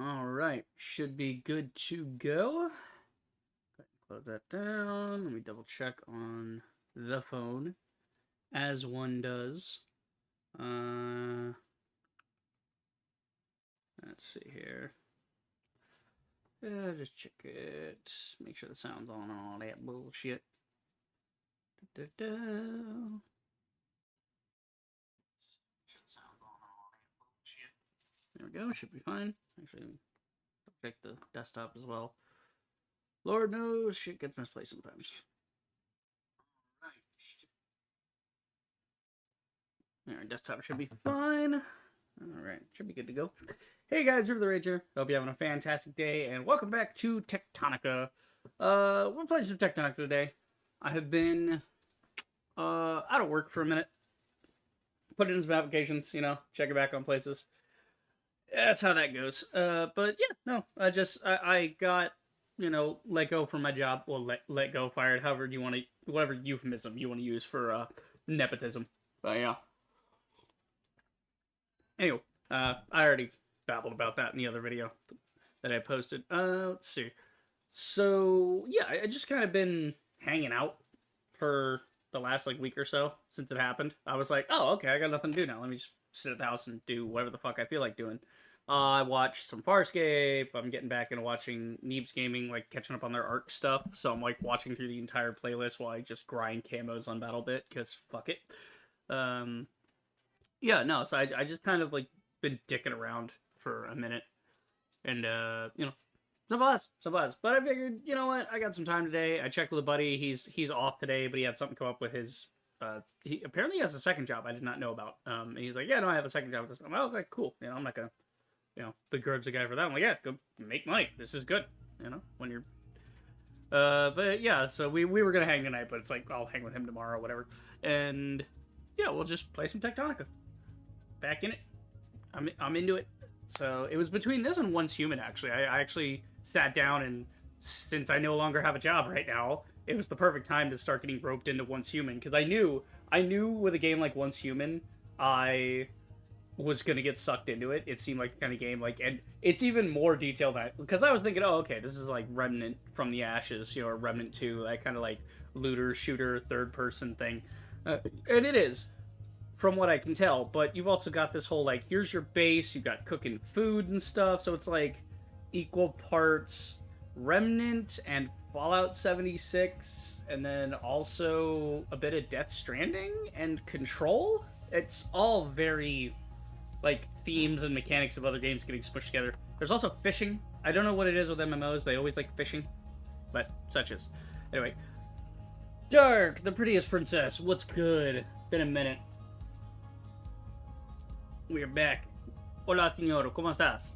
All right, should be good to go. Close that down. Let me double check on the phone, as one does. Uh, let's see here. Just check it. Make sure the sound's on and all that bullshit. Da-da-da. There we go. Should be fine. Actually, check the desktop as well. Lord knows shit gets misplaced sometimes. Alright, desktop should be fine. Alright, should be good to go. Hey guys, River the Rager. Hope you're having a fantastic day, and welcome back to Techtonica. We're playing some Techtonica today. I have been out of work for a minute. Put in some applications, check it back on places. That's how that goes. But yeah, no, I got, let go from my job. Well, let go, fired, however you want to, whatever euphemism you want to use for nepotism. But yeah. Anyway, I already babbled about that in the other video that I posted. Let's see. So yeah, I just kind of been hanging out for the last week or so since it happened. I was like, oh, okay, I got nothing to do now. Let me just sit at the house and do whatever the fuck I feel like doing. I watched some Farscape. I'm getting back into watching Neebs Gaming, catching up on their Arc stuff. So I'm watching through the entire playlist while I just grind camos on BattleBit because fuck it. Yeah, no. So I just kind of been dicking around for a minute, and some buzz. But I figured, you know what? I got some time today. I checked with a buddy. He's off today, but he had something come up with his. He apparently has a second job I did not know about. And he's like, yeah, no, I have a second job with this. I'm like, okay, cool. I'm not gonna begrudge the guy for that. I'm like, yeah, go make money. This is good. When you're. But yeah, so we were gonna hang tonight, but it's like I'll hang with him tomorrow, or whatever. And yeah, we'll just play some Techtonica. Back in it. I'm into it. So it was between this and Once Human. Actually, I actually sat down, and since I no longer have a job right now, it was the perfect time to start getting roped into Once Human because I knew with a game like Once Human, I was gonna get sucked into it. It seemed like the kind of game and it's even more detailed because I was thinking, oh, okay, this is like Remnant from the Ashes, or Remnant 2, that kind of looter shooter third person thing, and it is from what I can tell. But you've also got this whole here's your base, you've got cooking food and stuff, so it's equal parts Remnant and Fallout 76, and then also a bit of Death Stranding and Control. It's all very themes and mechanics of other games getting smushed together. There's also fishing. I don't know what it is with MMOs. They always like fishing, but such is. Anyway, Dark, the prettiest princess. What's good? Been a minute. We're back. Hola, señor. ¿Cómo estás?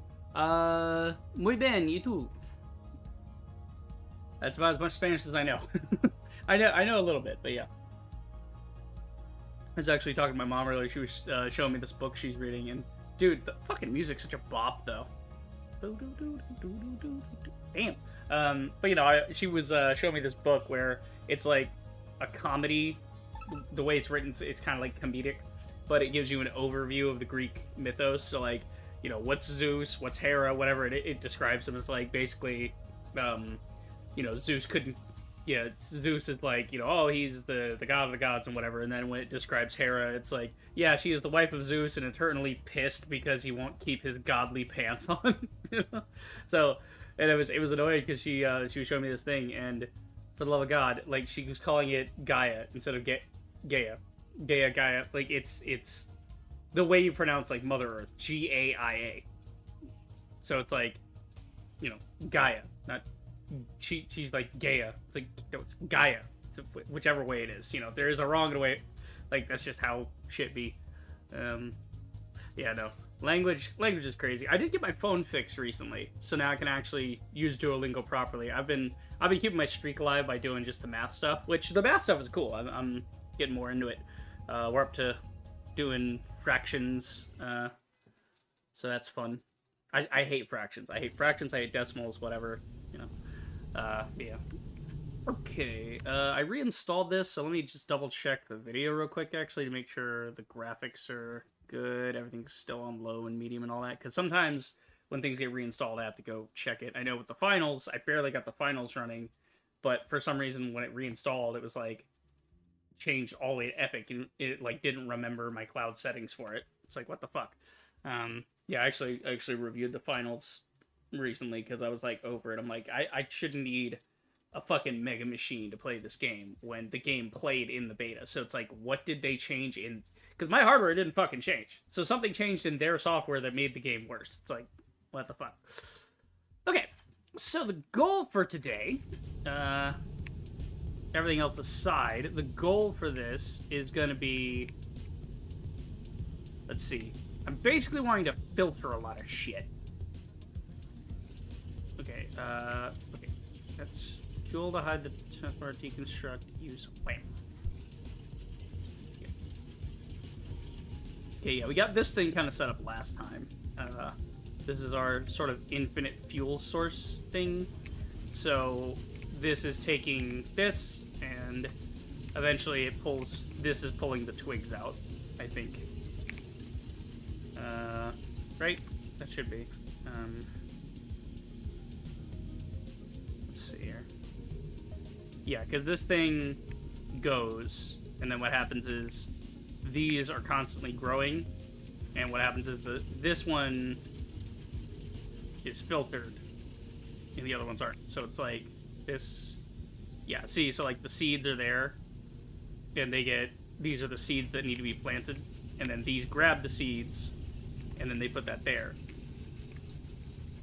Muy bien. You too. That's about as much Spanish as I know. I know a little bit, but yeah. I was actually talking to my mom earlier. She was showing me this book she's reading, and dude, the fucking music's such a bop, though. Damn. But she was showing me this book where it's like a comedy. The way it's written, it's kind of comedic, but it gives you an overview of the Greek mythos. So what's Zeus, what's Hera, whatever. It describes them as basically, Zeus couldn't. Yeah, Zeus is oh, he's the god of the gods and whatever. And then when it describes Hera, it's yeah, she is the wife of Zeus and eternally pissed because he won't keep his godly pants on. So, and it was annoying because she was showing me this thing, and for the love of God, she was calling it Gaia instead of Gaia. Gaia. It's the way you pronounce Mother Earth, Gaia. So it's Gaia, not. She's Gaia. It's Gaia. It's whichever way it is. There is a wrong way. That's just how shit be. Yeah, no. Language is crazy. I did get my phone fixed recently, so now I can actually use Duolingo properly. I've been keeping my streak alive by doing just the math stuff, which the math stuff is cool. I'm getting more into it. We're up to doing fractions, so that's fun. I hate fractions. I hate decimals. Whatever. Yeah. Okay, I reinstalled this, so let me just double check the video real quick, actually, to make sure the graphics are good, everything's still on low and medium and all that, because sometimes when things get reinstalled, I have to go check it. I know with the finals, I barely got the finals running, but for some reason when it reinstalled, it was like changed all the way to Epic, and it like didn't remember my cloud settings for it. It's like, what the fuck? Yeah, I actually reviewed the finals recently because I was like over it. I'm like, I shouldn't need a fucking mega machine to play this game when the game played in the beta. So it's like, what did they change in? Because my hardware didn't fucking change. So something changed in their software that made the game worse. It's like, what the fuck? Okay, so the goal for today, everything else aside, the goal for this is going to be, let's see, I'm basically wanting to filter a lot of shit. Okay, okay, that's fuel to hide the transport, deconstruct, use, wham. Okay, yeah, we got this thing kind of set up last time. This is our sort of infinite fuel source thing. So this is taking this, and eventually it pulls, this is pulling the twigs out, I think. Right? That should be. Let's see here. Yeah, because this thing goes, and then what happens is these are constantly growing, and what happens is this one is filtered, and the other ones aren't. So it's like this, yeah, see, so like the seeds are there, and they get, these are the seeds that need to be planted, and then these grab the seeds, and then they put that there.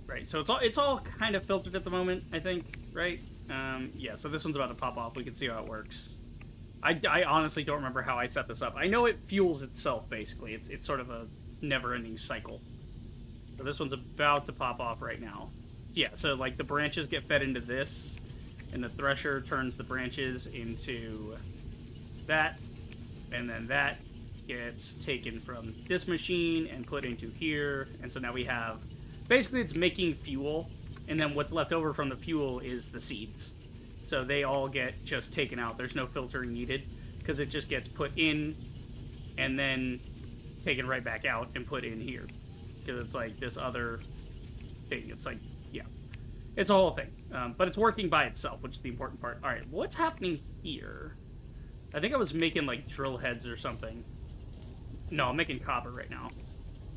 Right, so it's all kind of filtered at the moment, I think, right? Yeah, so this one's about to pop off. We can see how it works. I honestly don't remember how I set this up. I know it fuels itself, basically. It's sort of a never-ending cycle. So this one's about to pop off right now. Yeah, so like the branches get fed into this, and the thresher turns the branches into that, and then that gets taken from this machine and put into here, and so now we have, basically it's making fuel, and then what's left over from the fuel is the seeds. So they all get just taken out. There's no filtering needed, because it just gets put in and then taken right back out and put in here. Because it's like this other thing. It's like, yeah. It's a whole thing. But it's working by itself, which is the important part. Alright, what's happening here? I think I was making like drill heads or something. No, I'm making copper right now.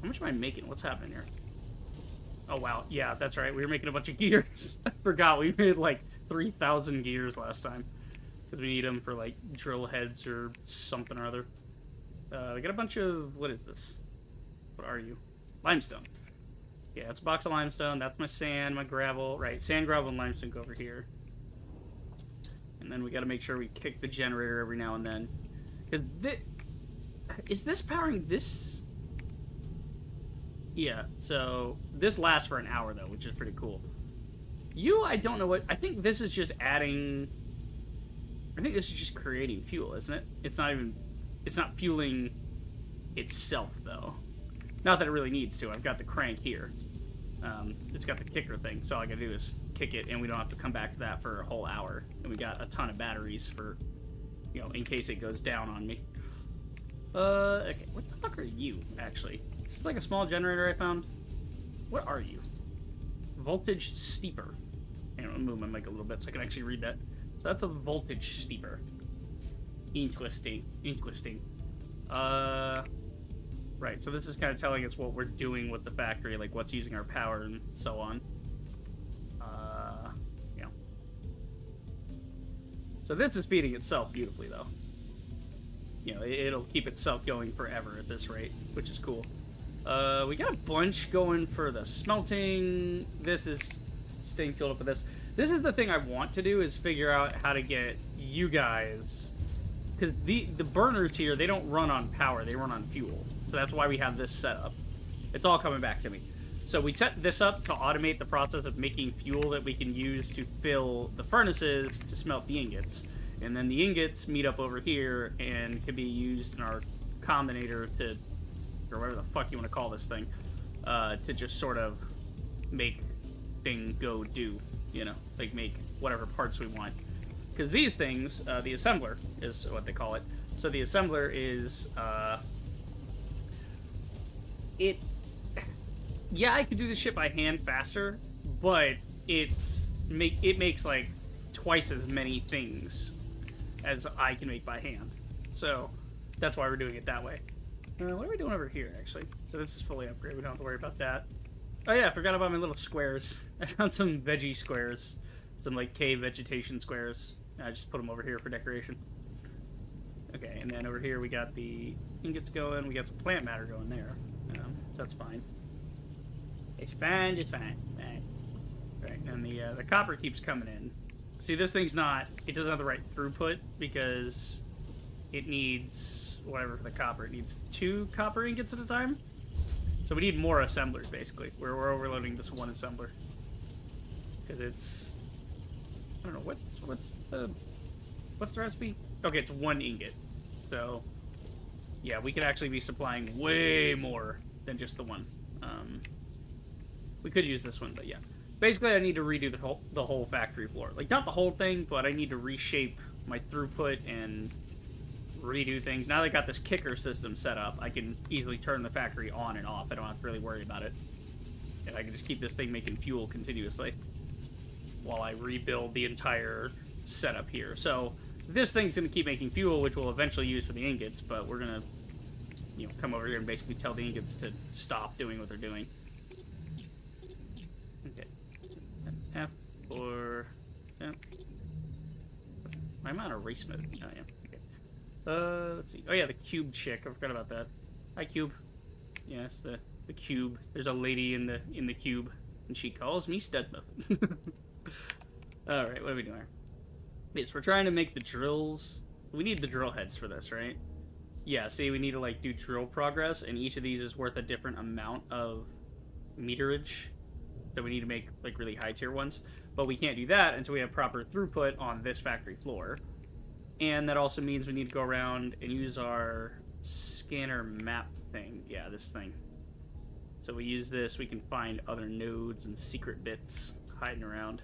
How much am I making? What's happening here? Oh, wow. Yeah, that's right. We were making a bunch of gears. I forgot. We made like 3,000 gears last time. Because we need them for like drill heads or something or other. We got a bunch of... What is this? What are you? Limestone. Yeah, it's a box of limestone. That's my sand, my gravel. Right, sand, gravel, and limestone go over here. And then we got to make sure we kick the generator every now and then. Because is this powering this? Yeah, so this lasts for an hour, though, which is pretty cool. I don't know what... I think this is just adding... I think this is just creating fuel, isn't it? It's not even... It's not fueling itself, though. Not that it really needs to. I've got the crank here. It's got the kicker thing, so all I gotta do is kick it, and we don't have to come back to that for a whole hour. And we got a ton of batteries for, you know, in case it goes down on me. Okay, what the fuck are you, actually? This is like a small generator I found. What are you? Voltage steeper. Hang on, I'll move my mic a little bit so I can actually read that. So that's a voltage steeper. Interesting. Interesting. Right, so this is kind of telling us what we're doing with the factory, like what's using our power and so on. Yeah. So this is feeding itself beautifully, though. You know, it'll keep itself going forever at this rate, which is cool. We got a bunch going for the smelting. This is staying filled up with this. This is the thing I want to do, is figure out how to get you guys... Because the burners here, they don't run on power, they run on fuel. So that's why we have this set up. It's all coming back to me. So we set this up to automate the process of making fuel that we can use to fill the furnaces to smelt the ingots. And then the ingots meet up over here and can be used in our combinator to, or whatever the fuck you want to call this thing, to just sort of make thing go do, you know, like make whatever parts we want. Because these things, the assembler is what they call it. So the assembler is, yeah, I could do this shit by hand faster, but it makes like twice as many things as I can make by hand. So that's why we're doing it that way. What are we doing over here, actually? So this is fully upgraded. We don't have to worry about that. Oh yeah, I forgot about my little squares. I found some veggie squares. Some, like, cave vegetation squares. I just put them over here for decoration. Okay, and then over here we got the ingots going. We got some plant matter going there. So that's fine. It's fine, it's fine. Right, and the copper keeps coming in. See, this thing's not... It doesn't have the right throughput because it needs... Whatever for the copper. It needs 2 copper ingots at a time. So we need more assemblers, basically. We're overloading this one assembler. Because it's... I don't know, what's the recipe? Okay, it's 1 ingot. So, yeah, we could actually be supplying way more than just the one. We could use this one, but yeah. Basically, I need to redo the whole factory floor. Like, not the whole thing, but I need to reshape my throughput and redo things. Now that I got this kicker system set up, I can easily turn the factory on and off. I don't have to really worry about it. And I can just keep this thing making fuel continuously while I rebuild the entire setup here. So this thing's going to keep making fuel, which we'll eventually use for the ingots, but we're going to, you know, come over here and basically tell the ingots to stop doing what they're doing. Okay. F or... F. Why am I on erase mode? Oh, yeah. Okay. Let's see. Oh, yeah, the cube chick. I forgot about that. Hi, cube. Yes, the cube. There's a lady in the cube, and she calls me Stud Muffin. Alright, what are we doing? Okay, so we're trying to make the drills. We need the drill heads for this, right? Yeah, see, we need to, like, do drill progress, and each of these is worth a different amount of meterage. So we need to make, like, really high-tier ones. But we can't do that until we have proper throughput on this factory floor. And that also means we need to go around and use our scanner map thing. Yeah, this thing. So we use this, we can find other nodes and secret bits hiding around.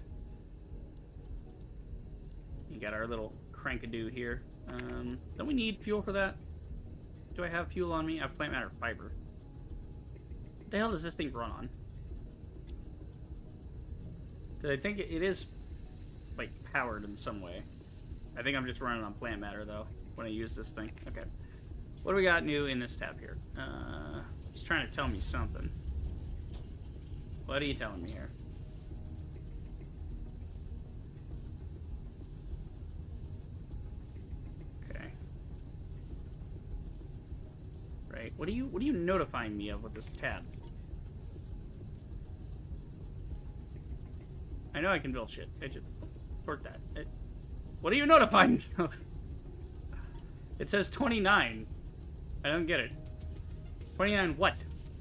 You got our little crankadoo here. Don't we need fuel for that? Do I have fuel on me? I have plant matter fiber. What the hell does this thing run on? Because I think it is, like, powered in some way. I think I'm just running on plant matter, though, when I use this thing. Okay. What do we got new in this tab here? It's trying to tell me something. What are you telling me here? Okay. Right. What are you notifying me of with this tab? I know I can build shit. I just sort that. What are you notifying me of? It says 29. I don't get it. 29 what?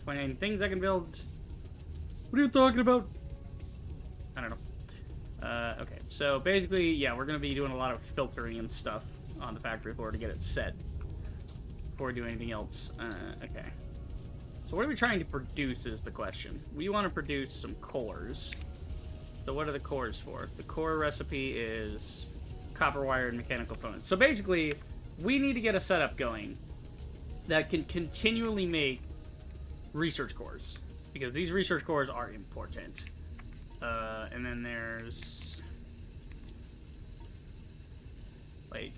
29 things I can build? What are you talking about? I don't know. Okay, so basically, yeah, we're going to be doing a lot of filtering and stuff on the factory floor to get it set before we do anything else. Okay. So what are we trying to produce is the question. We want to produce some cores. So what are the cores for? The core recipe is copper wire and mechanical components. So basically, we need to get a setup going that can continually make research cores, because these research cores are important. And then there's like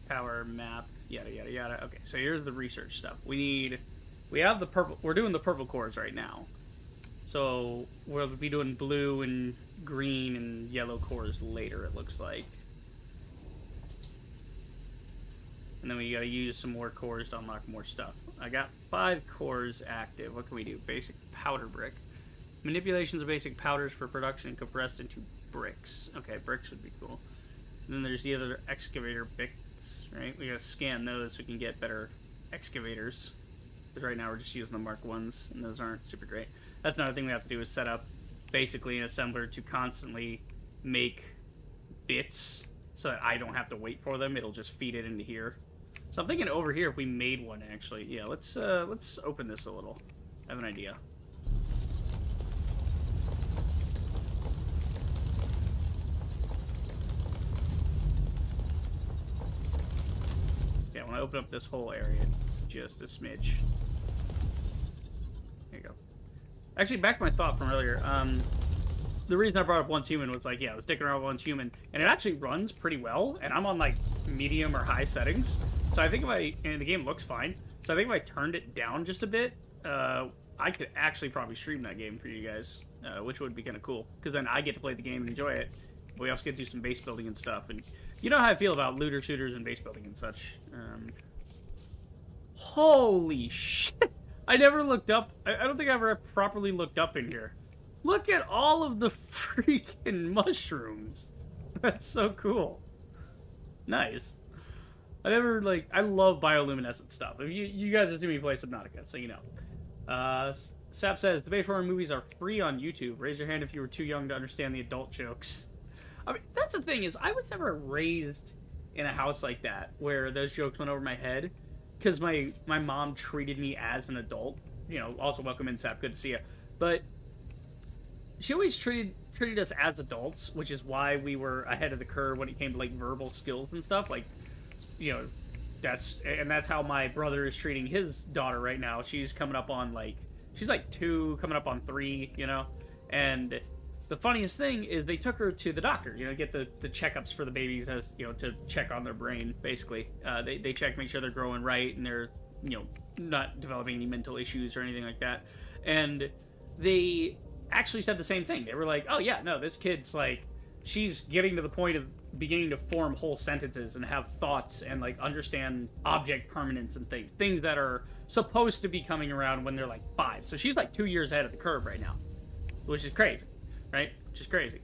power map, yada yada yada. Okay, so here's the research stuff. We have the purple. We're doing the purple cores right now. So we'll be doing blue and green and yellow cores later, it looks like. And then we gotta use some more cores to unlock more stuff. I got 5 cores active. What can we do? Basic powder brick. Manipulations of basic powders for production compressed into bricks. Okay, bricks would be cool. And then there's the other excavator bits, right? We gotta scan those so we can get better excavators. Because right now we're just using the Mark 1s, and those aren't super great. That's another thing we have to do is set up basically an assembler to constantly make bits so that I don't have to wait for them. It'll just feed it into here. So I'm thinking over here if we made one, actually. Yeah, let's open this a little. I have an idea. Yeah, I want to open up this whole area just a smidge. There you go. Actually, back to my thought from earlier. The reason I brought up Once Human was like, yeah, I was sticking around with Once Human, and it actually runs pretty well, and I'm on like medium or high settings. So I think and the game looks fine. So I think if I turned it down just a bit, I could actually probably stream that game for you guys, which would be kind of cool, because then I get to play the game and enjoy it. We also get to do some base building and stuff, and you know how I feel about looter shooters and base building and such. Holy shit! I never looked up. I don't think I ever properly looked up in here. Look at all of the freaking mushrooms. That's so cool. Nice. I love bioluminescent stuff. If you guys have seen me play Subnautica, so you know. Sap says, the base horror movies are free on YouTube. Raise your hand if you were too young to understand the adult jokes. I mean, that's the thing is, I was never raised in a house like that, where those jokes went over my head, because my mom treated me as an adult. You know, also welcome in, Sap, good to see you. But she always treated us as adults, which is why we were ahead of the curve when it came to, like, verbal skills and stuff. Like, you know, that's how my brother is treating his daughter right now. She's coming up on, like, she's like 2, coming up on 3, you know? And the funniest thing is they took her to the doctor, you know, get the checkups for the babies, as, you know, to check on their brain, basically. They check, make sure they're growing right and they're, you know, not developing any mental issues or anything like that. And they actually said the same thing. They were like, oh yeah, no, this kid's like, she's getting to the point of beginning to form whole sentences and have thoughts and like understand object permanence and things that are supposed to be coming around when they're like 5. So she's like 2 years ahead of the curve right now, which is crazy, right? Which is crazy.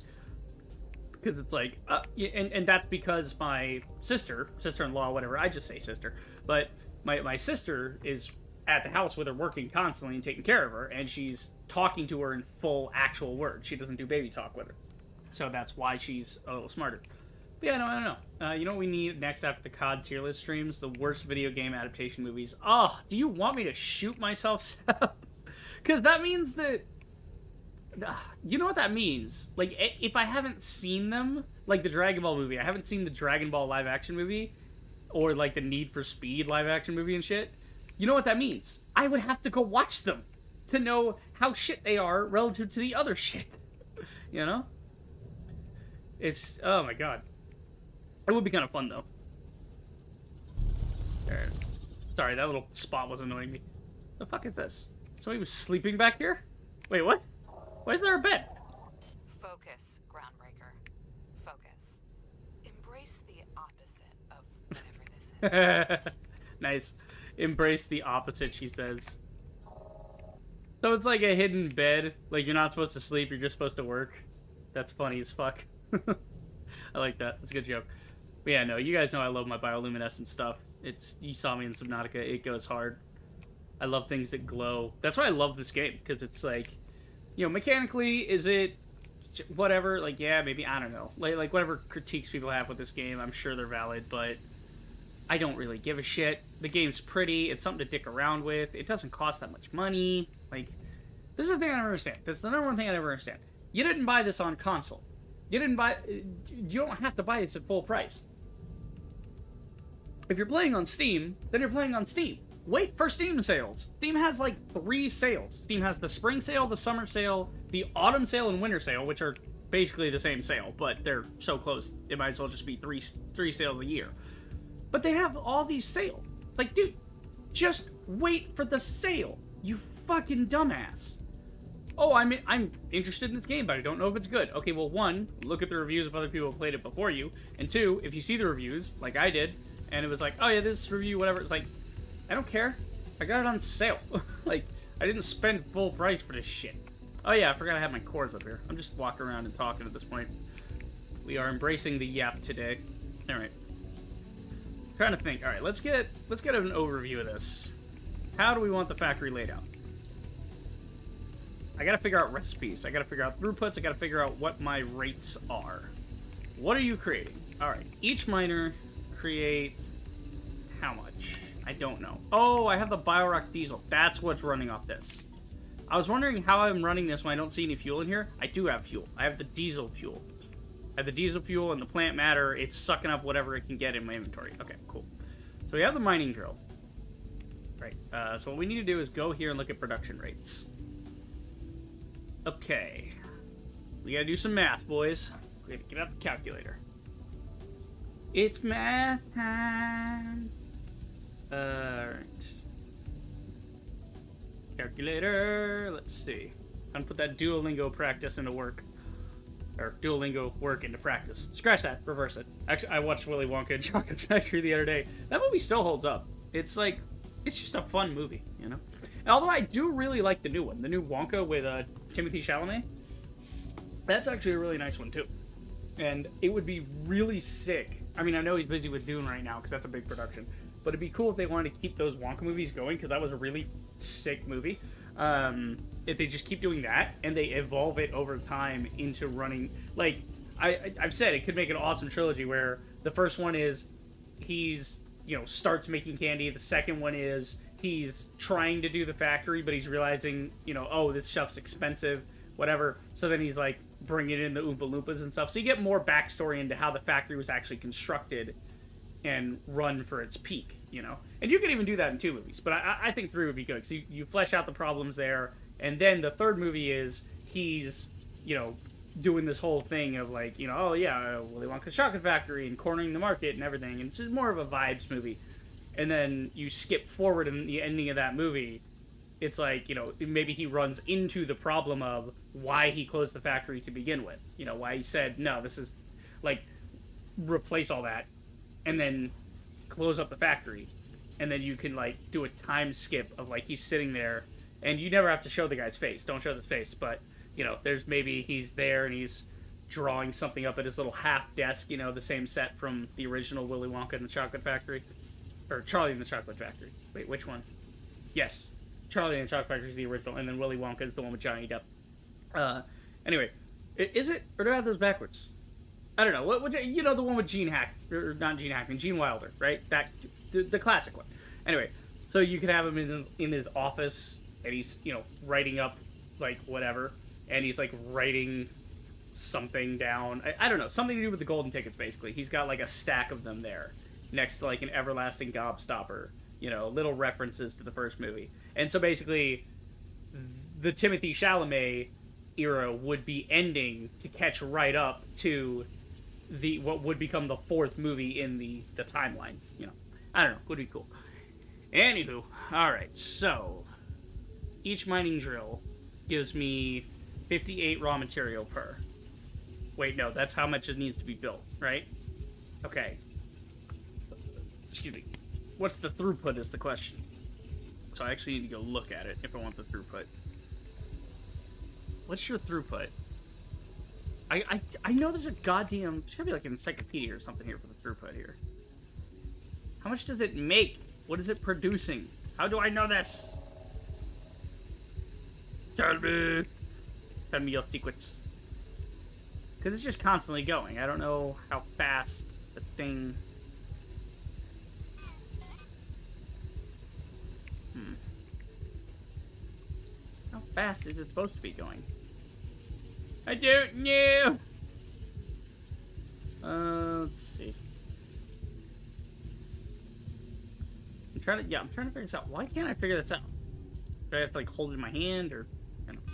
Because it's like, and that's because my sister-in-law, whatever, I just say sister, but my sister is at the house with her working constantly and taking care of her, and she's talking to her in full actual words. She doesn't do baby talk with her. So that's why she's a little smarter. But yeah, no, I don't know. You know what we need next after the COD tier list streams? The worst video game adaptation movies. Oh, do you want me to shoot myself, Seth? Because that means that... You know what that means? Like, if I haven't seen them, like the Dragon Ball movie, I haven't seen the Dragon Ball live-action movie, or like the Need for Speed live-action movie and shit, you know what that means? I would have to go watch them to know how shit they are relative to the other shit. You know? It's... Oh my god. It would be kind of fun, though. Sorry, that little spot was annoying me. The fuck is this? Somebody was sleeping back here? Wait, what? Why is there a bed? Focus, Groundbreaker. Focus. Embrace the opposite of whatever this is. Nice. Embrace the opposite, she says. So it's like a hidden bed. Like, you're not supposed to sleep, you're just supposed to work. That's funny as fuck. I like that. That's a good joke. But yeah, no, you guys know I love my bioluminescent stuff. You saw me in Subnautica. It goes hard. I love things that glow. That's why I love this game, because it's like, you know, mechanically, is it whatever? Like, yeah, maybe, I don't know. Like whatever critiques people have with this game, I'm sure they're valid, but I don't really give a shit. The game's pretty. It's something to dick around with. It doesn't cost that much money. Like, this is the thing I don't understand. This is the number one thing I never understand. You didn't buy this on console. You don't have to buy this at full price. If you're playing on Steam, then you're playing on Steam. Wait for Steam sales. Steam has like 3 sales. Steam has the spring sale, the summer sale, the autumn sale, and winter sale, which are basically the same sale, but they're so close, it might as well just be three sales a year. But they have all these sales. Like, dude, just wait for the sale, you fucking dumbass. Oh, I'm interested in this game, but I don't know if it's good. Okay, well, 1, look at the reviews of other people who played it before you, and 2, if you see the reviews, like I did, and it was like, oh yeah, this review, whatever, it's like, I don't care. I got it on sale. Like, I didn't spend full price for this shit. Oh yeah, I forgot I had my cords up here. I'm just walking around and talking at this point. We are embracing the yap today. Alright. Trying to think. Alright, let's get an overview of this. How do we want the factory laid out? I gotta figure out recipes. I gotta figure out throughputs. I gotta figure out what my rates are. What are you creating? Alright, each miner creates how much? I don't know. Oh, I have the Biorock diesel. That's what's running off this. I was wondering how I'm running this when I don't see any fuel in here. I do have fuel. I have the diesel fuel. I have the diesel fuel and the plant matter. It's sucking up whatever it can get in my inventory. Okay, cool. So we have the mining drill. Right. So what we need to do is go here and look at production rates. Okay. We gotta do some math, boys. We gotta get out the calculator. It's math time. Alright. Calculator. Let's see. I'm gonna put that Duolingo practice into work. Or Duolingo work into practice. Scratch that. Reverse it. Actually, I watched Willy Wonka and Chocolate Factory the other day. That movie still holds up. It's like, it's just a fun movie, you know? And although I do really like the new one, the new Wonka with Timothée Chalamet, that's actually a really nice one too. And it would be really sick. I mean, I know he's busy with Dune right now because that's a big production. But it'd be cool if they wanted to keep those Wonka movies going because that was a really sick movie. If they just keep doing that and they evolve it over time into running, like I've said, it could make an awesome trilogy where the first one is he's starts making candy. The second one is he's trying to do the factory, but he's realizing oh, this stuff's expensive, whatever. So then he's like bringing in the Oompa Loompas and stuff. So you get more backstory into how the factory was actually constructed and run for its peak, And you can even do that in 2 movies, but I think 3 would be good. So you flesh out the problems there, and then the third movie is he's, doing this whole thing of like, oh yeah, Willy Wonka's Chocolate Factory and cornering the market and everything, and it's just more of a vibes movie. And then you skip forward in the ending of that movie, it's like, maybe he runs into the problem of why he closed the factory to begin with. Why he said, no, this is, like, replace all that, and then close up the factory. And then you can, like, do a time skip of, like, he's sitting there, and you never have to show the guy's face. Don't show the face, but, there's maybe he's there and he's drawing something up at his little half desk, the same set from the original Willy Wonka and the Chocolate Factory. Or Charlie and the Chocolate Factory. Wait, which one? Yes. Charlie and the Chocolate Factory is the original, and then Willy Wonka is the one with Johnny Depp. Anyway, is it, or do I have those backwards? I don't know. What the one with Gene Gene Wilder, right? That the classic one. Anyway, so you could have him in his office, and he's writing up like whatever, and he's like writing something down. I don't know, something to do with the golden tickets. Basically, he's got like a stack of them there next to like an everlasting gobstopper. Little references to the first movie. And so basically, the Timothée Chalamet era would be ending to catch right up to what would become the 4th movie in the timeline. I don't know, would be cool. Anywho, alright, so each mining drill gives me 58 raw material per. Wait, no, that's how much it needs to be built, right? Okay. Excuse me. What's the throughput is the question. So I actually need to go look at it if I want the throughput. What's your throughput? I know there's a goddamn... There's gotta be like an encyclopedia or something here for the throughput here. How much does it make? What is it producing? How do I know this? Tell me. Tell me your secrets. Because it's just constantly going. I don't know how fast the thing... How fast is it supposed to be going? I don't know. Let's see. I'm trying to figure this out. Why can't I figure this out? Do I have to like hold it in my hand, or I don't know.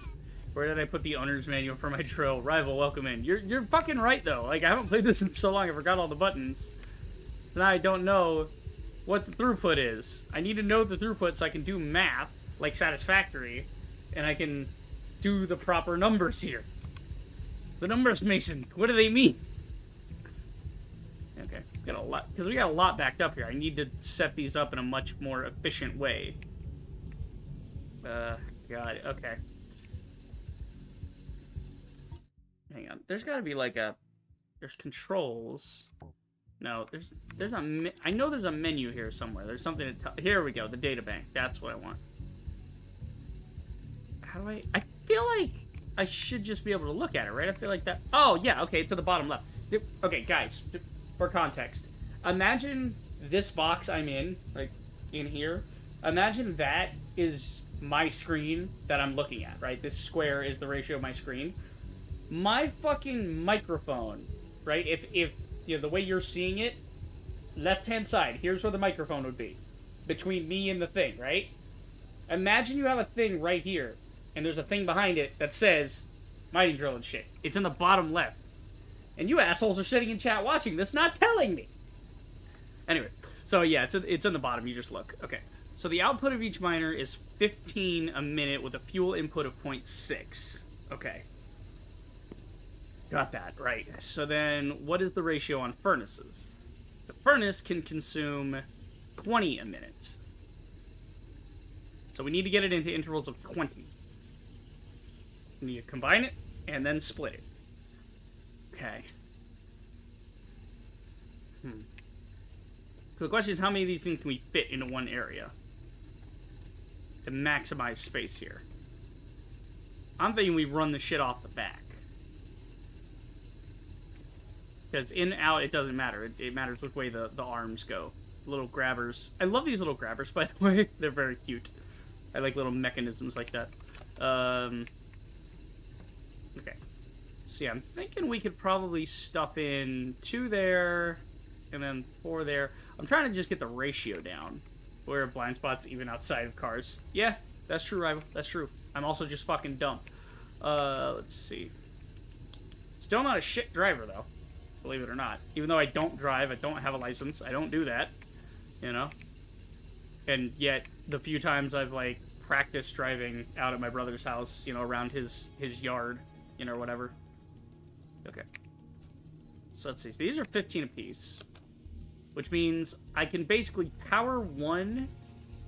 Where did I put the owner's manual for my drill? Rival, welcome in. You're fucking right though. Like, I haven't played this in so long, I forgot all the buttons. So now I don't know what the throughput is. I need to know the throughput so I can do math, like Satisfactory, and I can do the proper numbers here. The numbers, Mason. What do they mean? Okay, got a lot, because we got a lot backed up here. I need to set these up in a much more efficient way. Got it. Okay. Hang on. There's got to be like there's controls. No, there's a. I know there's a menu here somewhere. There's something to tell. Here we go. The data bank. That's what I want. How do I feel like I should just be able to look at it, right? I feel like that. Oh yeah. Okay, it's at the bottom left. Okay, guys. For context, imagine this box I'm in, like in here. Imagine that is my screen that I'm looking at, right? This square is the ratio of my screen. My fucking microphone, right? If the way you're seeing it, left-hand side, here's where the microphone would be. Between me and the thing, right? Imagine you have a thing right here, and there's a thing behind it that says mining drill and shit. It's in the bottom left. And you assholes are sitting in chat watching this, not telling me. Anyway, so yeah, it's in the bottom. You just look. Okay. So the output of each miner is 15 a minute with a fuel input of 0.6. Okay. Got that, right. So then, what is the ratio on furnaces? The furnace can consume 20 a minute. So we need to get it into intervals of 20. We need to combine it, and then split it. Okay. So the question is, how many of these things can we fit into one area to maximize space here? I'm thinking we run the shit off the back. Because in, out, it doesn't matter. It matters which way the arms go. Little grabbers. I love these little grabbers, by the way. They're very cute. I like little mechanisms like that. Okay. So yeah, I'm thinking we could probably stuff in 2 there, and then 4 there. I'm trying to just get the ratio down, where blind spots even outside of cars. Yeah, that's true, Rival. That's true. I'm also just fucking dumb. Let's see. Still not a shit driver, though. Believe it or not. Even though I don't drive, I don't have a license, I don't do that. You know? And yet, the few times I've, like, practiced driving out at my brother's house, you know, around his yard, you know, whatever. Okay. So let's see. So these are 15 apiece. Which means I can basically power 1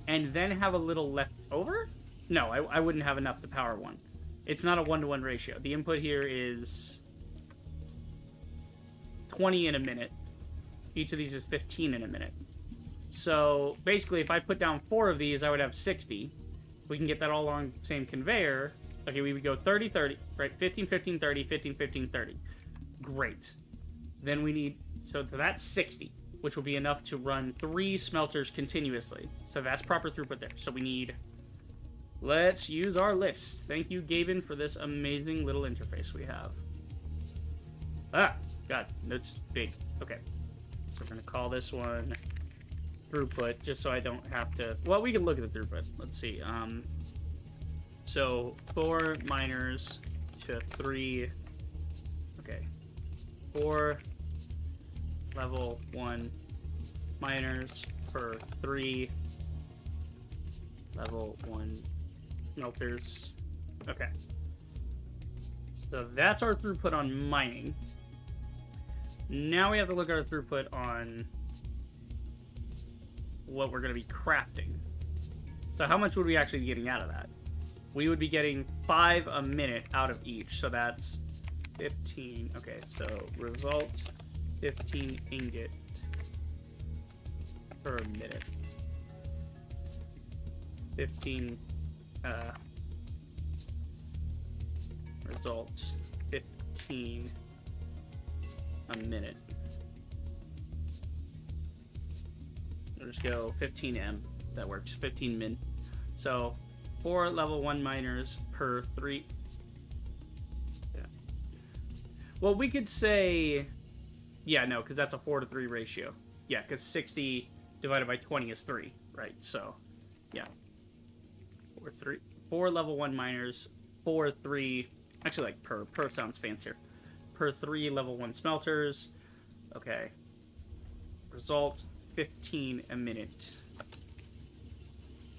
and then have a little left over? No, I wouldn't have enough to power 1. It's not a 1-to-1 ratio. The input here is 20 in a minute. Each of these is 15 in a minute. So basically, if I put down 4 of these, I would have 60. We can get that all along the same conveyor. Okay, we would go 30, 30, right? 15, 15, 30, 15, 15, 30. Great. Then we need, so that's 60, which will be enough to run 3 smelters continuously. So that's proper throughput there. So we need, let's use our list. Thank you, Gaben, for this amazing little interface we have. Ah, God, that's big. Okay. So we're going to call this one throughput, just so I don't have to, well, we can look at the throughput. Let's see. So 4 miners to 3, okay. 4 level 1 miners per 3 level 1 smelters. Okay. So that's our throughput on mining. Now we have to look at our throughput on what we're going to be crafting. So how much would we actually be getting out of that? We would be getting 5 a minute out of each. So that's 15. Okay, so result 15 ingot per minute. 15 result 15 a minute. I'll just go 15M. That works. 15 min. So 4 level 1 miners per 3. Yeah. Well, we could say, yeah, no, because that's a 4 to 3 ratio. Yeah, because 60 divided by 20 is 3, right? So, yeah. 4 level 1 miners, 4, 3, actually like per sounds fancier. Per 3 level 1 smelters. Okay. Result 15 a minute.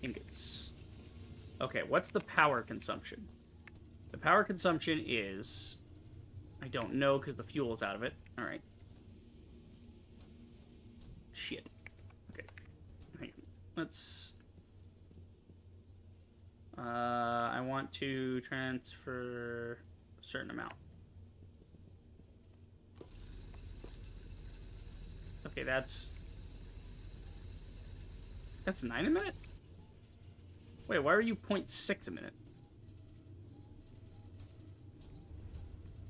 Ingots. Okay, what's the power consumption? The power consumption is, I don't know because the fuel is out of it. All right. Shit. Okay. Hang on. Let's. I want to transfer a certain amount. Okay, that's 9 a minute? Wait, why are you 0.6 a minute?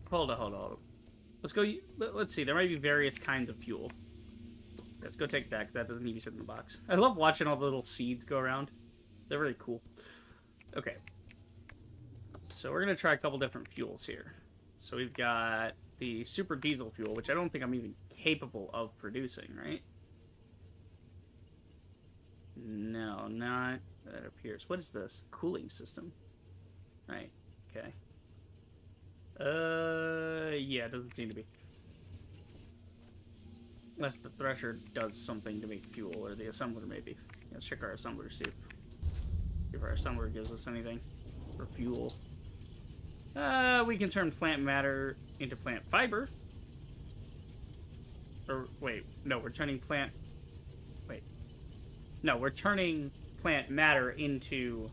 Hold on. Let's go, let's see, there might be various kinds of fuel. Let's go take that, because that doesn't even sit in the box. I love watching all the little seeds go around. They're really cool. Okay. So we're going to try a couple different fuels here. So we've got the super diesel fuel, which I don't think I'm even capable of producing, right? No, not that appears. What is this? Cooling system. Right. Okay. Yeah, it doesn't seem to be. Unless the thresher does something to make fuel, or the assembler maybe. Let's check our assembler, see if our assembler gives us anything for fuel. We can turn plant matter into plant fiber. Or, wait, no, we're turning plant... Wait. No, we're turning plant matter into...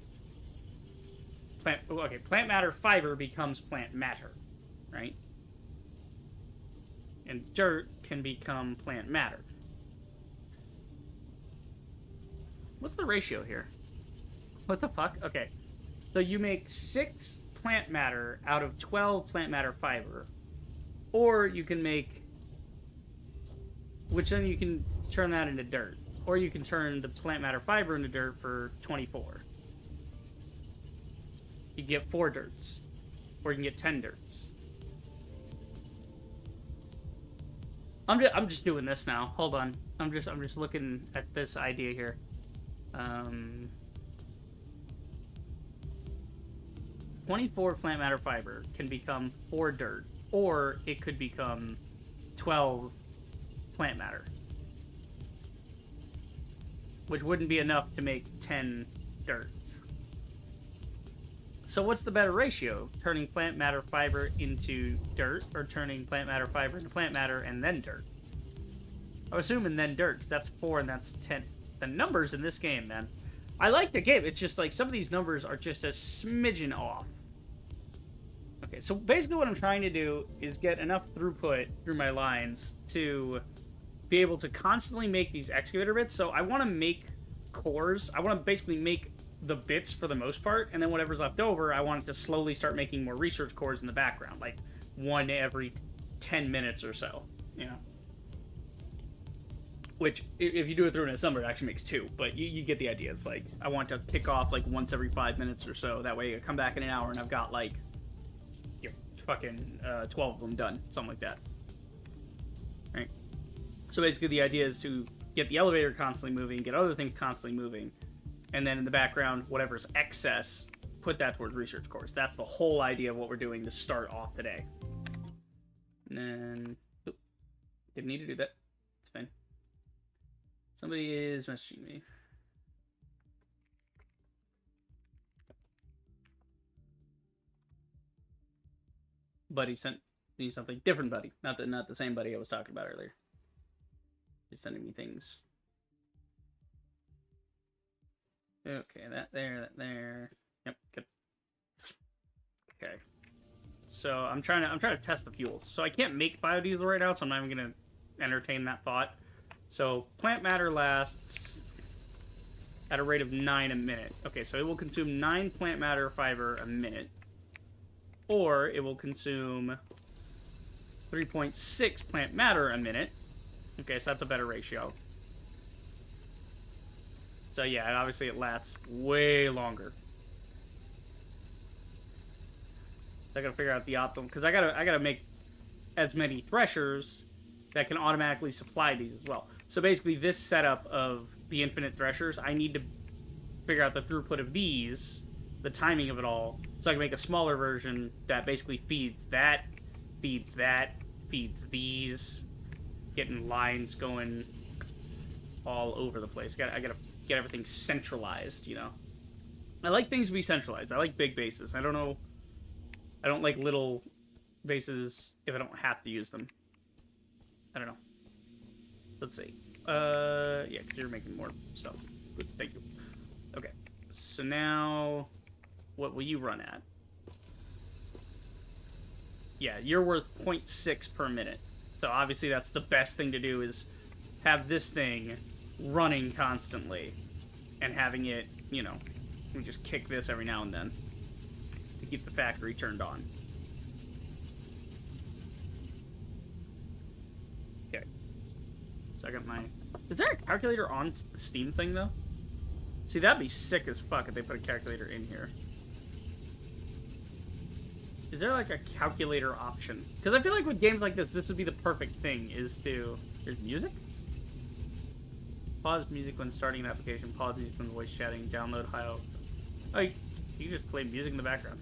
Plant... Okay, plant matter fiber becomes plant matter, right? And dirt can become plant matter. What's the ratio here? What the fuck? Okay. So you make 6 plant matter out of 12 plant matter fiber. Or you can make... Which then you can turn that into dirt. Or you can turn the plant matter fiber into dirt for 24. You get 4 dirts. Or you can get 10 dirts. I'm just doing this now. Hold on. I'm just looking at this idea here. 24 plant matter fiber can become 4 dirt, or it could become 12 plant matter, which wouldn't be enough to make 10 dirts. So what's the better ratio? Turning plant matter fiber into dirt, or turning plant matter fiber into plant matter and then dirt? I'm assuming then dirt, because that's 4 and that's 10. The numbers in this game, man. I like the game, it's just like some of these numbers are just a smidgen off. Okay, so basically what I'm trying to do is get enough throughput through my lines to be able to constantly make these excavator bits. So I want to make cores. I want to basically make the bits for the most part, and then whatever's left over, I want it to slowly start making more research cores in the background, like one every 10 minutes or so, you know? Which, if you do it through an assembler, it actually makes 2, but you get the idea. It's like, I want to kick off like once every 5 minutes or so, that way I come back in an hour and I've got like, you know, fucking 12 of them done, something like that. Right? So basically the idea is to get the elevator constantly moving, get other things constantly moving, and then in the background, whatever's excess, put that towards research cores. That's the whole idea of what we're doing to start off today. And then... Oop, didn't need to do that. It's fine. Somebody is messaging me. Buddy sent me something. Different buddy. Not the same buddy I was talking about earlier. He's sending me things. Okay, that there. Yep, good. Okay. So I'm trying to test the fuels. So I can't make biodiesel right now, so I'm not even gonna entertain that thought. So plant matter lasts at a rate of 9 a minute. Okay, so it will consume 9 plant matter fiber a minute. Or it will consume 3.6 plant matter a minute. Okay, so that's a better ratio. So yeah, and obviously it lasts way longer. So I gotta figure out the optimal, because I gotta make as many threshers that can automatically supply these as well. So basically this setup of the infinite threshers, I need to figure out the throughput of these, the timing of it all, so I can make a smaller version that basically feeds that, feeds these, getting lines going all over the place. I gotta get everything centralized, you know. I like things to be centralized. I like big bases. I don't like little bases if I don't have to use them. I don't know. Let's see. Yeah, because you're making more stuff. Good, thank you. Okay. So now, what will you run at? Yeah, you're worth 0.6 per minute. So obviously that's the best thing to do, is have this thing running constantly and having it, you know, we just kick this every now and then to keep the factory turned on. Okay. So I got my... Is there a calculator on the Steam thing, though? See, that'd be sick as fuck if they put a calculator in here. Is there, like, a calculator option? Because I feel like with games like this would be the perfect thing, is to... Here's music? Pause music when starting an application, pause music when voice chatting, download how... Oh, you can just play music in the background.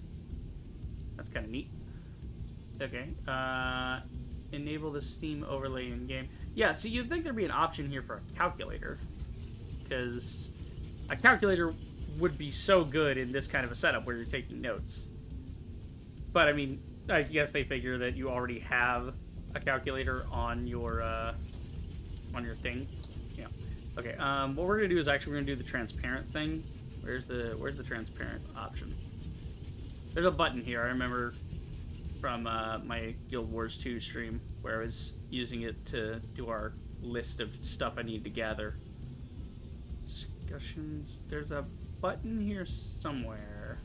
That's kind of neat. Okay. Enable the Steam overlay in game. Yeah, so you'd think there'd be an option here for a calculator, because a calculator would be so good in this kind of a setup where you're taking notes. But I mean, I guess they figure that you already have a calculator on your thing. Yeah. Okay. What we're gonna do is actually we're gonna do the transparent thing. Where's the transparent option? There's a button here. I remember from my Guild Wars 2 stream where I was using it to do our list of stuff I need to gather. Discussions. There's a button here somewhere.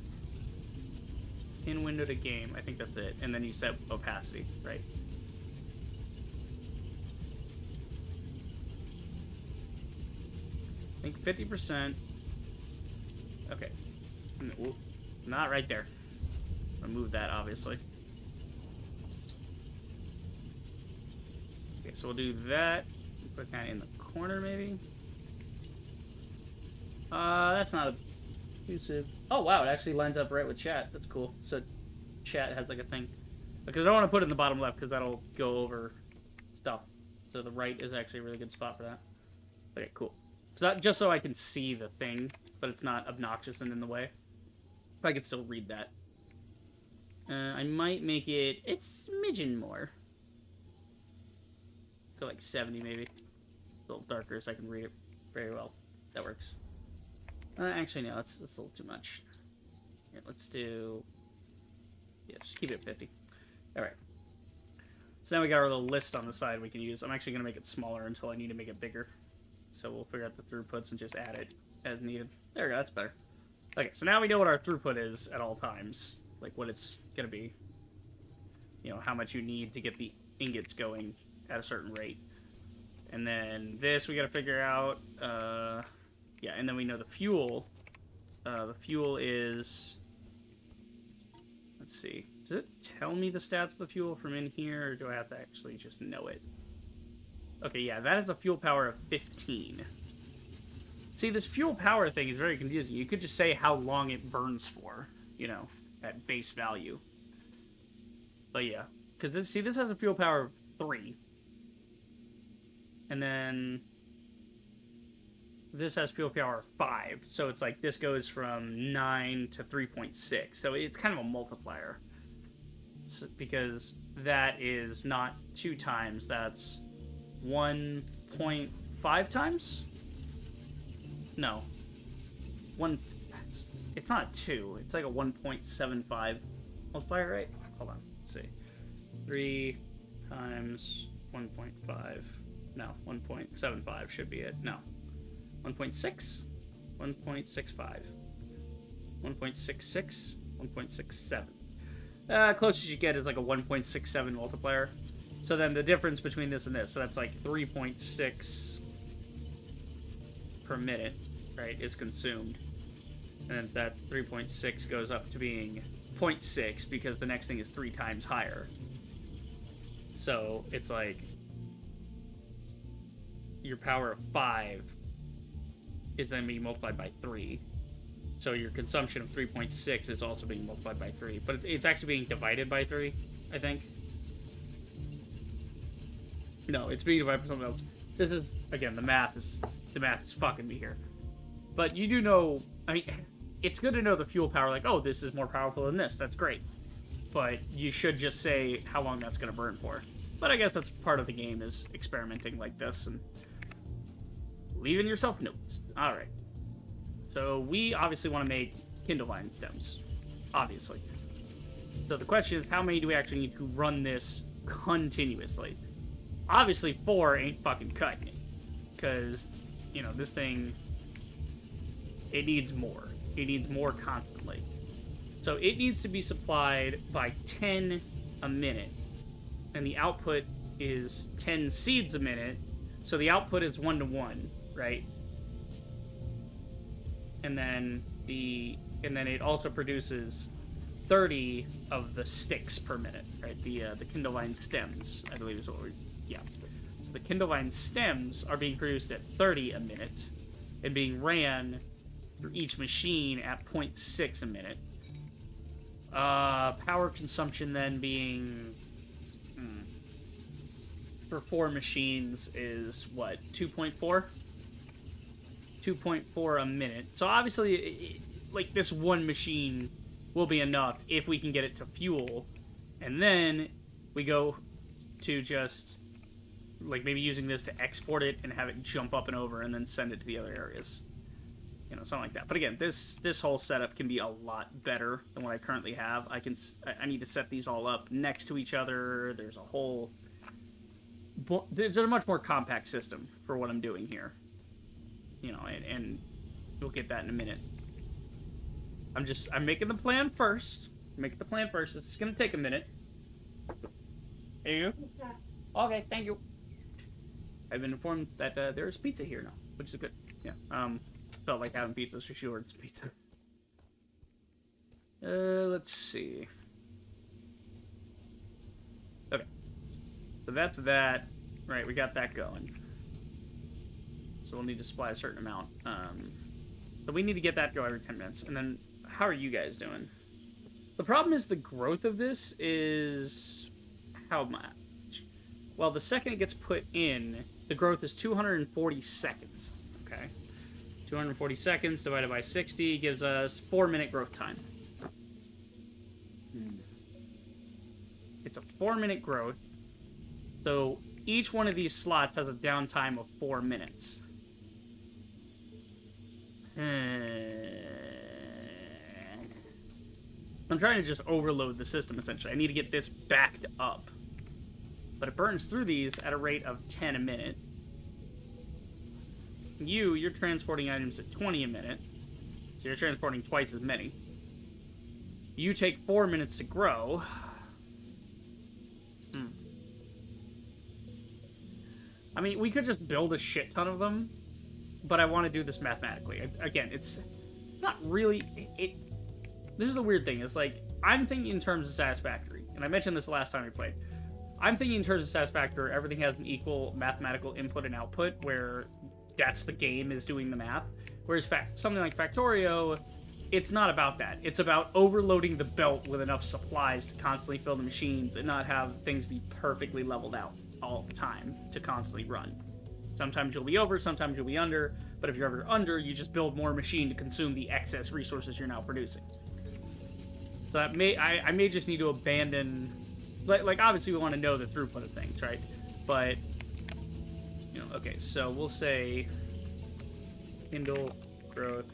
In window to game. I think that's it. And then you set opacity, right? I think 50%. Okay. Ooh, not right there. Remove that, obviously. Okay, so we'll do that. Put it kind of in the corner, maybe. That's not abusive. Oh, wow, it actually lines up right with chat. That's cool. So chat has like a thing. Because I don't want to put it in the bottom left, because that'll go over stuff. So the right is actually a really good spot for that. Okay, cool. So that, just so I can see the thing, but it's not obnoxious and in the way. But I can still read that. I might make it a smidgen more. So like 70 maybe. A little darker so I can read it very well. That works. Actually, no, that's a little too much. Here, let's do... Yeah, just keep it at 50. Alright. So now we got our little list on the side we can use. I'm actually going to make it smaller until I need to make it bigger. So we'll figure out the throughputs and just add it as needed. There we go, that's better. Okay, so now we know what our throughput is at all times. Like what it's going to be. You know, how much you need to get the ingots going at a certain rate. And then this we got to figure out. Yeah, and then we know the fuel. The fuel is... Let's see. Does it tell me the stats of the fuel from in here, or do I have to actually just know it? Okay, yeah, that is a fuel power of 15. See, this fuel power thing is very confusing. You could just say how long it burns for, you know, at base value. But yeah, because this has a fuel power of 3. And then this has fuel power of 5. So it's like this goes from 9 to 3.6. So it's kind of a multiplier. So, because that is not 2 times, that's 1.5 times? No. It's not 2. It's like a 1.75 multiplier, right? Hold on. Let's see. 3 times 1.5. No, 1.75 should be it. No. 1.6? 1.65. 1.66? 1.67. Closest you get is like a 1.67 multiplier. So then the difference between this and this, so that's like 3.6 per minute, right, is consumed. And then that 3.6 goes up to being 0.6 because the next thing is 3 times higher. So it's like your power of 5 is then being multiplied by 3. So your consumption of 3.6 is also being multiplied by 3. But it's actually being divided by 3, I think. No, it's being divided by something else. This is, again, the math is fucking me here. But you do know, I mean, it's good to know the fuel power, like, oh, this is more powerful than this. That's great. But you should just say how long that's going to burn for. But I guess that's part of the game, is experimenting like this and leaving yourself notes. Alright. So we obviously want to make Kindle Vine stems. Obviously. So the question is, how many do we actually need to run this continuously? Obviously 4 ain't fucking cutting it. Because, you know, this thing, it needs more. It needs more constantly. So it needs to be supplied by 10 a minute. And the output is 10 seeds a minute. So the output is 1 to 1, right? And then it also produces 30 of the sticks per minute, right? The Kindle Vine stems, I believe is what we're... Yeah. So the Kindle Vine stems are being produced at 30 a minute and being ran through each machine at 0.6 a minute. Power consumption then being... for 4 machines is, what, 2.4? 2.4 a minute. So obviously, like, this one machine will be enough if we can get it to fuel. And then we go to just, like, maybe using this to export it and have it jump up and over and then send it to the other areas. You know, something like that. But again, this whole setup can be a lot better than what I currently have. I need to set these all up next to each other. There's a whole... There's a much more compact system for what I'm doing here. You know, and we'll get that in a minute. I'm making the plan first. It's gonna take a minute. There you go. Okay, thank you. I've been informed that there's pizza here now, which is good. Yeah. Felt like having pizza, so she ordered some pizza. Let's see. Okay. So that's that. Right, we got that going. So we'll need to supply a certain amount. So we need to get that go every 10 minutes. And then, how are you guys doing? The problem is the growth of this is... how much? Well, the second it gets put in, the growth is 240 seconds. Okay. 240 seconds divided by 60 gives us 4-minute growth time. It's a 4-minute growth. So each one of these slots has a downtime of 4 minutes. I'm trying to just overload the system, essentially. I need to get this backed up. But it burns through these at a rate of 10 a minute. You're transporting items at 20 a minute. So you're transporting twice as many. You take 4 minutes to grow. I mean, we could just build a shit ton of them, but I want to do this mathematically. Again, it's not really... This is the weird thing. It's like, I'm thinking in terms of satisfactory, and I mentioned this last time we played. I'm thinking in terms of satisfactory, everything has an equal mathematical input and output, where that's the game is doing the math. Whereas something like Factorio, it's not about that. It's about overloading the belt with enough supplies to constantly fill the machines and not have things be perfectly leveled out all the time to constantly run. Sometimes you'll be over, sometimes you'll be under, but if you're ever under, you just build more machine to consume the excess resources you're now producing. So that I may just need to abandon... Like obviously we want to know the throughput of things, right? But, you know, okay, so we'll say Kindle growth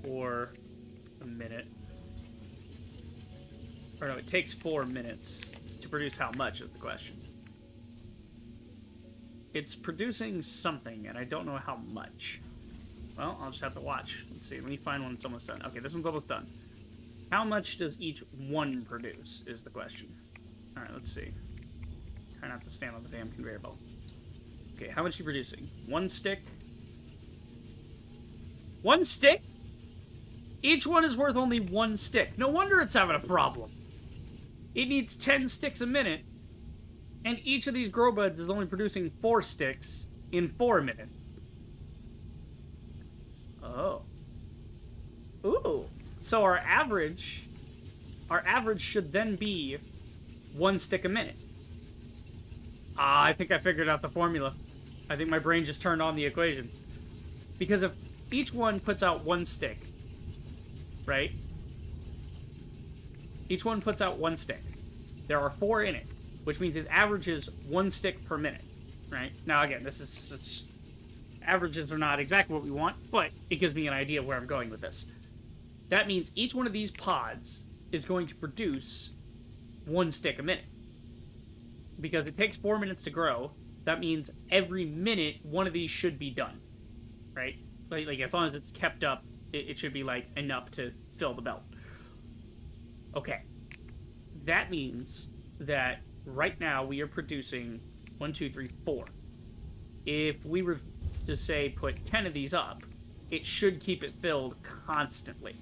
for a minute. Or no, it takes 4 minutes to produce how much is the question. It's producing something, and I don't know how much. Well, I'll just have to watch. Let's see, let me find one that's almost done. Okay, this one's almost done. How much does each one produce, is the question. Alright, let's see. Try not to stand on the damn conveyor belt. Okay, how much are you producing? 1 stick? 1 stick? Each one is worth only 1 stick. No wonder it's having a problem. It needs 10 sticks a minute, and each of these grow buds is only producing 4 sticks in 4 minutes. Oh. Ooh. So our average should then be 1 stick a minute. Ah, I think I figured out the formula. I think my brain just turned on the equation. Because if each one puts out 1 stick, right? Each one puts out 1 stick. There are 4 in it, which means it averages 1 stick per minute, right? Now, again, averages are not exactly what we want, but it gives me an idea of where I'm going with this. That means each one of these pods is going to produce 1 stick a minute. Because it takes 4 minutes to grow, that means every minute one of these should be done, right? Like as long as it's kept up, it should be like enough to fill the belt. Okay. That means that right now we are producing 1, 2, 3, 4. If we were to say put 10 of these up, it should keep it filled constantly,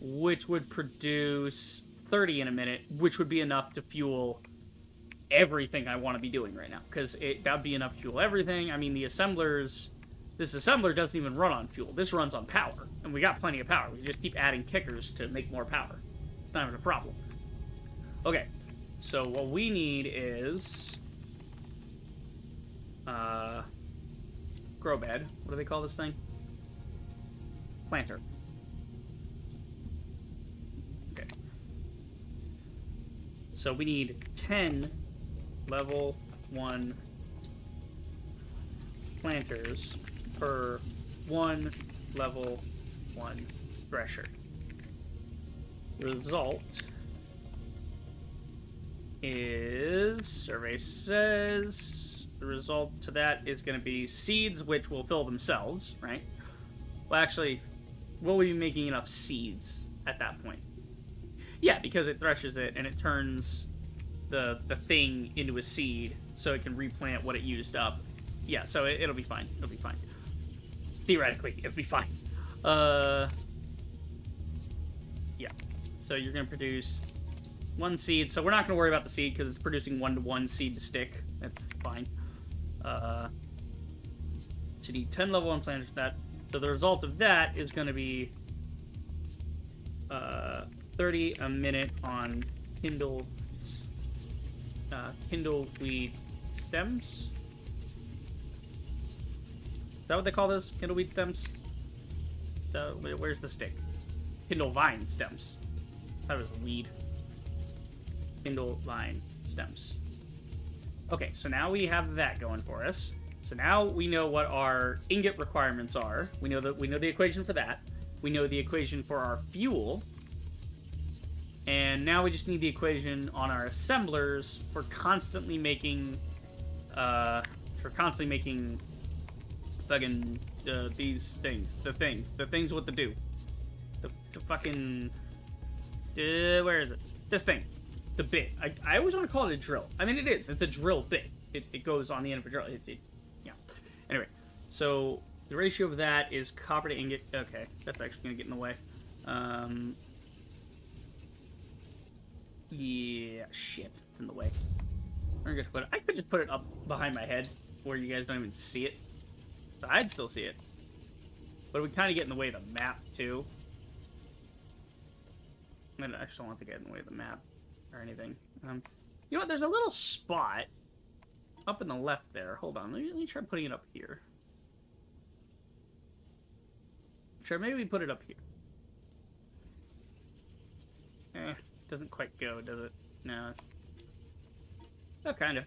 which would produce 30 in a minute, which would be enough to fuel everything I want to be doing right now, because that would be enough to fuel everything. I mean, the assemblers This assembler doesn't even run on fuel. This runs on power. And we got plenty of power. We just keep adding kickers to make more power. It's not even a problem. Okay. So what we need is... grow bed. What do they call this thing? Planter. Okay. So we need 10 level 1 planters per 1 level 1 thresher. Result is, survey says, the result to that is going to be seeds, which will fill themselves, right? Well, actually, will we be making enough seeds at that point? Yeah, because it threshes it and it turns the thing into a seed so it can replant what it used up. Yeah, so it'll be fine. It'll be fine. Theoretically, it'll be fine. Yeah. So you're going to produce 1 seed. So we're not going to worry about the seed because it's producing 1-to-1 seed to stick. That's fine. You need 10 level 1 planters for that. So the result of that is going to be 30 a minute on kindleweed stems. Is that what they call those? Kindleweed stems? So where's the stick? Kindle vine stems. That was a weed. Kindle vine stems. Okay, so now we have that going for us. So now we know what our ingot requirements are. We know the equation for that. We know the equation for our fuel. And now we just need the equation on our assemblers for constantly making fucking these things. The things what to do. The fucking where is it? This thing. The bit. I always want to call it a drill. I mean, it is. It's a drill bit. It goes on the end of a drill. Yeah. Anyway, so the ratio of that is copper to ingot. Okay, that's actually going to get in the way. Yeah, shit. It's in the way. I could just put it up behind my head where you guys don't even see it. But I'd still see it. But it would kind of get in the way of the map, too. I just don't want to get in the way of the map or anything. You know what? There's a little spot up in the left there. Hold on. Let me try putting it up here. Sure, maybe we put it up here. Doesn't quite go, does it? No. Oh, kind of.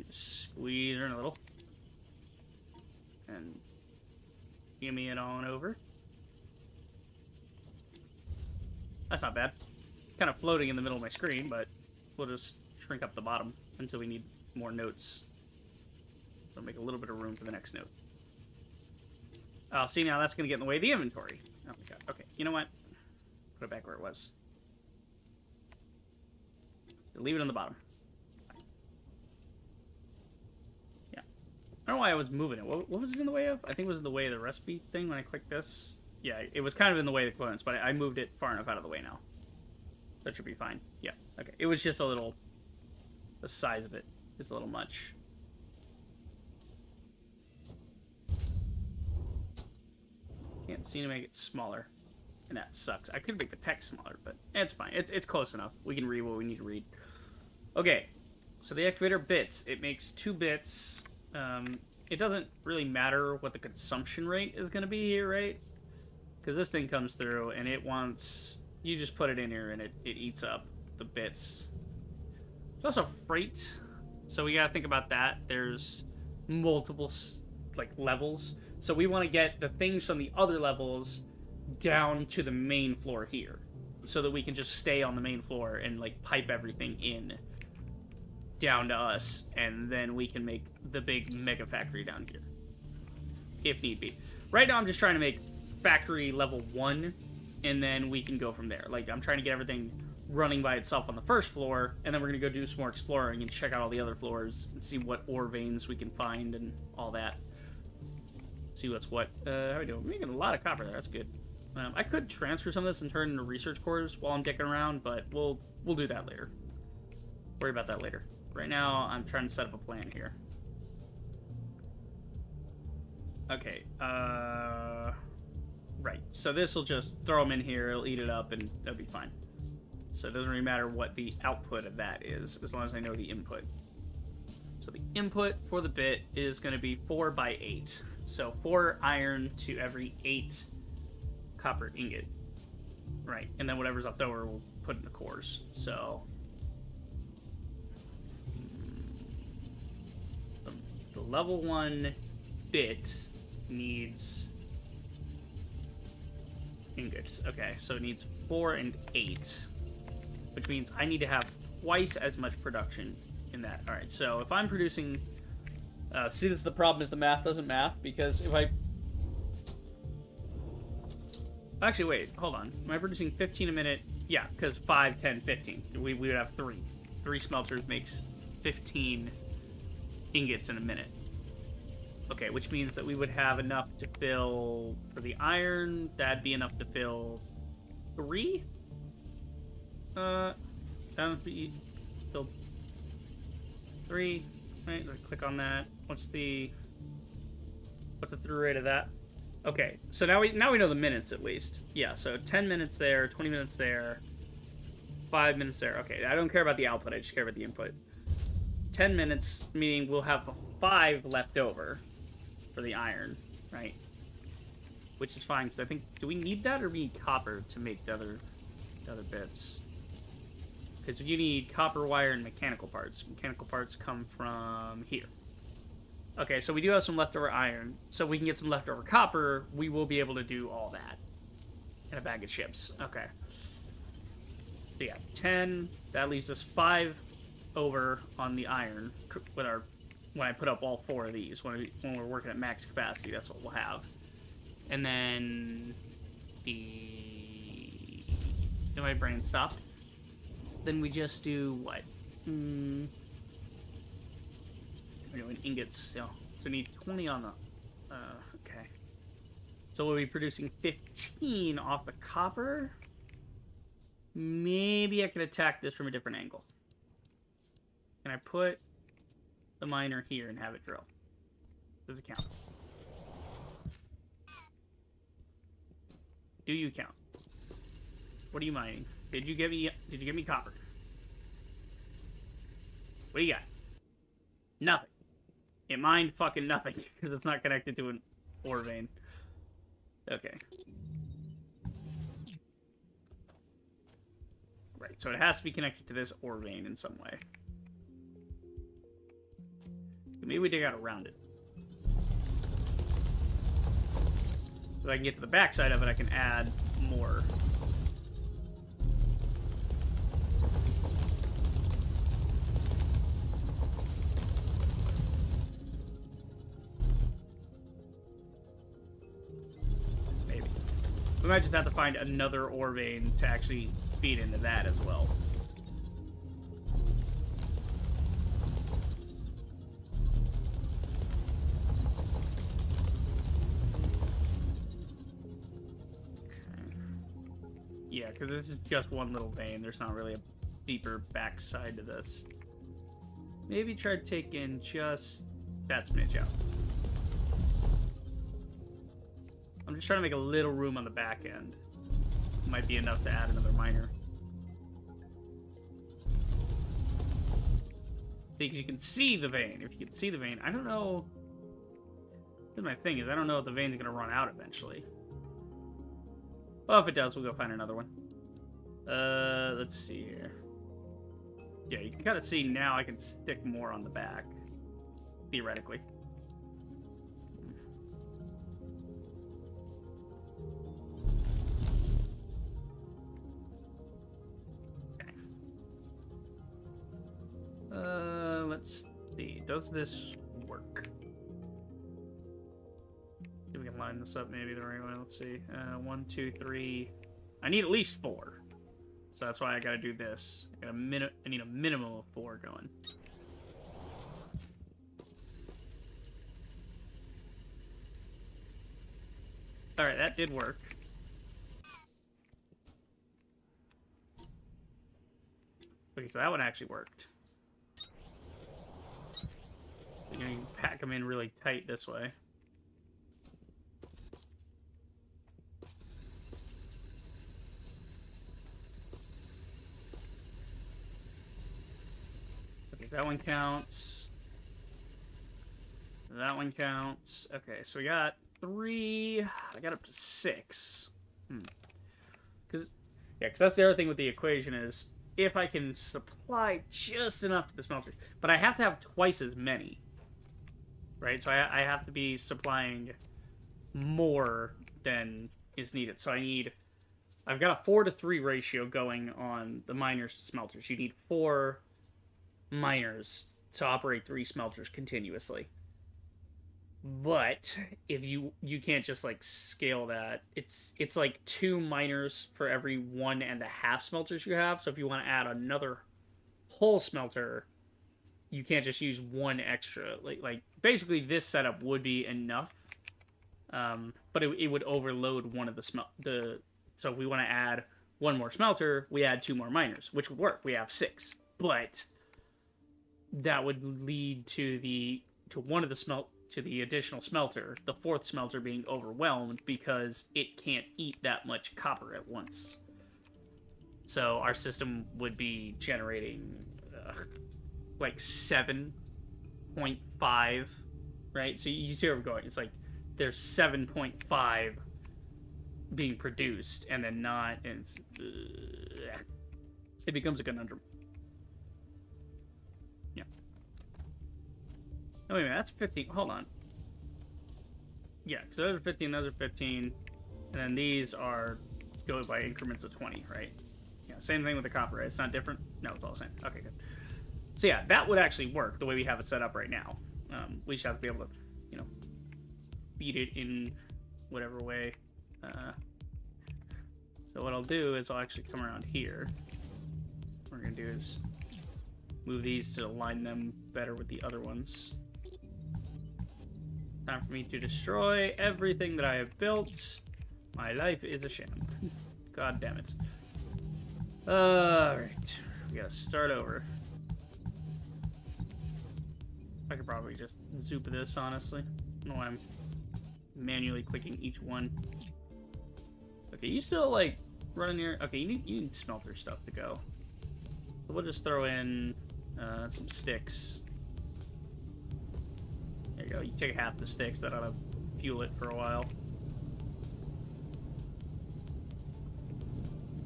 Squeeze her in a little. And gimme it on over. That's not bad. Kind of floating in the middle of my screen, but we'll just shrink up the bottom until we need more notes. So make a little bit of room for the next note. Oh, see, now that's going to get in the way of the inventory. Oh my god. Okay, you know what? Put it back where it was. Leave it on the bottom. Yeah. I don't know why I was moving it. What was it in the way of? I think it was in the way of the recipe thing when I clicked this. Yeah, it was kind of in the way of the components, but I moved it far enough out of the way now. That should be fine. Yeah, okay. It was just a little... The size of it is a little much. Can't seem to make it smaller. And that sucks. I could make the text smaller, but it's fine. It's close enough. We can read what we need to read. Okay, so the excavator bits. It makes 2 bits. It doesn't really matter what the consumption rate is going to be here, right? Because this thing comes through and it wants... You just put it in here and it eats up the bits. There's also freight, so we got to think about that. There's multiple levels. So we want to get the things from the other levels down to the main floor here, so that we can just stay on the main floor and pipe everything in down to us, and then we can make the big mega factory down here if need be. Right now I'm just trying to make factory level 1, and then we can go from there. I'm trying to get everything running by itself on the first floor, and then we're gonna go do some more exploring and check out all the other floors and see what ore veins we can find and all that. See what's what. How are we doing? We're making a lot of copper there. That's good. I could transfer some of this and turn it into research cores while I'm dicking around, but we'll do that later. Worry about that later. Right now, I'm trying to set up a plan here. Okay. Right. So this will just throw them in here. It'll eat it up, and that'll be fine. So it doesn't really matter what the output of that is, as long as I know the input. So the input for the bit is going to be 4 by 8. So 4 iron to every 8 copper ingot. Right. And then whatever's left over, we'll put in the cores. So the level 1 bit needs ingots. Okay, so it needs 4 and 8, which means I need to have twice as much production in that. All right, so if I'm producing, see, this is the problem: is the math doesn't math, because if I actually wait, hold on, am I producing 15 a minute? Yeah, because 5, 10, 15. We would have 3. 3 smelters makes 15 ingots in a minute. Okay, which means that we would have enough to fill, for the iron, that'd be enough to fill 3? That would be fill 3, right? Let's click on that. What's the through rate of that? Okay, so now we know the minutes at least. Yeah, so 10 minutes there, 20 minutes there, 5 minutes there. Okay, I don't care about the output, I just care about the input. 10 minutes, meaning we'll have 5 left over for the iron, right? Which is fine, because I think, do we need that, or we need copper to make the other bits? Because you need copper wire and mechanical parts. Mechanical parts come from here. Okay, so we do have some leftover iron. So if we can get some leftover copper, we will be able to do all that in a bag of chips. Okay. So yeah, 10. That leaves us 5 over on the iron with our, when I put up all 4 of these. When we're working at max capacity, that's what we'll have. And then my brain stopped. Then we just do what? We're doing ingots still. So we need 20 on the... okay. So we'll be producing 15 off the copper. Maybe I could attack this from a different angle. Can I put the miner here and have it drill? Does it count? Do you count? What are you mining? Did you give me copper? What do you got? Nothing. It mined fucking nothing because it's not connected to an ore vein. Okay. Right, so it has to be connected to this ore vein in some way. Maybe we dig out around it. So if I can get to the backside of it, I can add more. Maybe. We might just have to find another ore vein to actually feed into that as well. Yeah, because this is just one little vein. There's not really a deeper backside to this. Maybe try taking just that smidge out. I'm just trying to make a little room on the back end. Might be enough to add another miner. Because you can see the vein. If you can see the vein, I don't know. My thing is, I don't know if the vein's gonna run out eventually. Well, if it does, we'll go find another one. Let's see here. Yeah, you can kind of see now I can stick more on the back. Theoretically. Okay. Let's see. Does this work? See if we can line this up maybe the right way. Let's see. 1, 2, 3. I need at least 4. So that's why I gotta do this. I need a minimum of 4 going. Alright, that did work. Okay, so that one actually worked. You can pack them in really tight this way. Because that one counts. That one counts. Okay, so we got 3. I got up to 6. Because that's the other thing with the equation is if I can supply just enough to the smelters, but I have to have twice as many, right? So I have to be supplying more than is needed. So I've got a 4-to-3 ratio going on the miners to smelters. You need 4 miners to operate 3 smelters continuously. But if you can't just like scale that, it's like 2 miners for every 1.5 smelters you have. So if you want to add another whole smelter, you can't just use 1 extra. Like basically this setup would be enough, but it would overload one of the So if we want to add 1 more smelter, we add 2 more miners, which would work. We have 6, but that would lead to the additional smelter, the 4th smelter being overwhelmed because it can't eat that much copper at once. So our system would be generating like 7.5, right? So you see where we're going. It's like there's 7.5 being produced and then not, and it becomes a conundrum. Oh, wait a minute, that's 15. Hold on. Yeah, so those are 15, those are 15. And then these are go by increments of 20, right? Yeah, same thing with the copper, right? It's not different? No, it's all the same. Okay, good. So yeah, that would actually work the way we have it set up right now. We just have to be able to, feed it in whatever way. So what I'll do is I'll actually come around here. What we're going to do is move these to align them better with the other ones. Time for me to destroy everything that I have built. My life is a sham. God damn it. Alright. We gotta start over. I could probably just zoop this, honestly. I don't know why I'm manually clicking each one. Okay, you still, like, running here? Okay, you need smelter stuff to go. So we'll just throw in some sticks. There you go. You take half the sticks. That ought to fuel it for a while.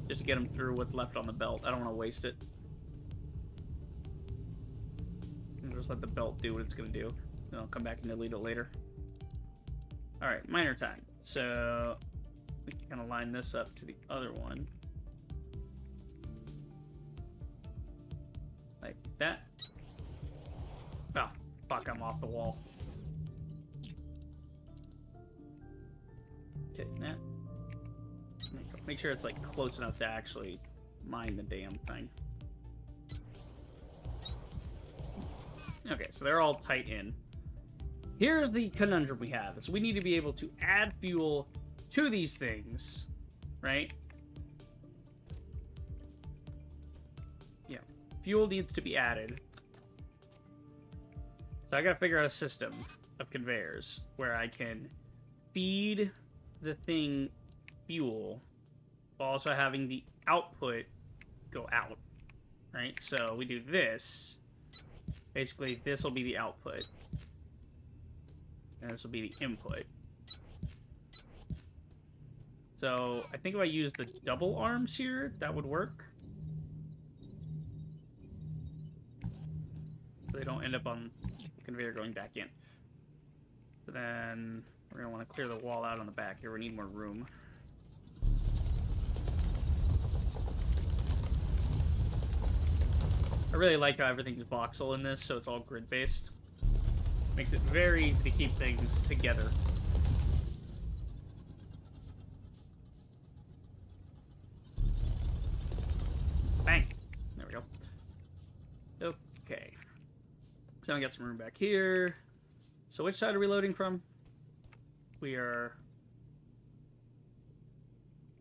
Just to get them through what's left on the belt. I don't want to waste it. I'll just let the belt do what it's going to do. Then I'll come back and delete it later. Alright, miner time. So, we can kind of line this up to the other one. Like that. Oh, fuck, I'm off the wall. Okay, that. Make sure it's like close enough to actually mine the damn thing. Okay, so they're all tight in. Here's the conundrum we have. So we need to be able to add fuel to these things, right? Yeah, fuel needs to be added. So I gotta figure out a system of conveyors where I can feed the thing fuel while also having the output go out, right? So we do this. Basically, this will be the output. And this will be the input. So I think if I use the double arms here, that would work. So they don't end up on the conveyor going back in. So then we're going to want to clear the wall out on the back here. We need more room. I really like how everything's voxel in this, so it's all grid-based. Makes it very easy to keep things together. Bang! There we go. Okay. So now we got some room back here. So which side are we loading from? We are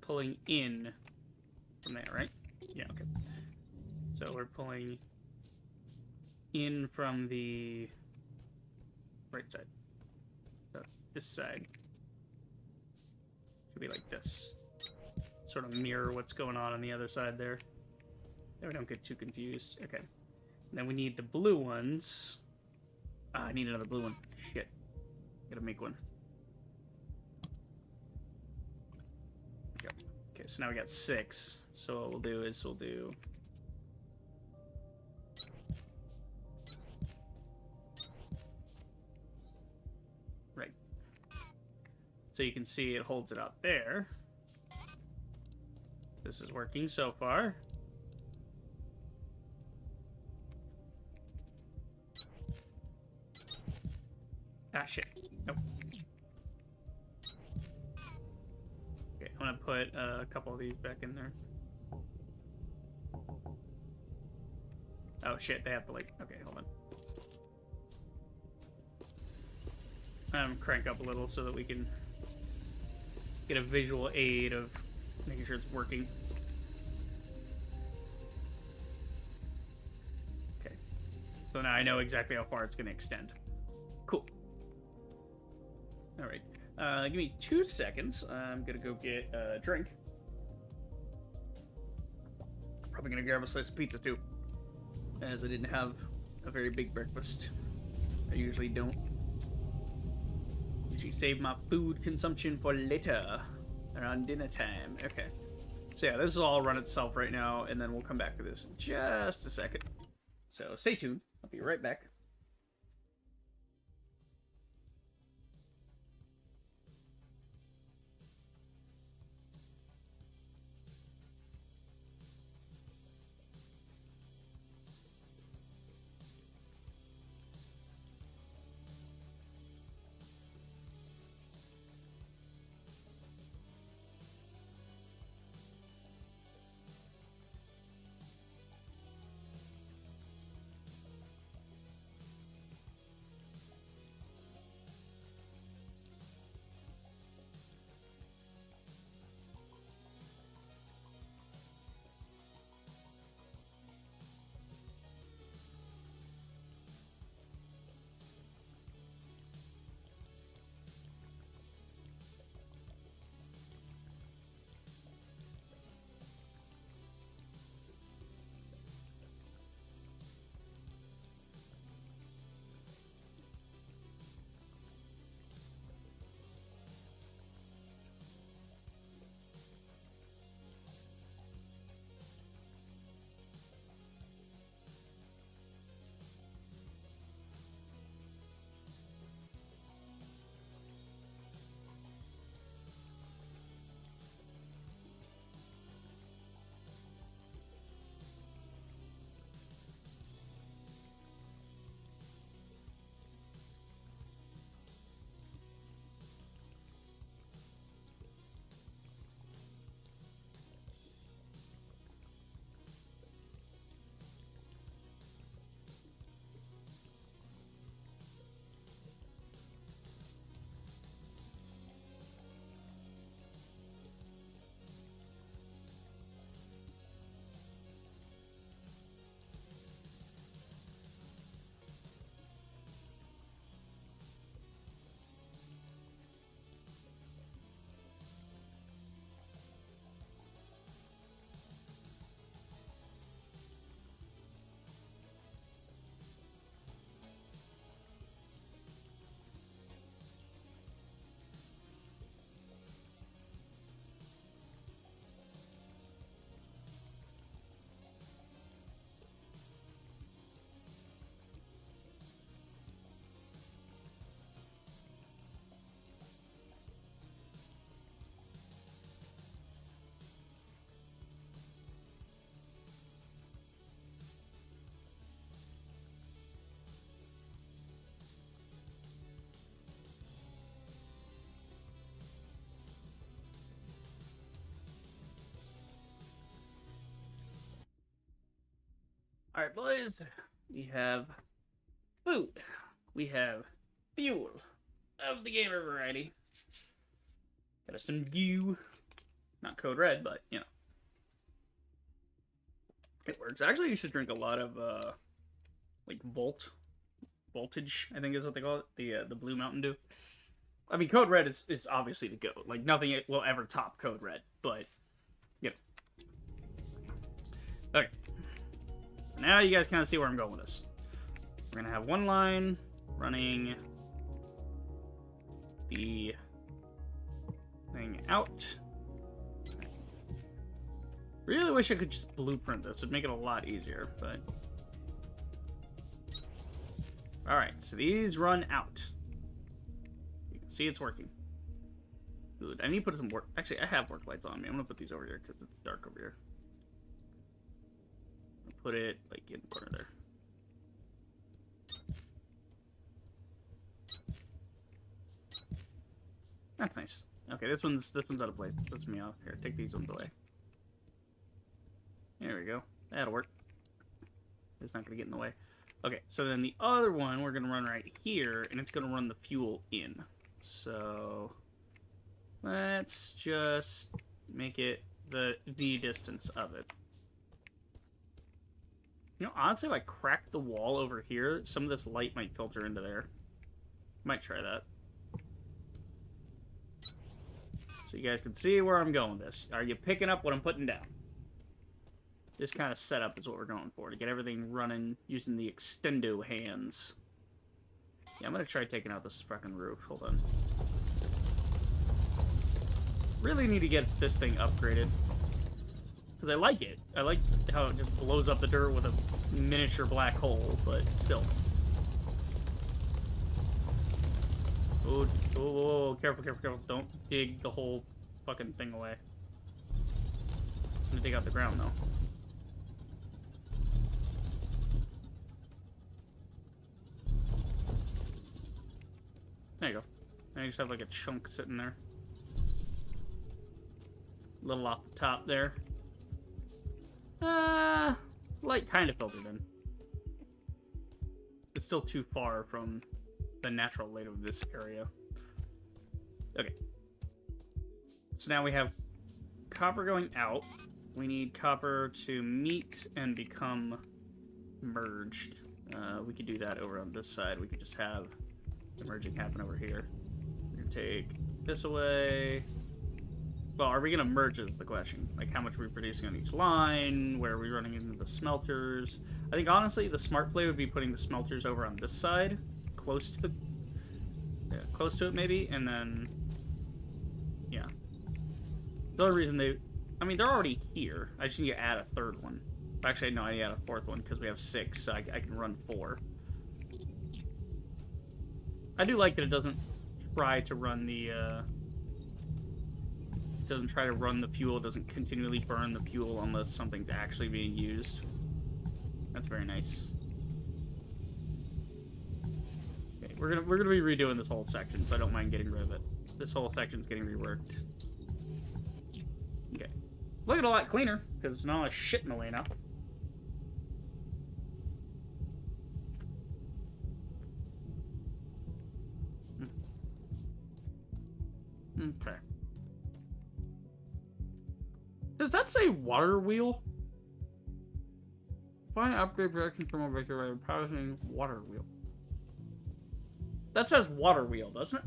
pulling in from there, right? Yeah, okay. So we're pulling in from the right side. So this side should be like this. Sort of mirror what's going on the other side there. So we don't get too confused. Okay. Then we need the blue ones. Ah, I need another blue one. Shit. Gotta make one. Okay, so now we got 6. So what we'll do is we'll do... Right. So you can see it holds it out there. This is working so far. Ah, shit. Nope. Okay, I'm gonna put a couple of these back in there. Oh, shit, they have to, like... Okay, hold on. Crank up a little so that we can get a visual aid of making sure it's working. Okay. So now I know exactly how far it's going to extend. Cool. Alright. Give me 2 seconds. I'm going to go get a drink. Probably going to grab a slice of pizza too, as I didn't have a very big breakfast. I usually don't. Usually save my food consumption for later, around dinner time. Okay. So yeah, this will all run itself right now, and then we'll come back to this in just a second. So stay tuned. I'll be right back. Alright, boys. We have food. We have fuel of the gamer variety. Got us some view. Not code red, but, you know. It works. Actually, you should drink a lot of, like, voltage, I think is what they call it. The Blue Mountain Dew. I mean, code red is obviously the GOAT. Like, nothing will ever top code red, but, you know. Okay. now you guys kind of see where I'm going with this. We're going to have one line running the thing out. Really wish I could just blueprint this. It'd make it a lot easier, but... Alright, so these run out. You can see it's working. Good. I need to put some work... Actually, I have work lights on me. I'm going to put these over here because it's dark over here. I'll put it, like, in the corner there. That's nice. Okay, this one's out of place. Puts me off. Here, take these ones away. There we go. That'll work. It's not going to get in the way. Okay, so then the other one we're going to run right here, and it's going to run the fuel in. So let's just make it the distance of it. You know, honestly, if I crack the wall over here, some of this light might filter into there. Might try that. So you guys can see where I'm going with this. Are you picking up what I'm putting down? This kind of setup is what we're going for, to get everything running using the extendo hands. Yeah, I'm going to try taking out this fucking roof. Hold on. Really need to get this thing upgraded. Because I like it. I like how it just blows up the dirt with a miniature black hole, but still. Oh, oh, careful, careful, careful. Don't dig the whole fucking thing away. I'm going to dig out the ground, though. There you go. Now you just have like a chunk sitting there. A little off the top there. Light kind of filtered in. It's still too far from the natural light of this area. Okay. So now we have copper going out. We need copper to meet and become merged. We could do that over on this side. We could just have the merging happen over here. We're gonna take this away. Well, are we gonna merge is the question. Like, how much are we producing on each line? Where are we running into the smelters? I think, honestly, the smart play would be putting the smelters over on this side. Close to the... Yeah, close to it, maybe. And then... Yeah. The only reason they... I mean, they're already here. I just need to add a third one. Actually, no, I need to add a fourth one, because we have 6, so I can run 4. I do like that it doesn't try to run the, doesn't try to run the fuel, doesn't continually burn the fuel unless something's actually being used. That's very nice. Okay, we're gonna be redoing this whole section, so I don't mind getting rid of it. This whole section's getting reworked. Okay. Looking a lot cleaner, because it's not all shit in the way now. Okay. Does that say water wheel? Find upgrade protection from over here by powering water wheel. That says water wheel, doesn't it?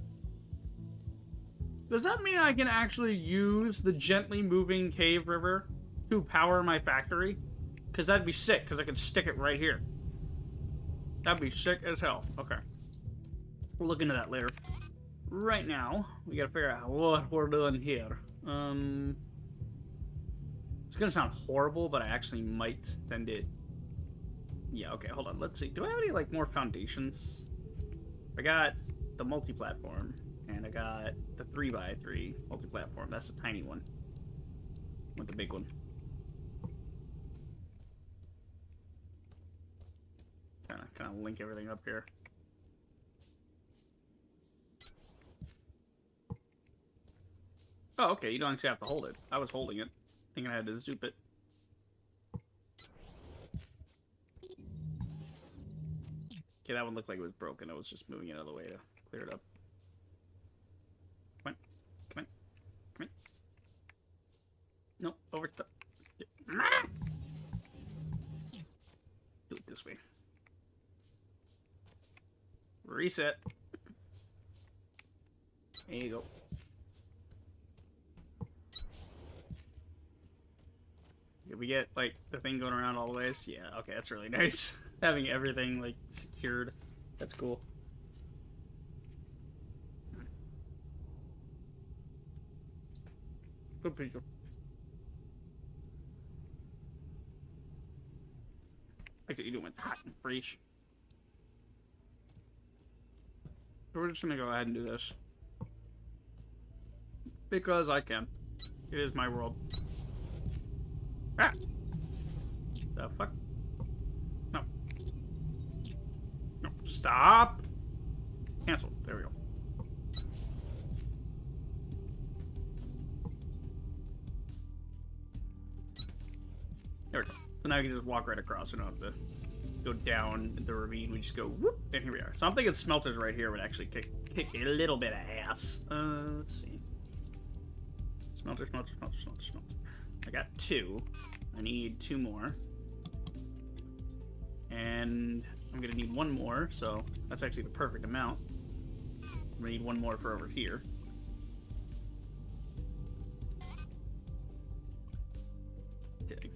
Does that mean I can actually use the gently moving cave river to power my factory? Because that'd be sick, because I could stick it right here. That'd be sick as hell. Okay. We'll look into that later. Right now, we gotta figure out what we're doing here. It's gonna sound horrible, but I actually might send it... Yeah, okay, hold on. Let's see. Do I have any, like, more foundations? I got the multi-platform, and I got the 3x3 multi-platform. That's the tiny one. I want the big one. Kind of link everything up here. Oh, okay, you don't actually have to hold it. I was holding it, thinking I had to zoop it. Okay, that one looked like it was broken. I was just moving it out of the way to clear it up. Come on. Come on. Come on. No, over to the... Do it this way. Reset. There you go. Did we get, like, the thing going around all the ways? Yeah, okay, that's really nice. Having everything, like, secured. That's cool. Good picture. Like what you doing with hot and fresh. So we're just gonna go ahead and do this. Because I can. It is my world. Ah! The fuck? No. No. Stop! Cancel. There we go. There we go. So now you can just walk right across. We don't have to go down the ravine. We just go whoop, and here we are. So I'm thinking smelters right here would actually kick a little bit of ass. Let's see. Smelter. I got 2. I need 2 more. And I'm gonna need 1 more, so that's actually the perfect amount. I'm gonna need 1 more for over here. Okay.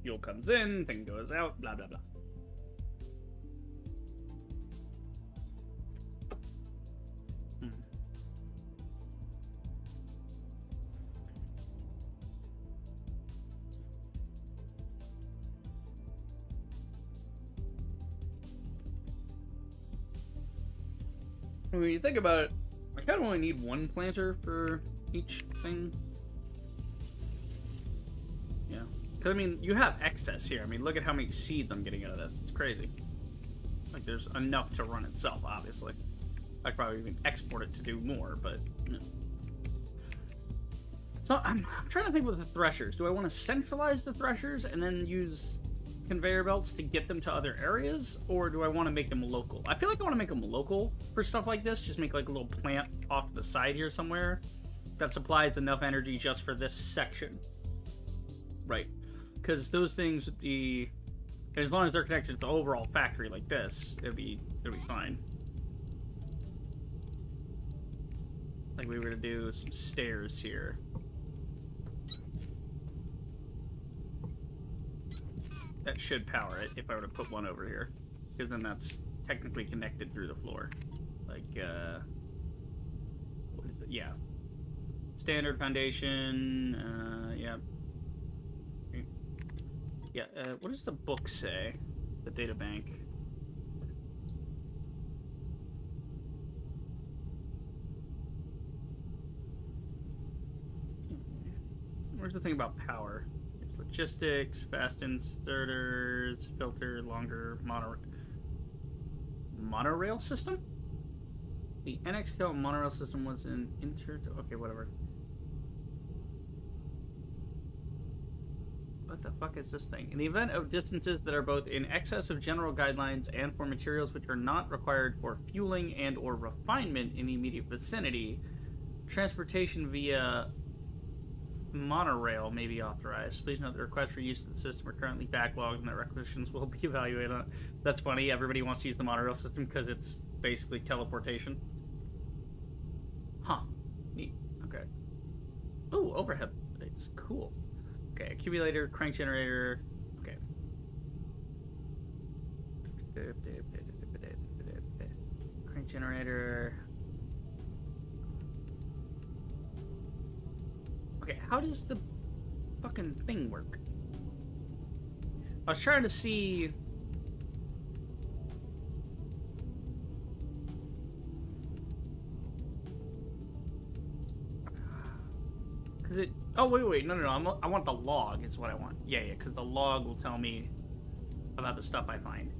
Fuel comes in, thing goes out, blah blah blah. When you think about it, I kind of only need 1 planter for each thing. Yeah. Because, I mean, you have excess here. I mean, look at how many seeds I'm getting out of this. It's crazy. Like, there's enough to run itself, obviously. I could probably even export it to do more, but, you know. So, I'm trying to think with the threshers. Do I want to centralize the threshers and then use conveyor belts to get them to other areas, or do I want to make them local? I feel like I want to make them local for stuff like this. Just make like a little plant off to the side here somewhere that supplies enough energy just for this section, right? Because those things would be, as long as they're connected to the overall factory like this, it'll be fine. Like we were to do some stairs here. That should power it if I were to put 1 over here. Because then that's technically connected through the floor. Like, what is it? Yeah. Standard foundation, yeah. Yeah, what does the book say? The data bank. Where's the thing about power? Logistics, fast inserters, filter, longer monorail system? The NXL monorail system was an okay, whatever. What the fuck is this thing? In the event of distances that are both in excess of general guidelines and for materials which are not required for fueling and or refinement in the immediate vicinity, transportation via monorail may be authorized. Please note the requests for use of the system are currently backlogged and that requisitions will be evaluated on it. That's funny. Everybody wants to use the monorail system because it's basically teleportation. Huh. Neat. Okay. Ooh, overhead. It's cool. Okay, accumulator, crank generator. Okay. Crank generator. Okay, how does the fucking thing work? I was trying to see... Cause it... Oh, wait, no. I want the log is what I want. Yeah, because the log will tell me about the stuff I find.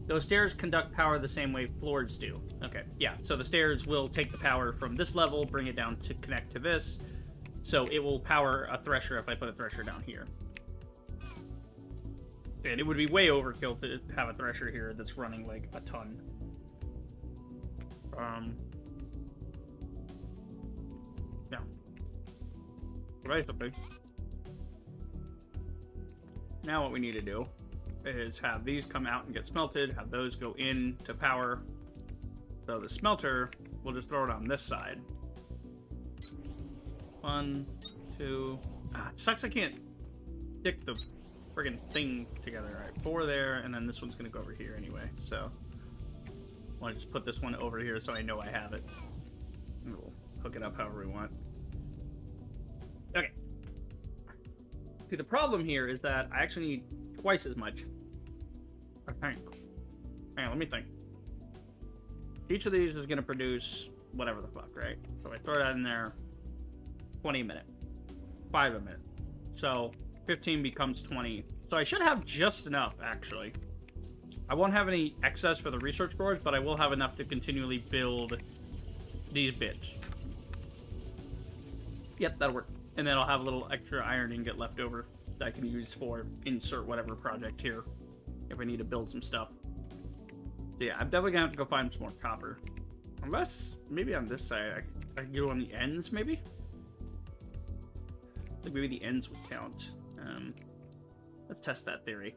Those stairs conduct power the same way floors do. Okay, yeah, so the stairs will take the power from this level, bring it down to connect to this. So it will power a thresher if I put a thresher down here. And it would be way overkill to have a thresher here that's running like a ton. Yeah. Basically. Now what we need to do is have these come out and get smelted, have those go in to power. So the smelter, we'll just throw it on this side. 1, 2, It sucks I can't stick the friggin' thing together. Alright, 4 there, and then this one's gonna go over here anyway, so... I want to just put this one over here so I know I have it. And we'll hook it up however we want. Okay. See, the problem here is that I actually need twice as much. I think. Hang on, let me think. Each of these is going to produce whatever the fuck, right? So I throw that in there, 20 a minute. 5 a minute. So 15 becomes 20. So I should have just enough, actually. I won't have any excess for the research cores, but I will have enough to continually build these bits. Yep, that'll work. And then I'll have a little extra iron ingot left over that I can use for insert whatever project here if I need to build some stuff. So yeah, I'm definitely gonna have to go find some more copper. Unless, maybe on this side, I can go on the ends, maybe? Like maybe the ends would count. Let's test that theory.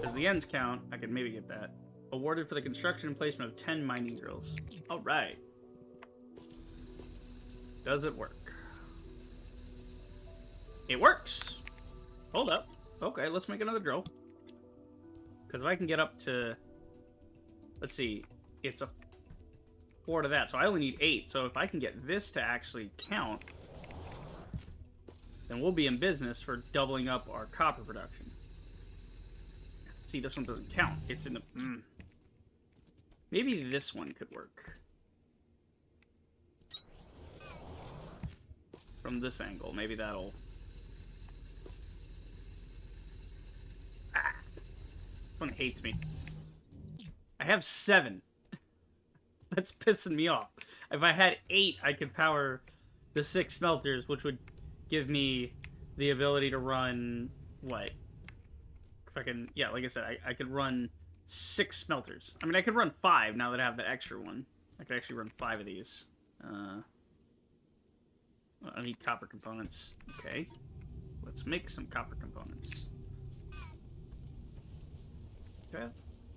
If the ends count, I could maybe get that. Awarded for the construction and placement of 10 mining drills. Alright. Does it work? It works! Hold up. Okay, let's make another drill. Because if I can get up to... Let's see. It's a 4 to that, so I only need 8. So if I can get this to actually count, then we'll be in business for doubling up our copper production. See, this one doesn't count. It's in the... Maybe this one could work. From this angle. Maybe that'll... This one hates me. I have 7. That's pissing me off. If I had 8, I could power the 6 smelters, which would give me the ability to run... What? Fucking... Yeah, like I said, I could run 6 smelters. I mean, I could run 5 now that I have the extra one. I could actually run 5 of these. I need copper components. Okay. Let's make some copper components. Okay.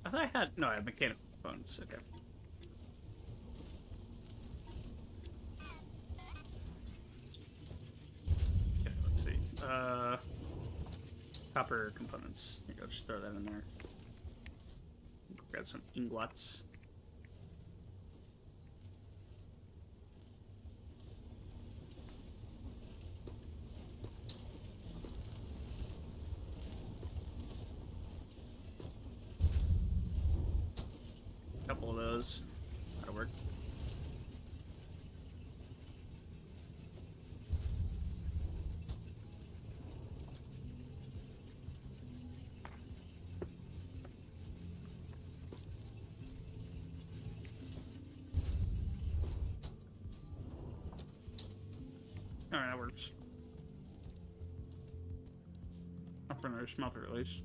I thought I had... No, I have mechanical components. Okay. Okay, let's see. Copper components. Here you go, just throw that in there. Grab some ingots. Couple of those. That'll work. Alright, that works. Up for another smelter at least.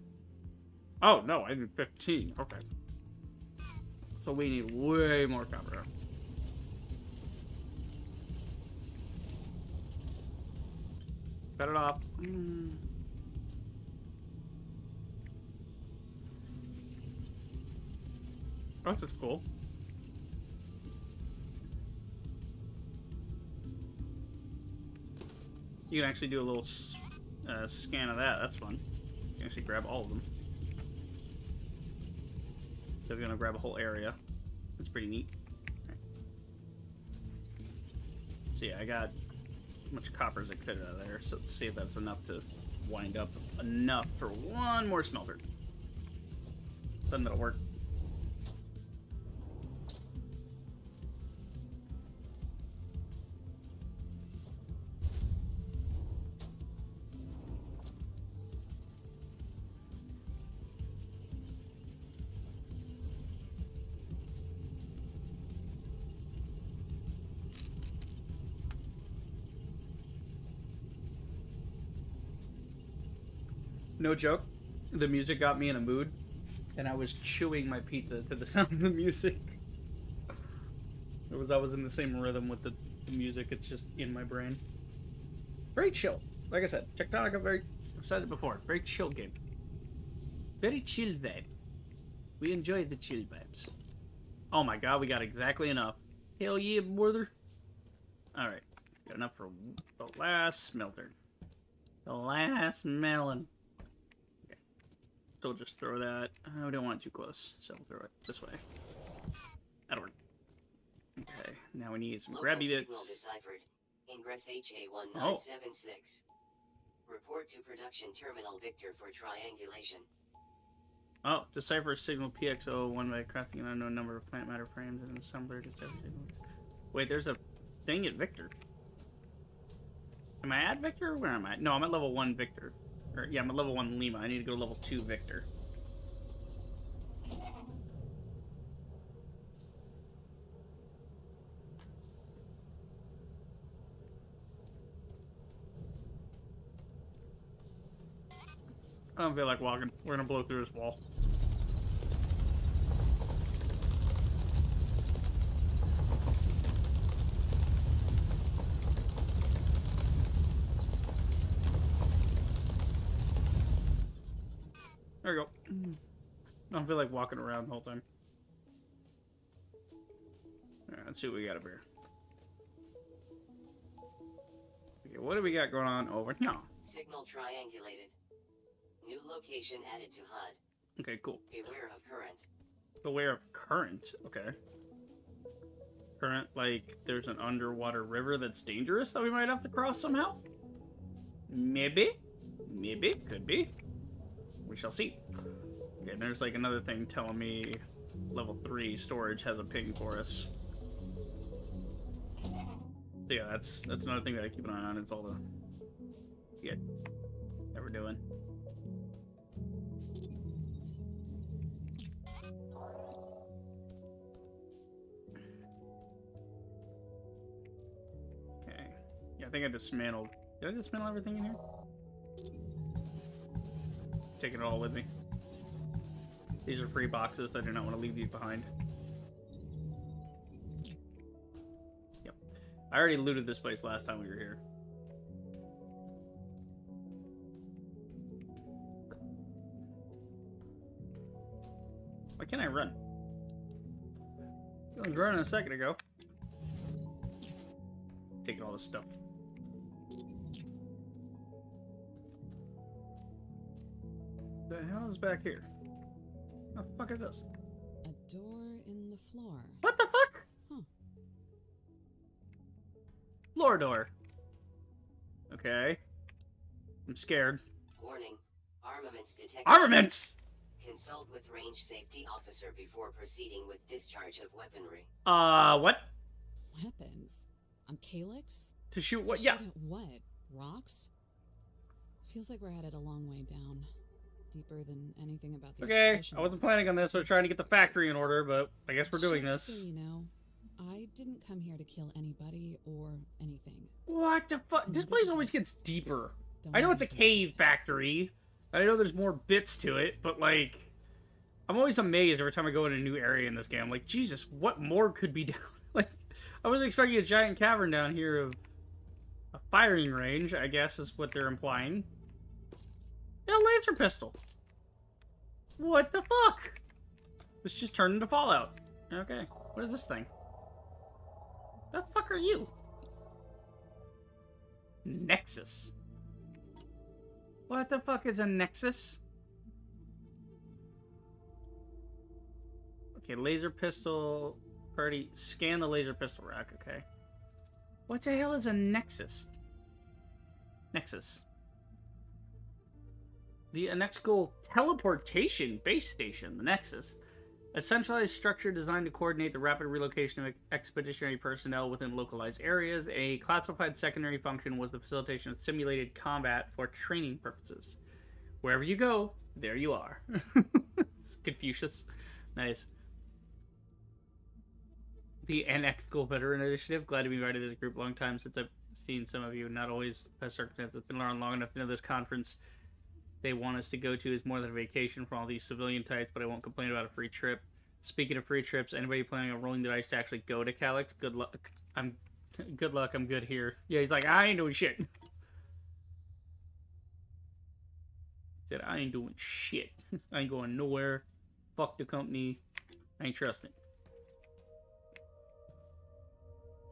Oh, no, I need 15. Okay. So we need way more copper. Cut it off. Oh, this is cool. You can actually do a little scan of that. That's fun. You can actually grab all of them. So we're gonna grab a whole area. That's pretty neat. Okay. So yeah, I got as much copper as I could out of there. So let's see if that's enough to wind up enough for one more smelter. Something that'll work. No joke, the music got me in a mood, and I was chewing my pizza to the sound of the music. I was in the same rhythm with the music, it's just in my brain. Very chill. Like I said, Techtonica, I've said it before, very chill game. Very chill vibe. We enjoy the chill vibes. Oh my god, we got exactly enough. Hell yeah, brother. Alright, got enough for the last smelter. The last melon. Okay. So we'll just throw that. We don't want it too close, so we'll throw it this way. That'll work. Okay, now we need some grabby bits. Signal deciphered. Ingress HA1976. Report to production terminal Victor for triangulation. Oh, decipher signal PX01 by crafting an unknown number of plant matter frames and an assembler. Wait, there's a thing at Victor. Am I at Victor? Where am I? No, I'm at level 1 Victor. Or, yeah, I'm at level 1 Lima. I need to go to level 2 Victor. I don't feel like walking. We're gonna blow through this wall. There we go. I don't feel like walking around the whole time. Alright, let's see what we got up here. Okay, what do we got going on over here? Signal triangulated. New location added to HUD. Okay, cool. Beware of current. Beware of current. Okay. Current, like there's an underwater river that's dangerous that we might have to cross somehow? Maybe. Maybe. Could be. We shall see. Okay, there's like another thing telling me level 3 storage has a ping for us. So yeah, that's another thing that I keep an eye on. It's all the that we're doing. Okay. Yeah, I think I dismantled. Did I dismantle everything in here? Taking it all with me. These are free boxes. I do not want to leave these behind. Yep. I already looted this place last time we were here. Why can't I run? I was running a second ago. Taking all this stuff. The hell is back here? What the fuck is this? A door in the floor. What the fuck? Huh. Floor door. Okay. I'm scared. Warning. Armaments detected. Armaments! Consult with range safety officer before proceeding with discharge of weaponry. What? Weapons? On Calyx? To shoot what? To Yeah. shoot at what? Rocks? Feels like we're headed a long way down. Deeper than anything about the Okay, explosion I wasn't was planning on this. I was supposed trying to get the factory in order, but I guess we're doing Just this. So you know, I didn't come here to kill anybody or anything. What the fuck? This place always gets deeper. Don't I know it's a worry. cave factory. I know there's more bits to it, but like, I'm always amazed every time I go in a new area in this game. I'm like, Jesus, what more could be down? Like, I was expecting a giant cavern down here of a firing range, I guess is what they're implying. Yeah, laser pistol. What the fuck? This just turned into Fallout. Okay, what is this thing? The fuck are you? Nexus. What the fuck is a Nexus? Okay, laser pistol. Party. Scan the laser pistol rack, okay. What the hell is a Nexus? Nexus. The Anexcal Teleportation Base Station, the Nexus. A centralized structure designed to coordinate the rapid relocation of expeditionary personnel within localized areas. A classified secondary function was the facilitation of simulated combat for training purposes. Wherever you go, there you are. Confucius. Nice. The Anexcal Veteran Initiative. Glad to be invited to the group. Long time since I've seen some of you. Not always best circumstances. It's been around long enough to know this conference they want us to go to is more than a vacation for all these civilian types, but I won't complain about a free trip. Speaking of free trips, anybody planning on rolling the dice to actually go to Calyx? Good luck. Good luck. I'm good here. Yeah, he's like, I ain't doing shit. Said I ain't doing shit. I ain't going nowhere. Fuck the company. I ain't trusting.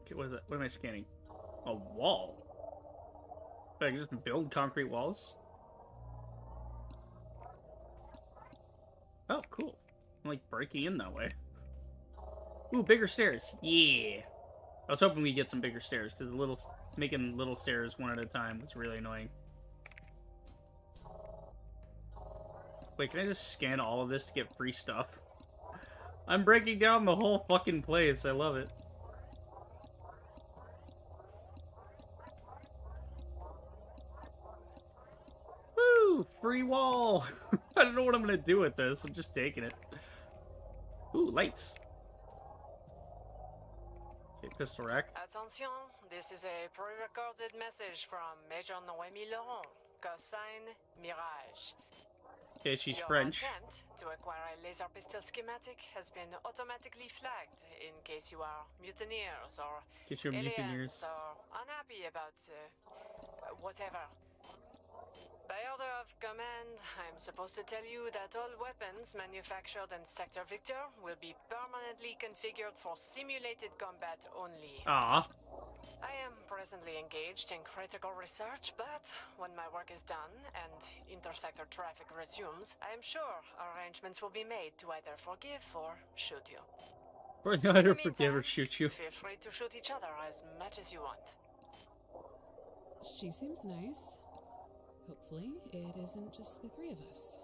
Okay, what is that? What am I scanning? A wall. Like, just build concrete walls? Oh, cool. I'm, like, breaking in that way. Ooh, bigger stairs. Yeah. I was hoping we'd get some bigger stairs, because making little stairs one at a time was really annoying. Wait, can I just scan all of this to get free stuff? I'm breaking down the whole fucking place. I love it. Woo! Free wall! I don't know what I'm gonna do with this. I'm just taking it. Ooh, lights. Okay, pistol rack. Attention, this is a pre-recorded message from Major Noemi Laurent, cosine Mirage. Okay, she's Your French. attempt to acquire a laser pistol schematic has been automatically flagged in case you are mutineers or Get your aliens mutineers. or unhappy about whatever. By order of command, I'm supposed to tell you that all weapons manufactured in Sector Victor will be permanently configured for simulated combat only. Ah. I am presently engaged in critical research, but when my work is done and intersector traffic resumes, I am sure arrangements will be made to either forgive or shoot you. Or In the either forgive or meantime, shoot you. Feel free to shoot each other as much as you want. She seems nice. Hopefully, it isn't just the three of us.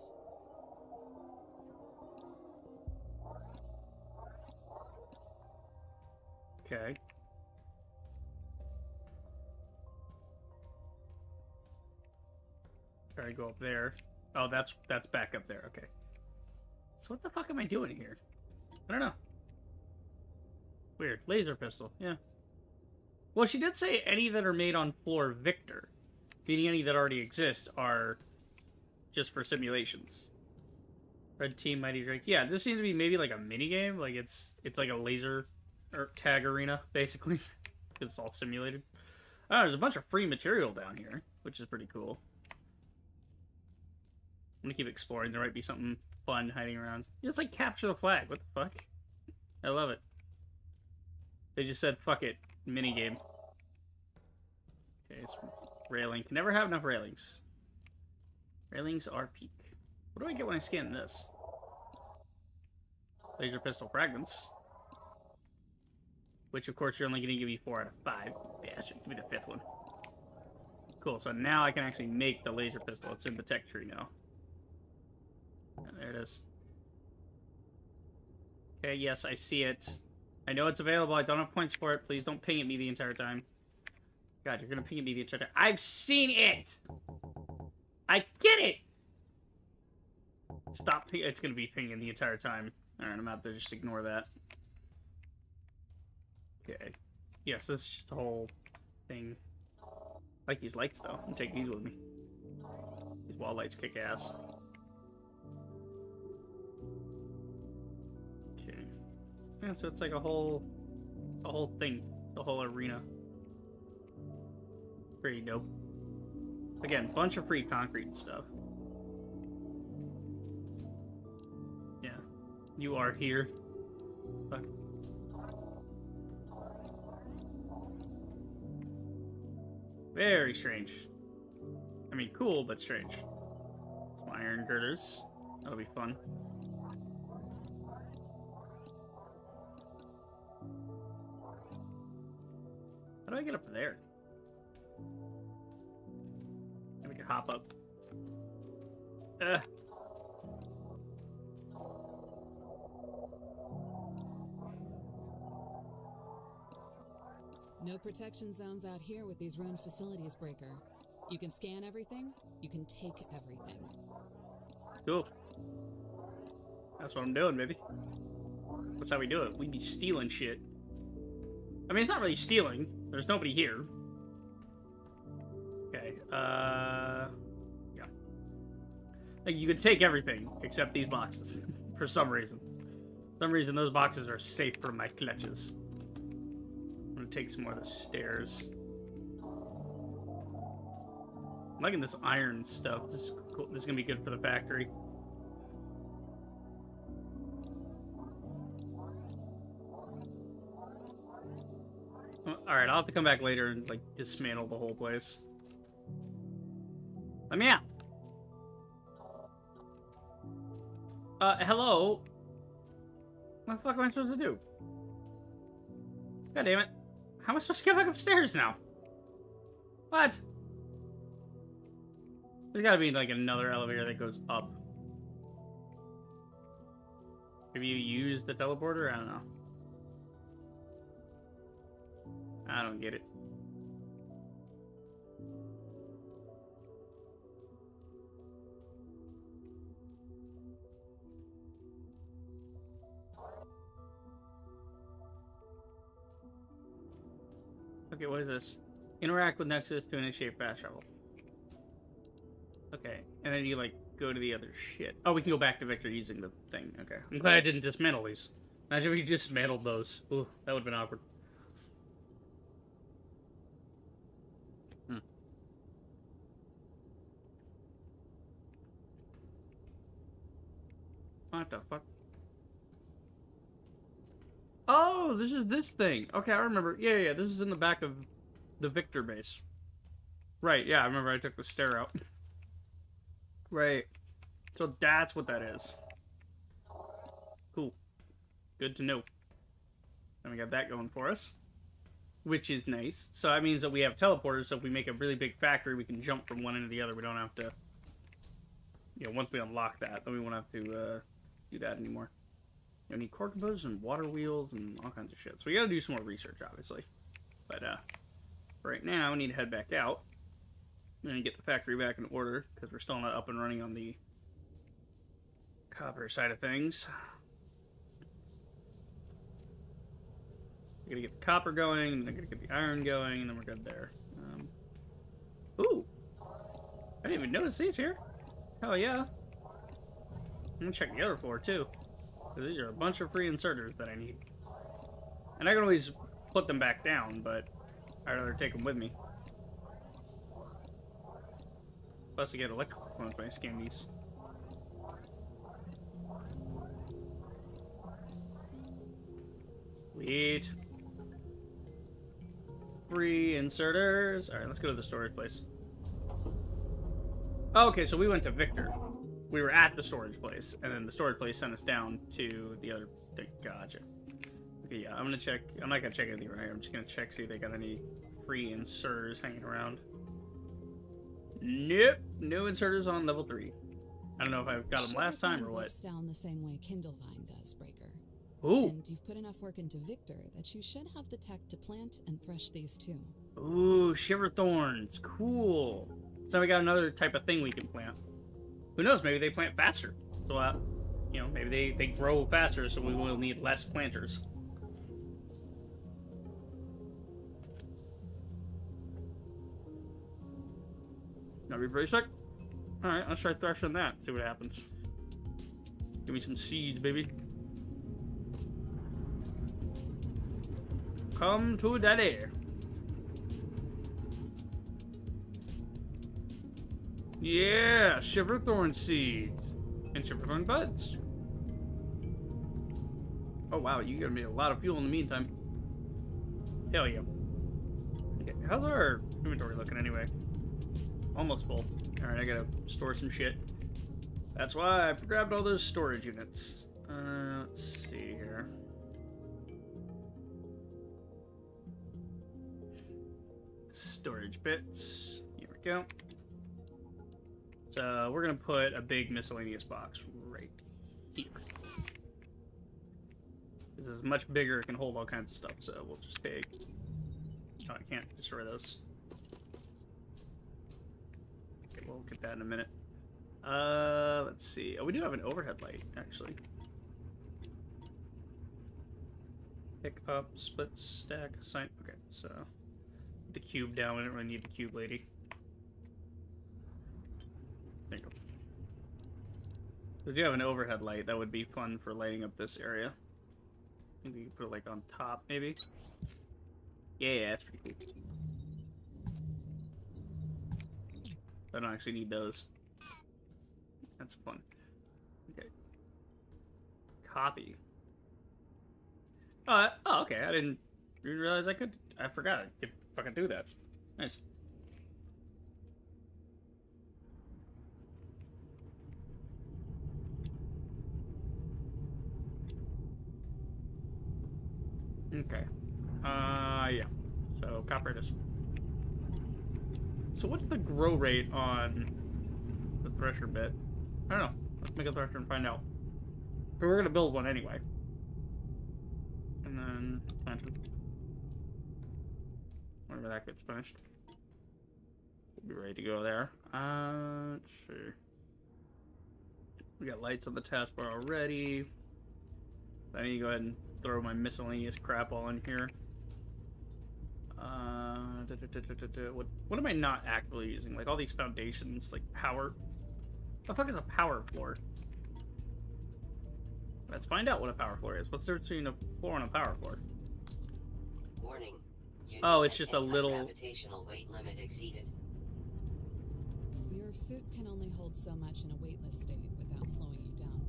Okay. Try to go up there. Oh, that's back up there. Okay. So what the fuck am I doing here? I don't know. Weird. Laser pistol. Yeah. Well, she did say any that are made on floor Victor, meaning any that already exist, are just for simulations. Red Team, Mighty Drake. Yeah, this seems to be maybe like a mini game. Like it's like a laser or tag arena basically. It's all simulated. Oh, there's a bunch of free material down here, which is pretty cool. I'm gonna keep exploring. There might be something fun hiding around. It's like capture the flag. What the fuck? I love it. They just said fuck it. Minigame. Okay, it's railing. Can never have enough railings. Railings are peak. What do I get when I scan this? Laser pistol fragments. Which, of course, you're only going to give me 4 out of 5. Bastard. Give me the 5th one. Cool, so now I can actually make the laser pistol. It's in the tech tree now. And there it is. Okay, yes, I see it. I know it's available. I don't have points for it. Please don't ping at me the entire time. God, you're going to ping at me the entire time. I've seen it! I get it! Stop. It's going to be pinging the entire time. Alright, I'm out there. Just ignore that. Okay. Yes, this is just the whole thing. I like these lights, though. I'm taking these with me. These wall lights kick ass. Okay. Yeah, so it's like a whole thing. The whole arena. Pretty dope. Again, bunch of free concrete and stuff. Yeah. You are here. Fuck. Very strange. I mean, cool, but strange. Some iron girders. That'll be fun. How do I get up there? Maybe we can hop up. Ugh. No protection zones out here with these ruined facilities, Breaker. You can scan everything, you can take everything. Cool. That's what I'm doing, baby. That's how we do it. We be stealing shit. I mean, it's not really stealing. There's nobody here. Okay, yeah. Like, you can take everything except these boxes. For some reason. For some reason, those boxes are safe from my clutches. I'm gonna take some more of the stairs. I'm liking this iron stuff. This is cool. This is gonna be good for the factory. Alright, I'll have to come back later and, like, dismantle the whole place. Let me out. Hello? What the fuck am I supposed to do? God damn it. How am I supposed to get back upstairs now? What? There's gotta be, like, another elevator that goes up. Maybe you use the teleporter? I don't know. I don't get it. Okay, what is this? Interact with Nexus to initiate fast travel. Okay, and then you, like, go to the other shit. Oh, we can go back to Victor using the thing. Okay. I'm glad I didn't dismantle these. Imagine if we dismantled those. Ooh, that would have been awkward. What the fuck? Oh, this is this thing. Okay, I remember. Yeah, this is in the back of the Victor base. Right, yeah, I remember I took the stair out. Right. So that's what that is. Cool. Good to know. And we got that going for us. Which is nice. So that means that we have teleporters, so if we make a really big factory, we can jump from one end to the other. We don't have to... You know, once we unlock that, then we won't have to do that anymore. You need core composers and water wheels and all kinds of shit. So we gotta do some more research, obviously. But, right now, we need to head back out. And get the factory back in order, because we're still not up and running on the copper side of things. We're gonna get the copper going, and then we're gonna get the iron going, and then we're good there. Ooh! I didn't even notice these here. Hell yeah. I'm gonna check the other floor, too. These are a bunch of free inserters that I need. And I can always put them back down, but I'd rather take them with me. Plus I get electrical ones when I scan these. Sweet. Free inserters. Alright, let's go to the storage place. Oh, okay, so we went to Victor. We were at the storage place, and then the storage place sent us down to the other thing. Gotcha. Okay, yeah, I'm gonna check. I'm not gonna check anything right here. I'm just gonna check, see if they got any free inserters hanging around. Nope, no inserters on level 3. I don't know if I got them last time or what. Breaks down the same way Kindlevine does, Breaker. Ooh. And you've put enough work into Victor that you should have the tech to plant and thresh these too. Ooh, shiver thorns. Cool. So we got another type of thing we can plant. Who knows? Maybe they plant faster. So, you know, maybe they grow faster, so we will need less planters. That'll be pretty sick. Alright, let's try threshing that. See what happens. Give me some seeds, baby. Come to daddy. Yeah, shiverthorn seeds and shiverthorn buds. Oh wow, you got me a lot of fuel in the meantime. Hell yeah. Okay, how's our inventory looking anyway? Almost full. Alright, I gotta store some shit. That's why I grabbed all those storage units. Let's see here. Storage bits. Here we go. So we're gonna put a big miscellaneous box right here. This is much bigger, it can hold all kinds of stuff, so we'll just take... Oh, I can't destroy those. Okay, we'll get that in a minute. Let's see. Oh, we do have an overhead light, actually. Pick up, split, stack, sign. Okay, so... Put the cube down, we don't really need the cube lady. There you go. So if you have an overhead light, that would be fun for lighting up this area. Maybe you can put it like on top, maybe. Yeah, that's pretty cool. I don't actually need those. That's fun. Okay. Copy. Oh, okay. I didn't realize I could. I forgot I could fucking do that. Nice. Okay. Yeah. So copper it is. So what's the grow rate on the thresher bit? I don't know. Let's make a thresher and find out. But we're gonna build one anyway. And then plant it. Whenever that gets finished. We'll be ready to go there. Let's see. We got lights on the taskbar already. I need to go ahead and throw my miscellaneous crap all in here. What am I not actively using? Like all these foundations, like power. What the fuck is a power floor? Let's find out what a power floor is. What's the difference between a floor and a power floor? Warning. Oh, it's just a little. Gravitational weight limit exceeded. Your suit can only hold so much in a weightless state without slowing you down,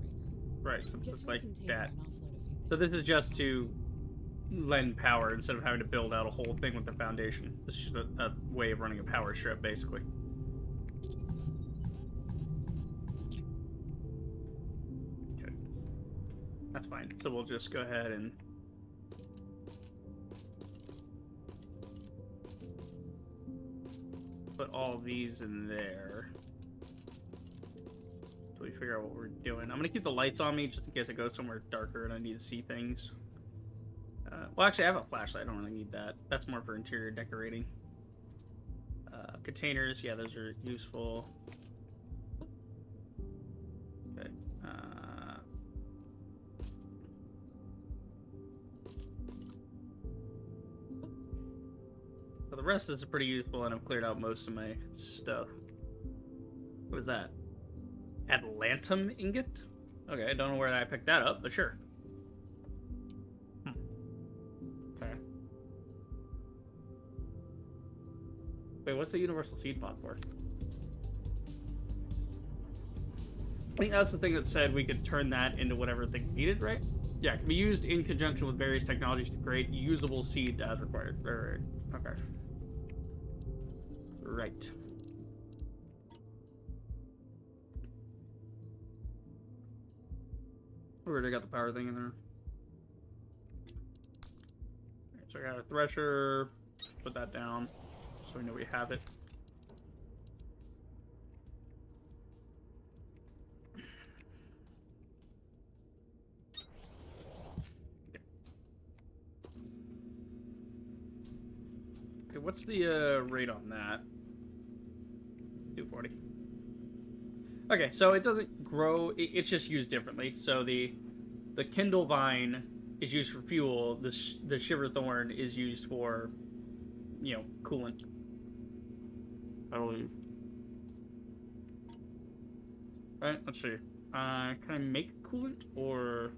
Breaker. Right, so Get it's to a like container that. and offload a few So this things is as just soon as to lend power instead of having to build out a whole thing with the foundation. This is just a way of running a power strip, basically. Okay. That's fine. So we'll just go ahead and... put all these in there. So we figure out what we're doing. I'm gonna keep the lights on me just in case I go somewhere darker and I need to see things. Well, actually, I have a flashlight. I don't really need that. That's more for interior decorating. Containers, yeah, those are useful. Okay. So the rest is pretty useful, and I've cleared out most of my stuff. What was that? Atlantum ingot? Okay, I don't know where I picked that up, but sure. Okay. Wait, what's the universal seed pod for? I think that's the thing that said we could turn that into whatever thing needed, right? Yeah, it can be used in conjunction with various technologies to create usable seeds as required. Right. Okay. Right. We already got the power thing in there. Alright, so I got a thresher. Put that down so we know we have it. Okay, what's the rate on that? 240. Okay, so it doesn't grow, it's just used differently. So the Kindle Vine is used for fuel, the Shiver Thorn is used for, you know, coolant. I believe. Right, let's see. Can I make coolant, or...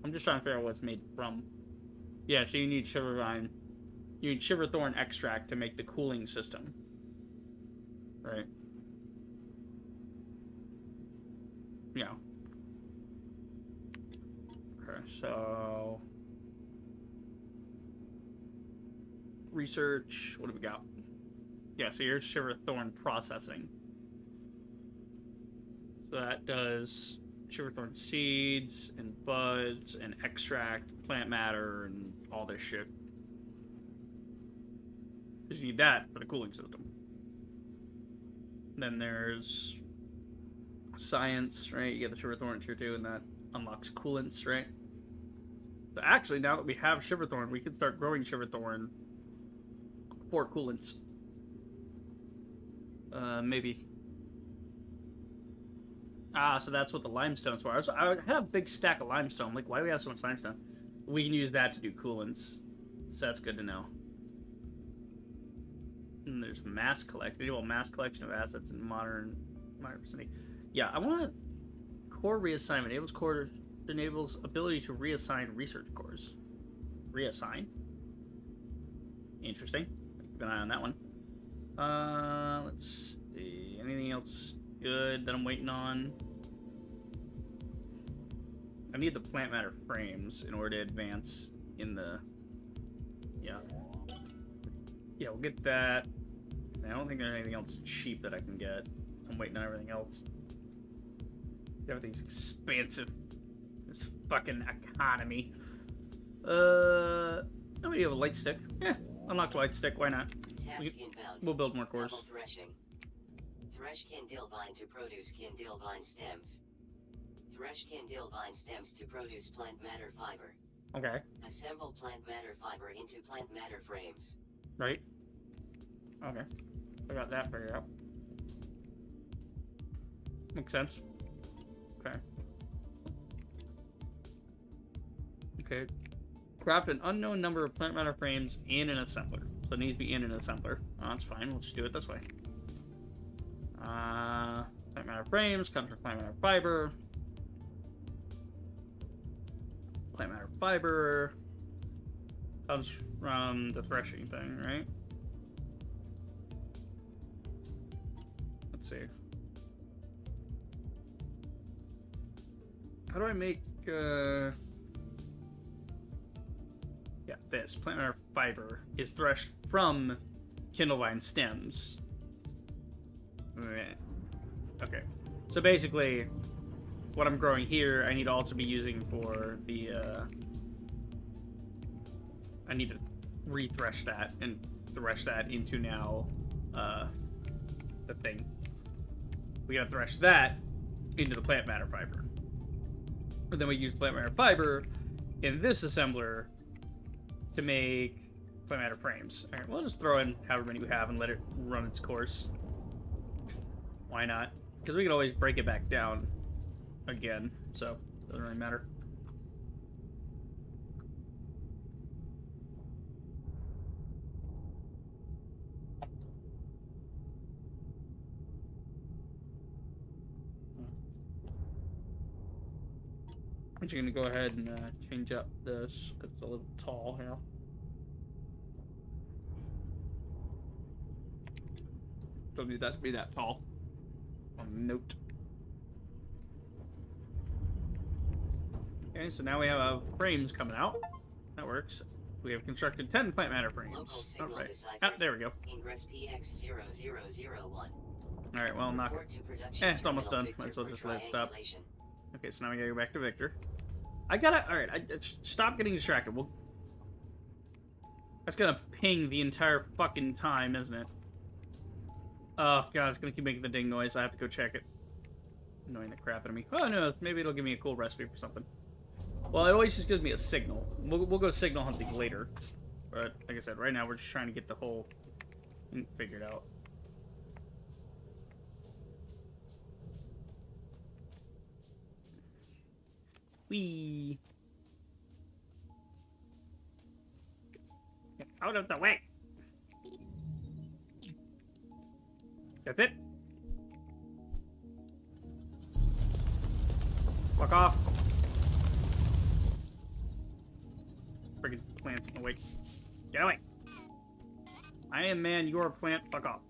I'm just trying to figure out what it's made from. Yeah, so you need Shiver Vine. You need Shiver Thorn extract to make the cooling system. Right. Yeah. Okay, so... research, what do we got? Yeah, so here's Shiver Thorn processing. So that does Shiver Thorn seeds and buds and extract, plant matter, and all this shit. Because you need that for the cooling system. Then there's science, right? You get the Shiver Thorn tier 2, and that unlocks coolants, right? So actually, now that we have Shiver Thorn, we can start growing Shiver Thorn for coolants. Maybe. Ah, so that's what the limestone's for. I had a big stack of limestone. Like, why do we have so much limestone? We can use that to do coolants. So that's good to know. And there's mass collect. Enable mass collection of assets in modern vicinity. Yeah, I want core reassignment. Enables ability to reassign research cores. Reassign? Interesting. Keep an eye on that one. Let's see. Anything else good that I'm waiting on? I need the plant matter frames in order to advance in the... Yeah. Yeah, we'll get that. I don't think there's anything else cheap that I can get. I'm waiting on everything else. Everything's expensive. This fucking economy. Oh, we have a light stick. Yeah, unlock the light stick. Why not? Task inbound. We'll build more cores. Double threshing. Thresh kindle vine to produce kindle vine stems. Thresh kindle vine stems to produce plant matter fiber. Okay. Assemble plant matter fiber into plant matter frames. Right. Okay. I got that figured out. Makes sense. Okay. Okay. Craft an unknown number of plant matter frames in an assembler. So it needs to be in an assembler. Oh, that's fine. We'll just do it this way. Plant matter frames comes from plant matter fiber. Plant matter fiber comes from the threshing thing, right? Let's see. How do I make, yeah, this. Plant matter fiber is threshed from kindlevine stems. Okay. So basically, what I'm growing here, I need to also be using for the, I need to re-thresh that and thresh that into now, the thing. We gotta thresh that into the plant matter fiber. And then we use plant matter fiber in this assembler to make plant matter frames. Alright, we'll just throw in however many we have and let it run its course. Why not? Because we can always break it back down again, so it doesn't really matter. I'm just gonna go ahead and change up this because it's a little tall here. Don't need that to be that tall. On note. Okay, so now we have frames coming out. That works. We have constructed 10 plant matter frames. Local Alright. signal Ah, there we go. Ingress PX0001. Alright, well, not. Report to production It's almost done. terminal Might as well Victor just for let it stop. triangulation. Okay, so now we gotta go back to Victor. I gotta. Alright, stop getting distracted. That's gonna ping the entire fucking time, isn't it? Oh, God, it's gonna keep making the ding noise. I have to go check it. Annoying the crap out of me. Oh, no, maybe it'll give me a cool recipe for something. Well, it always just gives me a signal. We'll go signal hunting later. But, like I said, right now we're just trying to get the whole thing figured out. Whee! Get out of the way! That's it. Fuck off. Friggin' plants in the way. Get away. I am man, you're a plant. Fuck off.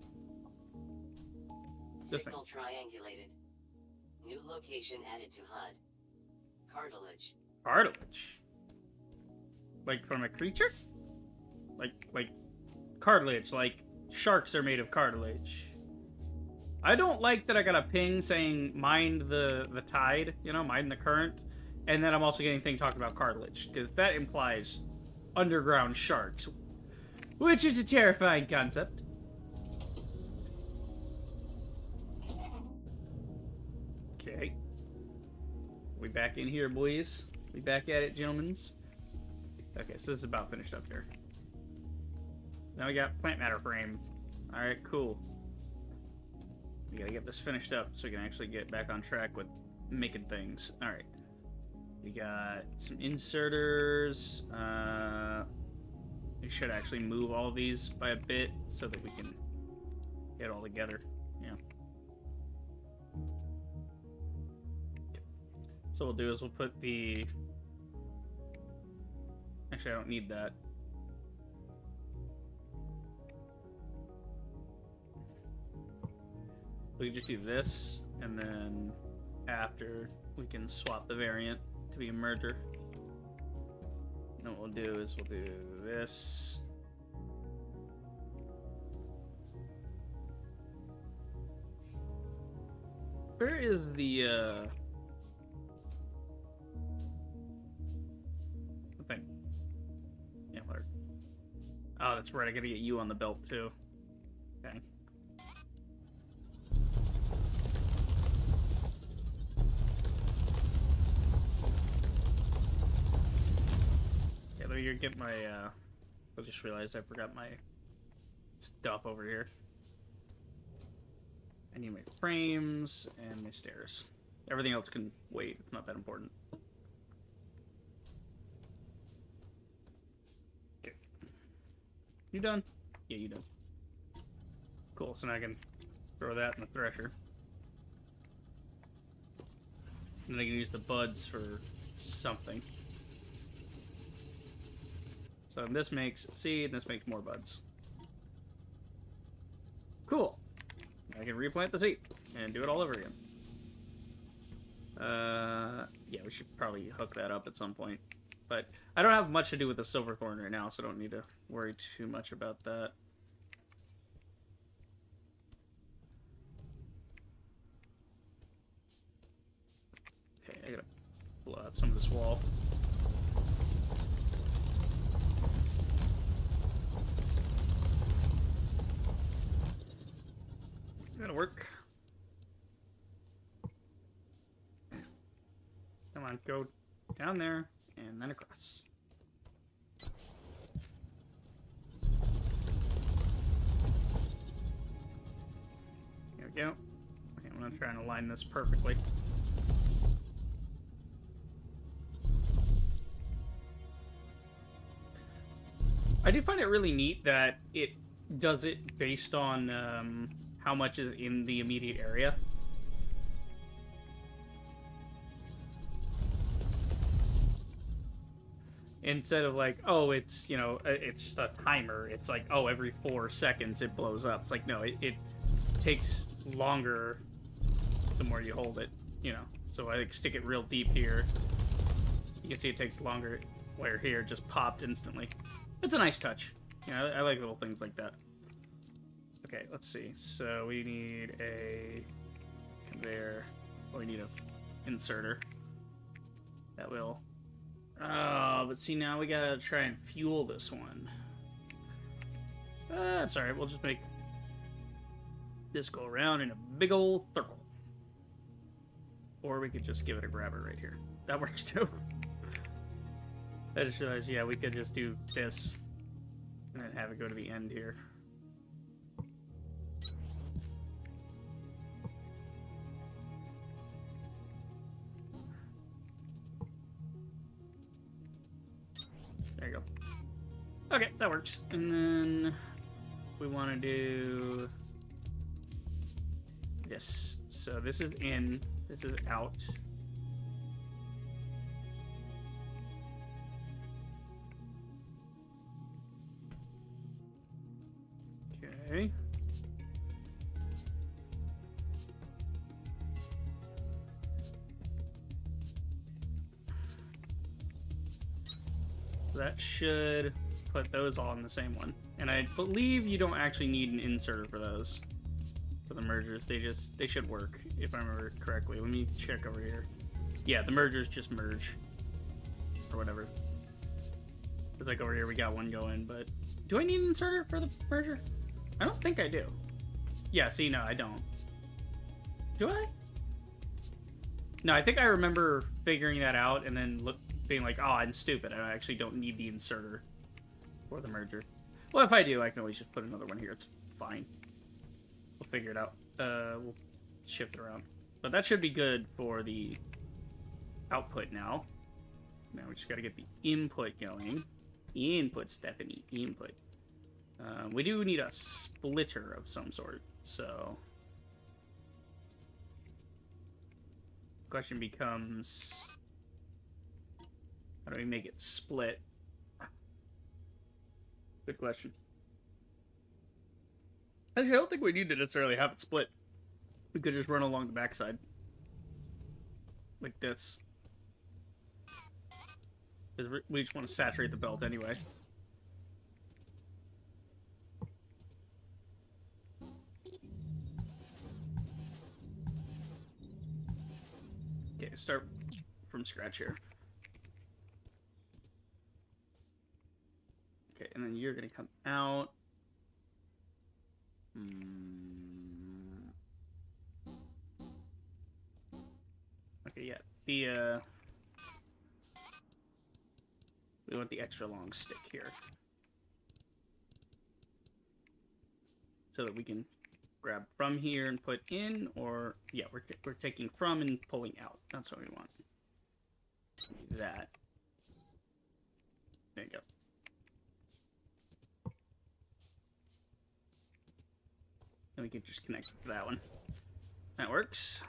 This Signal triangulated. New location added to HUD. Cartilage. Cartilage. Like from a creature? Like cartilage. Like sharks are made of cartilage. I don't like that I got a ping saying mind the tide, you know, mind the current, and then I'm also getting a thing talking about cartilage, because that implies underground sharks, which is a terrifying concept. Okay. We back in here, boys. We back at it, gentlemens. Okay, so this is about finished up here. Now we got plant matter frame. Alright, cool. We gotta get this finished up so we can actually get back on track with making things. Alright. We got some inserters. We should actually move all of these by a bit so that we can get all together. Yeah. So what we'll do is we'll put the... Actually, I don't need that. We can just do this, and then after we can swap the variant to be a merger. And what we'll do is we'll do this. Where is the thing? Oh, that's right. I gotta get you on the belt too. Okay. Yeah, let me get my. I just realized I forgot my stuff over here. I need my frames and my stairs. Everything else can wait. It's not that important. Okay. You done? Yeah, you done. Cool. So now I can throw that in the thresher. And then I can use the buds for something. So this makes seed, and this makes more buds. Cool. I can replant the seed and do it all over again. Yeah, we should probably hook that up at some point. But I don't have much to do with the silverthorn right now, so I don't need to worry too much about that. Okay, I gotta blow out some of this wall. Gonna work. Come on, go down there and then across. There we go. Okay, I'm gonna try and align this perfectly. I do find it really neat that it does it based on how much is in the immediate area. Instead of like, oh, it's, you know, it's just a timer. It's like, oh, every 4 seconds it blows up. It's like, no, it takes longer the more you hold it, you know. So I like stick it real deep here. You can see it takes longer, where here it just popped instantly. It's a nice touch. You know, I like little things like that. Okay, let's see. So we need a conveyor. Oh, we need a inserter. That will. Oh, but see, now we gotta try and fuel this one. That's alright, we'll just make this go around in a big old circle. Or we could just give it a grabber right here. That works too. I just realized, yeah, we could just do this and then have it go to the end here. There you go. Okay, that works. And then we want to do this. So this is in, this is out. Okay. That should put those all in the same one. And I believe you don't actually need an inserter for those. For the mergers. They should work, if I remember correctly. Let me check over here. Yeah, the mergers just merge. Or whatever. It's like over here we got one going, but do I need an inserter for the merger? I don't think I do. Yeah, see, no, I don't. Do I? No, I think I remember figuring that out and then being like, oh, I'm stupid. I actually don't need the inserter for the merger. Well, if I do, I can always just put another one here. It's fine. We'll figure it out. We'll shift it around. But that should be good for the output now. Now we just got to get the input going. Input, Stephanie. Input. We do need a splitter of some sort, so... Question becomes... How do we make it split? Good question. Actually, I don't think we need to necessarily have it split. We could just run along the backside. Like this. Because we just want to saturate the belt anyway. Okay, start from scratch here. Okay, and then you're gonna come out. Okay, yeah. We want the extra long stick here. So that we can grab from here and put in, or yeah, we're taking from and pulling out. That's what we want. That. There you go. And we can just connect to that one. That works.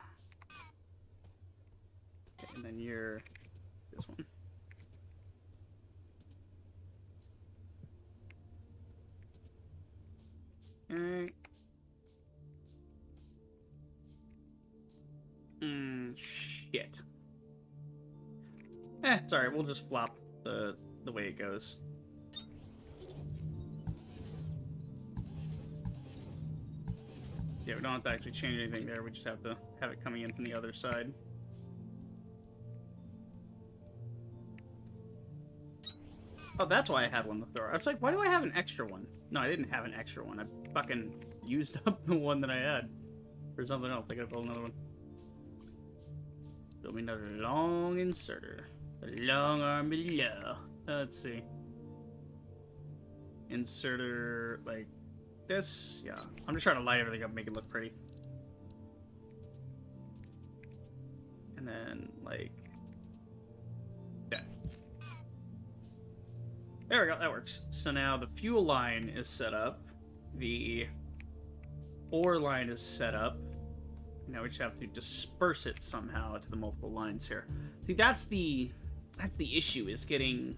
Okay, and then you're this one. Alright. Shit. Sorry, we'll just flop the way it goes. Yeah, we don't have to actually change anything there, we just have to have it coming in from the other side. Oh, that's why I had one to throw. I was like, why do I have an extra one? No, I didn't have an extra one. I fucking used up the one that I had for something else. I gotta build another one. Build me another long inserter. A long arm below. Let's see. Inserter like this. Yeah. I'm just trying to light everything up, make it look pretty. And then like that. There we go, that works. So now the fuel line is set up. The ore line is set up. Now we just have to disperse it somehow to the multiple lines here. See, that's the issue, is getting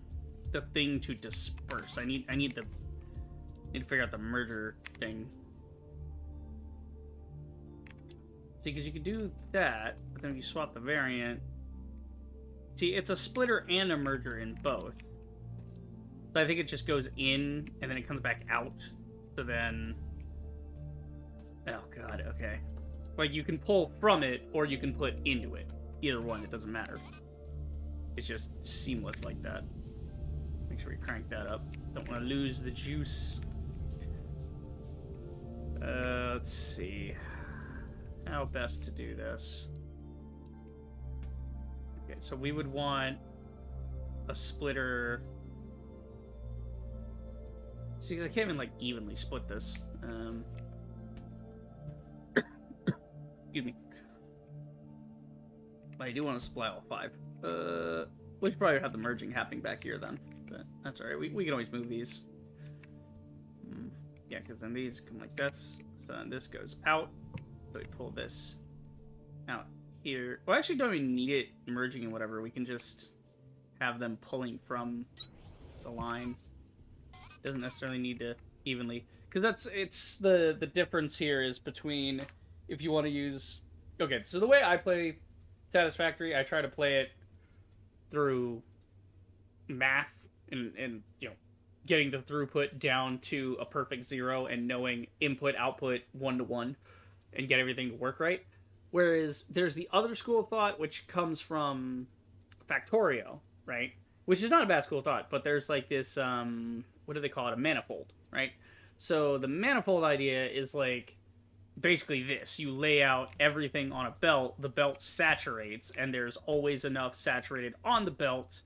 the thing to disperse. I need to figure out the merger thing. See, because you could do that, but then if you swap the variant, see, it's a splitter and a merger in both. So I think it just goes in and then it comes back out. So then, oh god, okay. Like, you can pull from it, or you can put into it. Either one, it doesn't matter. It's just seamless like that. Make sure we crank that up. Don't want to lose the juice. Let's see. How best to do this. Okay, so we would want a splitter. See, because I can't even, like, evenly split this. Excuse me. But I do want to supply all 5. We should probably have the merging happening back here then. But that's alright. We can always move these. Yeah, because then these come like this. So then this goes out. So we pull this out here. Well, I actually don't even need it merging and whatever. We can just have them pulling from the line. Doesn't necessarily need to evenly. Because it's the difference here is between if you want to use... Okay, so the way I play Satisfactory, I try to play it through math and you know, getting the throughput down to a perfect 0 and knowing input output 1-to-1 and get everything to work right. Whereas there's the other school of thought which comes from Factorio, right? Which is not a bad school of thought, but there's like this what do they call it? A manifold, right? So the manifold idea is like basically this. You lay out everything on a belt, the belt saturates, and there's always enough saturated on the belt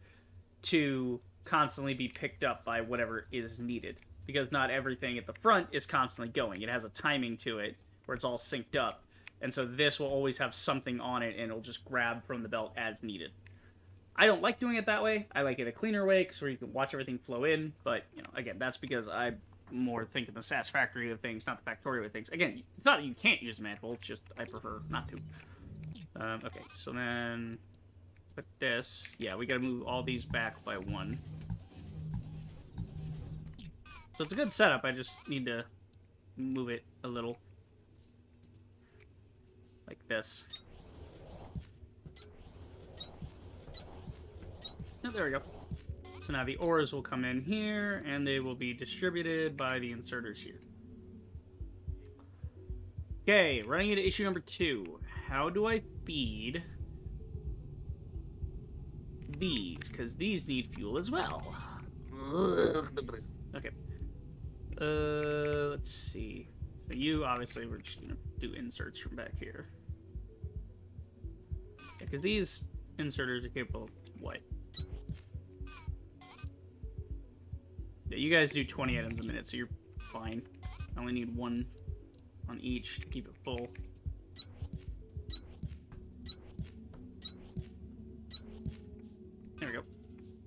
to constantly be picked up by whatever is needed. Because not everything at the front is constantly going. It has a timing to it where it's all synced up. And so this will always have something on it, and it'll just grab from the belt as needed. I don't like doing it that way. I like it a cleaner way, because where you can watch everything flow in. But, you know, again, that's because I more think of the Satisfactory of things, not the Factorio of things. Again, it's not that you can't use the manifold, it's just I prefer not to. Okay, so then with this, yeah, we gotta move all these back by 1. So it's a good setup, I just need to move it a little. Like this. Oh, there we go. So now the ores will come in here, and they will be distributed by the inserters here. Okay, running into issue number 2. How do I feed these? Because these need fuel as well. Okay. Let's see. So you, obviously, we're just gonna do inserts from back here. Because these inserters are capable of what? Yeah, you guys do 20 items a minute, so you're fine. I only need one on each to keep it full. There we go.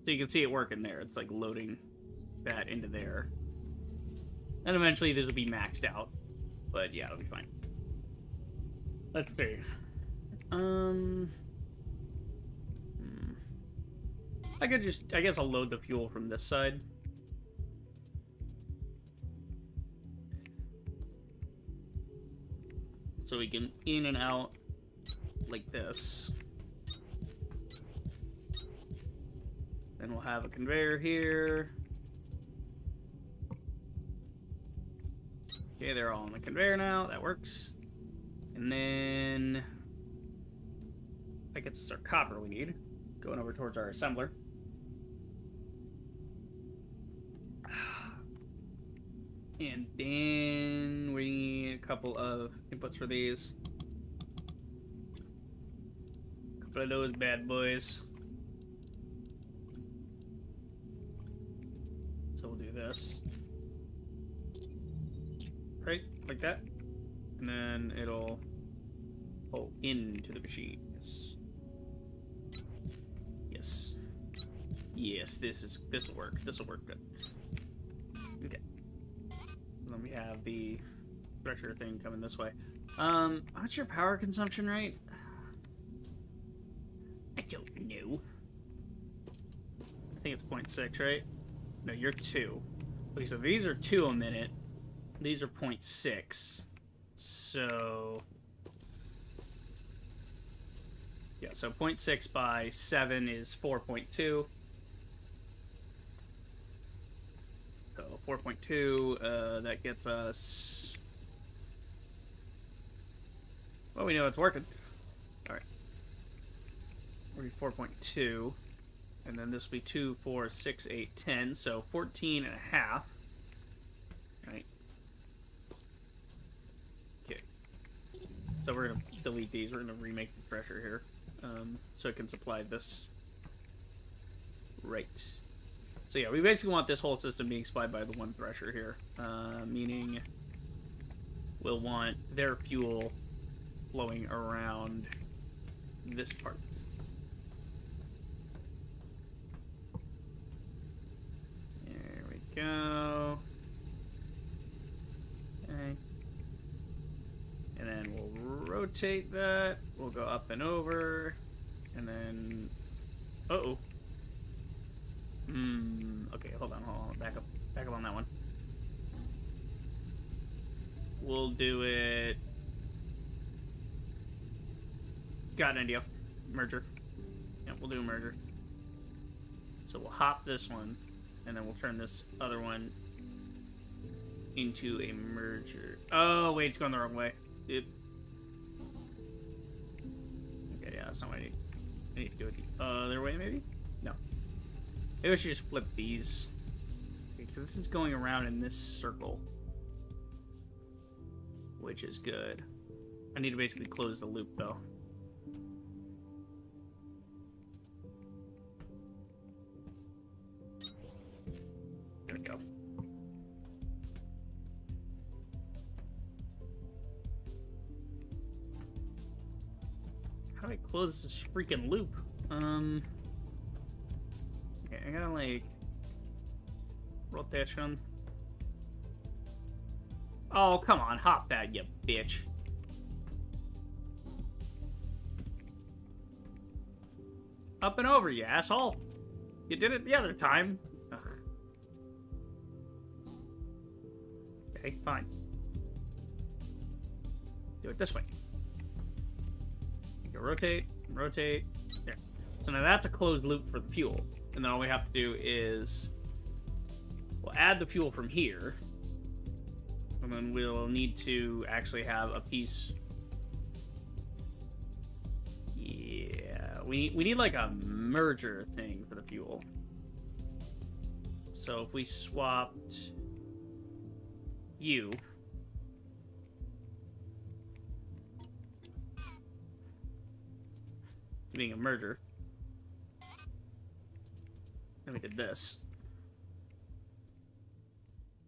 So you can see it working there. It's like loading that into there. And eventually this will be maxed out. But yeah, it'll be fine. Let's see. I guess I'll load the fuel from this side. So we can in and out like this. Then we'll have a conveyor here. Okay, they're all on the conveyor now. That works. And then I guess it's our copper we need. Going over towards our assembler. And then we need a couple of inputs for these. A couple of those bad boys. So we'll do this. Right? Like that. And then it'll pull into the machine. Yes. Yes. Yes, this will work. This will work good. Okay. And then we have the pressure thing coming this way. What's your power consumption rate? I don't know. I think it's 0.6, right? No, you're 2. Okay, so these are 2 a minute. These are 0.6. So yeah, so 0.6 by 7 is 4.2. So 4.2, that gets us... Well, we know it's working. Alright. We'll be 4.2. And then this will be 2, 4, 6, 8, 10. So 14 and a half. Right. Okay. So we're going to delete these. We're going to remake the pressure here. So it can supply this. Right. So yeah, we basically want this whole system being supplied by the one thresher here. Meaning we'll want their fuel flowing around this part. There we go. Okay. And then we'll rotate that. We'll go up and over. And then... Uh-oh. Okay, hold on. Back up on that one. We'll do it... Got an idea. Merger. Yeah, we'll do a merger. So we'll hop this one, and then we'll turn this other one into a merger. Oh, wait, it's going the wrong way. Oop. Okay, yeah, that's not what I need. I need to do it the other way, maybe? No. Maybe I should just flip these. Because this is going around in this circle. Which is good. I need to basically close the loop, though. There we go. How do I close this freaking loop? Okay, I gotta like rotation. Oh, come on, hop that, you bitch. Up and over, you asshole. You did it the other time. Ugh. Okay, fine. Do it this way. You go rotate, rotate. There. So now that's a closed loop for the fuel. And then all we have to do is we'll add the fuel from here. And then we'll need to actually have a piece. Yeah, we need like a merger thing for the fuel. So if we swapped you, being a merger, and we did this,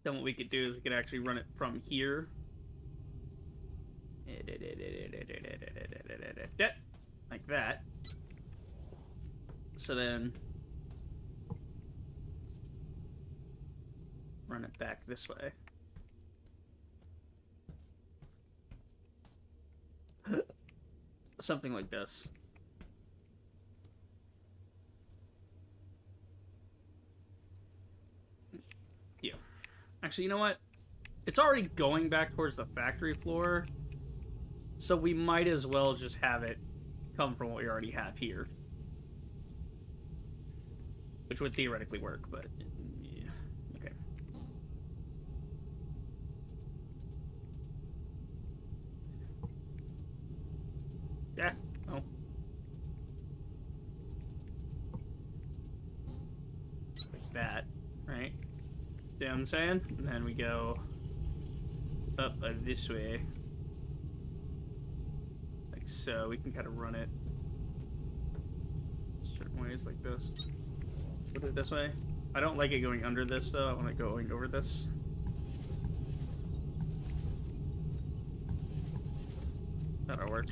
then what we could do is we could actually run it from here. Like that. So then run it back this way. Something like this. Yeah. Actually, you know what? It's already going back towards the factory floor, so we might as well just have it come from what we already have here. Which would theoretically work, but yeah. Okay. Yeah. Oh. Like that, right? See what I'm saying? And then we go up this way. Like so. We can kind of run it certain ways like this. Put it this way. I don't like it going under this, though. I want it going over this. That'll work.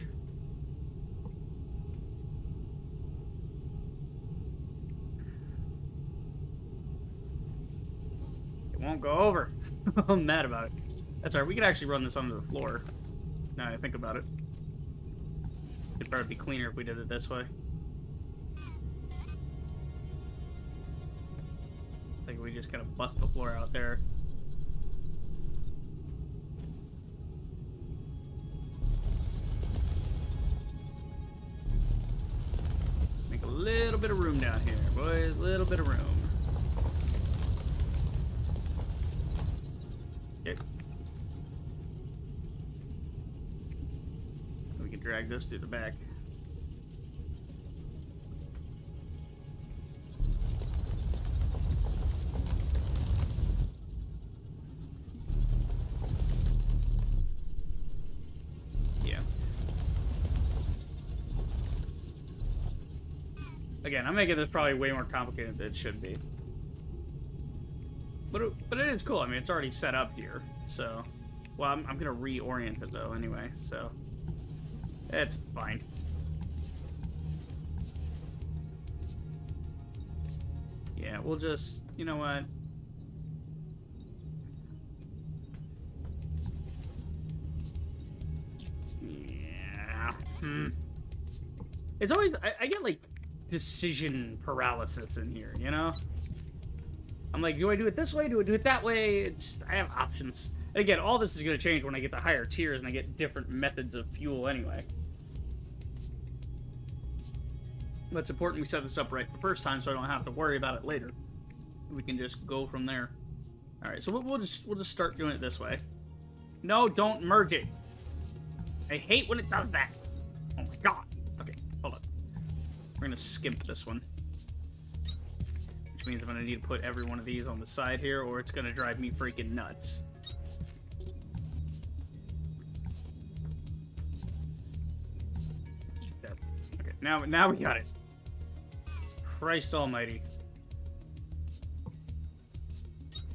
It won't go over. I'm mad about it. That's alright. We could actually run this under the floor. Now that I think about it. It'd probably be cleaner if we did it this way. Like we just kind of bust the floor out there. Make a little bit of room down here, boys. A little bit of room. Okay. We can drag this through the back. Again, I'm making this probably way more complicated than it should be. But it is cool. I mean, it's already set up here. So, well, I'm going to reorient it, though, anyway. So, it's fine. Yeah, we'll just... You know what? Yeah. It's always... I get, like... decision paralysis in here, you know? I'm like, do I do it this way? Do I do it that way? I have options. And again, all this is going to change when I get to higher tiers and I get different methods of fuel anyway. But it's important we set this up right the first time so I don't have to worry about it later. We can just go from there. Alright, so we'll just start doing it this way. No, don't merge it. I hate when it does that. Oh my god. Okay, hold on. We're gonna skimp this one. Which means I'm gonna need to put every one of these on the side here, or it's gonna drive me freaking nuts. There. Okay, now we got it. Christ almighty.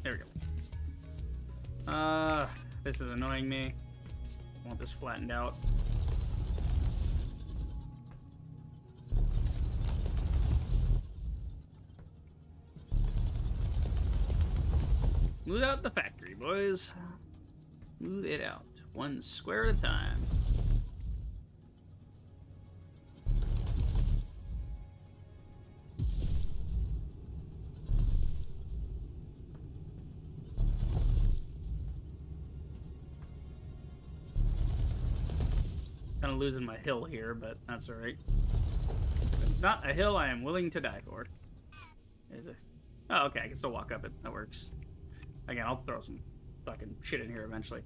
There we go. This is annoying me. I want this flattened out. Move out the factory, boys. Move it out. One square at a time. Kind of losing my hill here, but that's alright. Not a hill I am willing to die for. Is it? Oh, okay, I can still walk up it. That works. Again, I'll throw some fucking shit in here eventually.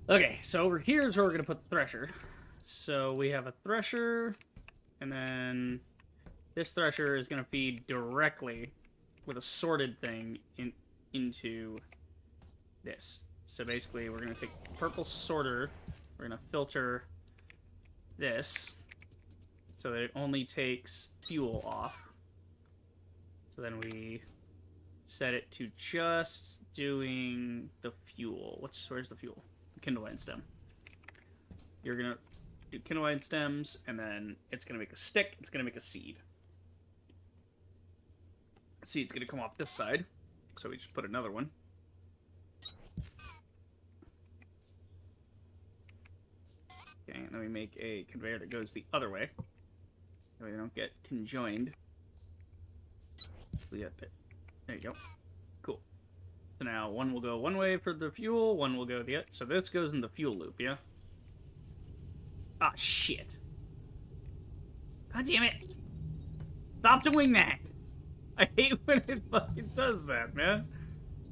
Okay, so over here is where we're going to put the thresher. So we have a thresher, and then this thresher is going to feed directly with a sorted thing into this. So basically, we're going to take the purple sorter, we're going to filter this so that it only takes fuel off. So then we set it to just doing the fuel. Where's the fuel? The kindlewine stem. You're going to do kindlewine stems, and then it's going to make a stick, it's going to make a seed. The seed's going to come off this side, so we just put another one. Okay, and then we make a conveyor that goes the other way. So they don't get conjoined. There you go. Cool. So now one will go one way for the fuel, one will go the other. So this goes in the fuel loop, yeah? Ah, shit. God damn it. Stop doing that. I hate when it fucking does that, man.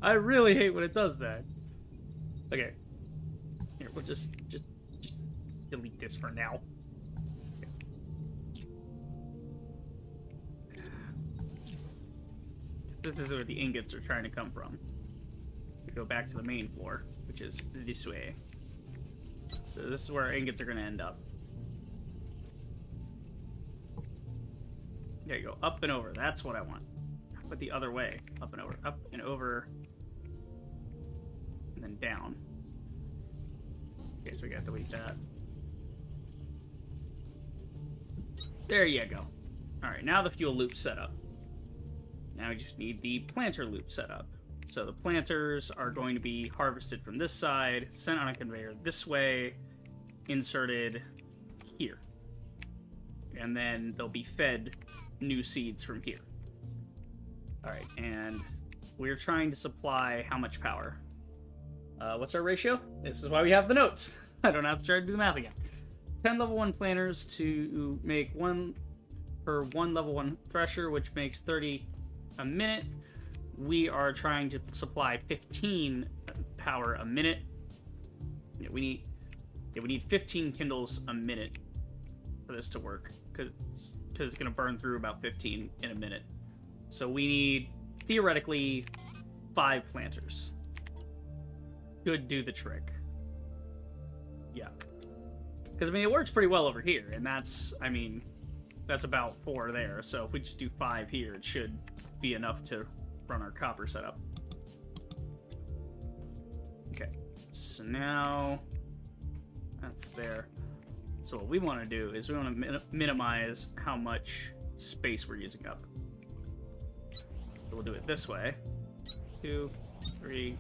I really hate when it does that. Okay. Here, we'll just delete this for now. This is where the ingots are trying to come from. We go back to the main floor, which is this way. So this is where our ingots are going to end up. There you go. Up and over. That's what I want. But the other way. Up and over. Up and over. And then down. Okay, so we got to delete that. There you go. Alright, now the fuel loop's set up. Now we just need the planter loop set up. So the planters are going to be harvested from this side, sent on a conveyor this way, inserted here. And then they'll be fed new seeds from here. Alright, and we're trying to supply how much power? What's our ratio? This is why we have the notes. I don't have to try to do the math again. 10 level 1 planters to make 1 per 1 level 1 thresher, which makes 30 a minute. We are trying to supply 15 power a minute. Yeah, we need 15 kindles a minute for this to work, because it's going to burn through about 15 in a minute. So we need, theoretically, 5 planters. Could do the trick. Yeah. Because, I mean, it works pretty well over here, and that's about 4 there. So if we just do 5 here, it should be enough to run our copper setup. Okay, so now that's there. So what we want to do is we want to minimize how much space we're using up. So we'll do it this way. 2, 3,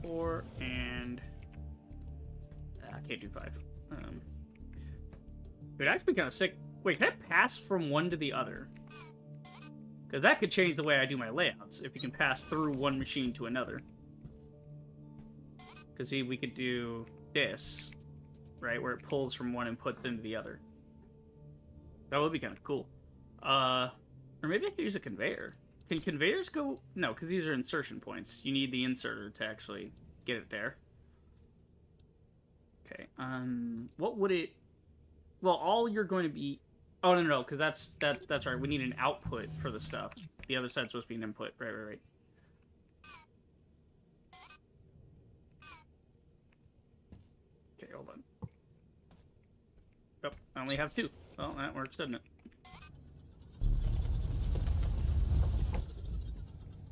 4, and I can't do 5. It would actually be kind of sick. Wait, can I pass from one to the other? Because that could change the way I do my layouts, if you can pass through one machine to another. Because see, we could do this, right, where it pulls from one and puts into the other. That would be kind of cool. Or maybe I could use a conveyor. Can conveyors go? No, because these are insertion points. You need the inserter to actually get it there. Okay, what would it... Well, all you're going to be... Oh, no, because that's right. We need an output for the stuff. The other side's supposed to be an input. Right. Okay, hold on. Oh, I only have 2. Well, that works, doesn't it?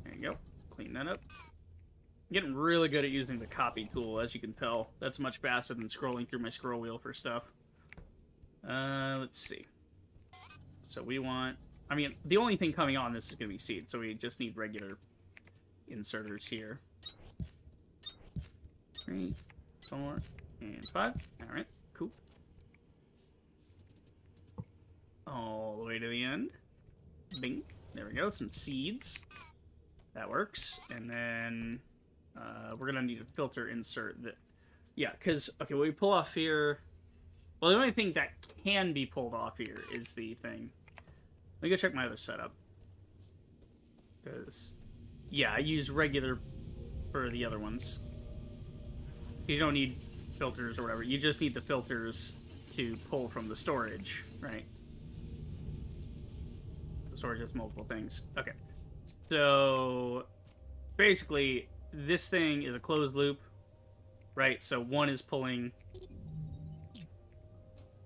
There you go. Clean that up. I'm getting really good at using the copy tool, as you can tell. That's much faster than scrolling through my scroll wheel for stuff. Let's see. So we want... I mean, the only thing coming on this is going to be seed, so we just need regular inserters here. 3, 4, and 5. Alright, cool. All the way to the end. Bing. There we go, some seeds. That works. And then we're going to need a filter insert that... Yeah, because, okay, what we pull off here... Well, the only thing that can be pulled off here is the thing. Let me go check my other setup. Because, yeah, I use regular for the other ones. You don't need filters or whatever. You just need the filters to pull from the storage, right? The storage has multiple things. Okay. So basically, this thing is a closed loop, right? So one is pulling.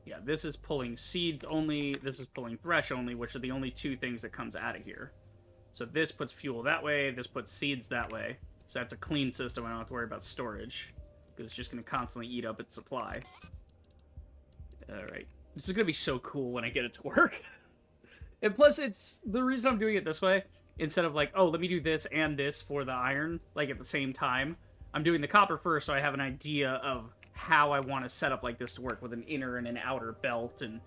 Yeah, this is pulling seeds only. This is pulling thresh only, which are the only two things that comes out of here. So this puts fuel that way. This puts seeds that way. So that's a clean system. I don't have to worry about storage because it's just going to constantly eat up its supply. All right. This is going to be so cool when I get it to work. And plus, it's the reason I'm doing it this way, instead of like, oh, let me do this and this for the iron, like at the same time. I'm doing the copper first, so I have an idea of how I want to set up like this to work with an inner and an outer belt and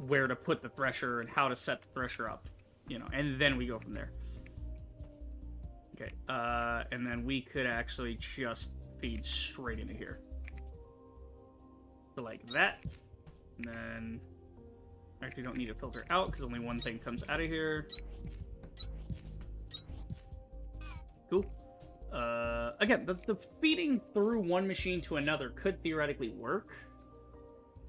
where to put the thresher and how to set the thresher up, you know, and then we go from there. Okay, and then we could actually just feed straight into here. So like that, and then actually don't need a filter out because only one thing comes out of here. Cool. Again, the feeding through one machine to another could theoretically work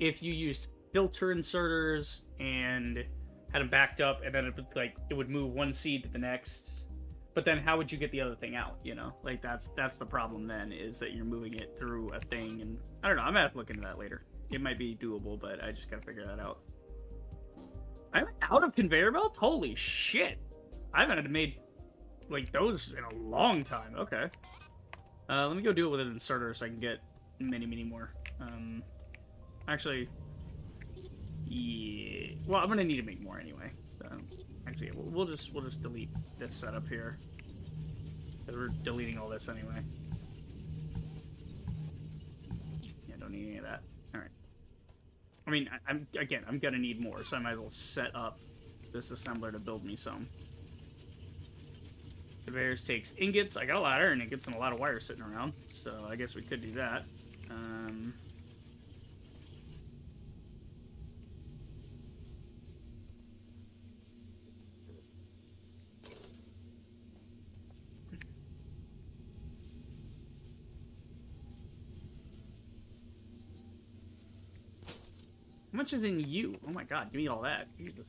if you used filter inserters and had them backed up, and then it would move one seed to the next. But then how would you get the other thing out? You know, like that's the problem. Then is that you're moving it through a thing, and I don't know. I'm gonna have to look into that later. It might be doable, but I just gotta figure that out. I'm out of conveyor belts? Holy shit! I haven't had made like those in a long time. Okay. Let me go do it with an inserter so I can get many more. Actually, yeah. Well, I'm gonna need to make more anyway. So, actually, we'll just delete this setup here because we're deleting all this anyway. Yeah, don't need any of that. All right. I mean, I'm gonna need more, so I might as well set up this assembler to build me some. Conveyors takes ingots. I got a lot of iron ingots and a lot of wire sitting around, so I guess we could do that. How much is in you? Oh my god, give me all that. Jesus.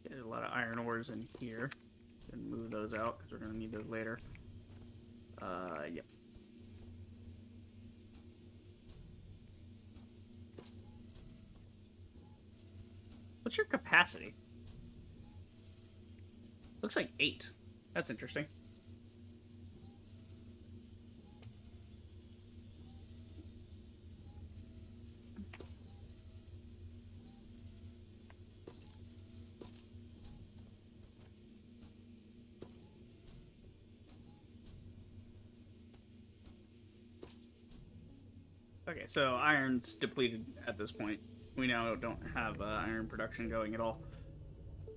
There's a lot of iron ores in here. And move those out because we're going to need those later. Yep. What's your capacity? Looks like 8. That's interesting. Okay, so iron's depleted at this point. We now don't have iron production going at all.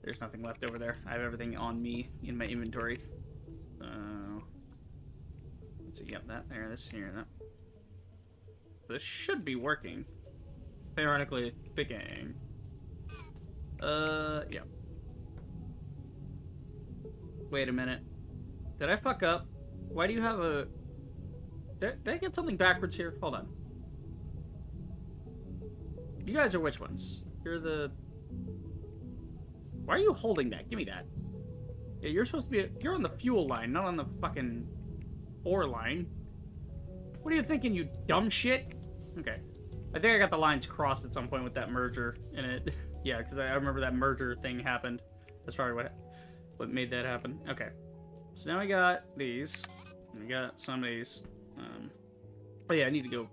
There's nothing left over there. I have everything on me in my inventory. So, let's see. Yep, that there, this here, that. This should be working. Theoretically speaking. Yeah. Wait a minute. Did I fuck up? Why do you have a... Did I get something backwards here? Hold on. You guys are which ones? You're the... Why are you holding that? Give me that. Yeah, you're supposed to be... You're on the fuel line, not on the fucking ore line. What are you thinking, you dumb shit? Okay. I think I got the lines crossed at some point with that merger in it. Yeah, because I remember that merger thing happened. That's probably what made that happen. Okay. So now I got these. And we got some of these. Oh yeah, I need to go...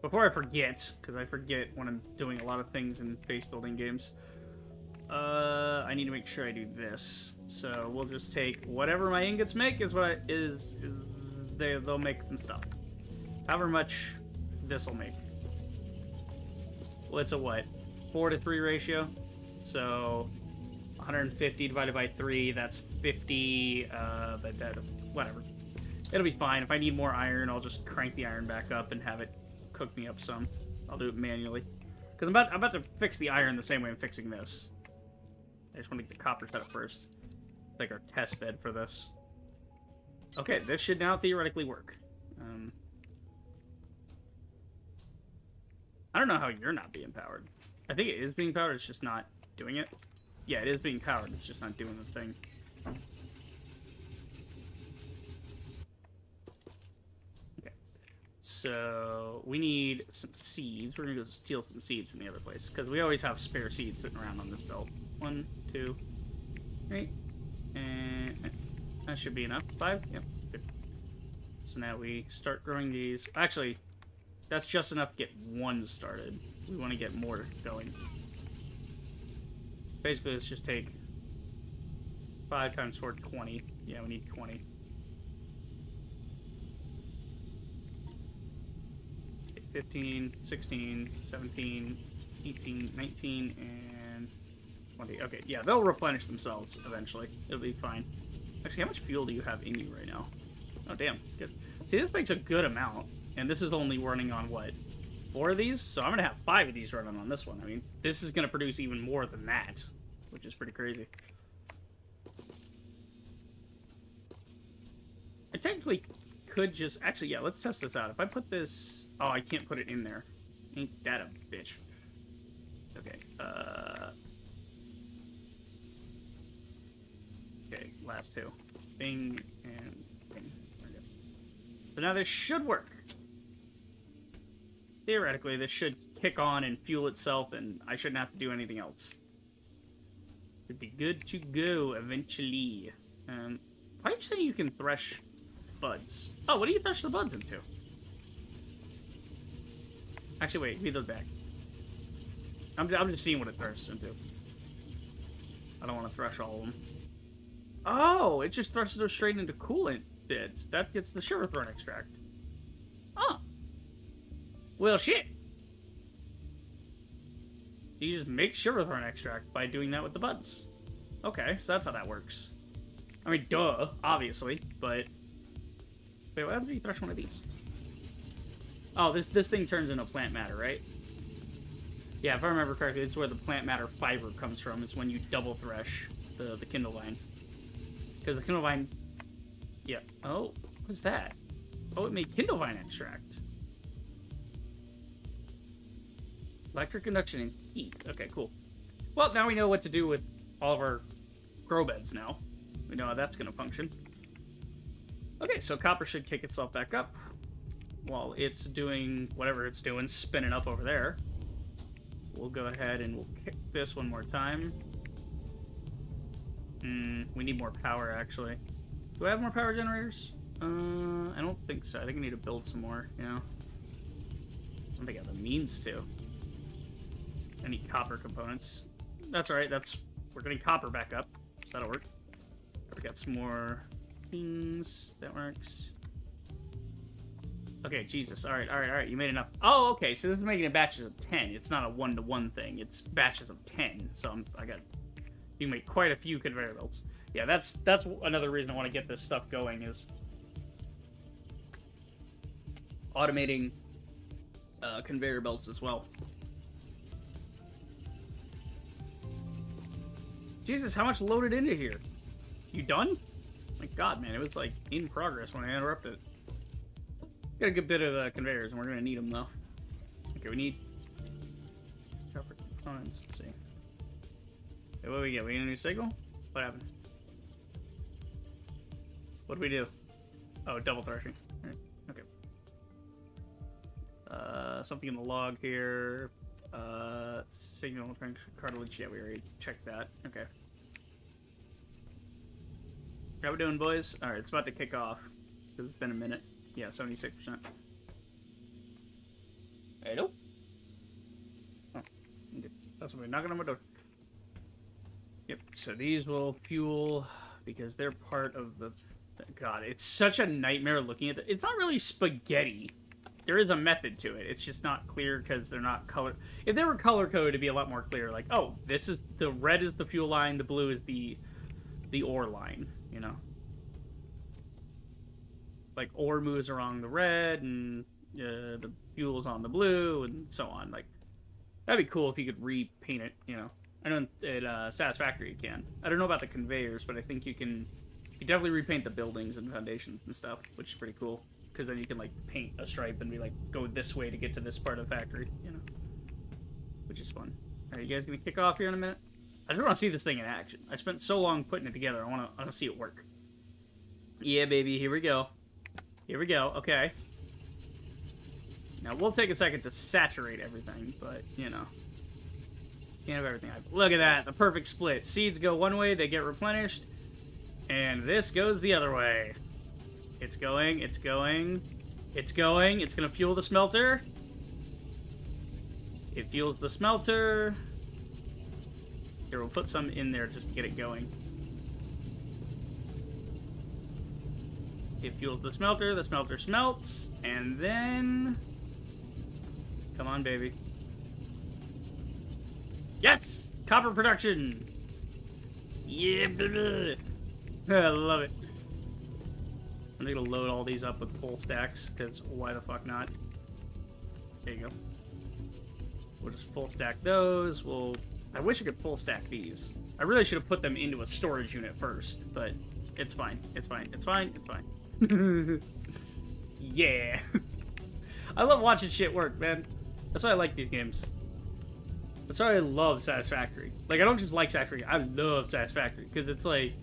Before I forget, because I forget when I'm doing a lot of things in base building games, I need to make sure I do this. So we'll just take whatever my ingots make is what they'll make some stuff. However much this will make. Well, it's a what? 4 to 3 ratio. So 150 divided by 3, that's 50. But whatever. It'll be fine. If I need more iron, I'll just crank the iron back up and have it cook me up some. I'll do it manually. Because I'm about to fix the iron the same way I'm fixing this. I just want to get the copper set up first. It's like our test bed for this. Okay, this should now theoretically work. I don't know how you're not being powered. I think it is being powered, it's just not doing it. Yeah, it is being powered. It's just not doing the thing. Okay. So we need some seeds. We're gonna go steal some seeds from the other place because we always have spare seeds sitting around on this belt. 1, 2, 3, and that should be enough. 5. Yep. Good. So now we start growing these. Actually, that's just enough to get one started. We want to get more going. Basically, let's just take 5 times 4, 20. Yeah, we need 20. 15, 16, 17, 18, 19, and 20. Okay, yeah, they'll replenish themselves eventually. It'll be fine. Actually, how much fuel do you have in you right now? Oh, damn. Good. See, this makes a good amount. And this is only running on, what, 4 of these? So I'm going to have 5 of these running on this one. I mean, this is going to produce even more than that, which is pretty crazy. I technically could just... Actually, yeah, let's test this out. If I put this... Oh, I can't put it in there. Ain't that a bitch. Okay, Okay, last 2. Bing and bing. There we go. So now this should work. Theoretically, this should kick on and fuel itself, and I shouldn't have to do anything else. Should be good to go eventually. Why are you saying you can thresh buds? Oh, what do you thresh the buds into? Actually, wait, read those back. I'm just seeing what it threshes into. I don't want to thresh all of them. Oh, it just threshes those straight into coolant bits. That gets the sugarthorn extract. Oh. Well, shit. You just make sugarthorn extract by doing that with the buds. Okay, so that's how that works. I mean, duh, obviously, but... Wait, what happens if you thresh one of these? Oh, this thing turns into plant matter, right? Yeah, if I remember correctly, it's where the plant matter fiber comes from. It's when you double thresh the kindle vine. Because the kindle vine... Yeah. Oh, what's that? Oh, it made kindle vine extract. Electric induction and heat. Okay, cool. Well, now we know what to do with all of our grow beds now. We know how that's going to function. Okay, so copper should kick itself back up while it's doing whatever it's doing, spinning up over there. We'll go ahead and we'll kick this one more time. We need more power, actually. Do I have more power generators? I don't think so. I think I need to build some more, you know? I don't think I have the means to. I need copper components. That's alright, we're getting copper back up, so that'll work. We got some more things. That works. Okay, Jesus. Alright, you made enough. Oh, okay, so this is making it batches of 10. It's not a 1-to-1 thing, it's batches of 10. So you can make quite a few conveyor belts. Yeah, that's another reason I want to get this stuff going, is automating conveyor belts as well. Jesus, how much loaded into here? You done? My god, man, it was like in progress when I interrupted. Got a good bit of conveyors, and we're gonna need them though. Okay, we need copper components. Let's see. Hey, what do we get? We get a new signal? What happened? What do we do? Oh, double threshing. Right. Okay. Something in the log here. Signal cartilage. Yeah, we already checked that. Okay. How we doing, boys? All right, it's about to kick off. It's been a minute. Yeah, 76%. Hello? Oh, okay. That's somebody knocking on my door. Yep, so these will fuel because they're part of the... God, it's such a nightmare looking at it. It's not really spaghetti. There is a method to it. It's just not clear because they're not color... If they were color-coded, it'd be a lot more clear. Like, oh, this is... The red is the fuel line, the blue is the ore line, you know? Like, ore moves along the red, and the fuel's on the blue, and so on. Like, that'd be cool if you could repaint it, you know? I know at Satisfactory you can. I don't know about the conveyors, but I think you can... You definitely repaint the buildings and foundations and stuff, which is pretty cool. Because then you can, like, paint a stripe and be like, go this way to get to this part of the factory, you know? Which is fun. Alright, you guys gonna kick off here in a minute? I just want to see this thing in action. I spent so long putting it together. I want to see it work. Yeah, baby. Here we go. Here we go. Okay. Now, we'll take a second to saturate everything, but, you know. Can't have everything. Look at that. The perfect split. Seeds go one way, they get replenished, and this goes the other way. It's going, it's going, it's going. It's going to fuel the smelter. It fuels the smelter. Here, we'll put some in there just to get it going. It fuels the smelter smelts, and then... Come on, baby. Yes! Copper production! Yeah, baby! I love it. I'm gonna load all these up with full stacks, because why the fuck not? There you go. We'll just full stack those. I wish I could full stack these. I really should have put them into a storage unit first, but it's fine. It's fine. It's fine. It's fine. Yeah. I love watching shit work, man. That's why I like these games. That's why I love Satisfactory. Like, I don't just like Satisfactory, I love Satisfactory, because it's like,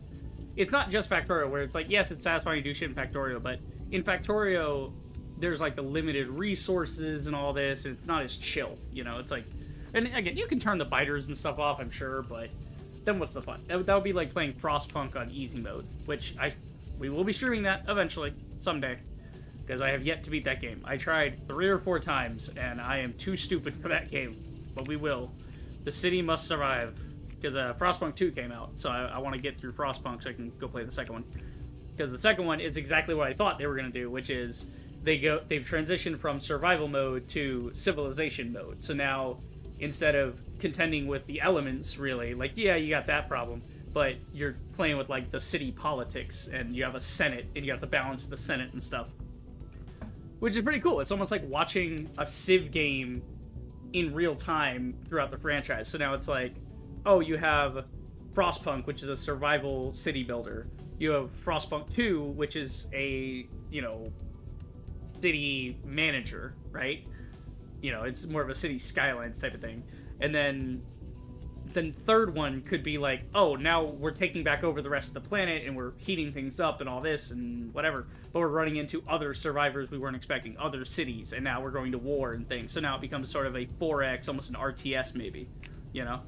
it's not just Factorio, where it's like, yes, it's satisfying to do shit in Factorio, but in Factorio, there's like the limited resources and all this, and it's not as chill, you know? It's like, and again, you can turn the biters and stuff off, I'm sure, but then what's the fun? That would be like playing Frostpunk on easy mode, which we will be streaming that eventually, someday. Because I have yet to beat that game. I tried 3 or 4 times, and I am too stupid for that game. But we will. The city must survive. Because Frostpunk 2 came out, so I want to get through Frostpunk so I can go play the second one. Because the second one is exactly what I thought they were going to do, which is they've transitioned from survival mode to civilization mode. So now, instead of contending with the elements, really, like, yeah, you got that problem, but you're playing with, like, the city politics, and you have a senate, and you have to balance the senate and stuff. Which is pretty cool. It's almost like watching a Civ game in real time throughout the franchise. So now it's like, oh, you have Frostpunk, which is a survival city builder. You have Frostpunk 2, which is a, you know, city manager, right? You know, it's more of a city skylines type of thing. And then the third one could be like, oh, now we're taking back over the rest of the planet and we're heating things up and all this and whatever, but we're running into other survivors we weren't expecting, other cities, and now we're going to war and things. So now it becomes sort of a 4X, almost an RTS maybe, you know?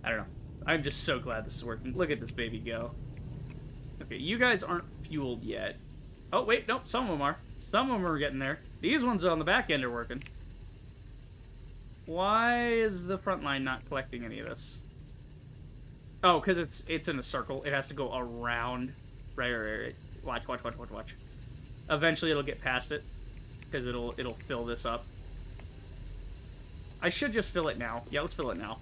I don't know. I'm just so glad this is working. Look at this baby go. Okay, you guys aren't fueled yet. Oh, wait, nope, some of them are. Some of them are getting there. These ones on the back end are working. Why is the front line not collecting any of this? Oh, because it's in a circle. It has to go around. Right. Watch. Eventually it'll get past it, because it'll fill this up. I should just fill it now. Yeah, let's fill it now.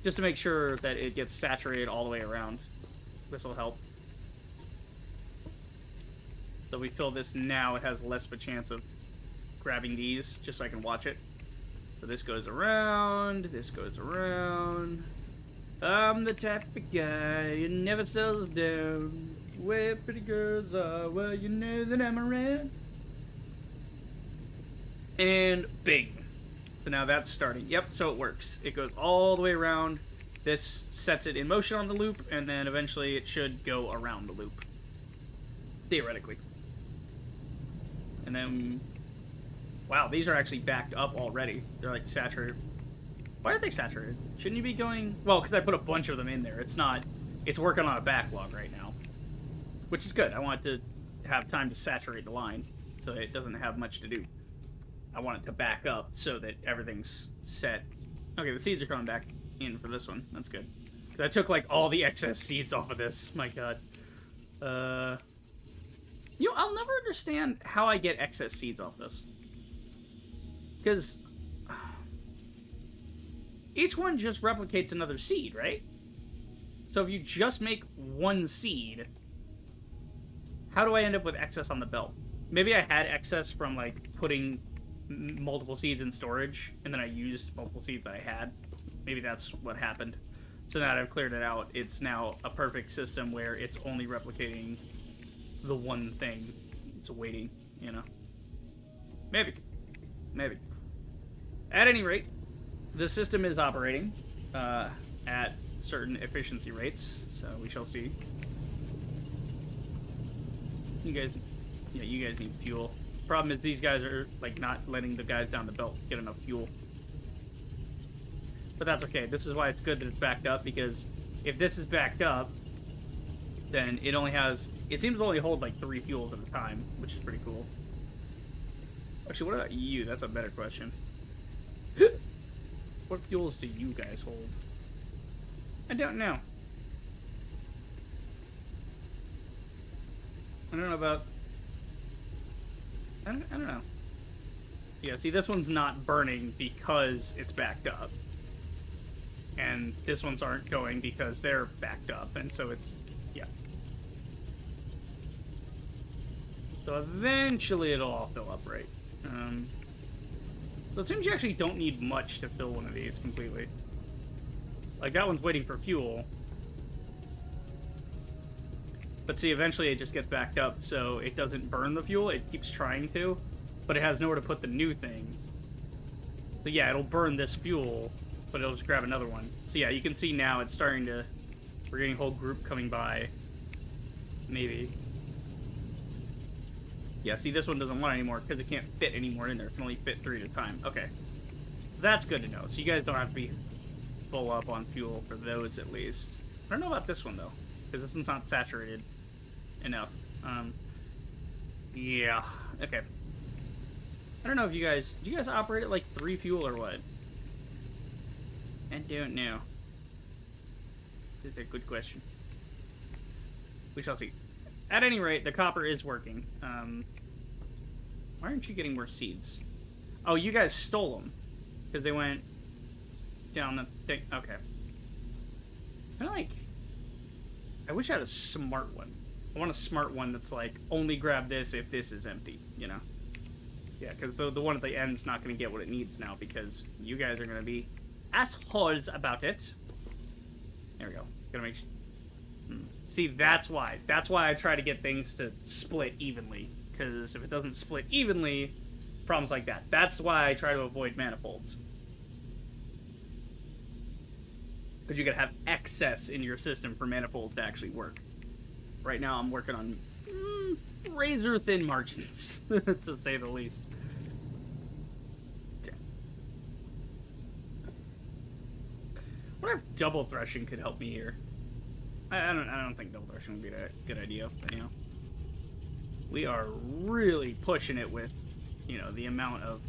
Just to make sure that it gets saturated all the way around. This will help. So we fill this now, it has less of a chance of grabbing these, just so I can watch it. So this goes around, this goes around. I'm the type of guy who never settles down. Where pretty girls are, well, you know that I'm around. And bing. So now that's starting. Yep, so it works. It goes all the way around. This sets it in motion on the loop, and then eventually it should go around the loop. Theoretically. And then... Wow, these are actually backed up already. They're like saturated. Why are they saturated? Shouldn't you be going... Well, because I put a bunch of them in there. It's not... It's working on a backlog right now. Which is good. I want it to have time to saturate the line, so it doesn't have much to do. I want it to back up so that everything's set. Okay, the seeds are coming back in for this one. That's good. I took, like, all the excess seeds off of this. My god. You know, I'll never understand how I get excess seeds off this. Because each one just replicates another seed, right? So if you just make one seed, how do I end up with excess on the belt? Maybe I had excess from, like, putting multiple seeds in storage, and then I used multiple seeds that I had. Maybe that's what happened. So now that I've cleared it out, it's now a perfect system where it's only replicating the one thing. It's waiting, you know? Maybe. At any rate, the system is operating at certain efficiency rates, so we shall see. You guys, yeah, you guys need fuel. Problem is these guys are like not letting the guys down the belt get enough fuel. But that's okay. This is why it's good that it's backed up, because if this is backed up, then it only has, it seems to only hold like 3 fuels at a time, which is pretty cool. Actually, what about you? That's a better question. What fuels do you guys hold? I don't know. I don't know about... I don't know. Yeah, see, this one's not burning because it's backed up. And this ones aren't going because they're backed up, and so it's... yeah. So eventually it'll all fill up right. So it seems you actually don't need much to fill one of these completely. Like, that one's waiting for fuel. But see, eventually it just gets backed up, so it doesn't burn the fuel. It keeps trying to, but it has nowhere to put the new thing. So yeah, it'll burn this fuel, but it'll just grab another one. So yeah, you can see now it's starting to... we're getting a whole group coming by. Maybe. Yeah, see, this one doesn't want anymore because it can't fit anymore in there. It can only fit 3 at a time. Okay. That's good to know. So you guys don't have to be full up on fuel for those, at least. I don't know about this one, though, because this one's not saturated enough. Yeah. Okay. I don't know if you guys... do you guys operate at, like, 3 fuel or what? I don't know. This is a good question. We shall see. At any rate, the copper is working. Why aren't you getting more seeds? Oh, you guys stole them. Because they went down the thing. Okay. I wish I had a smart one. I want a smart one that's like, only grab this if this is empty, you know? Yeah, because the one at the end's not going to get what it needs now, because you guys are going to be assholes about it. There we go. Gotta make sure. See, that's why. That's why I try to get things to split evenly. Because if it doesn't split evenly, problems like that. That's why I try to avoid manifolds. Because you gotta have excess in your system for manifolds to actually work. Right now, I'm working on razor-thin margins, to say the least. Okay. I wonder if double threshing could help me here. I don't think double threshing would be a good idea, but, you know. We are really pushing it with, you know, the amount of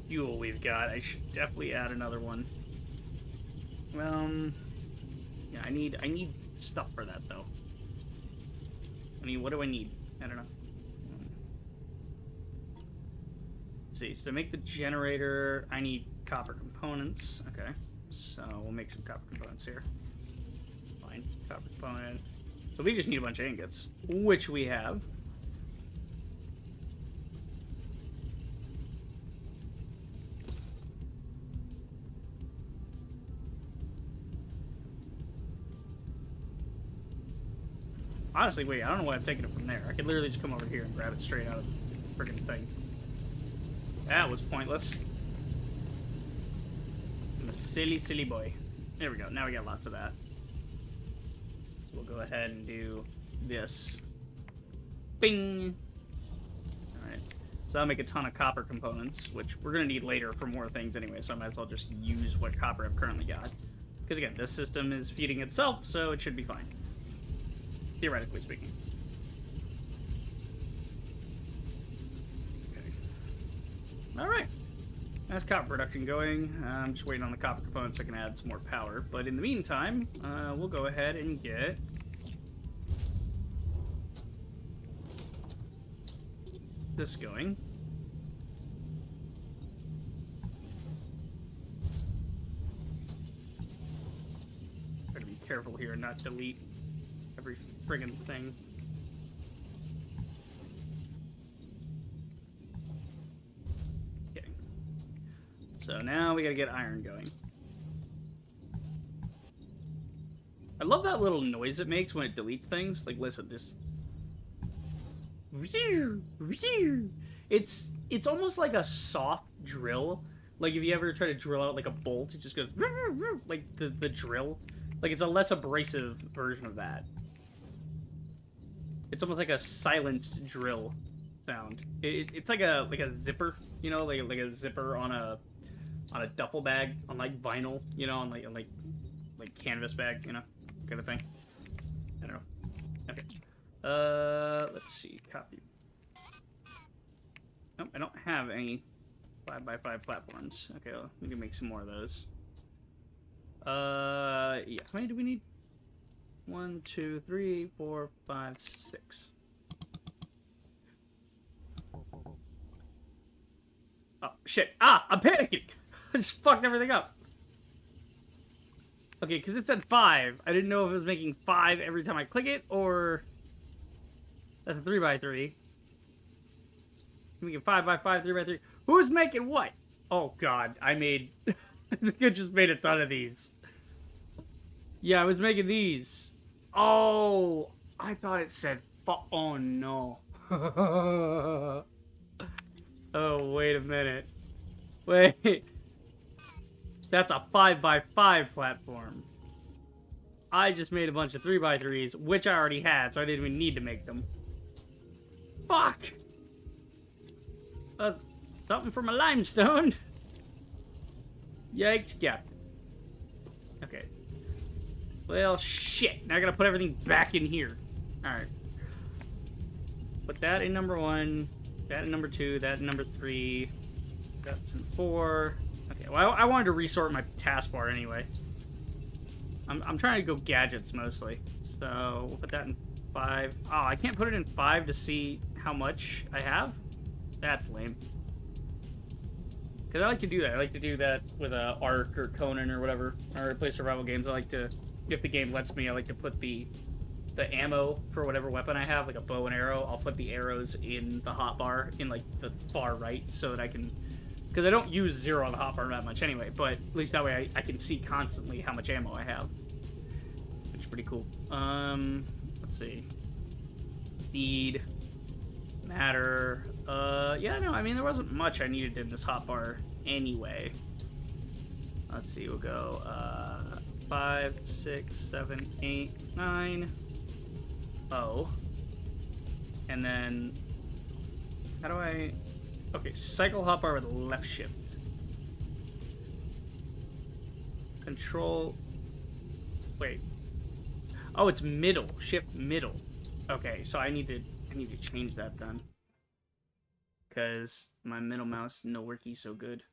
fuel we've got. I should definitely add another one. Yeah, I need stuff for that, though. I mean, what do I need? I don't know. Let's see, so to make the generator, I need copper components. Okay, so we'll make some copper components here. Fine, copper component. So we just need a bunch of ingots, which we have. Honestly, wait, I don't know why I'm taking it from there. I could literally just come over here and grab it straight out of the friggin' thing. That was pointless. I'm a silly, silly boy. There we go. Now we got lots of that. So we'll go ahead and do this. Bing! Alright. So that'll make a ton of copper components, which we're going to need later for more things anyway, so I might as well just use what copper I've currently got. Because again, this system is feeding itself, so it should be fine. Theoretically speaking. Okay. Alright. That's copper production going. I'm just waiting on the copper components so I can add some more power. But in the meantime, we'll go ahead and get this going. Gotta be careful here and not delete every friggin' thing. Okay. So now we gotta get iron going. I love that little noise it makes when it deletes things. Like, listen, this. It's almost like a soft drill Like if you ever try to drill out like a bolt, it just goes like the drill. Like it's a less abrasive version of that. It's almost like a silenced drill sound. It's like a zipper, you know, like a zipper on a duffel bag on like vinyl, you know, on like canvas bag, you know, kind of thing. I don't know. Okay. Let's see. Copy. Nope, I don't have any 5x5 platforms. Okay, well, we can make some more of those. Yeah. How many do we need? 1, 2, 3, 4, 5, 6. Oh, shit. Ah, I'm panicking! I just fucked everything up. Okay, because it said 5. I didn't know if it was making 5 every time I click it, or... That's a 3x3. Making 5x5, 3x3. Who's making what? Oh, God. I made... I think I just made a ton of these. Yeah, I was making these. Oh, I thought it said... Oh, no. Oh, wait a minute. Wait. That's a 5x5 platform. I just made a bunch of 3x3s, which I already had, so I didn't even need to make them. Fuck! Something for my limestone. Yikes, Captain. Okay. Well, shit. Now I gotta put everything back in here. Alright. Put that in number 1, that in number 2, that in number 3, that's in 4. Okay, well, I wanted to resort my taskbar anyway. I'm trying to go gadgets mostly. So, we'll put that in 5. Oh, I can't put it in 5 to see how much I have? That's lame. Because I like to do that. I like to do that with Ark or Conan or whatever. Or I play survival games. I like to, if the game lets me, I like to put the ammo for whatever weapon I have, like a bow and arrow. I'll put the arrows in the hotbar in like the far right so that I can... Because I don't use 0 on the hotbar that much anyway, but at least that way I can see constantly how much ammo I have. Which is pretty cool. Let's see. Speed. Matter. Yeah, no, I mean, there wasn't much I needed in this hotbar anyway. Let's see, we'll go 5, 6, 7, 8, 9. Oh. And then, how do I... Okay, cycle hotbar with left shift. Control... Wait. Oh, it's middle. Shift middle. Okay, so I need to change that then. Because my middle mouse no worky so good.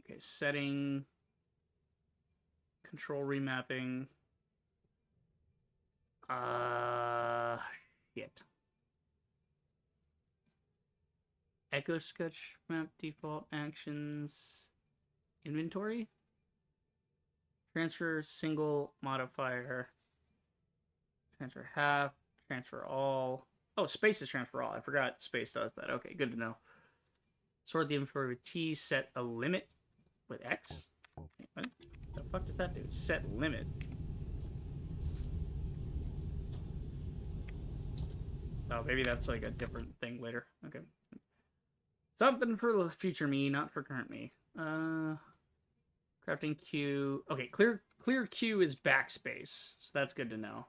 Okay, setting. Control remapping. Shit. Echo sketch map default actions. Inventory. Transfer single modifier. Transfer half. Transfer all. Oh, space is transfer all. I forgot space does that. Okay, good to know. Sort the inventory with T. Set a limit with X. What the fuck does that do? Set limit. Oh, maybe that's like a different thing later. Okay. Something for the future me, not for current me. Crafting queue. Okay, clear queue is backspace, so that's good to know.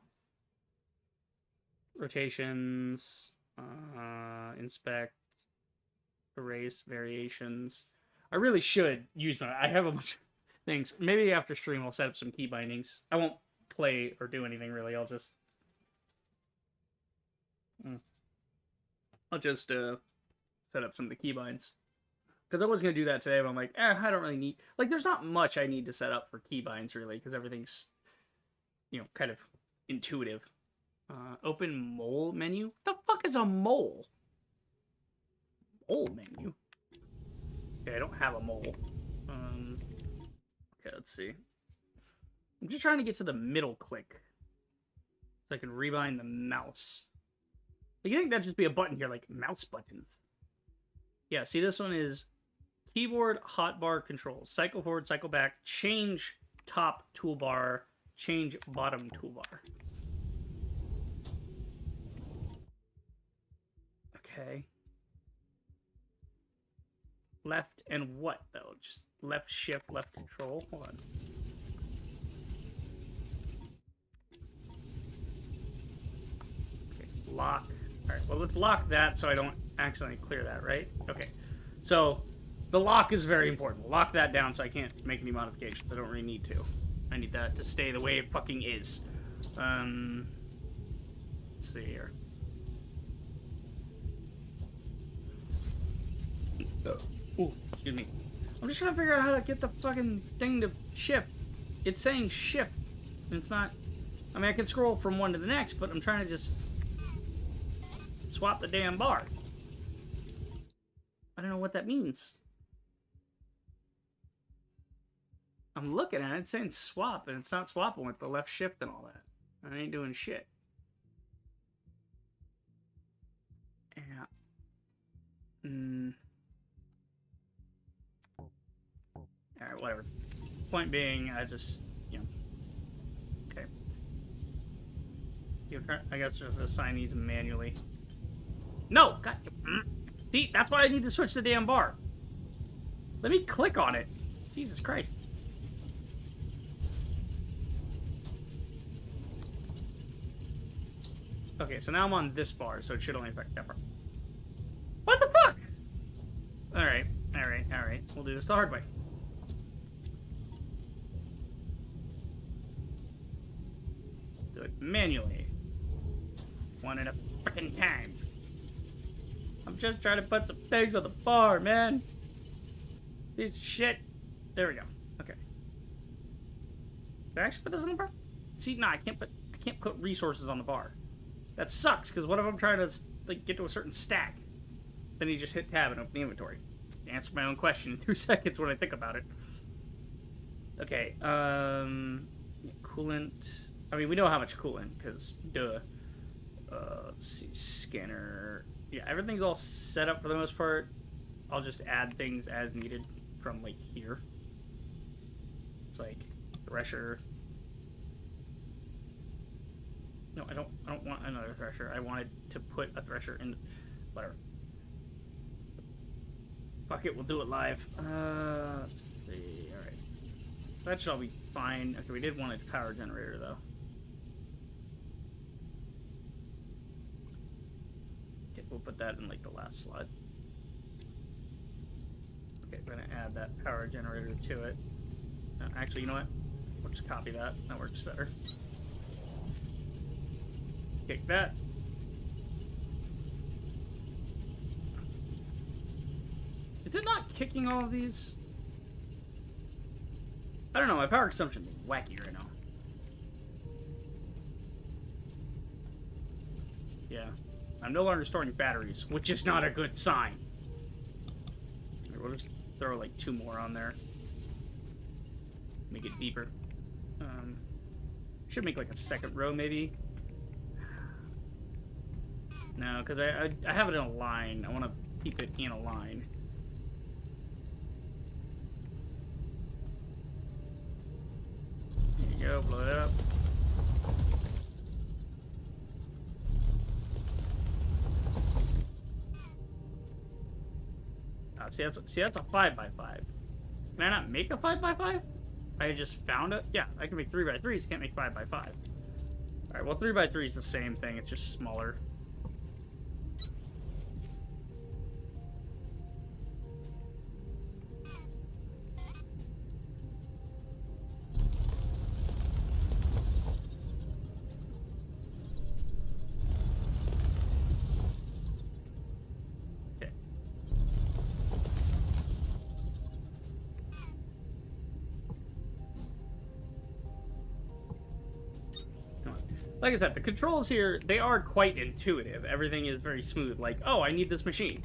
Rotations, inspect, erase, variations. I really should use my... I have a bunch of things. Maybe after stream I'll set up some key bindings. I won't play or do anything really. I'll just set up some of the keybinds. Because I was going to do that today, but I'm like, I don't really need... Like, there's not much I need to set up for keybinds, really, because everything's, you know, kind of intuitive. Open mole menu? What the fuck is a mole? Mole menu? Okay, I don't have a mole. Okay, let's see. I'm just trying to get to the middle click. So I can rebind the mouse. You think that'd just be a button here, like mouse buttons. Yeah, see, this one is keyboard hotbar controls. Cycle forward, cycle back, change top toolbar, change bottom toolbar. Okay. Left and what, though? Just left shift, left control? Hold on. Okay, lock. Alright, well, let's lock that so I don't accidentally clear that, right? Okay. So, the lock is very important. We'll lock that down so I can't make any modifications. I don't really need to. I need that to stay the way it fucking is. Let's see here. Ooh, excuse me. I'm just trying to figure out how to get the fucking thing to shift. It's saying shift, and it's not... I mean, I can scroll from one to the next, but I'm trying to just... swap the damn bar. I don't know what that means. I'm looking at it, it's saying swap, and it's not swapping with the left shift and all that. I ain't doing shit. Yeah. Alright, whatever. Point being, I just, you know. Okay. I guess just assign these manually. No! God. See, that's why I need to switch the damn bar. Let me click on it. Jesus Christ. Okay, so now I'm on this bar, so it should only affect that bar. What the fuck? Alright, alright, alright. We'll do this the hard way. Do it manually. One at a frickin' time. I'm just trying to put some things on the bar, man. Piece of shit. There we go. Okay. Did I actually put this on the bar? See, no, I can't put resources on the bar. That sucks, because what if I'm trying to like get to a certain stack? Then you just hit tab and open the inventory. Answer my own question in 2 seconds when I think about it. Okay, coolant. I mean, we know how much coolant, because duh. Let's see, scanner. Yeah, everything's all set up for the most part. I'll just add things as needed from like here. It's like thresher. No, I don't want another thresher. I wanted to put a thresher in. Whatever. Fuck it, we'll do it live. Let's see. All right, that should all be fine. Okay, we did want a power generator though. Okay, we'll put that in like the last slot. Okay, we're gonna add that power generator to it. Actually, you know what? We'll just copy that. That works better. Kick that. Is it not kicking all of these? I don't know, my power consumption is wacky right now. Yeah. I'm no longer storing batteries, which is not a good sign. Here, we'll just throw like 2 more on there. Make it deeper. Should make like a second row maybe. No, because I have it in a line. I want to keep it in a line. There you go, blow it up. See, that's a 5x5. Can I not make a 5x5? I just found it. Yeah, I can make 3x3s. Can't make 5x5. All right, well, 3x3 is the same thing. It's just smaller. Like I said, the controls here, they are quite intuitive. Everything is very smooth. Like, oh, I need this machine.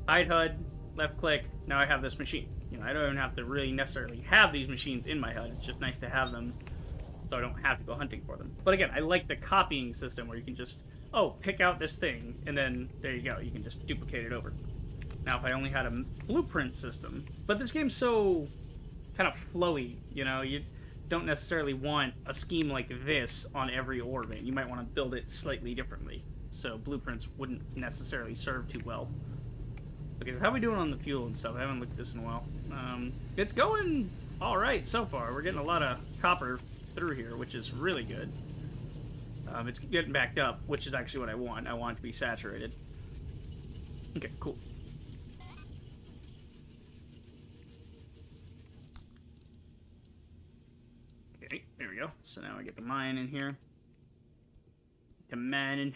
Hide HUD, left click, now I have this machine. You know, I don't even have to really necessarily have these machines in my HUD. It's just nice to have them so I don't have to go hunting for them. But again, I like the copying system where you can just, oh, pick out this thing, and then there you go. You can just duplicate it over. Now, if I only had a blueprint system, but this game's so kind of flowy, you know, you don't necessarily want a scheme like this on every orbit. You might want to build it slightly differently. So blueprints wouldn't necessarily serve too well. Okay, so how are we doing on the fuel and stuff? I haven't looked at this in a while. It's going alright so far. We're getting a lot of copper through here, which is really good. It's getting backed up, which is actually what I want. I want it to be saturated. Okay, cool. Okay, there we go. So now I get the mine in here. The mining.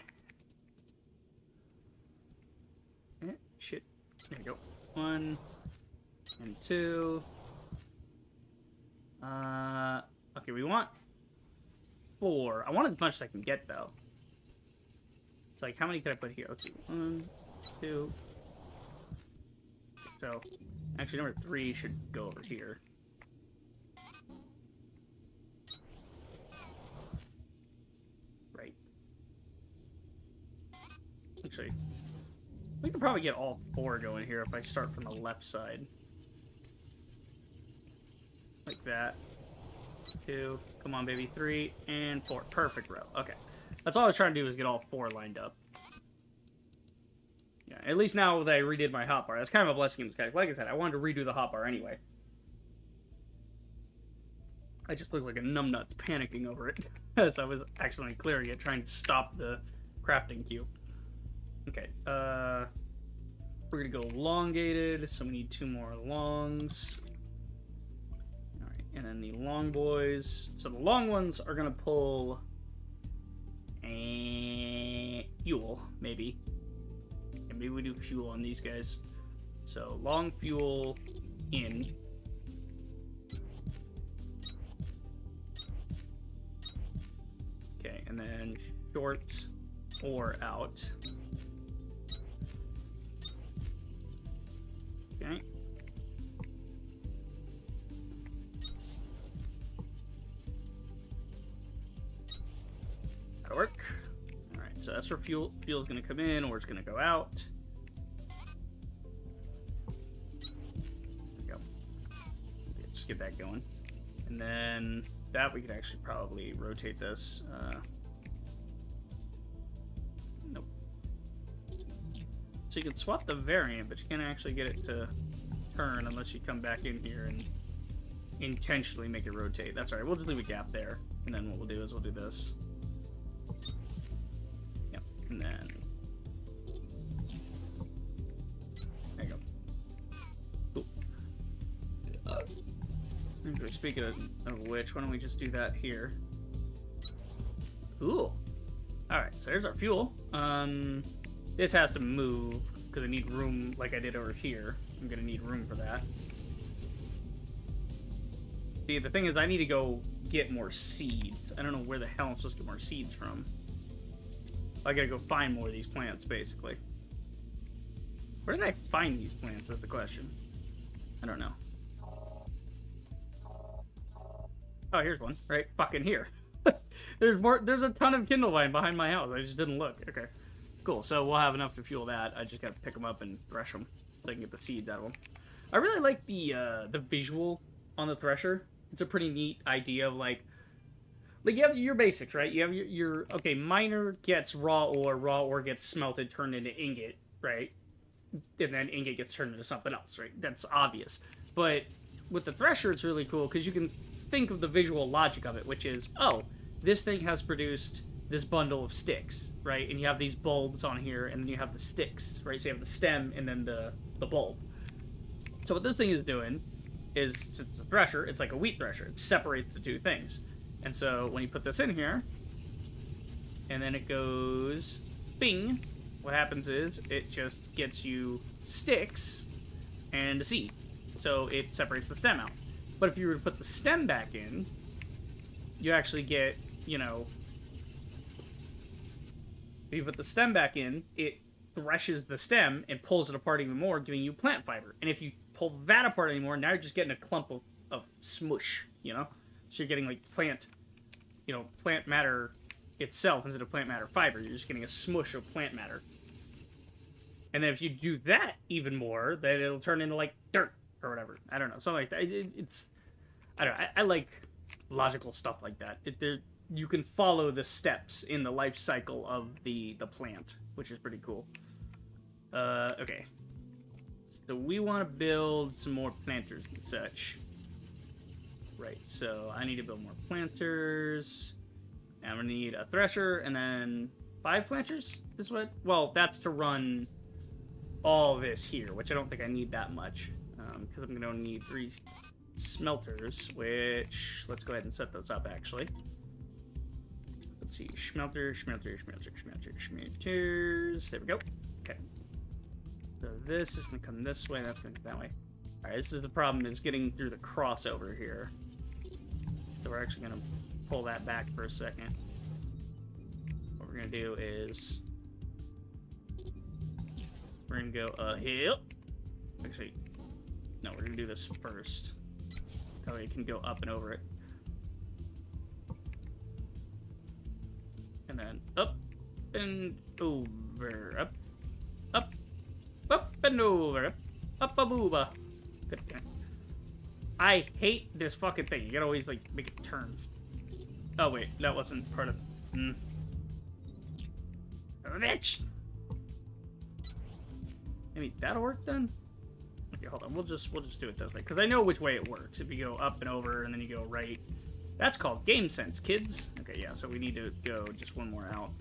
Shit. There we go. 1 and 2. Okay, we want 4. I want as much as I can get, though. It's like, how many could I put here? Let's see. 1, 2. So, actually, number 3 should go over here. Right. Actually, we could probably get all 4 going here if I start from the left side. Like that. 2. Come on, baby. 3 and 4. Perfect row. Okay. That's all I was trying to do is get all 4 lined up. Yeah, at least now that I redid my hotbar. That's kind of a blessing in disguise. Like I said, I wanted to redo the hotbar anyway. I just look like a numbnut panicking over it. As I was accidentally clearing it, trying to stop the crafting queue. Okay, we're gonna go elongated, so we need 2 more longs. Alright, and then the long boys. So the long ones are gonna pull fuel, maybe. Yeah, maybe we do fuel on these guys. So long fuel in. Okay, and then short ore out. Okay. That'll work. Alright, so that's where fuel's gonna come in, or it's gonna go out. There we go. Okay, just get that going. And then that we could actually probably rotate this. Nope. So you can swap the variant, but you can't actually get it to turn unless you come back in here and intentionally make it rotate. That's alright, we'll just leave a gap there. And then what we'll do is we'll do this. Yep, and then... There you go. Cool. Speaking of which, why don't we just do that here? Cool. Alright, so there's our fuel. This has to move, because I need room like I did over here. I'm going to need room for that. See, the thing is, I need to go get more seeds. I don't know where the hell I'm supposed to get more seeds from. I gotta go find more of these plants, basically. Where did I find these plants, is the question. I don't know. Oh, here's one. Right fucking here. There's a ton of Kindlevine behind my house. I just didn't look. Okay. Cool, so we'll have enough to fuel that. I just gotta pick them up and thresh them so I can get the seeds out of them. I really like the visual on the thresher. It's a pretty neat idea of like you have your basics, right? You have your okay, miner gets raw ore gets smelted, turned into ingot, right? And then ingot gets turned into something else, right? That's obvious. But with the thresher, it's really cool because you can think of the visual logic of it, which is, oh, this thing has produced this bundle of sticks, right? And you have these bulbs on here, and then you have the sticks, right? So you have the stem and then the bulb. So what this thing is doing is, since it's a thresher, it's like a wheat thresher. It separates the two things. And so when you put this in here, and then it goes bing, what happens is it just gets you sticks and a seed. So it separates the stem out. But if you were to put the stem back in, you actually get, you know, if you put the stem back in, it threshes the stem and pulls it apart even more, giving you plant fiber. And if you pull that apart anymore, now you're just getting a clump of smush, you know? So you're getting like plant matter itself instead of plant matter fiber. You're just getting a smush of plant matter. And then if you do that even more, then it'll turn into like dirt or whatever. I don't know, something like that. I don't know. I like logical stuff like that. You can follow the steps in the life cycle of the plant, which is pretty cool. Okay. So we want to build some more planters and such. Right, so I need to build more planters. And I'm going to need a thresher and then 5 planters is what? Well, that's to run all this here, which I don't think I need that much. Because I'm going to need 3 smelters, which... Let's go ahead and set those up, actually. Let's see. Smelters. There we go. Okay. So this is going to come this way, and that's going to come that way. Alright, this is the problem, is getting through the crossover here. So we're actually going to pull that back for a second. What we're going to do is... We're going to go here. Actually, no, we're going to do this first. That way it can go up and over it. And then up and over. Up and over. Up a booba. Good. I hate this fucking thing. You gotta always, like, make it turn. Oh, wait. That wasn't part of... Bitch! Maybe that'll work then? Okay, hold on. We'll just do it this way. Because I know which way it works. If you go up and over and then you go right. That's called game sense, kids. Okay, yeah, so we need to go just one more out.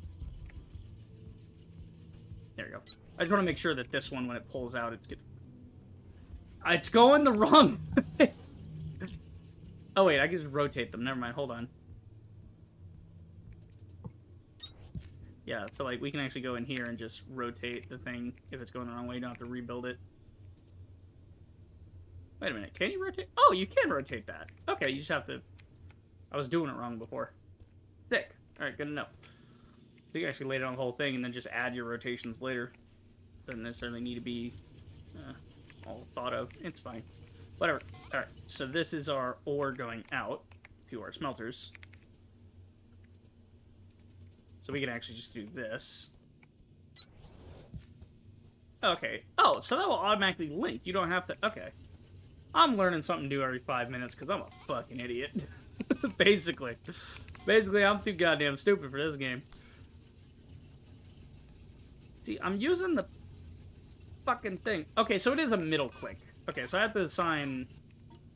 There we go. I just want to make sure that this one, when it pulls out, it's going the wrong way. Oh, wait, I can just rotate them. Never mind, hold on. Yeah, so, like, we can actually go in here and just rotate the thing if it's going the wrong way. You don't have to rebuild it. Wait a minute, can you rotate? Oh, you can rotate that. Okay, you just have to... I was doing it wrong before. Sick. Alright, good to know. You can actually lay down the whole thing and then just add your rotations later. Doesn't necessarily need to be all thought of. It's fine. Whatever. Alright, so this is our ore going out to our smelters. So we can actually just do this. Okay. Oh, so that will automatically link. You don't have to... Okay. I'm learning something new every 5 minutes because I'm a fucking idiot. Basically. Basically, I'm too goddamn stupid for this game. See, I'm using the fucking thing. Okay, so it is a middle click. Okay, so I have to assign...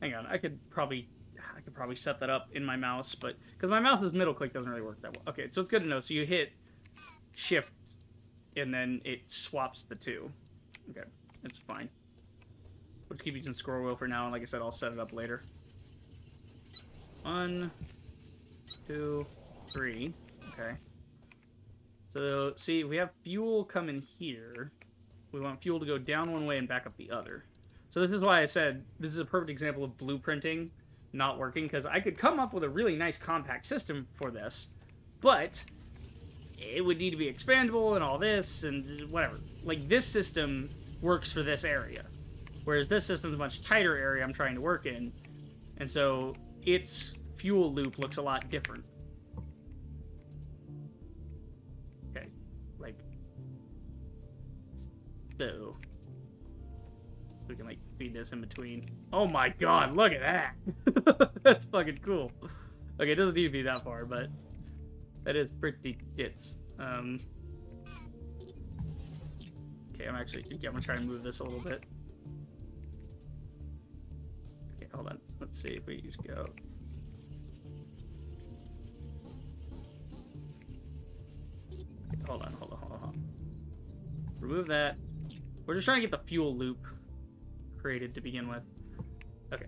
Hang on, I could probably set that up in my mouse, but... Because my mouse's middle click doesn't really work that well. Okay, so it's good to know. So you hit shift, and then it swaps the two. Okay, it's fine. We'll just keep using scroll wheel for now, and like I said, I'll set it up later. 1, 2, 3. Okay. So, see, we have fuel coming here. We want fuel to go down one way and back up the other. So this is why I said this is a perfect example of blueprinting not working, because I could come up with a really nice compact system for this, but it would need to be expandable and all this and whatever. Like, this system works for this area, whereas this system's a much tighter area I'm trying to work in, and so its fuel loop looks a lot different. Okay, like, so we can, like, feed this in between. Oh my god, look at that! That's fucking cool. Okay, it doesn't need to be that far, but that is pretty tits. Okay, I'm gonna try and move this a little bit. Okay, hold on. Let's see if we just go. Okay, hold on. Remove that. We're just trying to get the fuel loop created to begin with. Okay.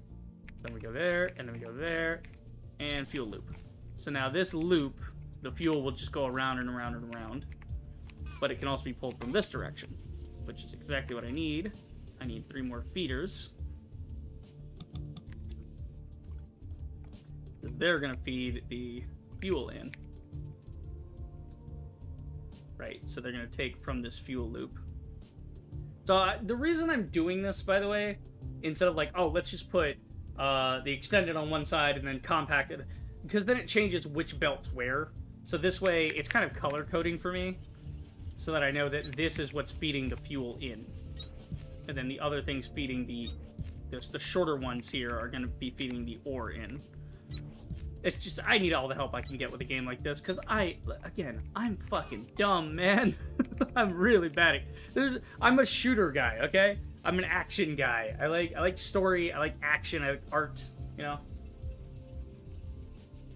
Then we go there, and then we go there, and fuel loop. So now this loop, the fuel will just go around and around and around. But it can also be pulled from this direction, which is exactly what I need. I need 3 more feeders. Because they're going to feed the fuel in. Right, so they're going to take from this fuel loop. So the reason I'm doing this, by the way, instead of like, oh, let's just put the extended on one side and then compacted, because then it changes which belt's where. So this way, it's kind of color coding for me, so that I know that this is what's feeding the fuel in. And then the other things feeding the shorter ones here are going to be feeding the ore in. It's just, I need all the help I can get with a game like this, because I'm fucking dumb, man. I'm really bad at... I'm a shooter guy, okay? I'm an action guy. I like story. I like action. I like art. You know.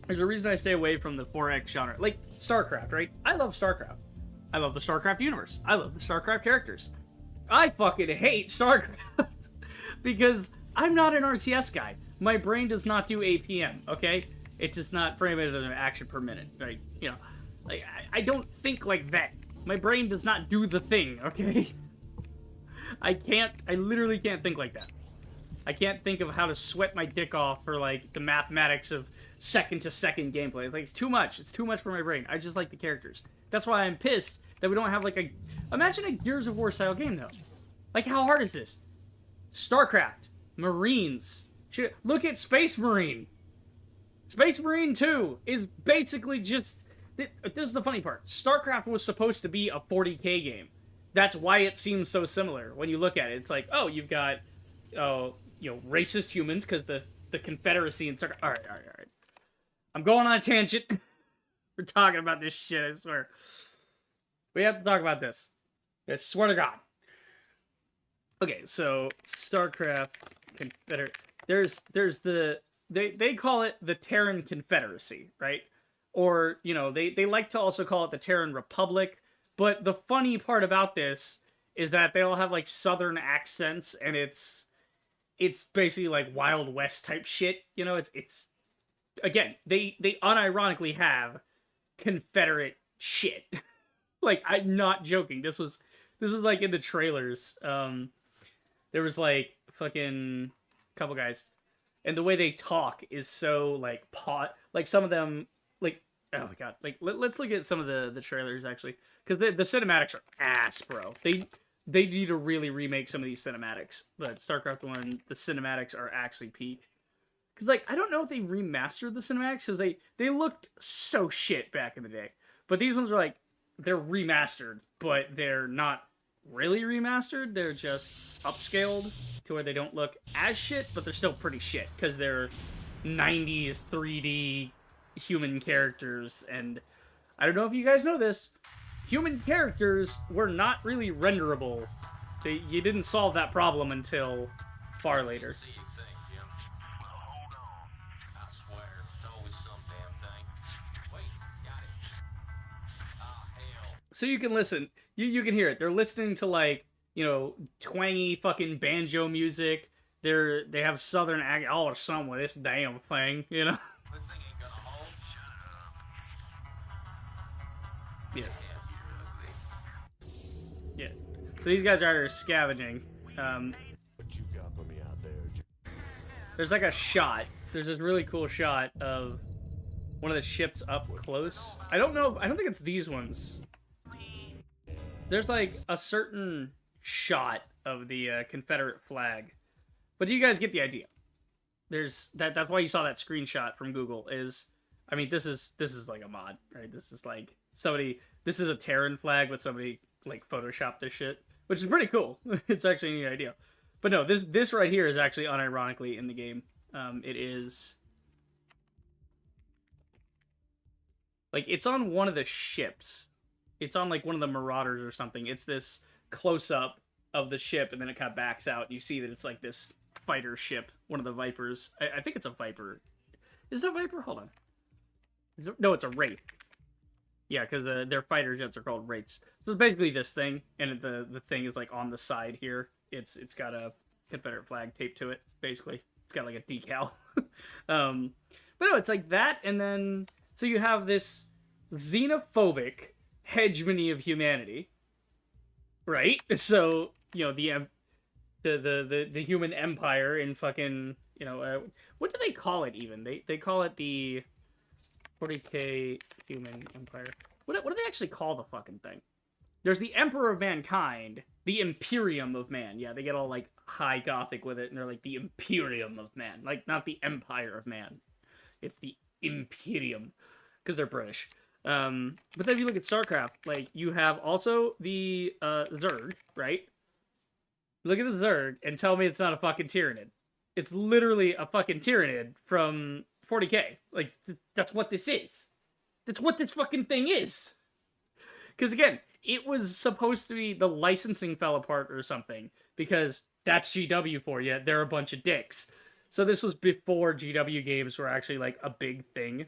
There's a reason I stay away from the 4X genre. Like StarCraft, right? I love StarCraft. I love the StarCraft universe. I love the StarCraft characters. I fucking hate StarCraft because I'm not an RTS guy. My brain does not do APM. Okay, it does not frame it as an action per minute. Right? You know, like I don't think like that. My brain does not do the thing. Okay. I literally can't think like that. I can't think of how to sweat my dick off for, like, the mathematics of second-to-second gameplay. Like, it's too much. It's too much for my brain. I just like the characters. That's why I'm pissed that we don't have, like, a... Imagine a Gears of War-style game, though. Like, how hard is this? StarCraft. Marines. Look at Space Marine. Space Marine 2 is basically just... This is the funny part. StarCraft was supposed to be a 40K game. That's why it seems so similar when you look at it. It's like, oh, you've got... you know, racist humans, because the Confederacy and All right. I'm going on a tangent. We're talking about this shit, I swear. We have to talk about this. I swear to God. Okay, so StarCraft Confederate. There's the they call it the Terran Confederacy, right? Or, you know, they like to also call it the Terran Republic. But the funny part about this is that they all have like southern accents, and it's basically like Wild West type shit. You know, it's again, they unironically have Confederate shit. Like, I'm not joking. This was like in the trailers. There was like fucking couple guys, and the way they talk is so like like some of them, like, oh my god, like let's look at some of the trailers actually, because the cinematics are ass, bro. They need to really remake some of these cinematics. But StarCraft 1, the cinematics are actually peak. Because, like, I don't know if they remastered the cinematics, because they looked so shit back in the day. But these ones are, like, they're remastered, but they're not really remastered. They're just upscaled to where they don't look as shit, but they're still pretty shit. Because they're 90s 3D human characters. And I don't know if you guys know this, human characters were not really renderable. You didn't solve that problem until far later. So you can listen. You can hear it. They're listening to, like, you know, twangy fucking banjo music. They have southern accent. Oh, something with this damn thing, you know. This thing ain't gonna hold. Yeah. Yeah. So these guys are scavenging. What you got for me out there? There's like a shot. There's this really cool shot of one of the ships up close. I don't know. I don't think it's these ones. There's like a certain shot of the Confederate flag, but you guys get the idea. There's that. That's why you saw that screenshot from Google. I mean, this is like a mod, right? This is like somebody. This is a Terran flag, but somebody like photoshopped this shit, which is pretty cool. It's actually a neat idea. But no, this right here is actually unironically in the game. It is like, it's on one of the ships. It's on like one of the Marauders or something. It's this close up of the ship, and then it kind of backs out. And you see that it's like this fighter ship, one of the Vipers. I think it's a Viper. Is it a Viper? Hold on. No, it's a Wraith. Yeah, because their fighter jets are called Wraiths. So it's basically this thing, and the thing is like on the side here. It's got a Confederate flag taped to it, basically. It's got like a decal. But no, it's like that, and then so you have this xenophobic hegemony of humanity, right? So, you know, the human empire in fucking, you know, what do they call it even? They call it the 40K human empire. What do they actually call the fucking thing? There's the Emperor of Mankind, the Imperium of Man. Yeah, they get all like high gothic with it, and they're like the Imperium of Man, like not the Empire of Man. It's the Imperium because they're British. But then if you look at StarCraft, like, you have also the Zerg, right? Look at the Zerg and tell me it's not a fucking Tyranid. It's literally a fucking Tyranid from 40K. Like, that's what this is. That's what this fucking thing is. Because again, it was supposed to be, the licensing fell apart or something, because That's GW for you. They're a bunch of dicks. So this was before GW games were actually like a big thing.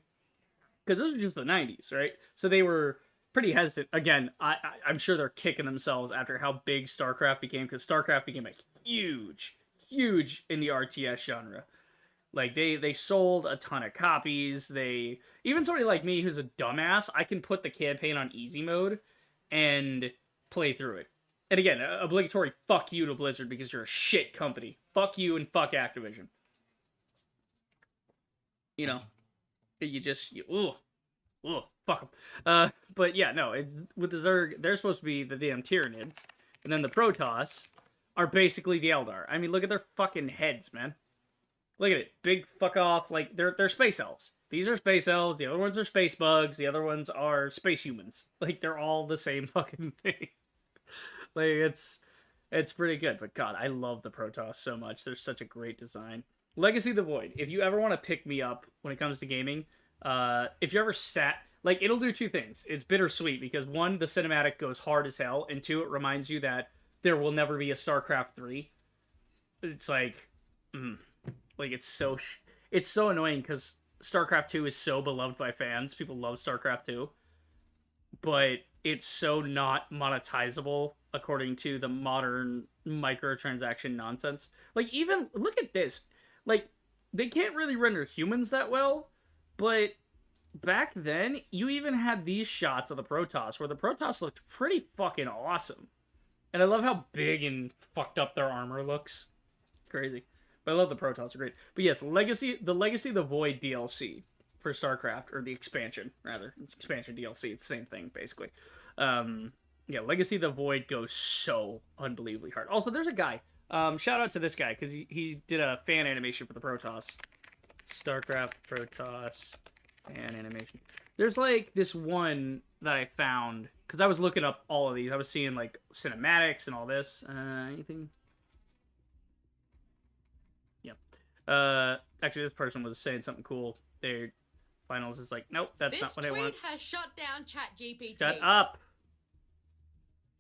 Because this was just the 90s, right? So they were pretty hesitant. Again, I'm sure they're kicking themselves after how big StarCraft became, because StarCraft became a huge in the RTS genre. Like, they sold a ton of copies. Even somebody like me who's a dumbass, I can put the campaign on easy mode and play through it. And again, obligatory fuck you to Blizzard because you're a shit company. Fuck you and fuck Activision. You know, fuck them. But yeah, no, with the Zerg, they're supposed to be the damn Tyranids. And then the Protoss are basically the Eldar. I mean, look at their fucking heads, man. Look at it. Big fuck off. Like, they're space elves. These are space elves. The other ones are space bugs. The other ones are space humans. Like, they're all the same fucking thing. Like, it's pretty good. But God, I love the Protoss so much. They're such a great design. Legacy of the Void. If you ever want to pick me up when it comes to gaming, if you ever sat... Like, it'll do two things. It's bittersweet because, one, the cinematic goes hard as hell, and two, it reminds you that there will never be a StarCraft 3. It's like... Like, it's so annoying because StarCraft 2 is so beloved by fans. People love StarCraft 2. But it's so not monetizable according to the modern microtransaction nonsense. Like, even, look at this. Like, they can't really render humans that well, but back then, you even had these shots of the Protoss where the Protoss looked pretty fucking awesome. And I love how big and fucked up their armor looks. It's crazy. But I love the Protoss, they're great. But yes, the Legacy of the Void DLC for StarCraft, or the expansion, rather. It's expansion DLC, it's the same thing, basically. Yeah, Legacy of the Void goes so unbelievably hard. Also, there's a guy. Shout out to this guy, because he did a fan animation for the Protoss. StarCraft Protoss fan animation. There's, like, this one that I found, because I was looking up all of these. I was seeing, like, cinematics and all this. Anything? Actually, this person was saying something cool. Their finals is like, nope, that's not what I want. This tweet has shut down ChatGPT. Shut up!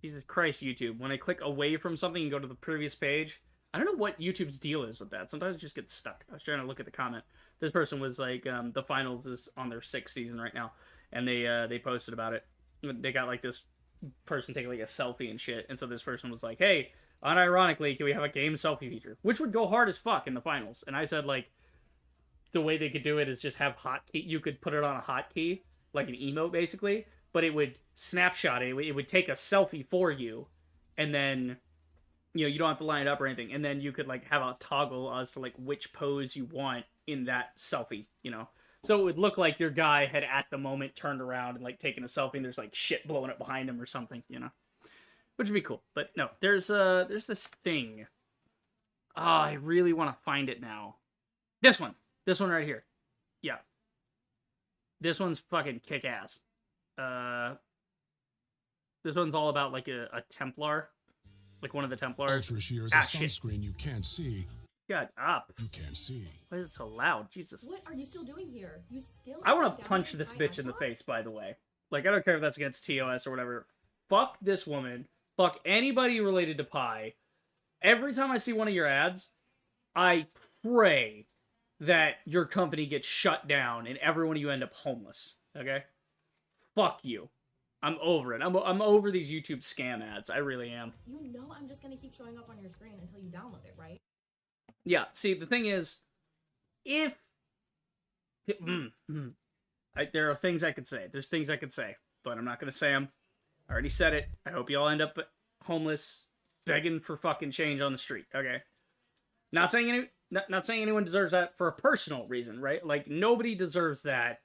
Jesus Christ, YouTube. When I click away from something and go to the previous page, I don't know what YouTube's deal is with that. Sometimes it just gets stuck. I was trying to look at the comment. This person was like, the finals is on their 6th season right now, and they posted about it. They got like this person taking like a selfie and shit, and so this person was like, hey, unironically, can we have a game selfie feature? Which would go hard as fuck in the finals. And I said, like, the way they could do it is just have hotkey. You could put it on a hotkey, like an emote, basically. But it would snapshot it. It would take a selfie for you. And then, you know, you don't have to line it up or anything. And then you could, like, have a toggle as to, like, which pose you want in that selfie, you know? So it would look like your guy had, at the moment, turned around and, like, taken a selfie. And there's, like, shit blowing up behind him or something, you know? Which would be cool. But no, there's this thing. Oh, I really want to find it now. This one right here. Yeah. This one's fucking kick-ass. This one's all about, like, a Templar. Like, one of the Templars. Ultra shear is a sunscreen you can't see. Shut up. You can't see. Why is it so loud? Jesus. What are you still doing here? You still I want to punch this bitch in the face, by the way. Like, I don't care if that's against TOS or whatever. Fuck this woman. Fuck anybody related to Pi. Every time I see one of your ads, I pray that your company gets shut down and every one of you end up homeless. Okay? Fuck you. I'm over it. I'm over these YouTube scam ads. I really am. You know I'm just gonna keep showing up on your screen until you download it, right? Yeah, see, the thing is, if... there are things I could say. There's things I could say, but I'm not going to say them. I already said it. I hope you all end up homeless, begging for fucking change on the street, okay? Not saying anyone deserves that for a personal reason, right? Like, nobody deserves that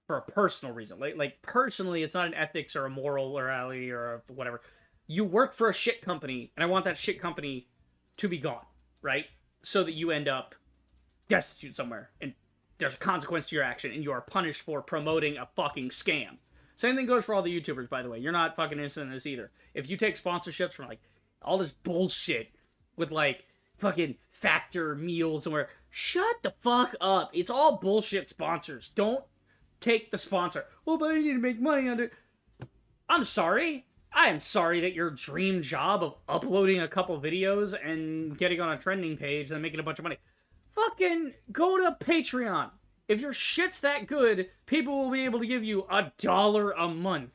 for a personal reason. Like personally, it's not an ethics or a moral morality or whatever. You work for a shit company, and I want that shit company to be gone, right? So that you end up destitute somewhere, and there's a consequence to your action, and you are punished for promoting a fucking scam. Same thing goes for all the YouTubers, by the way. You're not fucking innocent in this either. If you take sponsorships from, like, all this bullshit with, like, fucking Factor meals and where, shut the fuck up. It's all bullshit sponsors. Don't take the sponsor. Well, but I need to make money on it. I'm sorry. I am sorry that your dream job of uploading a couple videos and getting on a trending page and making a bunch of money. Fucking go to Patreon. If your shit's that good, people will be able to give you $1 a month.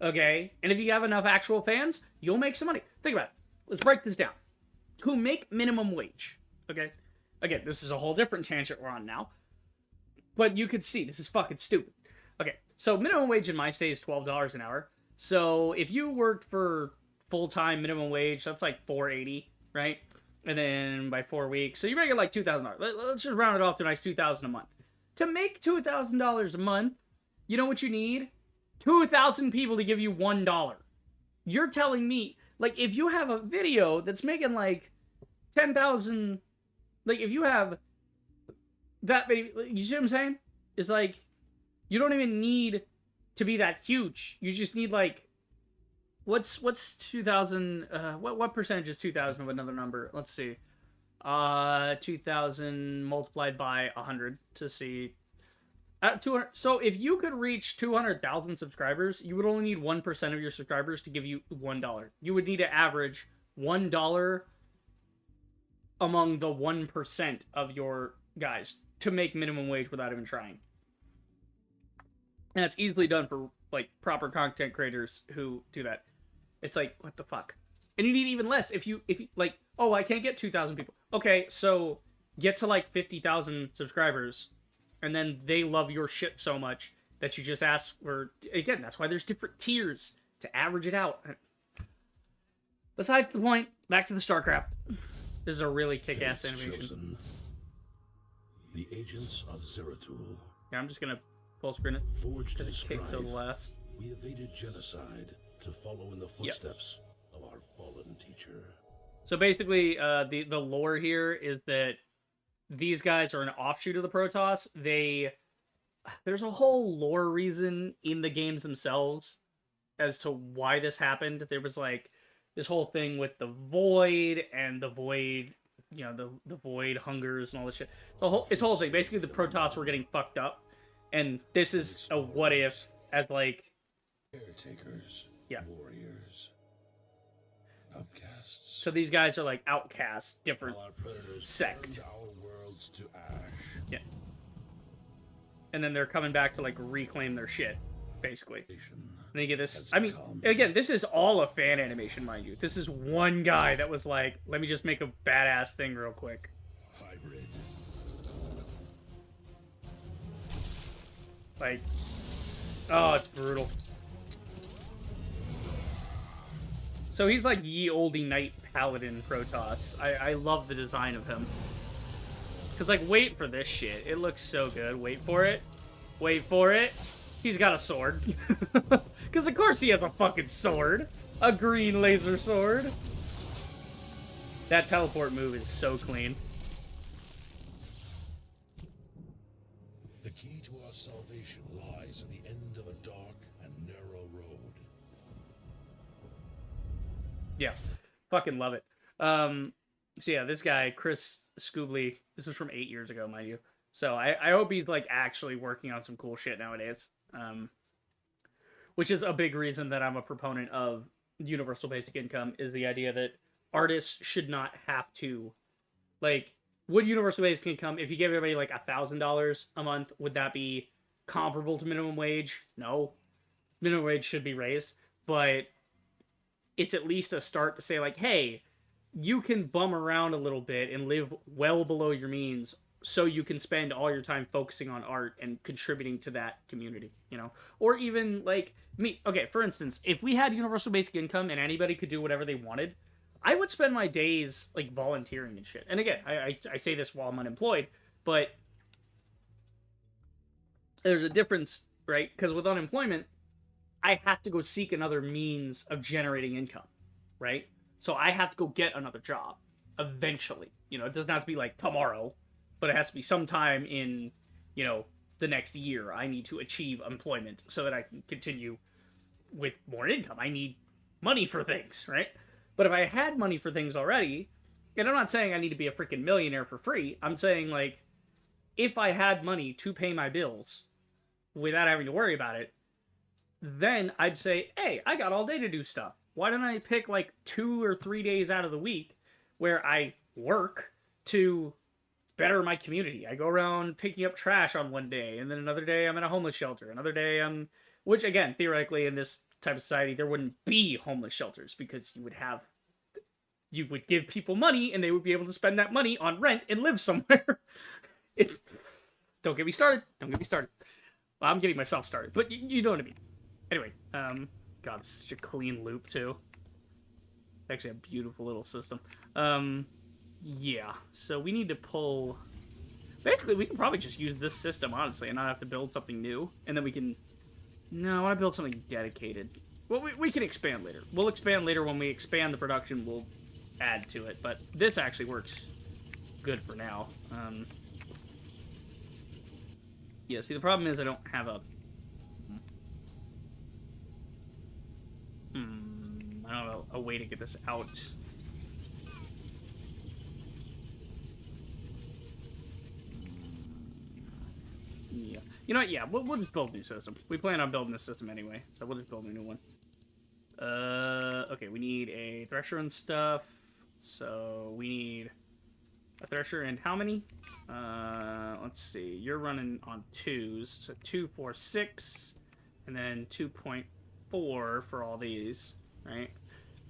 Okay? And if you have enough actual fans, you'll make some money. Think about it. Let's break this down. To make minimum wage. Okay? Again, this is a whole different tangent we're on now. But you could see, this is fucking stupid. Okay, so minimum wage in my state is $12 an hour. So if you worked for full-time minimum wage, that's like $4.80, right? And then by 4 weeks, so you're making like $2,000. Let's just round it off to a nice $2,000 a month. To make $2,000 a month, you know what you need? 2,000 people to give you $1. You're telling me, like, if you have a video that's making like 10,000, like, if you have that many, you see what I'm saying? It's like, you don't even need to be that huge. You just need like, what's 2,000? What percentage is 2,000 of another number? Let's see. 2,000 multiplied by 100 to see. 200. So if you could reach 200,000 subscribers, you would only need 1% of your subscribers to give you $1. You would need to average $1 among the 1% of your guys to make minimum wage without even trying. And that's easily done for like proper content creators who do that. It's like, what the fuck? And you need even less if you like, oh, I can't get 2,000 people. Okay, so get to like 50,000 subscribers, and then they love your shit so much that you just ask for, again, that's why there's different tiers to average it out. Besides the point, back to the StarCraft. This is a really kick-ass animation. Chosen. The agents of Zeratul. Yeah, I'm just gonna full screen it. Forged to Because it kicks strive, over the last. we evaded genocide to follow in the footsteps of our fallen teacher. So basically, the lore here is that these guys are an offshoot of the Protoss. There's a whole lore reason in the games themselves as to why this happened. There was like this whole thing with the Void and the Void, you know, the Void hungers and all this shit. It's a whole thing. Basically, the Protoss were getting fucked up, and this is a what if as like Caretakers, warriors, outcasts. So these guys are like outcasts, different While our predators sect. burned our worlds to ash. Yeah. And then they're coming back to like reclaim their shit, basically. And then you get this. I mean, again, this is all a fan animation, mind you. This is one guy that was like, let me just make a badass thing real quick. Hybrid. Like, oh, it's brutal. So he's like ye olde knight paladin Protoss. I love the design of him. Cause like, wait for this shit. It looks so good. Wait for it. Wait for it. He's got a sword. Cause of course he has a fucking sword. A green laser sword. That teleport move is so clean. The key to our salvation lies in the end of a dark and narrow road. Yeah, fucking love it. So yeah, this guy, Chris Scoobly, this is from 8 years ago, mind you. So I hope he's like actually working on some cool shit nowadays. Which is a big reason that I'm a proponent of universal basic income, is the idea that artists should not have to, like, would universal basic income, if you gave everybody like $1,000 a month, would that be comparable to minimum wage? No. Minimum wage should be raised, but it's at least a start to say like, hey, you can bum around a little bit and live well below your means so you can spend all your time focusing on art and contributing to that community, you know? Or even, like, me. Okay, for instance, if we had universal basic income and anybody could do whatever they wanted, I would spend my days, like, volunteering and shit. And again, I say this while I'm unemployed, but there's a difference, right? Because with unemployment, I have to go seek another means of generating income, right? So I have to go get another job eventually. You know, it doesn't have to be like tomorrow, but it has to be sometime in, you know, the next year. I need to achieve employment so that I can continue with more income. I need money for things, right? But if I had money for things already, and I'm not saying I need to be a freaking millionaire for free, I'm saying, like, if I had money to pay my bills without having to worry about it, then I'd say, hey, I got all day to do stuff. Why don't I pick like 2 or 3 days out of the week where I work to better my community? I go around picking up trash on one day, and then another day I'm in a homeless shelter. Another day I'm, which again, theoretically in this type of society, there wouldn't be homeless shelters because you would give people money and they would be able to spend that money on rent and live somewhere. It's, don't get me started. Don't get me started. Well, I'm getting myself started, but you know what I mean. Anyway, God, it's such a clean loop too. Actually, a beautiful little system. Yeah, so we need to pull... Basically, we can probably just use this system, honestly, and not have to build something new. And then we can... No, I want to build something dedicated. Well, we can expand later. We'll expand later. When we expand the production, we'll add to it. But this actually works good for now. Yeah, see, the problem is I don't have a... I don't know a way to get this out. Yeah. You know what? Yeah, we'll just build a new system. We plan on building this system anyway, so we'll just build a new one. Okay, we need a thresher and stuff. So we need a thresher and how many? Let's see. You're running on 2s, so 2, 4, 6, and then 2.4 for all these, right?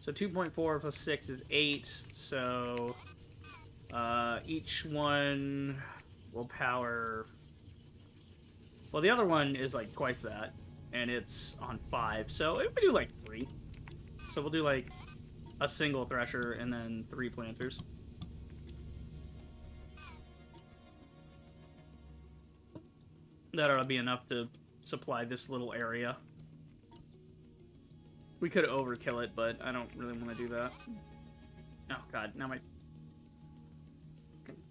So 2.4 plus 6 is 8. So each one will power... Well, the other one is like twice that, and it's on 5. So if we do like 3. So we'll do like a single thresher and then 3 planters. That ought to be enough to supply this little area. We could overkill it, but I don't really want to do that. Oh god, now my...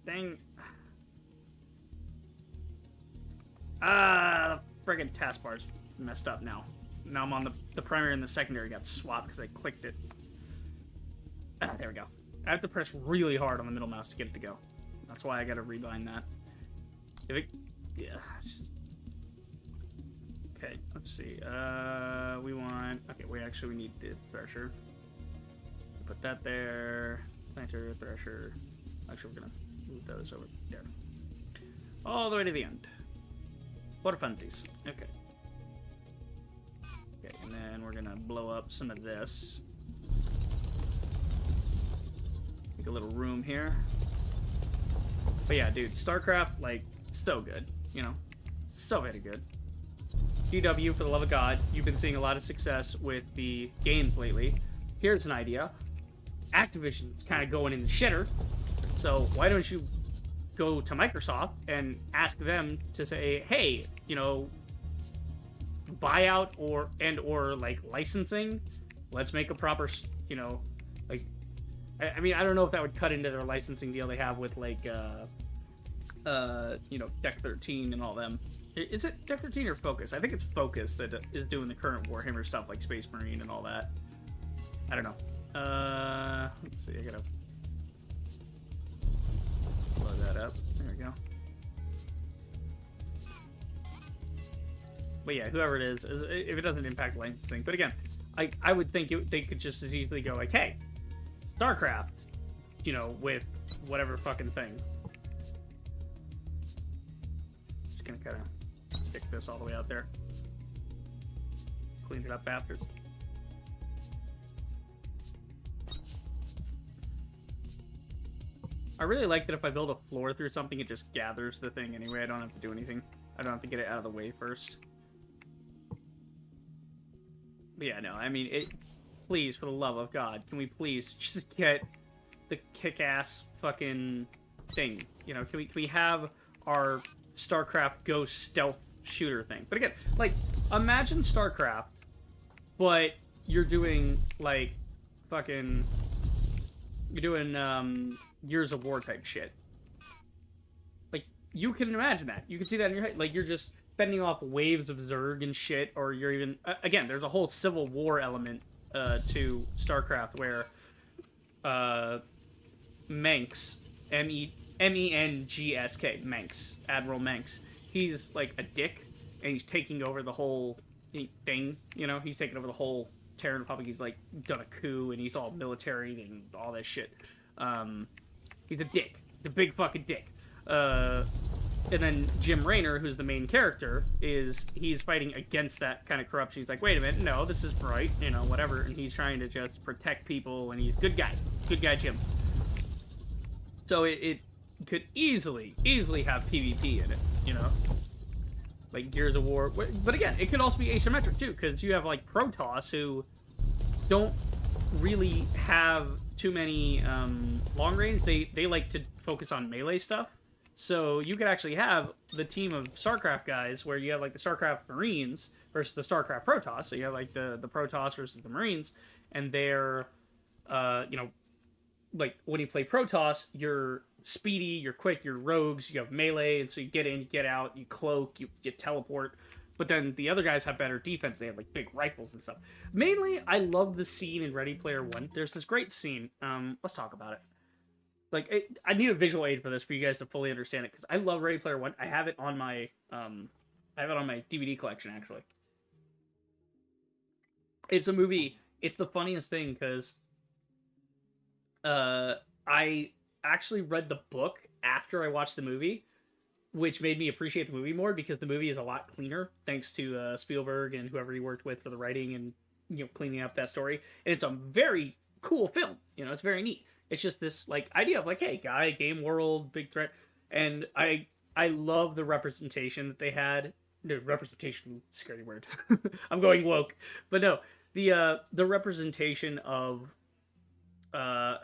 Dang. Ah, the friggin' taskbar's messed up now. Now I'm on the primary and the secondary got swapped because I clicked it. Ah, there we go. I have to press really hard on the middle mouse to get it to go. That's why I gotta rebind that. If it... Yeah. Okay, let's see. We want... Okay, we need the thresher. Put that there. Planter, thresher. Actually, we're gonna move those over there. All the way to the end. What funsies. Okay. Okay, and then we're gonna blow up some of this. Make a little room here. But yeah, dude, StarCraft, like, so good. You know? So very good. GW, for the love of God, you've been seeing a lot of success with the games lately. Here's an idea. Activision's kind of going in the shitter. So why don't you go to Microsoft and ask them to say, hey, you know, buyout or like licensing. Let's make a proper, you know, like, I mean, I don't know if that would cut into their licensing deal they have with like, you know, Deck 13 and all them. Is it Deck 13 or Focus? I think it's Focus that is doing the current Warhammer stuff like Space Marine and all that. I don't know. Let's see, I gotta load that up. There we go. But yeah, whoever it is, if it doesn't impact licensing. But again, I would think they could just as easily go like, hey, StarCraft, you know, with whatever fucking thing. Just gonna kind of stick this all the way out there. Clean it up after. I really like that if I build a floor through something, it just gathers the thing anyway. I don't have to do anything. I don't have to get it out of the way first. But yeah, no, I mean, please, for the love of God, can we please just get the kick-ass fucking thing? You know, can we have our StarCraft Ghost stealth shooter thing? But again, like, imagine StarCraft, but you're doing, like, fucking... You're doing, Years of War type shit. Like, you can imagine that. You can see that in your head. Like, you're just fending off waves of Zerg and shit, or you're even... again, there's a whole Civil War element to StarCraft where Mengs, M-E-N-G-S-K, Mengs, Admiral Mengs, he's, like, a dick, and he's taking over the whole thing. You know, he's taken over the whole Terran Republic. He's like done a coup, and he's all military and all that shit. He's a dick. He's a big fucking dick. And then Jim Raynor, who's the main character, he's fighting against that kind of corruption. He's like, wait a minute, no, this is right, you know, whatever. And he's trying to just protect people, and he's good guy Jim. So it could easily have PvP in it, you know, like Gears of War. But again, it could also be asymmetric too, because you have like Protoss who don't really have too many long range. They like to focus on melee stuff. So you could actually have the team of StarCraft guys where you have like the StarCraft Marines versus the StarCraft Protoss. So you have like the Protoss versus the Marines, and they're, you know, like when you play Protoss, you're speedy, you're quick, you're rogues, you have melee, and so you get in, you get out, you cloak, you teleport. But then the other guys have better defense. They have like big rifles and stuff. Mainly, I love the scene in Ready Player One. There's this great scene. Let's talk about it. Like, I need a visual aid for this for you guys to fully understand it, because I love Ready Player One. I have it on my DVD collection, actually. It's a movie. It's the funniest thing, because I actually read the book after I watched the movie, which made me appreciate the movie more, because the movie is a lot cleaner, thanks to Spielberg and whoever he worked with for the writing and, you know, cleaning up that story. And it's a very cool film. You know, it's very neat. It's just this like idea of like, hey, guy, game world, big threat, and I love the representation that they had. The representation, scary word. I'm going woke, but no, the representation of I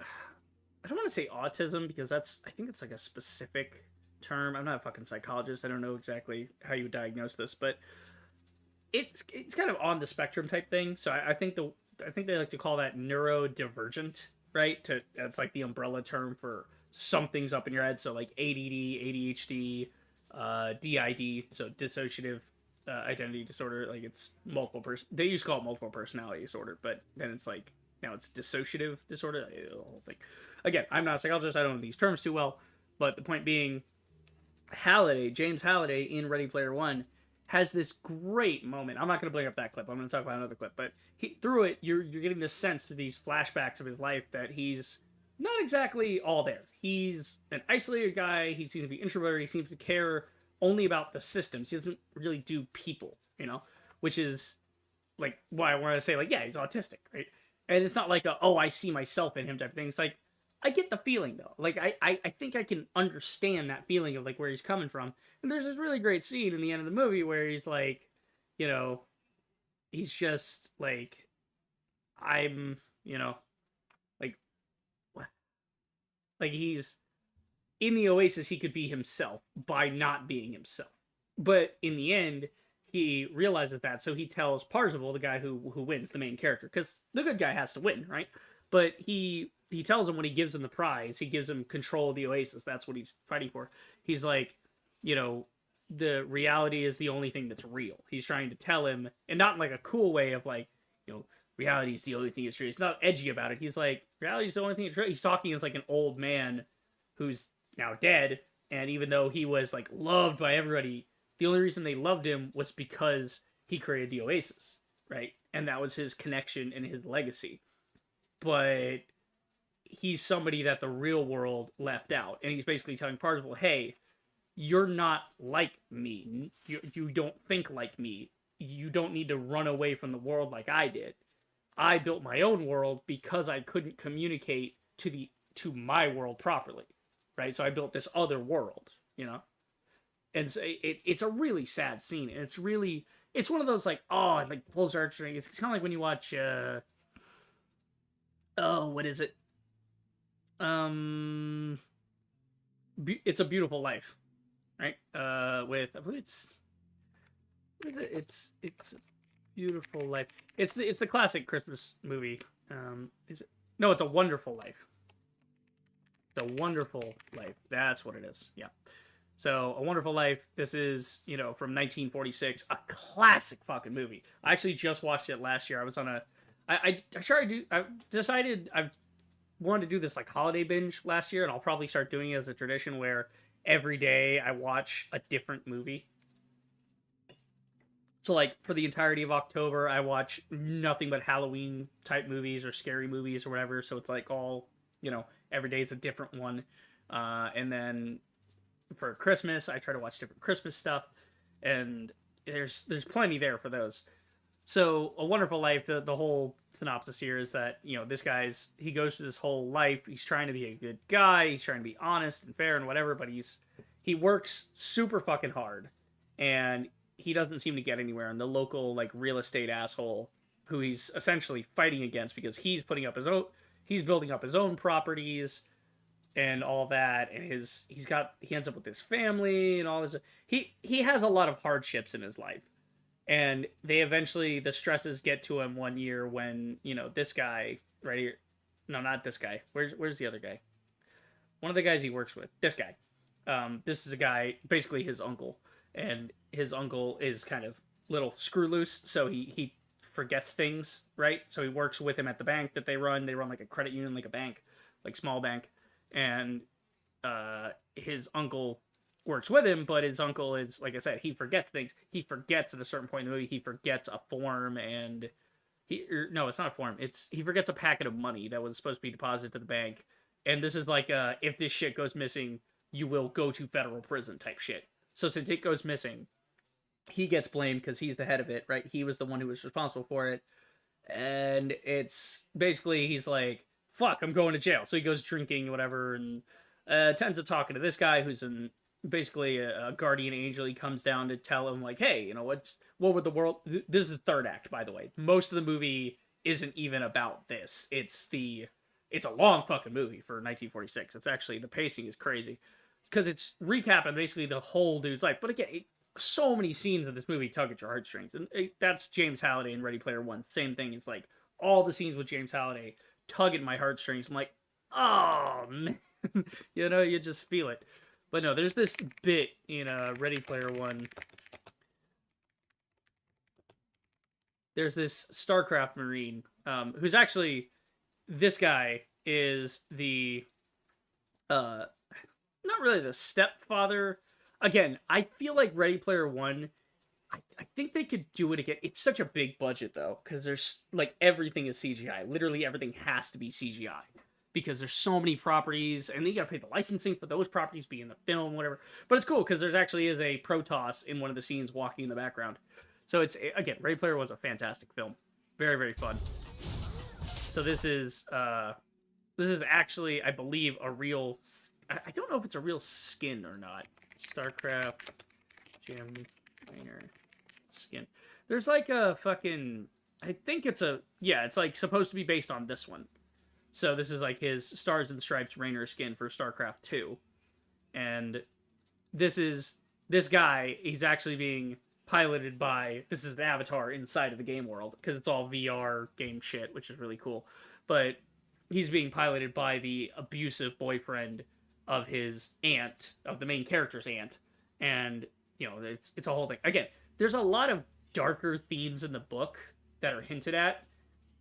don't want to say autism, because I think it's like a specific term. I'm not a fucking psychologist. I don't know exactly how you would diagnose this, but it's kind of on the spectrum type thing. So I think they like to call that neurodivergent. Right? That's like the umbrella term for something's up in your head. So like ADD, ADHD, DID, so dissociative identity disorder. Like it's multiple they used to call it multiple personality disorder, but then it's like now it's dissociative disorder. The whole thing. Again, I'm not a psychologist. I don't know these terms too well, but the point being, James Halliday in Ready Player One has this great moment. I'm not going to bring up that clip. I'm going to talk about another clip. But through it, you're getting this sense through these flashbacks of his life that he's not exactly all there. He's an isolated guy. He seems to be introverted. He seems to care only about the systems. He doesn't really do people, you know? Which is, like, why I want to say, like, yeah, he's autistic, right? And it's not like I see myself in him type of thing. It's like, I get the feeling, though. Like, I think I can understand that feeling of, like, where he's coming from. And there's this really great scene in the end of the movie where he's like, you know, he's just like, I'm, you know, like he's in the Oasis, he could be himself by not being himself. But in the end, he realizes that, so he tells Parzival, the guy who wins, the main character, because the good guy has to win, right? But he tells him when he gives him the prize, he gives him control of the Oasis. That's what he's fighting for. He's like, you know, the reality is the only thing that's real. He's trying to tell him, and not in like a cool way of like, you know, reality is the only thing that's true. He's not edgy about it. He's like, reality is the only thing that's true. He's talking as like an old man who's now dead, and even though he was like loved by everybody, the only reason they loved him was because he created the Oasis, right? And that was his connection and his legacy. But he's somebody that the real world left out, and he's basically telling Parzival, hey, you're not like me. You don't think like me. You don't need to run away from the world like I did. I built my own world because I couldn't communicate to my world properly, right? So I built this other world, you know? And so it's a really sad scene. And it's one of those like, oh, it like pulls heartstrings. It's kind of like when you watch, what is it? It's a Beautiful Life, right? With, I believe it's a Beautiful Life. It's the classic Christmas movie. Is it? No, it's A Wonderful Life. The Wonderful Life. That's what it is. Yeah. So, A Wonderful Life, this is, you know, from 1946, a classic fucking movie. I actually just watched it last year. I was on I decided I wanted to do this, like, holiday binge last year, and I'll probably start doing it as a tradition where every day I watch a different movie. So, like, for the entirety of October, I watch nothing but Halloween type movies or scary movies or whatever. So it's like all, every day is a different one. And then for Christmas, I try to watch different Christmas stuff, and there's plenty there for those. So, A Wonderful Life, the whole synopsis here is that, this he goes through this whole life. He's trying to be a good guy. He's trying to be honest and fair and whatever, but he works super fucking hard, and he doesn't seem to get anywhere. And the local, like, real estate asshole who he's essentially fighting against because he's building up his own properties and all that, and he ends up with his family and all this. He has a lot of hardships in his life. And the stresses get to him one year when, this guy right here. No, not this guy. Where's the other guy? One of the guys he works with. This guy. This is a guy, basically his uncle. And his uncle is kind of little screw loose, so he forgets things, right? So he works with him at the bank that they run. They run like a credit union, like a bank, like small bank. And his uncle works with him, but his uncle is, like I said, he forgets things. He forgets at a certain point in the movie, he forgets a form, and no, it's not a form. He forgets a packet of money that was supposed to be deposited to the bank. And this is like if this shit goes missing, you will go to federal prison type shit. So since it goes missing, he gets blamed because he's the head of it, right? He was the one who was responsible for it. And it's basically, he's like, fuck, I'm going to jail. So he goes drinking, whatever, and ends up talking to this guy who's basically a guardian angel. He comes down to tell him, like, hey, what would the world... This is third act, by the way. Most of the movie isn't even about this. It's a long fucking movie for 1946. It's actually, the pacing is crazy. Because it's recapping basically the whole dude's life. But again, so many scenes of this movie tug at your heartstrings. And that's James Halliday in Ready Player One. Same thing. It's like, all the scenes with James Halliday tug at my heartstrings. I'm like, oh, man. You just feel it. But no, there's this bit in Ready Player One. There's this StarCraft Marine, who's actually, this guy is not really the stepfather. Again, I feel like Ready Player One, I think they could do it again. It's such a big budget, though, because there's, like, everything is CGI. Literally everything has to be CGI. Because there's so many properties, and then you gotta pay the licensing for those properties being in the film, whatever. But it's cool, because there's actually is a Protoss in one of the scenes walking in the background. So it's, again, Ready Player was a fantastic film. Very, very fun. So this is actually, I believe, a real... I don't know if it's a real skin or not. StarCraft Jim Raynor skin. There's like a fucking... I think it's it's like supposed to be based on this one. So this is like his Stars and Stripes Raynor skin for StarCraft 2. And this guy, he's actually being piloted by... This is the avatar inside of the game world, because it's all VR game shit, which is really cool. But he's being piloted by the abusive boyfriend of his aunt, of the main character's aunt. And, it's a whole thing. Again, there's a lot of darker themes in the book that are hinted at,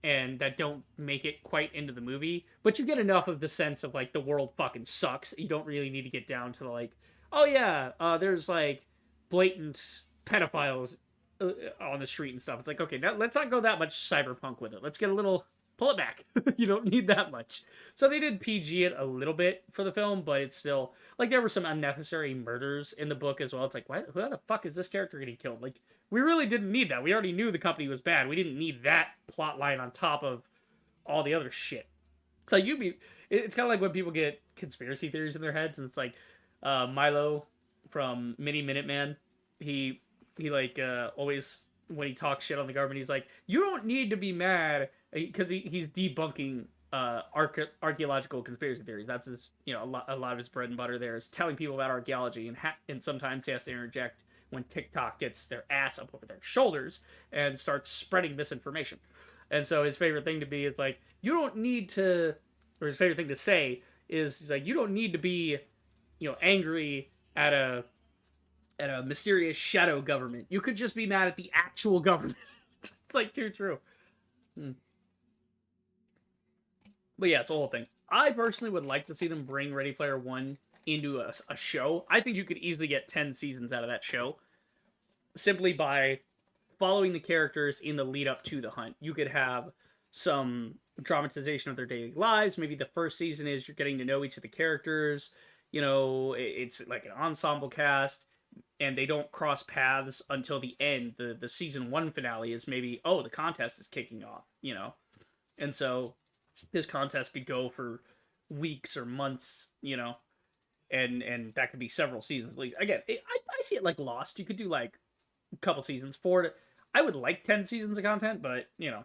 and that don't make it quite into the movie, but you get enough of the sense of, like, the world fucking sucks. You don't really need to get down to, like, oh yeah, there's, like, blatant pedophiles on the street and stuff. It's like, okay, now let's not go that much cyberpunk with it. Let's get a little... Pull it back. You don't need that much. So they did PG it a little bit for the film, but it's still... Like, there were some unnecessary murders in the book as well. It's like, who the fuck is this character getting killed? Like, we really didn't need that. We already knew the company was bad. We didn't need that plot line on top of all the other shit. So it's kind of like when people get conspiracy theories in their heads, and it's like, Milo from Mini Minuteman, he always, when he talks shit on the government, he's like, you don't need to be mad, because he's debunking archaeological conspiracy theories. That's his, a lot of his bread and butter there is telling people about archaeology, and sometimes he has to interject when TikTok gets their ass up over their shoulders and starts spreading misinformation. And so his favorite thing to be is like, you don't need to, or his favorite thing to say is, he's like, you don't need to be, angry at a mysterious shadow government. You could just be mad at the actual government. It's like too true. But yeah, it's a whole thing. I personally would like to see them bring Ready Player One into a show. I think you could easily get 10 seasons out of that show, simply by following the characters in the lead up to the hunt. You could have some dramatization of their daily lives. Maybe the first season is you're getting to know each of the characters. You know, it's like an ensemble cast, and they don't cross paths until the end. The season 1 finale is maybe, oh, the contest is kicking off, you know. And so this contest could go for weeks or months, you know, and that could be several seasons at least. Again, I see it like Lost. You could do like a couple seasons. I would like 10 seasons of content, but, you know,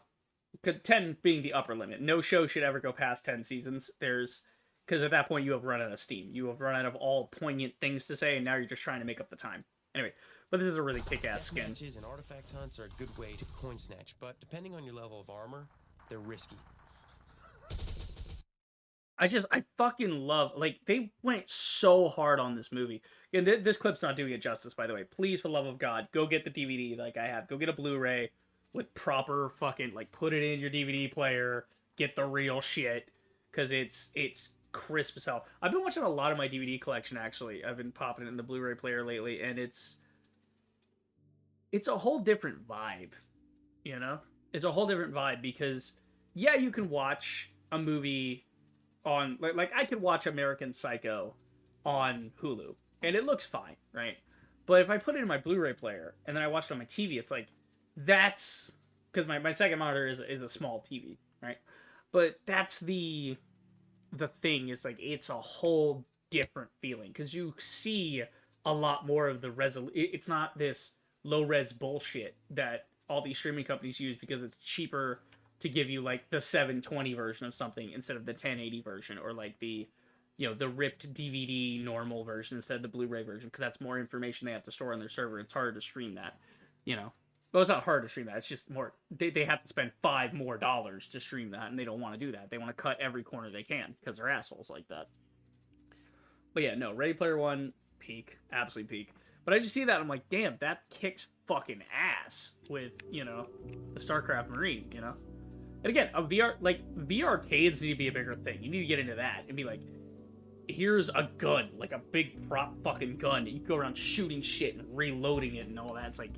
10 being the upper limit. No show should ever go past 10 seasons. Because at that point you have run out of steam. You have run out of all poignant things to say, and now you're just trying to make up the time. Anyway, but this is a really kick-ass skin. Matches and artifact hunts are a good way to coin snatch, but depending on your level of armor, they're risky. I fucking love, like, they went so hard on this movie. And this clip's not doing it justice, by the way. Please, for the love of God, go get the DVD like I have. Go get a Blu-ray with proper fucking, like, put it in your DVD player, get the real shit, because it's crisp as hell. I've been watching a lot of my DVD collection, actually. I've been popping it in the Blu-ray player lately, and it's a whole different vibe, you know? It's a whole different vibe, because, yeah, you can watch a movie on, like I could watch American Psycho on Hulu, and it looks fine, right? But if I put it in my Blu-ray player, and then I watch it on my TV, it's like, that's, because my second monitor is a small TV, right? But that's the thing, is like, it's a whole different feeling, because you see a lot more of the it's not this low-res bullshit that all these streaming companies use because it's cheaper to give you like the 720 version of something instead of the 1080 version, or like the, you know, the ripped DVD normal version instead of the Blu-ray version, because that's more information they have to store on their server. It's harder to stream that, you know. Well, it's not hard to stream that. It's just more, they have to spend $5 more to stream that, and they don't want to do that. They want to cut every corner they can because they're assholes like that. But yeah, no, Ready Player One, peak, absolute peak. But I just see that, I'm like, damn, that kicks fucking ass with, you know, the StarCraft Marine, you know. And again, a VR, like, VR arcades need to be a bigger thing. You need to get into that and be like, here's a gun, like a big prop fucking gun. You go around shooting shit and reloading it and all that. It's like,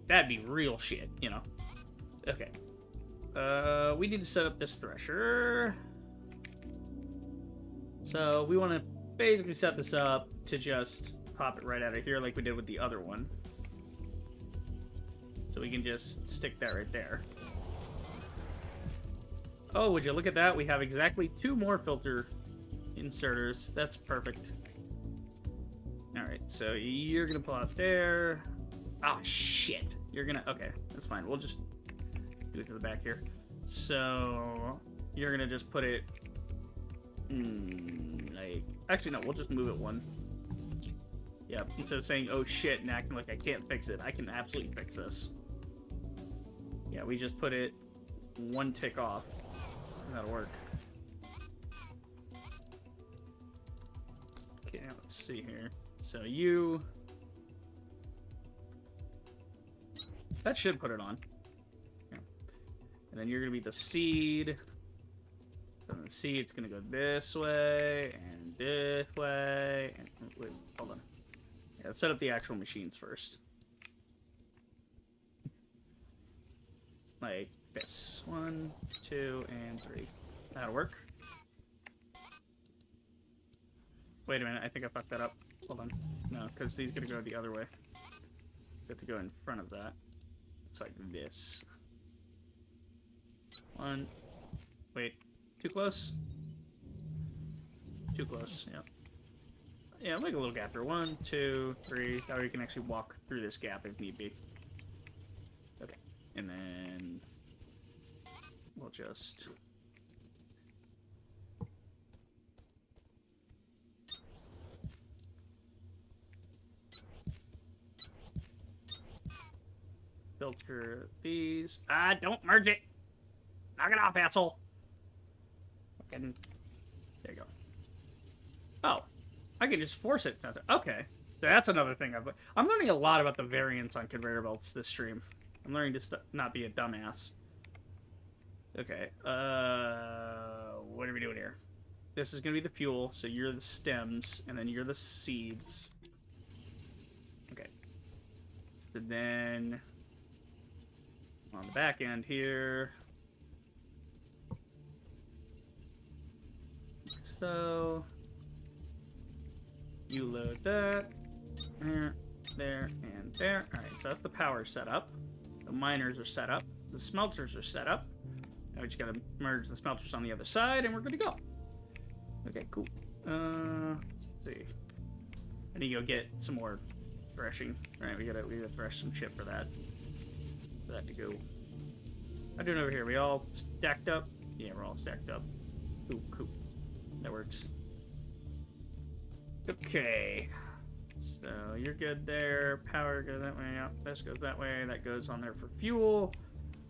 that'd be real shit, you know. Okay. We need to set up this thresher. So we want to basically set this up to just pop it right out of here like we did with the other one. So we can just stick that right there. Oh, would you look at that? We have exactly 2 more filter inserters. That's perfect. Alright, so you're gonna pull out there. Oh, shit. You're gonna... Okay, that's fine. We'll just do it to the back here. So, you're gonna just put it... like... Actually, no, we'll just move it 1. Yep, instead of saying, oh shit, and acting like I can't fix it, I can absolutely fix this. Yeah, we just put it 1 tick off. That'll work. Okay, let's see here. So that should put it on. Yeah. And then you're gonna be the seed. And the seed's gonna go this way and this way. And wait, hold on. Yeah, let's set up the actual machines first. Like this. 1, 2, and 3. That'll work. Wait a minute, I think I fucked that up. Hold on. No, because these are gonna go the other way. We have to go in front of that. It's like this. 1. Wait. Too close? Too close, yeah. Yeah, like a little gap here. 1, 2, 3. That way you can actually walk through this gap if need be. Okay. And then we'll just... filter these. Don't merge it! Knock it off, asshole! Okay. There you go. Oh. I can just force it. Okay. So that's another thing. I'm learning a lot about the variants on conveyor belts this stream. I'm learning to not be a dumbass. Okay. What are we doing here? This is going to be the fuel, so you're the stems, and then you're the seeds. Okay. So then... on the back end here. So you load that there, there, and there. All right, so that's the power setup. The miners are set up. The smelters are set up. Now we just gotta merge the smelters on the other side, and we're good to go. Okay, cool. Let's see. I need to go get some more threshing. All right, we gotta thresh some shit for that. For that to go. How doing over here? We all stacked up? Yeah, we're all stacked up. Cool, cool. That works. Okay. So you're good there. Power goes that way. Yep. This goes that way. That goes on there for fuel.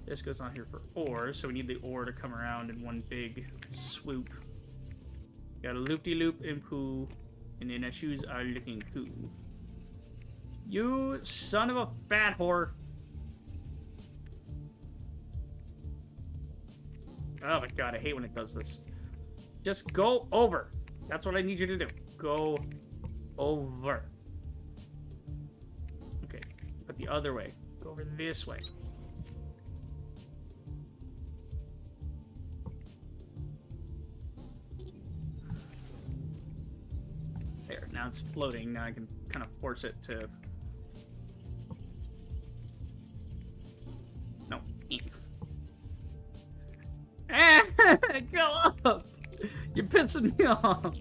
This goes on here for ore. So we need the ore to come around in one big swoop. Got a loop-de-loop and poo. And then our shoes are looking cool. You son of a fat whore. Oh my god, I hate when it does this. Just go over. That's what I need you to do. Go over. Okay, but the other way. Go over this way. There, now it's floating. Now I can kind of force it to... No. Go up! You're pissing me off.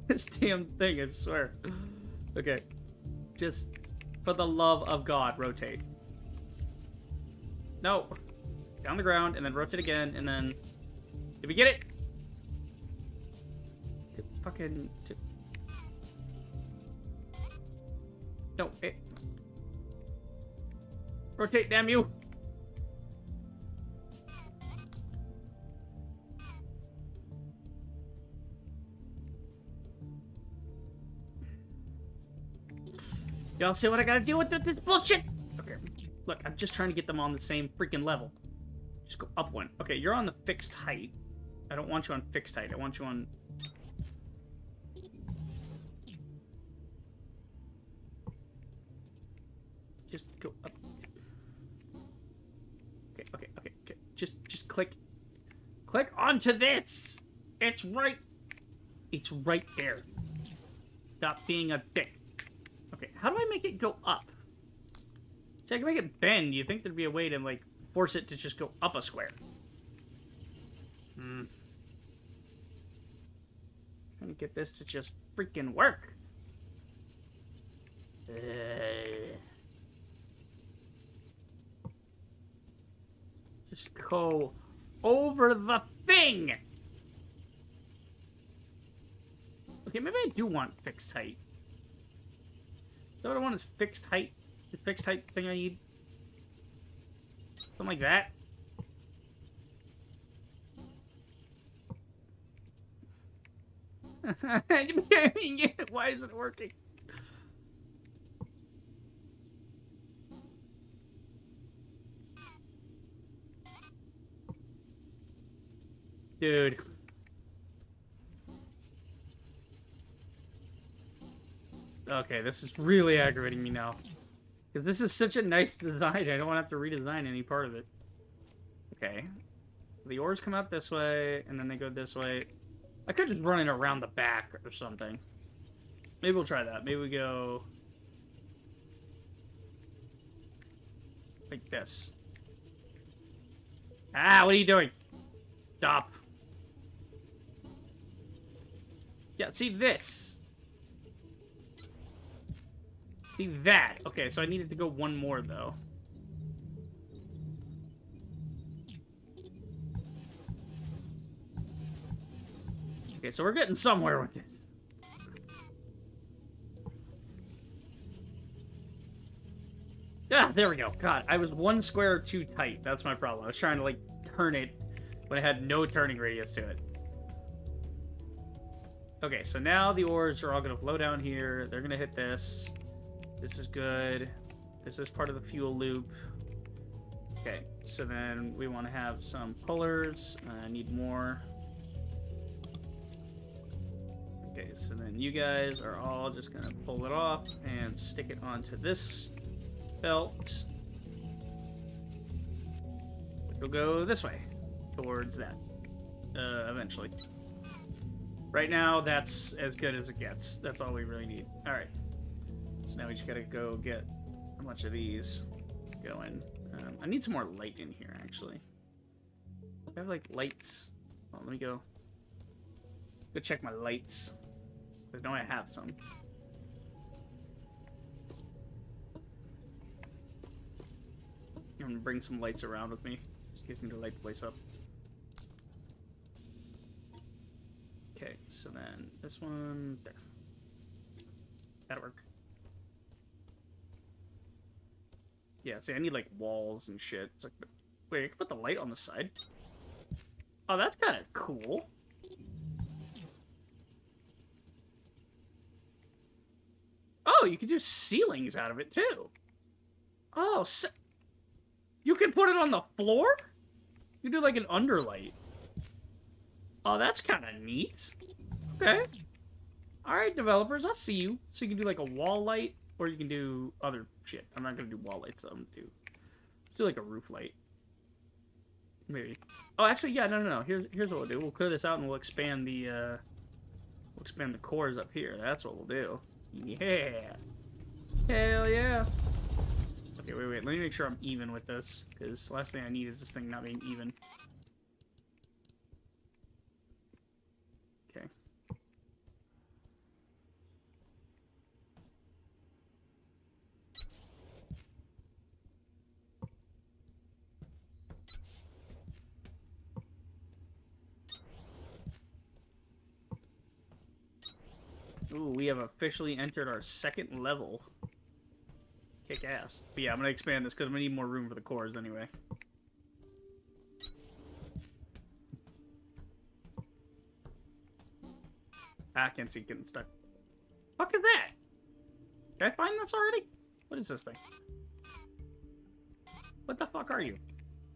This damn thing, I swear. Okay. Just, for the love of God, rotate. No. Down the ground, and then rotate again, and then... Did we get it? Fucking... No, it... Rotate, damn you! Y'all see what I gotta deal with this bullshit? Okay, look, I'm just trying to get them on the same freaking level. Just go up one. Okay, you're on the fixed height. I don't want you on fixed height. I want you on... Just go up. Okay. Just click. Click onto this! It's right there. Stop being a dick. Okay, how do I make it go up? See, I can make it bend. You think there'd be a way to, like, force it to just go up a square? Trying to get this to just freaking work. Just go over the thing! Okay, maybe I do want fixed height. Is that what I want is fixed height? The fixed height thing I need? Something like that? Why isn't it working? Dude. Okay, this is really aggravating me now. Because this is such a nice design, I don't want to have to redesign any part of it. Okay. The ores come out this way, and then they go this way. I could just run it around the back or something. Maybe we'll try that. Maybe we go... like this. Ah, what are you doing? Stop. Yeah, see this. See that. Okay, so I needed to go one more, though. Okay, so we're getting somewhere with this. Ah, there we go. God, I was one square too tight. That's my problem. I was trying to, like, turn it when it had no turning radius to it. Okay, so now the ores are all going to flow down here. They're going to hit this. This is good. This is part of the fuel loop. Okay, so then we want to have some pullers. I need more. Okay, so then you guys are all just going to pull it off and stick it onto this belt. We'll go this way, towards that, eventually. Right now, that's as good as it gets. That's all we really need. All right. So now we just gotta go get a bunch of these going. I need some more light in here, actually. I have, like, lights. Oh, let me go check my lights. I know I have some. I'm gonna bring some lights around with me. Just get me to light the place up. Okay, so then this one there. That'll work. Yeah, see, I need like walls and shit. It's like, wait, I can put the light on the side. Oh, that's kind of cool. Oh, you can do ceilings out of it too. Oh, so you can put it on the floor? You do like an underlight. Oh, that's kind of neat. Okay. Alright, developers, I'll see you. So you can do like a wall light, or you can do other shit. I'm not going to do wall lights, though. Let's do like a roof light. Maybe. Oh, actually, yeah, no. Here's what we'll do. We'll clear this out and we'll expand the cores up here. That's what we'll do. Yeah. Hell yeah. Okay, wait. Let me make sure I'm even with this, because the last thing I need is this thing not being even. Okay. Ooh, we have officially entered our second level. Kick ass. But yeah, I'm gonna expand this because I'm gonna need more room for the cores anyway. I can't see getting stuck. Fuck is that? Did I find this already? What is this thing? What the fuck are you?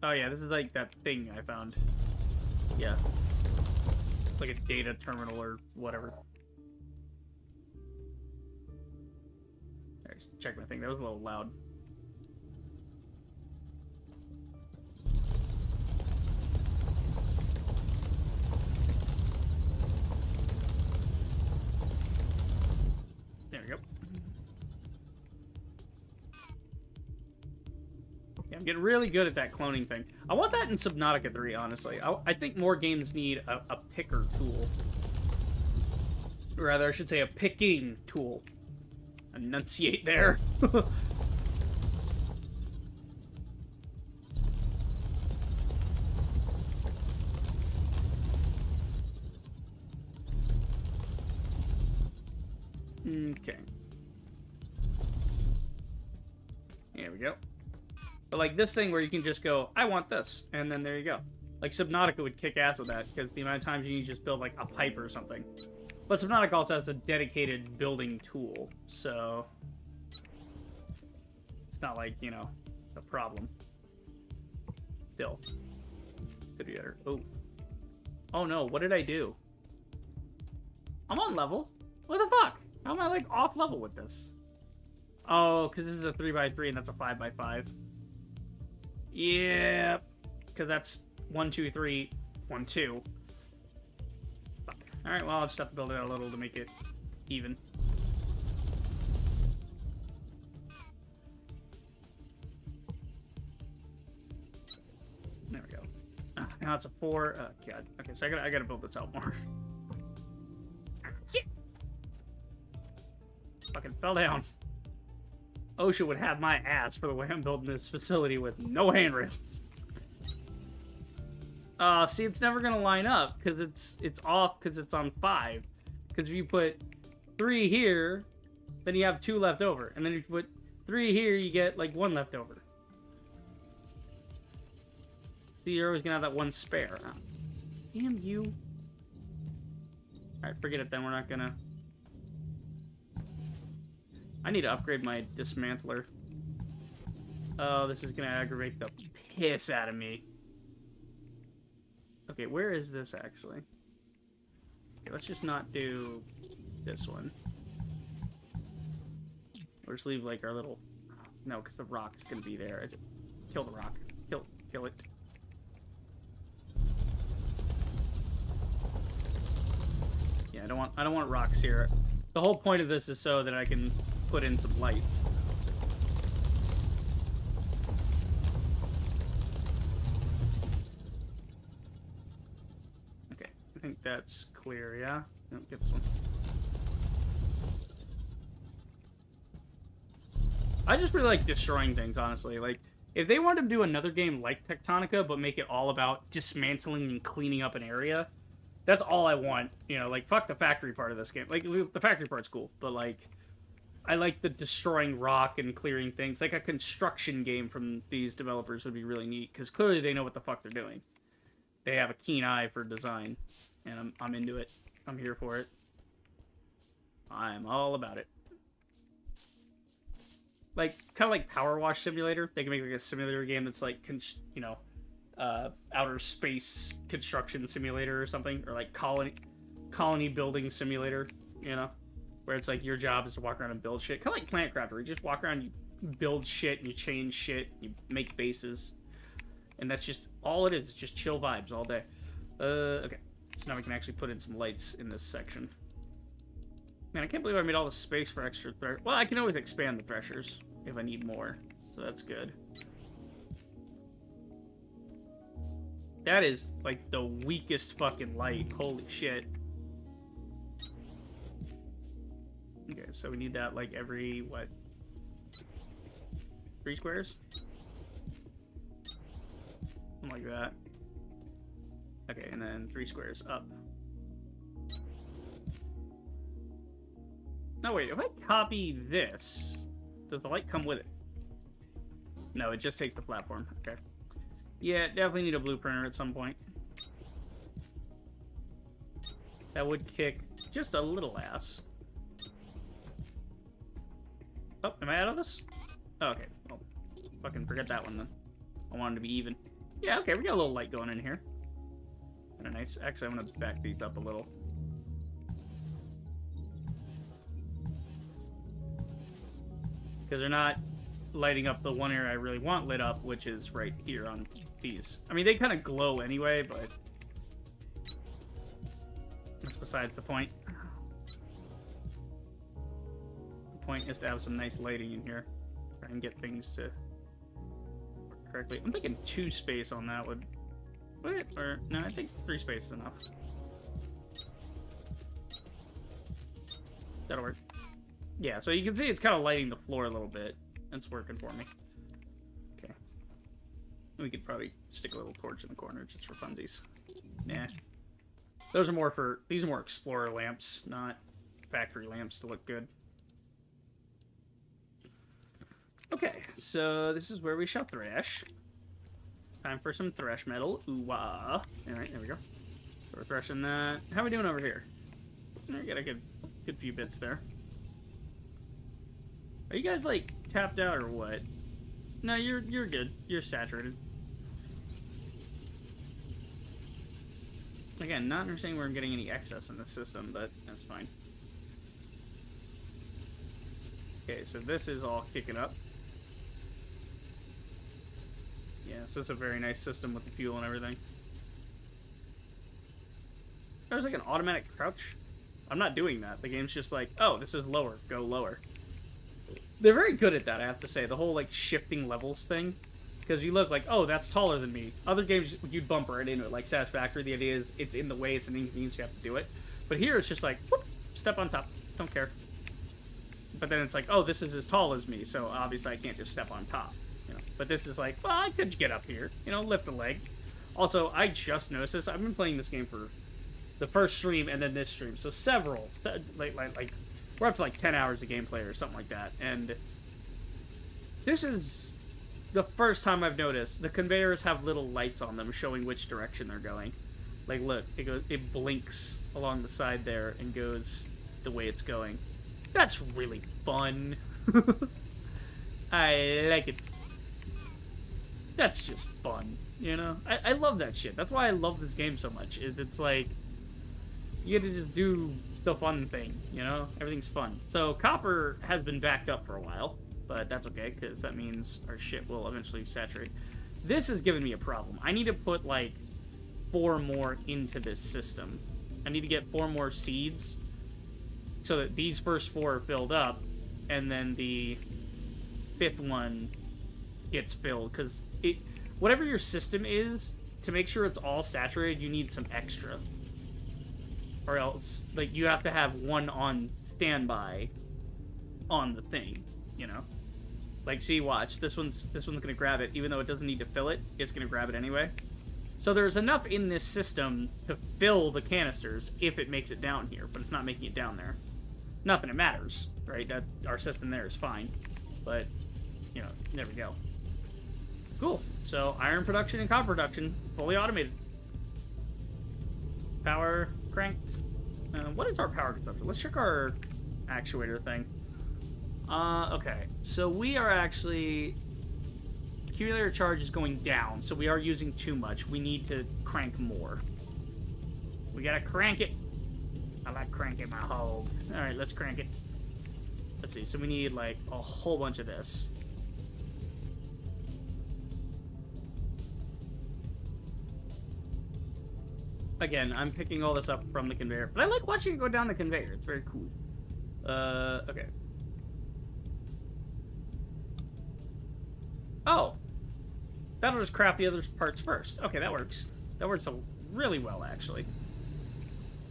Oh yeah, this is like that thing I found. Yeah. It's like a data terminal or whatever. Check my thing. That was a little loud. There we go. Yeah, I'm getting really good at that cloning thing. I want that in Subnautica 3, honestly. I think more games need a picker tool. Or rather, I should say a picking tool. Enunciate there. Okay. There we go. But like this thing where you can just go, I want this, and then there you go. Like Subnautica would kick ass with that, because the amount of times you need to just build like a pipe or something. But Subnautica also has a dedicated building tool, so it's not like, you know, a problem. Still. Could be better. Oh. Oh no, what did I do? I'm on level. What the fuck? How am I, like, off level with this? Oh, because this is a 3x3 and that's a 5x5. Yeah, because that's 1, 2, 3, 1, 2. Alright, well, I'll just have to build it out a little to make it even. There we go. Now it's a 4. Oh, God. Okay, so I gotta build this out more. Shit! Fucking fell down. OSHA would have my ass for the way I'm building this facility with no handrails. See, it's never gonna line up because it's off because it's on 5. Because if you put 3 here, then you have 2 left over, and then if you put 3 here, you get like 1 left over. See, you're always gonna have that 1 spare. Oh, damn you! All right, forget it then. We're not gonna. I need to upgrade my dismantler. Oh, this is gonna aggravate the piss out of me. Okay, where is this actually? Okay, let's just not do this one. Or just leave like our little... No, because the rock's gonna be there. Kill the rock. Kill it. Yeah, I don't want rocks here. The whole point of this is so that I can put in some lights. Okay, I think that's clear, yeah? No, get this one. I just really like destroying things, honestly. Like, if they wanted to do another game like Techtonica, but make it all about dismantling and cleaning up an area, that's all I want. You know, like, fuck the factory part of this game. Like, the factory part's cool, but, like, I like the destroying rock and clearing things. Like, a construction game from these developers would be really neat, because clearly they know what the fuck they're doing. They have a keen eye for design, and I'm into it. I'm here for it. I'm all about it. Like, kind of like Power Wash Simulator. They can make, like, a simulator game that's, like, you know, outer space construction simulator or something, or like colony building simulator, you know, where it's like your job is to walk around and build shit, kind of like Plant Crafter. You just walk around, you build shit, and you change shit, you make bases, and that's just all it is. It's just chill vibes all day. Okay, so now we can actually put in some lights in this section. Man, I can't believe I made all this space for extra well, I can always expand the threshers if I need more, so that's good. That is, like, the weakest fucking light. Holy shit. Okay, so we need that, like, every, what? 3 squares? Something like that. Okay, and then 3 squares up. No, wait, if I copy this, does the light come with it? No, it just takes the platform. Okay. Yeah, definitely need a blueprinter at some point. That would kick just a little ass. Oh, am I out of this? Oh, okay. Well, fucking forget that one then. I want it to be even. Yeah, okay, we got a little light going in here. Kind of nice. Actually, I'm gonna back these up a little. Because they're not lighting up the one area I really want lit up, which is right here on these. I mean, they kind of glow anyway, but that's besides the point. The point is to have some nice lighting in here. Try and get things to work correctly. I'm thinking 2 space on that would... Wait, or... No, I think 3 space is enough. That'll work. Yeah, so you can see it's kind of lighting the floor a little bit. It's working for me. Okay. We could probably stick a little torch in the corner just for funsies. Nah. Those are more for... These are more explorer lamps, not factory lamps to look good. Okay, so this is where we shall thresh. Time for some thresh metal. Ooh-wah. Alright, there we go. So we're threshing that. How are we doing over here? We got a good few bits there. Are you guys, like, tapped out or what? No, you're good. You're saturated. Again, not understanding where I'm getting any excess in the system, but that's fine. Okay, so this is all kicking up. Yeah, so it's a very nice system with the fuel and everything. There's like an automatic crouch. I'm not doing that. The game's just like, oh, this is lower. Go lower. They're very good at that, I have to say. The whole, like, shifting levels thing. Because you look like, oh, that's taller than me. Other games, you'd bump right into it. Like Satisfactory, the idea is it's in the way, it's an inconvenience, you have to do it. But here, it's just like, whoop, step on top. Don't care. But then it's like, oh, this is as tall as me, so obviously I can't just step on top. You know? But this is like, well, I could get up here. You know, lift a leg. Also, I just noticed this. I've been playing this game for the first stream and then this stream. So several, like we're up to like 10 hours of gameplay or something like that. And this is the first time I've noticed the conveyors have little lights on them showing which direction they're going. Like, look, it blinks along the side there and goes the way it's going. That's really fun. I like it. That's just fun, you know? I love that shit. That's why I love this game so much. It's like, you get to just do the fun thing, you know? Everything's fun. So, copper has been backed up for a while, but that's okay, because that means our shit will eventually saturate. This is giving me a problem. I need to put, like, 4 more into this system. I need to get 4 more seeds so that these first 4 are filled up, and then the 5th one gets filled. Because whatever your system is, to make sure it's all saturated, you need some extra. Or else, like, you have to have one on standby on the thing, you know? Like, see, watch. This one's gonna grab it. Even though it doesn't need to fill it, it's gonna grab it anyway. So there's enough in this system to fill the canisters if it makes it down here, but it's not making it down there. Not that it matters, right? That our system there is fine. But, you know, there we go. Cool. So, iron production and copper production, fully automated. Power cranked. What is our power consumption? Let's check our actuator thing. Okay. So, we are actually... Accumulator charge is going down, so we are using too much. We need to crank more. We gotta crank it. I like cranking my hog. Alright, let's crank it. Let's see. So, we need, like, a whole bunch of this. Again, I'm picking all this up from the conveyor, but I like watching it go down the conveyor. It's very cool. Okay. Oh. That'll just craft the other parts first. Okay, that works. That works really well, actually.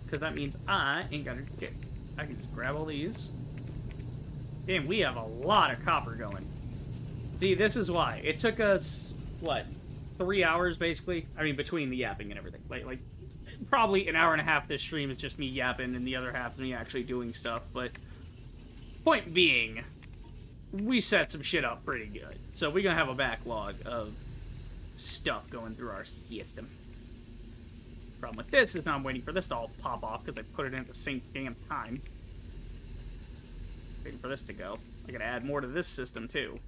Because that means I ain't got to kick. I can just grab all these. Damn, we have a lot of copper going. See, this is why. It took us, what, 3 hours, basically? I mean, between the yapping and everything. Like probably an hour and a half this stream is just me yapping, and the other half is me actually doing stuff, but point being, we set some shit up pretty good. So we're gonna have a backlog of stuff going through our system. Problem with this is now I'm waiting for this to all pop off because I put it in at the same damn time. Waiting for this to go. I gotta add more to this system too.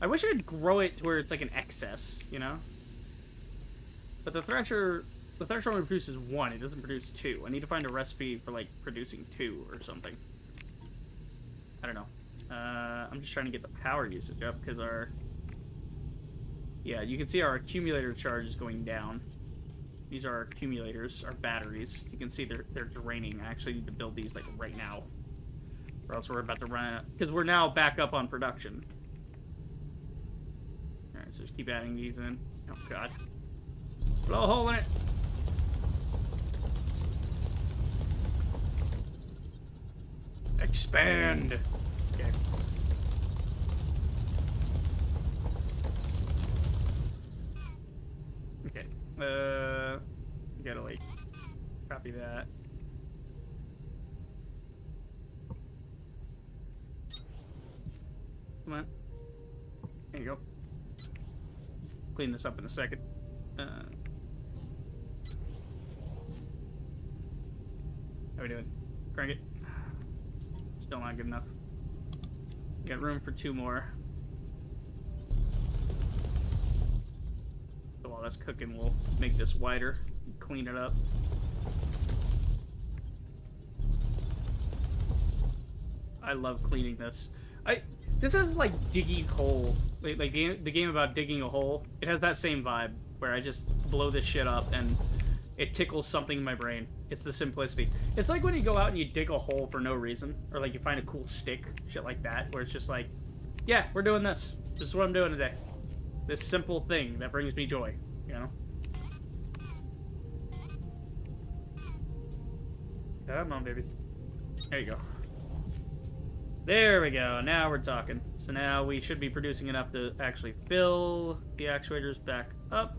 I wish I could grow it to where it's like an excess, you know? But the thresher only produces 1, it doesn't produce 2. I need to find a recipe for, like, producing 2 or something. I don't know. I'm just trying to get the power usage up, because our... Yeah, you can see our accumulator charge is going down. These are our accumulators, our batteries. You can see they're draining. I actually need to build these, like, right now. Or else we're about to run out. Because we're now back up on production. Alright, so just keep adding these in. Oh, God. Blow a hole in it. Expand. Okay. Okay. We gotta like copy that. Come on. There you go. Clean this up in a second. How we doing? Crank it. Still not good enough. Got room for 2 more. So while that's cooking, we'll make this wider and clean it up. I love cleaning this. This is like digging hole. Like the game about digging a hole. It has that same vibe where I just blow this shit up and it tickles something in my brain. It's the simplicity. It's like when you go out and you dig a hole for no reason, or like you find a cool stick, shit like that, where it's just like, yeah, we're doing this. This is what I'm doing today. This simple thing that brings me joy, you know? Come on, baby. There you go. There we go. Now we're talking. So now we should be producing enough to actually fill the actuators back up.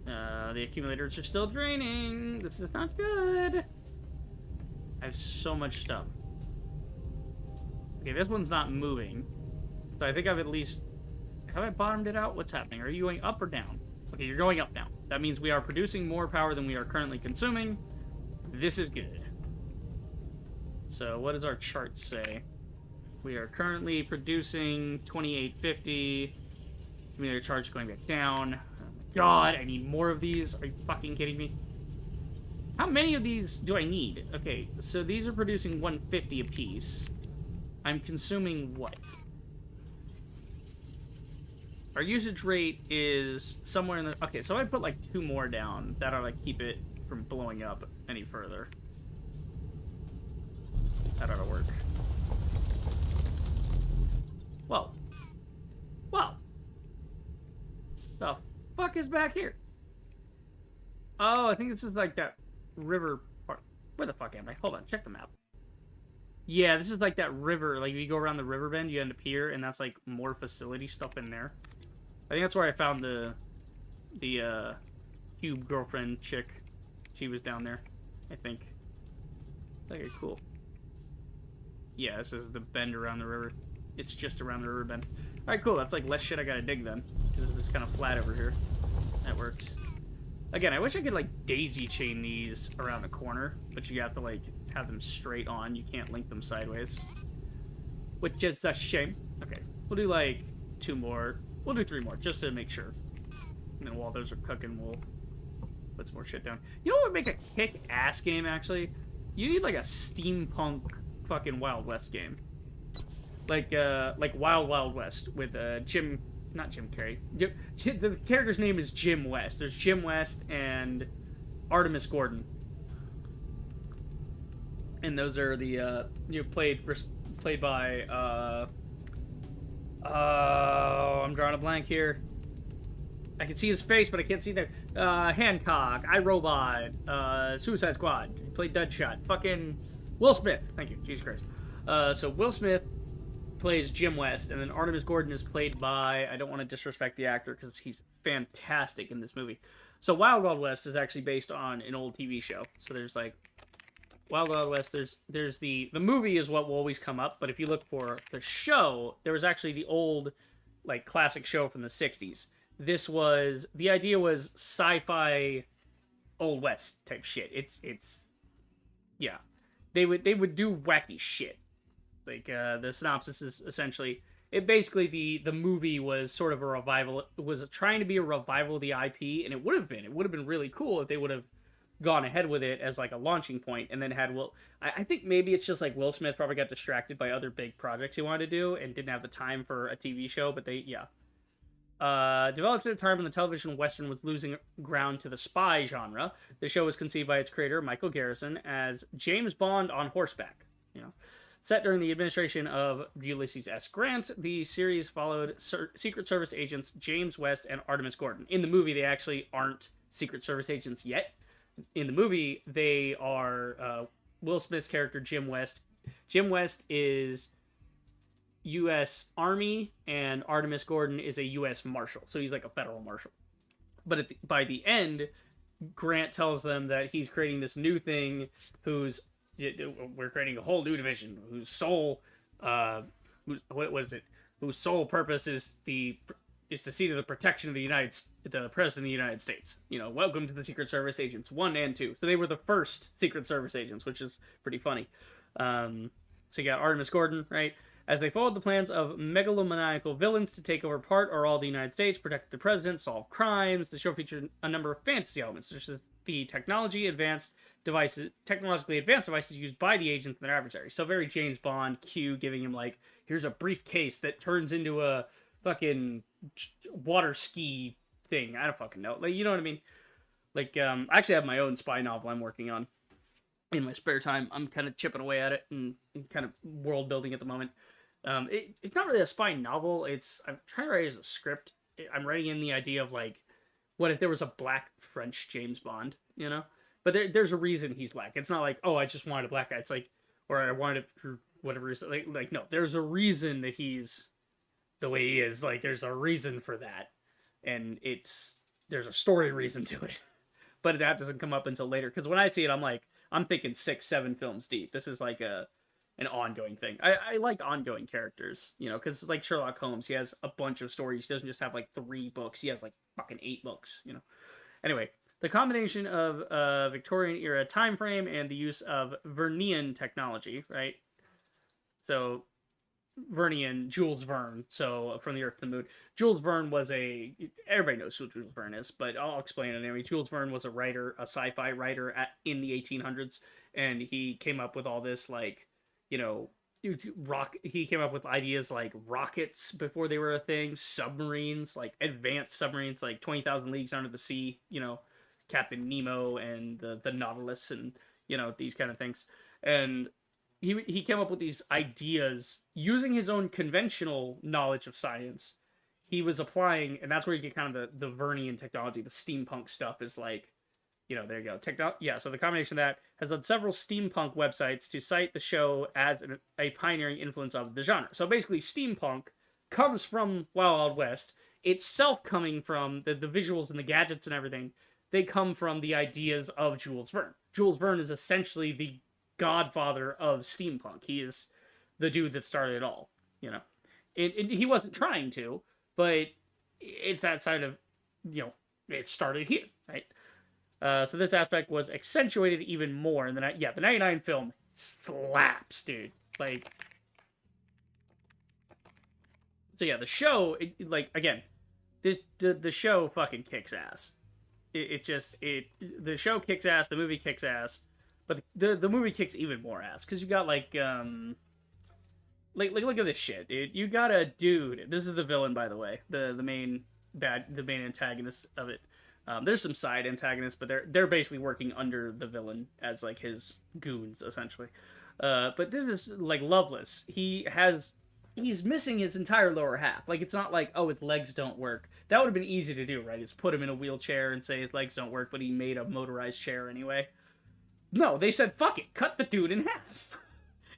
The accumulators are still draining. This is not good. I have so much stuff. Okay, this one's not moving. So I think I've at least... Have I bottomed it out? What's happening? Are you going up or down? Okay, you're going up now. That means we are producing more power than we are currently consuming. This is good. So what does our chart say? We are currently producing 2850. Accumulator charge going back down. God, I need more of these. Are you fucking kidding me? How many of these do I need? Okay, so these are producing 150 apiece. I'm consuming what? Our usage rate is somewhere in the... Okay, so I put like 2 more down. That ought to keep it from blowing up any further. That ought to work. Whoa. Whoa. The fuck is back here? Oh, I think this is like that river part. Where the fuck am I? Hold on, check the map. Yeah, this is like that river. Like, if you go around the river bend, you end up here, and that's like more facility stuff in there. I think that's where I found the cube girlfriend chick. She was down there, I think. Okay, cool. Yeah, this is the bend around the river. It's just around the river bend. Alright, cool. That's like less shit I gotta dig then. Because it's kind of flat over here. That works. Again, I wish I could like daisy chain these around the corner, but you have to like have them straight on. You can't link them sideways. Which is a shame. Okay, we'll do like 2 more. We'll do 3 more, just to make sure. And then while those are cooking, we'll put some more shit down. You know what would make a kick-ass game, actually? You need like a steampunk fucking Wild West game. Like Wild Wild West with not Jim Carrey. The character's name is Jim West. There's Jim West and Artemis Gordon. And those are the, played by, I'm drawing a blank here. I can see his face, but I can't see the, Hancock, iRobot, Suicide Squad. He played Deadshot. Fucking Will Smith. Thank you. Jesus Christ. So Will Smith plays Jim West, and then Artemis Gordon is played by, I don't want to disrespect the actor because he's fantastic in this movie. So Wild Wild West is actually based on an old TV show. So there's like Wild Wild West, there's the movie is what will always come up, but if you look for the show, there was actually the old like classic show from the 60s. The idea was sci-fi Old West type shit. It's yeah. They would do wacky shit. Like the synopsis is essentially the movie was sort of a revival. It was trying to be a revival of the IP, and it would have been really cool if they would have gone ahead with it as like a launching point, and then had I think maybe it's just like Will Smith probably got distracted by other big projects he wanted to do and didn't have the time for a TV show, but developed at a time when the television western was losing ground to the spy genre. The show was conceived by its creator, Michael Garrison, as James Bond on horseback. Set during the administration of Ulysses S. Grant, the series followed Secret Service agents James West and Artemis Gordon. In the movie, they actually aren't Secret Service agents yet. In the movie, they are Will Smith's character, Jim West. Jim West is U.S. Army, and Artemis Gordon is a U.S. Marshal. So he's like a federal marshal. But by the end, Grant tells them that he's creating this new thing we're creating a whole new division whose sole purpose is to see to the protection of the President of the United States. Welcome to the Secret Service agents 1 and 2. So they were the first Secret Service agents, which is pretty funny. So you got Artemis Gordon, right? As they followed the plans of megalomaniacal villains to take over part or all the United States, protect the president, solve crimes, the show featured a number of fantasy elements, such as the technologically advanced devices used by the agents and their adversaries. So very James Bond, Q giving him like, here's a briefcase that turns into a fucking water ski thing. I don't fucking know. Like, you know what I mean? Like, I actually have my own spy novel I'm working on in my spare time. I'm kind of chipping away at it and kind of world building at the moment. It's not really a spy novel. I'm trying to write it as a script. I'm writing in the idea of like, what if there was a black French James Bond, But there's a reason he's black. It's not like, oh, I just wanted a black guy. It's like, or I wanted it for whatever reason. Like no, there's a reason that he's the way he is. Like, there's a reason for that. And there's a story reason to it. But that doesn't come up until later. Because when I see it, I'm thinking 6-7 films deep. This is like an ongoing thing. I like ongoing characters, because like Sherlock Holmes, he has a bunch of stories. He doesn't just have like 3 books. He has like fucking 8 books, Anyway, the combination of Victorian era time frame and the use of Vernian technology, right? So Vernian, Jules Verne, so from the Earth to the Moon. Jules Verne was everybody knows who Jules Verne is, but I'll explain it anyway. Jules Verne was a sci-fi writer in the 1800s, and he came up with all this, like, he came up with ideas like rockets before they were a thing, submarines, like advanced submarines, like 20,000 Leagues Under the Sea, Captain Nemo and the Nautilus, and these kind of things. And he came up with these ideas using his own conventional knowledge of science. He was applying, and that's where you get kind of the Vernian technology, the steampunk stuff is like, there you go. So the combination of that has led several steampunk websites to cite the show as a pioneering influence of the genre. So basically, steampunk comes from Wild Wild West, itself coming from the visuals and the gadgets and everything. They come from the ideas of Jules Verne. Jules Verne is essentially the godfather of steampunk. He is the dude that started it all. He wasn't trying to, but it's that side of, it started here, right? So this aspect was accentuated even more in the 99 film slaps, dude. Like, so yeah, the show, again, the show fucking kicks ass. The show kicks ass, the movie kicks ass, but the movie kicks even more ass because you got look at this shit, dude. You got a dude. This is the villain, by the way, the main antagonist of it. There's some side antagonists, but they're basically working under the villain as like his goons, essentially. But this is like Loveless. He's missing his entire lower half. Like, it's not like, oh, his legs don't work. That would have been easy to do, right? Is put him in a wheelchair and say his legs don't work, but he made a motorized chair anyway. No, they said, fuck it, cut the dude in half.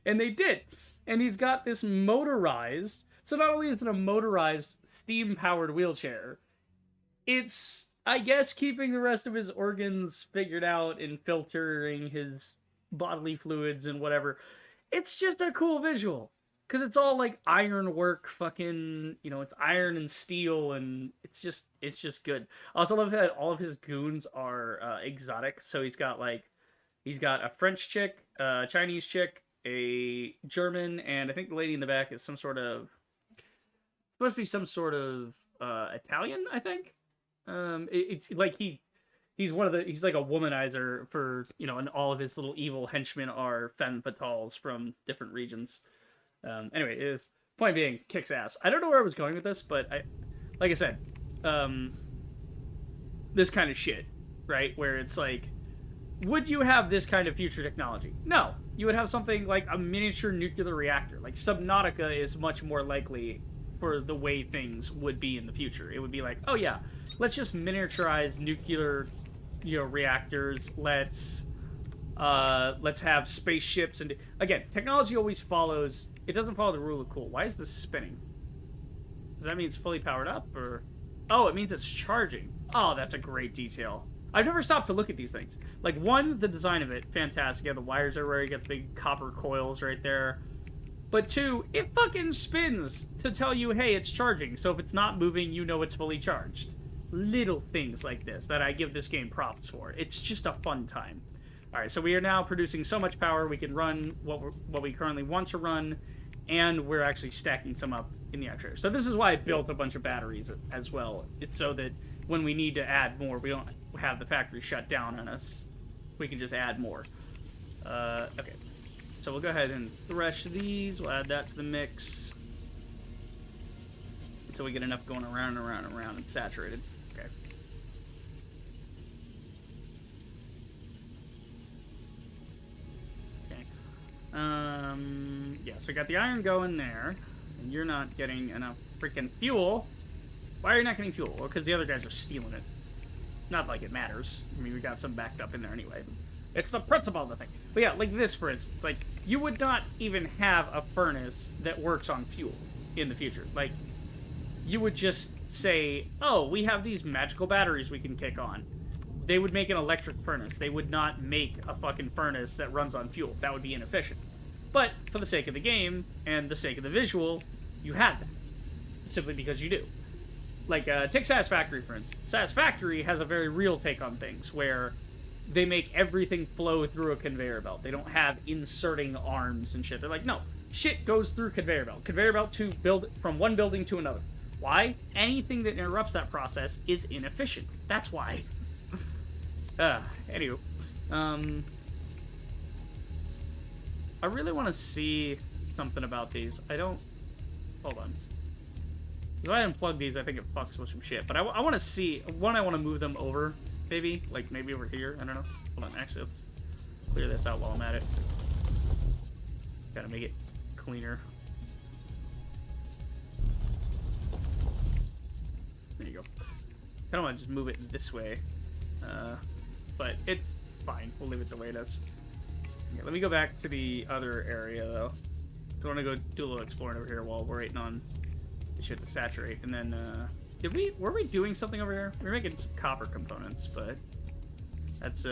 And they did. And he's got this motorized... So not only is it a motorized, steam-powered wheelchair, it's, I guess, keeping the rest of his organs figured out and filtering his bodily fluids and whatever. It's just a cool visual. Because it's all, like, ironwork, fucking, it's iron and steel, and it's just good. I also love that all of his goons are exotic. So he's got a French chick, a Chinese chick, a German, and I think the lady in the back is supposed to be some sort of Italian, I think. It's like he's like a womanizer for, and all of his little evil henchmen are femme fatales from different regions. Anyway, point being, kicks ass. I don't know where I was going with this, but like I said, this kind of shit, right? Where it's like, would you have this kind of future technology? No. You would have something like a miniature nuclear reactor. Like, Subnautica is much more likely for the way things would be in the future. It would be like, oh yeah, let's just miniaturize nuclear, reactors. Let's have spaceships. And again, technology always follows... It doesn't follow the rule of cool. Why is this spinning? Does that mean it's fully powered up, or... Oh, it means it's charging. Oh, that's a great detail. I've never stopped to look at these things. Like, one, the design of it, fantastic. You have the wires everywhere, you got the big copper coils right there. But two, it fucking spins to tell you, hey, it's charging. So if it's not moving, you know it's fully charged. Little things like this that I give this game props for. It's just a fun time. Alright, so we are now producing so much power, we can run what we currently want to run, and we're actually stacking some up in the actuator. So this is why I built a bunch of batteries as well. It's so that when we need to add more, we don't have the factory shut down on us. We can just add more. Okay. So we'll go ahead and thresh these. We'll add that to the mix. Until we get enough going around and around and around and saturated. Okay. Okay. Yeah, so we got the iron going there. And you're not getting enough freaking fuel. Why are you not getting fuel? Well, because the other guys are stealing it. Not like it matters. I mean, we got some backed up in there anyway. It's the principle of the thing. But yeah, like this, for instance. Like, you would not even have a furnace that works on fuel in the future. Like, you would just say, oh, we have these magical batteries we can kick on. They would make an electric furnace. They would not make a fucking furnace that runs on fuel. That would be inefficient. But, for the sake of the game, and the sake of the visual, you have that. Simply because you do. Like, take Satisfactory, for instance. Satisfactory has a very real take on things, where they make everything flow through a conveyor belt. They don't have inserting arms and shit. They're like, no, shit goes through conveyor belt. Conveyor belt to build from one building to another. Why? Anything that interrupts that process is inefficient. That's why. Anywho. I really want to see... something about these. I don't... Hold on. If I unplug these, I think it fucks with some shit. But I want to see... One, I want to move them over, maybe. Like, maybe over here. I don't know. Hold on. Actually, let's clear this out while I'm at it. Gotta make it cleaner. There you go. I don't want to just move it this way. But it's fine. We'll leave it the way it is. Okay, let me go back to the other area, though. I want to go do a little exploring over here while we're waiting on the shit to saturate. And then, were we doing something over here? We were making some copper components, but that's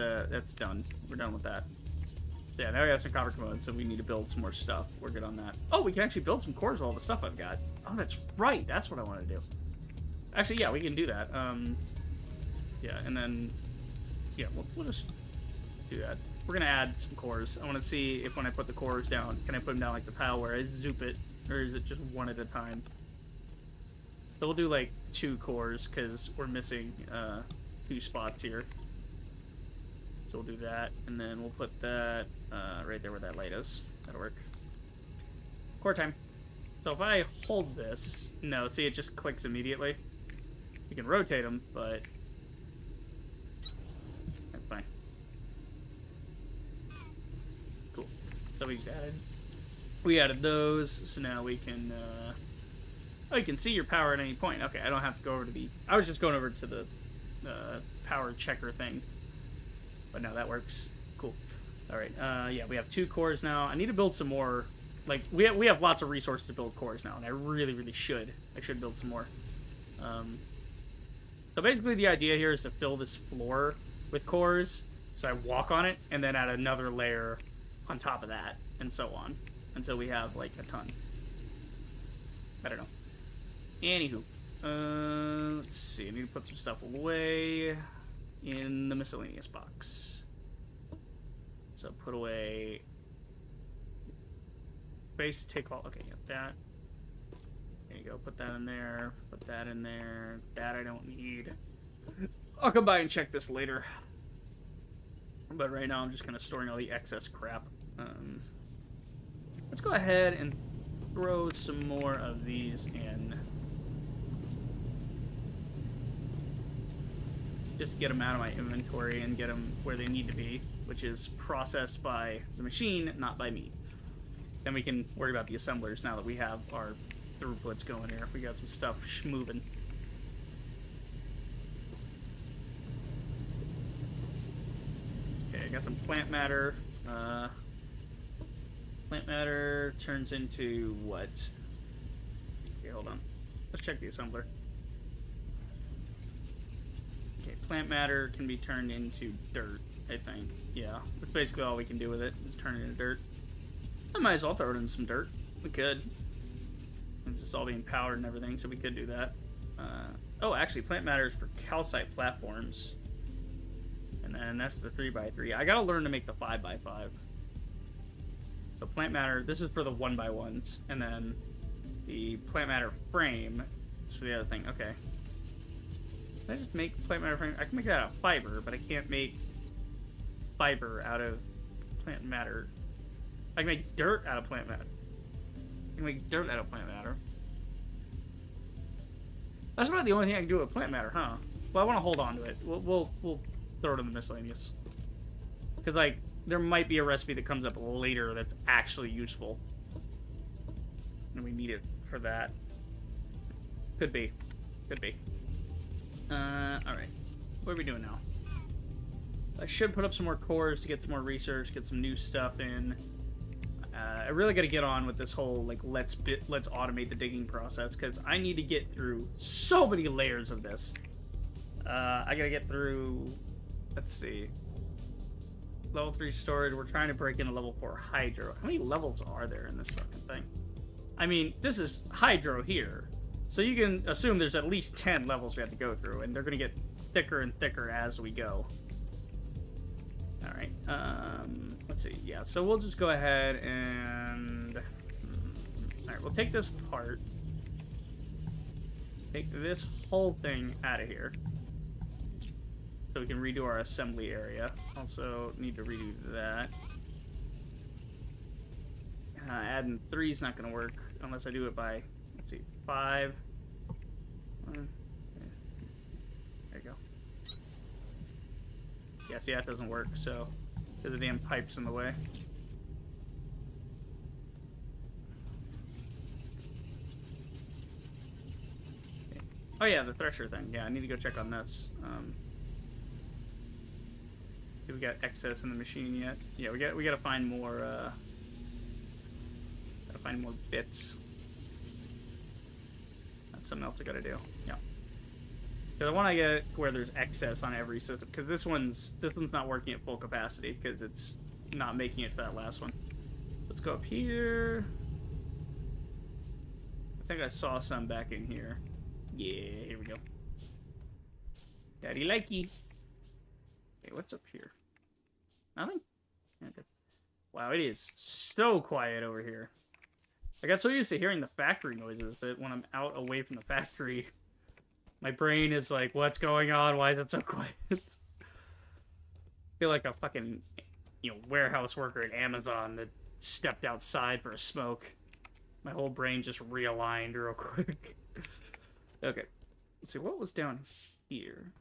done. We're done with that. Yeah, now we have some copper components, so we need to build some more stuff. We're good on that. Oh, we can actually build some cores with all the stuff I've got. Oh, that's right. That's what I want to do. Actually, yeah, we can do that. Yeah, and then, yeah, we'll just do that. We're going to add some cores. I want to see if when I put the cores down, can I put them down like the pile where I zoop it, or is it just one at a time? So we'll do like 2 cores, because we're missing 2 spots here. So we'll do that, and then we'll put that right there where that light is. That'll work. Core time. So if I hold this, no, see, it just clicks immediately. You can rotate them, but that's fine. Cool. So we added those, so now we can, oh, you can see your power at any point. Okay, I don't have to go over to the, I was just going over to the power checker thing. But no, that works. Cool. All right. Yeah, we have 2 cores now. I need to build some more. Like, we have lots of resources to build cores now, and I really, really should. I should build some more. So basically the idea here is to fill this floor with cores, so I walk on it, and then add another layer on top of that, and so on, until we have, like, a ton. I don't know. Anywho. Let's see. I need to put some stuff away in the miscellaneous box. So put away base take all. Okay, got that. There you go. Put that in there. Put that in there. That I don't need. I'll come by and check this later. But right now I'm just kind of storing all the excess crap. Let's go ahead and throw some more of these in. Just get them out of my inventory and get them where they need to be, which is processed by the machine, not by me. Then we can worry about the assemblers now that we have our throughputs going here. We got some stuff moving. Okay, I got some plant matter. Plant matter turns into what? Okay, hold on. Let's check the assembler. Okay, plant matter can be turned into dirt, I think. Yeah, that's basically all we can do with it, is turn it into dirt. I might as well throw it in some dirt. We could. It's just all being powered and everything, so we could do that. Oh, actually, plant matter is for calcite platforms. And then that's the 3x3. I gotta learn to make the 5x5. So plant matter, this is for the 1x1s. And then the plant matter frame is for the other thing. Okay. Can I just make plant matter frame? I can make that out of fiber, but I can't make fiber out of plant matter. I can make dirt out of plant matter. I can make dirt out of plant matter. That's about the only thing I can do with plant matter, huh? Well, I want to hold on to it. We'll throw it in the miscellaneous. Because, like, there might be a recipe that comes up later that's actually useful. And we need it for that. Could be. Could be. Alright. What are we doing now? I should put up some more cores to get some more research, get some new stuff in. I really got to get on with this whole, like, let's automate the digging process, because I need to get through so many layers of this. I got to get through, let's see, level 3 storage. We're trying to break into level 4 hydro. How many levels are there in this fucking thing? I mean, this is hydro here, so you can assume there's at least 10 levels we have to go through, and they're going to get thicker and thicker as we go. Alright, let's see, yeah, so we'll just go ahead and... Alright, we'll take this part. Take this whole thing out of here. So we can redo our assembly area. Also need to redo that. Adding 3 is not going to work unless I do it by, let's see, 5. There you go. Yeah, see, that doesn't work, so there's the damn pipes in the way. Okay. Oh yeah, the thresher thing. Yeah, I need to go check on this. Do we got excess in the machine yet? Yeah, we got to find more. Gotta find more bits. That's something else I gotta do. Yeah. Because I want to get where there's excess on every system. Because this one's not working at full capacity because it's not making it to that last one. Let's go up here. I think I saw some back in here. Yeah, here we go. Daddy likey. Okay, what's up here? Nothing? Okay. Wow, it is so quiet over here. I got so used to hearing the factory noises that when I'm out away from the factory, my brain is like, what's going on? Why is it so quiet? I feel like a fucking, warehouse worker at Amazon that stepped outside for a smoke. My whole brain just realigned real quick. Okay. Let's see, what was down here?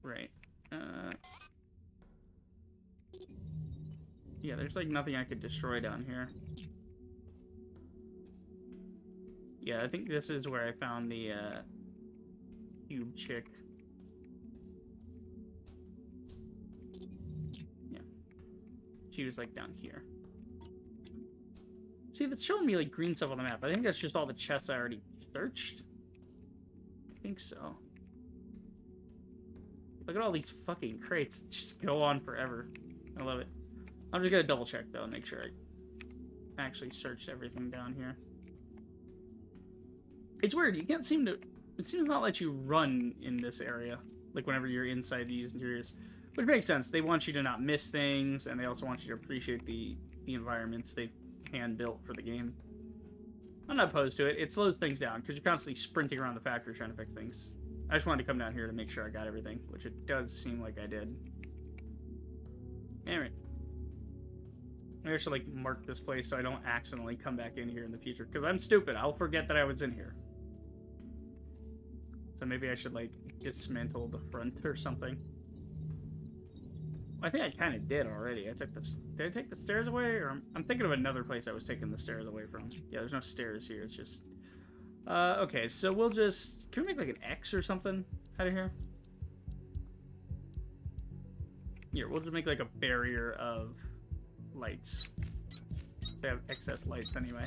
Right. Yeah, there's like nothing I could destroy down here. Yeah, I think this is where I found the cube chick. Yeah. She was like down here. See, that's showing me like green stuff on the map. I think that's just all the chests I already searched. I think so. Look at all these fucking crates. Just go on forever. I love it. I'm just gonna double check though and make sure I actually searched everything down here. It's weird, you can't seem to... It seems not let you run in this area. Like whenever you're inside these interiors. Which makes sense. They want you to not miss things, and they also want you to appreciate the environments they've hand-built for the game. I'm not opposed to it. It slows things down, because you're constantly sprinting around the factory trying to fix things. I just wanted to come down here to make sure I got everything, which it does seem like I did. Anyway. Maybe I should, like, mark this place so I don't accidentally come back in here in the future. Because I'm stupid. I'll forget that I was in here. So maybe I should, like, dismantle the front or something. I think I kind of did already. Did I take the stairs away? Or I'm thinking of another place I was taking the stairs away from. Yeah, there's no stairs here. It's just... okay, so we'll just... Can we make, like, an X or something out of here? Here, we'll just make, like, a barrier of lights. They have excess lights anyway.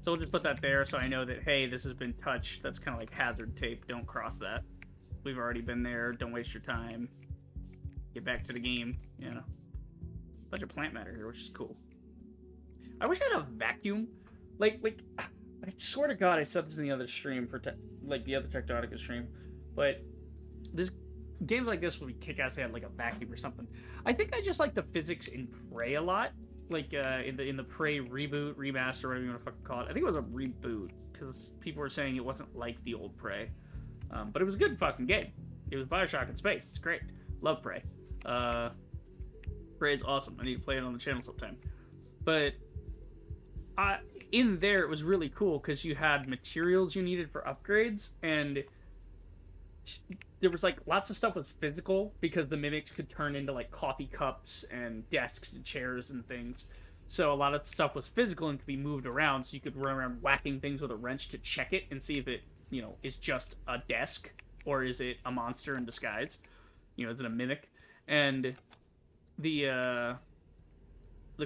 So we'll just put that there so I know that, hey, this has been touched. That's kind of like hazard tape. Don't cross that. We've already been there. Don't waste your time. Get back to the game, you know. Bunch of plant matter here, which is cool. I wish I had a vacuum. Like, I swear to God I said this in the other stream for, the other Techtonica stream. But this games like this would be kick-ass. They had, like, a vacuum or something. I think I just like the physics in Prey a lot. Like, in the Prey reboot, remaster, whatever you want to fucking call it. I think it was a reboot, because people were saying it wasn't like the old Prey. But it was a good fucking game. It was Bioshock in space. It's great. Love Prey. Prey is awesome. I need to play it on the channel sometime. But, in there, it was really cool, because you had materials you needed for upgrades, and there was, like, lots of stuff was physical, because the mimics could turn into, like, coffee cups and desks and chairs and things. So a lot of stuff was physical and could be moved around, so you could run around whacking things with a wrench to check it and see if it, is just a desk, or is it a monster in disguise? Is it a mimic? And the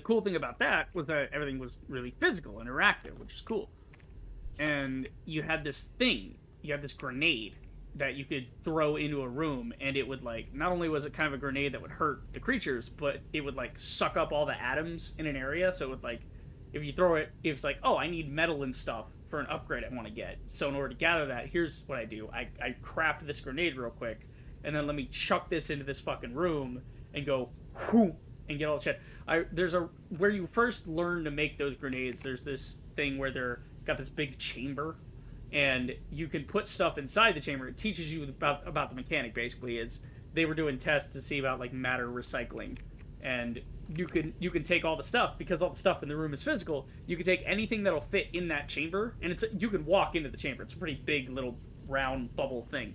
cool thing about that was that everything was really physical and interactive, which is cool. And you had this thing, you had this grenade that you could throw into a room, and it would, like, not only was it kind of a grenade that would hurt the creatures, but it would, like, suck up all the atoms in an area, so it would, like, if you throw it, it's like, oh, I need metal and stuff for an upgrade I want to get. So in order to gather that, here's what I do. I craft this grenade real quick, and then let me chuck this into this fucking room, and go, whoo, and get all the shit. Where you first learn to make those grenades, there's this thing where they're got this big chamber, and you can put stuff inside the chamber. It teaches you about the mechanic, basically. Is they were doing tests to see about, like, matter recycling, and you can take all the stuff, because all the stuff in the room is physical. You can take anything that'll fit in that chamber, and you can walk into the chamber. It's a pretty big little round bubble thing.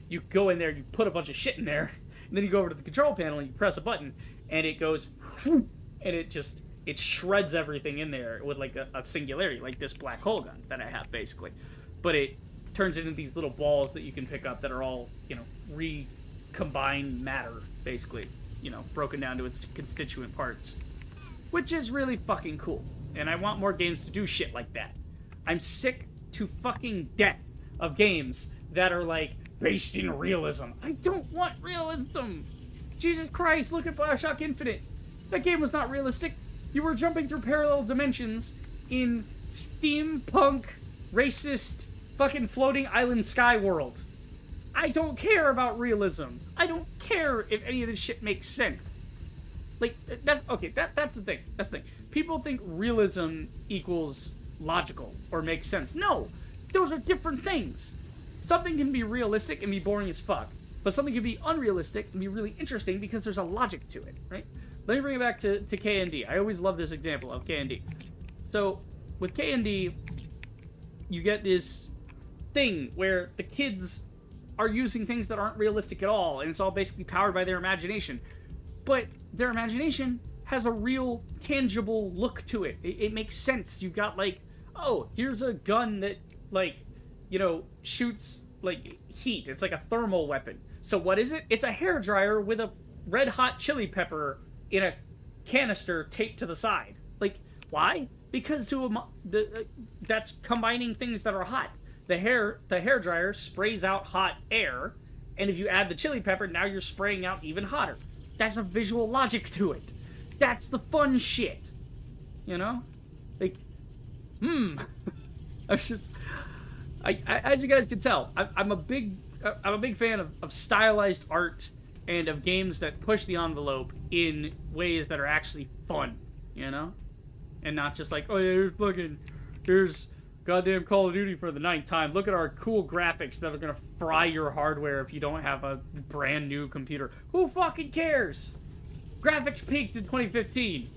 You go in there, you put a bunch of shit in there, and then you go over to the control panel and you press a button, and it goes, and it shreds everything in there with like a singularity, like this black hole gun that I have basically. But it turns it into these little balls that you can pick up that are all, recombined matter, basically. Broken down to its constituent parts. Which is really fucking cool. And I want more games to do shit like that. I'm sick to fucking death of games that are like, based in realism. I don't want realism! Jesus Christ, look at Bioshock Infinite. That game was not realistic. You were jumping through parallel dimensions in steampunk, racist, fucking floating island sky world. I don't care about realism. I don't care if any of this shit makes sense. Like, that's the thing. That's the thing. People think realism equals logical or makes sense. No! Those are different things. Something can be realistic and be boring as fuck, but something can be unrealistic and be really interesting because there's a logic to it, right? Let me bring it back to K&D. I always love this example of K&D. So, with K&D, you get this thing where the kids are using things that aren't realistic at all, and it's all basically powered by their imagination. But their imagination has a real, tangible look to it. It makes sense. You've got, like, oh, here's a gun that, like, shoots, like, heat. It's like a thermal weapon. So what is it? It's a hairdryer with a red-hot chili pepper in a canister taped to the side. Like, why? Because that's combining things that are hot. The hairdryer sprays out hot air, and if you add the chili pepper, now you're spraying out even hotter. That's a visual logic to it. That's the fun shit. Like, as you guys can tell, I'm a big fan of stylized art and of games that push the envelope in ways that are actually fun, and not just like, oh yeah, here's goddamn Call of Duty for the 9th time. Look at our cool graphics that are gonna fry your hardware if you don't have a brand new computer. Who fucking cares? Graphics peaked in 2015.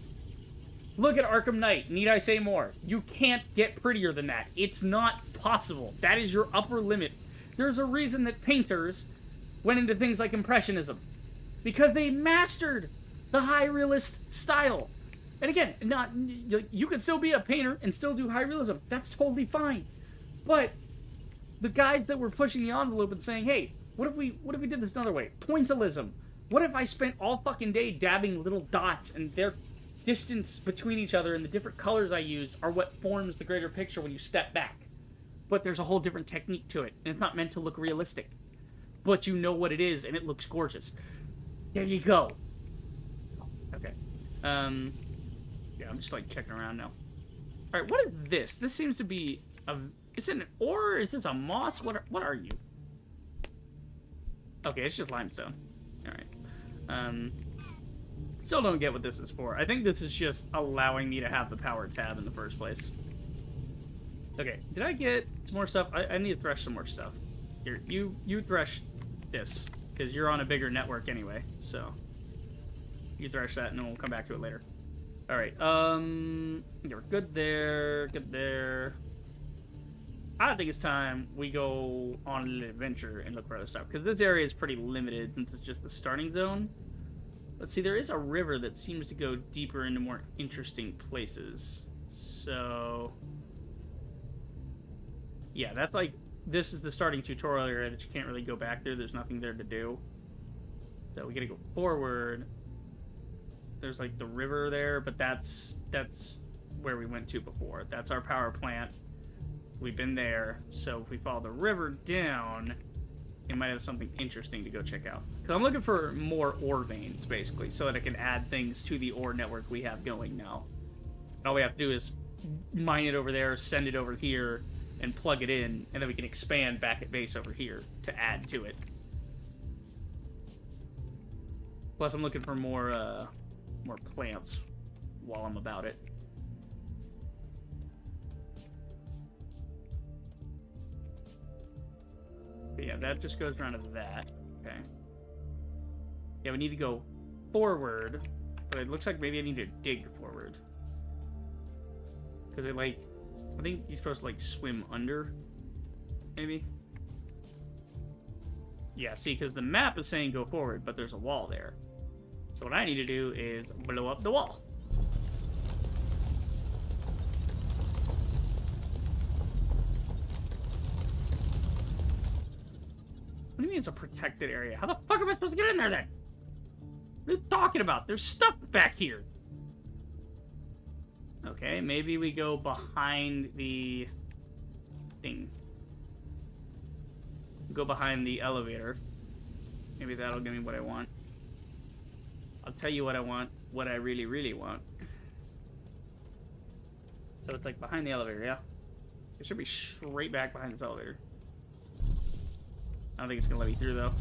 Look at Arkham Knight. Need I say more? You can't get prettier than that. It's not possible. That is your upper limit. There's a reason that painters went into things like Impressionism. Because they mastered the high realist style. And again, you can still be a painter and still do high realism. That's totally fine. But the guys that were pushing the envelope and saying, hey, what if we did this another way? Pointillism. What if I spent all fucking day dabbing little dots and their distance between each other and the different colors I use are what forms the greater picture when you step back. But there's a whole different technique to it, and it's not meant to look realistic. But you know what it is, and it looks gorgeous. There you go. Okay. Yeah, I'm just, like, checking around now. Alright, what is this? This seems to be a... Is it an ore? Is this a moss? What are you? Okay, it's just limestone. Alright. Still don't get what this is for. I think this is just allowing me to have the power tab in the first place. Okay, did I get some more stuff? I need to thresh some more stuff. Here, you thresh this, because you're on a bigger network anyway, so... You thresh that, and then we'll come back to it later. Alright, you're good there, good there. I think it's time we go on an adventure and look for other stuff, because this area is pretty limited since it's just the starting zone. Let's see, there is a river that seems to go deeper into more interesting places. So... Yeah, that's like... This is the starting tutorial area that you can't really go back there. There's nothing there to do. So we gotta go forward. There's like the river there, but that's where we went to before. That's our power plant. We've been there. So if we follow the river down, it might have something interesting to go check out. Because I'm looking for more ore veins, basically, so that I can add things to the ore network we have going now. All we have to do is mine it over there, send it over here, and plug it in, and then we can expand back at base over here to add to it. Plus, I'm looking for more plants while I'm about it. But yeah, that just goes around to that. Okay. Yeah, we need to go forward But it looks like maybe I need to dig forward. Because it, like... I think you're supposed to, like, swim under. Maybe? Yeah, see, because the map is saying go forward, but there's a wall there. So what I need to do is blow up the wall. What do you mean it's a protected area? How the fuck am I supposed to get in there then? What are you talking about? There's stuff back here. Okay, maybe we go behind the thing. Go behind the elevator. Maybe that'll give me what I want. I'll tell you what I want, what I really, really want. So it's like behind the elevator, yeah? It should be straight back behind this elevator. I don't think it's gonna let me through though.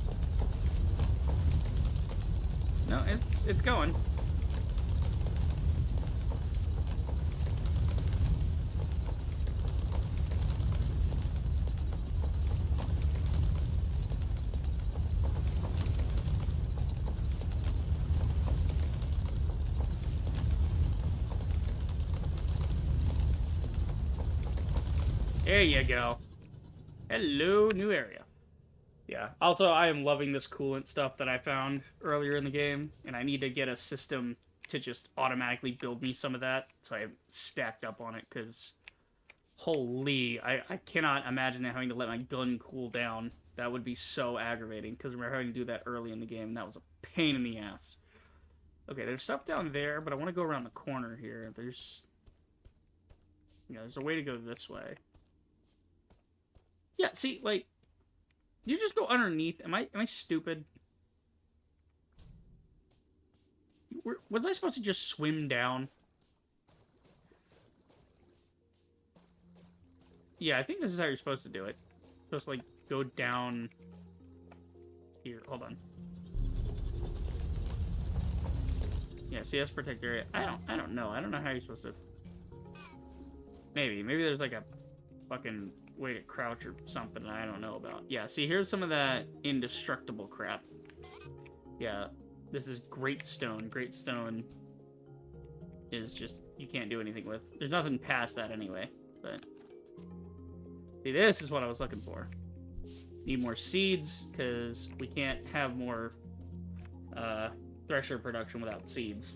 No, it's going. There you go. Hello, new area. Yeah. Also, I am loving this coolant stuff that I found earlier in the game, and I need to get a system to just automatically build me some of that, so I'm stacked up on it, because holy, I cannot imagine having to let my gun cool down. That would be so aggravating, because we're having to do that early in the game, and that was a pain in the ass. Okay, there's stuff down there, but I want to go around the corner here. There's a way to go this way. Yeah, see, like, you just go underneath. Am I stupid? Was I supposed to just swim down? Yeah, I think this is how you're supposed to do it. Supposed to, like, go down here. Hold on. Yeah, see, that's protect area. I don't know. I don't know how you're supposed to... Maybe there's, like, a fucking way to crouch or something I don't know about. Yeah, see, here's some of that indestructible crap. Yeah, this is great stone. Great stone is just, you can't do anything with. There's nothing past that anyway, but... See, this is what I was looking for. Need more seeds, because we can't have more thresher production without seeds.